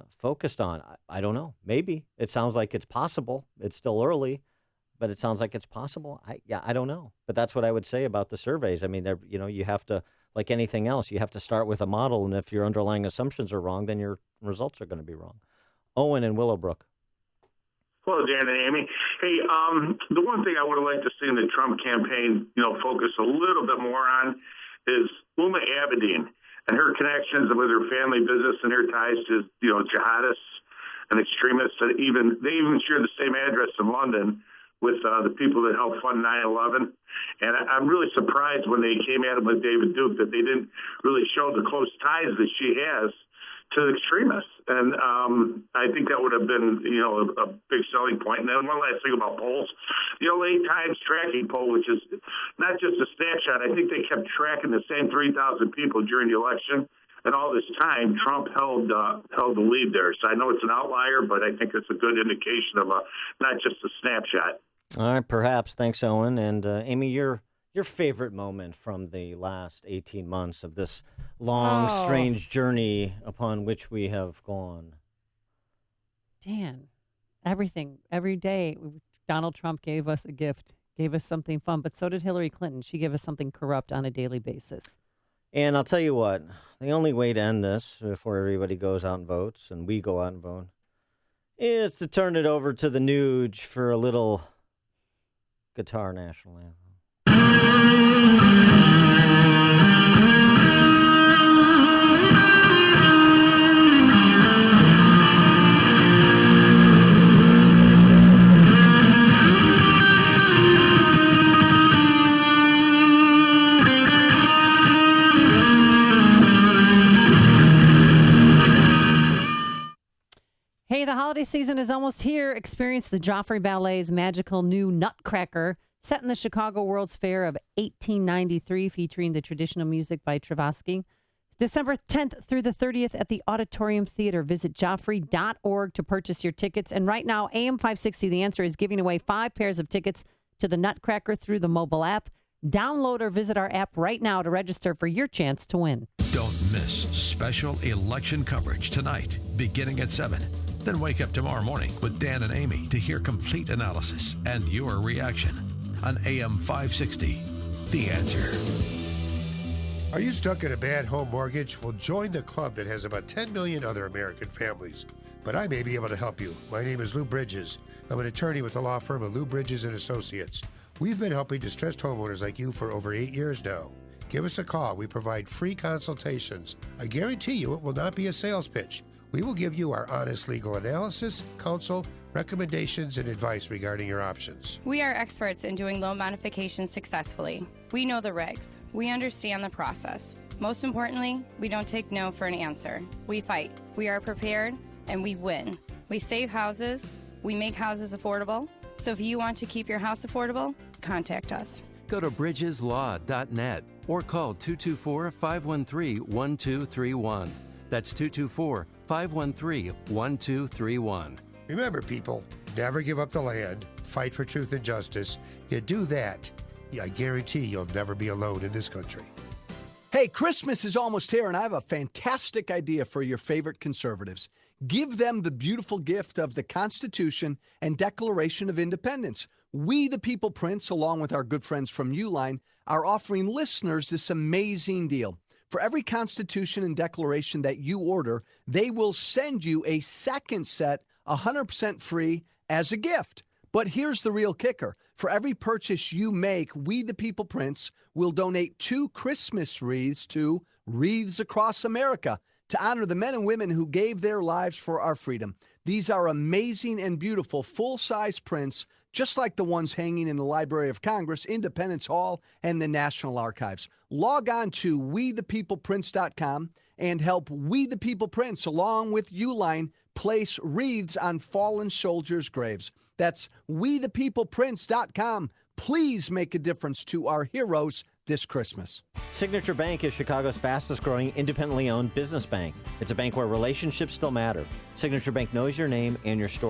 Speaker 6: focused on? I don't know. Maybe. It sounds like it's possible. It's still early, but it sounds like it's possible. I don't know. But that's what I would say about the surveys. I mean, you have to, like anything else, you have to start with a model, and if your underlying assumptions are wrong, then your results are going to be wrong. Owen in Willowbrook.
Speaker 10: Hello, Dan and Amy. Hey, the one thing I would have liked to see in the Trump campaign, focus a little bit more on is Uma Abedin and her connections with her family business and her ties to, jihadists and extremists. And they even share the same address in London with the people that helped fund 9/11. And I'm really surprised when they came at him with David Duke that they didn't really show the close ties that she has to extremists. And I think that would have been, a big selling point. And then one last thing about polls. The LA Times tracking poll, which is not just a snapshot. I think they kept tracking the same 3,000 people during the election. And all this time, Trump held the lead there. So I know it's an outlier, but I think it's a good indication of not just a snapshot.
Speaker 6: All right, perhaps. Thanks, Owen. And Amy, your favorite moment from the last 18 months of this long, strange journey upon which we have gone?
Speaker 12: Dan, everything, every day, Donald Trump gave us a gift, gave us something fun, but so did Hillary Clinton. She gave us something corrupt on a daily basis.
Speaker 6: And I'll tell you what, the only way to end this before everybody goes out and votes, and we go out and vote, is to turn it over to the Nuge for a little guitar national anthem.
Speaker 12: Hey, the holiday season is almost here. Experience the Joffrey Ballet's magical new Nutcracker, set in the Chicago World's Fair of 1893, featuring the traditional music by Travasky. December 10th through the 30th at the Auditorium Theater. Visit joffrey.org to purchase your tickets. And right now, AM 560, The Answer, is giving away 5 pairs of tickets to the Nutcracker through the mobile app. Download or visit our app right now to register for your chance to win.
Speaker 2: Don't miss special election coverage tonight, beginning at 7. Then wake up tomorrow morning with Dan and Amy to hear complete analysis and your reaction on AM 560. The Answer.
Speaker 13: Are you stuck in a bad home mortgage? Well, join the club that has about 10 million other American families. But I may be able to help you. My name is Lou Bridges. I'm an attorney with the law firm of Lou Bridges and Associates. We've been helping distressed homeowners like you for over 8 years now. Give us a call. We provide free consultations. I guarantee you it will not be a sales pitch. We will give you our honest legal analysis, counsel, recommendations, and advice regarding your options.
Speaker 21: We are experts in doing loan modifications successfully. We know the regs. We understand the process. Most importantly, we don't take no for an answer. We fight. We are prepared, and we win. We save houses. We make houses affordable. So if you want to keep your house affordable, contact us.
Speaker 22: Go to bridgeslaw.net or call 224-513-1231. That's 224-513-1231.
Speaker 13: Remember, people, never give up the land. Fight for truth and justice. You do that, I guarantee you'll never be alone in this country.
Speaker 23: Hey, Christmas is almost here, and I have a fantastic idea for your favorite conservatives. Give them the beautiful gift of the Constitution and Declaration of Independence. We, the People Prince, along with our good friends from Uline, are offering listeners this amazing deal. For every Constitution and Declaration that you order, they will send you a second set 100% free as a gift. But here's the real kicker. For every purchase you make, We the People Prince will donate 2 Christmas wreaths to Wreaths Across America to honor the men and women who gave their lives for our freedom. These are amazing and beautiful full-size prints, just like the ones hanging in the Library of Congress, Independence Hall, and the National Archives. Log on to WeThePeoplePrince.com and help We the People Prince, along with Uline, place wreaths on fallen soldiers' graves. That's WeThePeoplePrince.com. Please make a difference to our heroes this Christmas.
Speaker 6: Signature Bank is Chicago's fastest growing independently owned business bank. It's a bank where relationships still matter. Signature Bank knows your name and your story.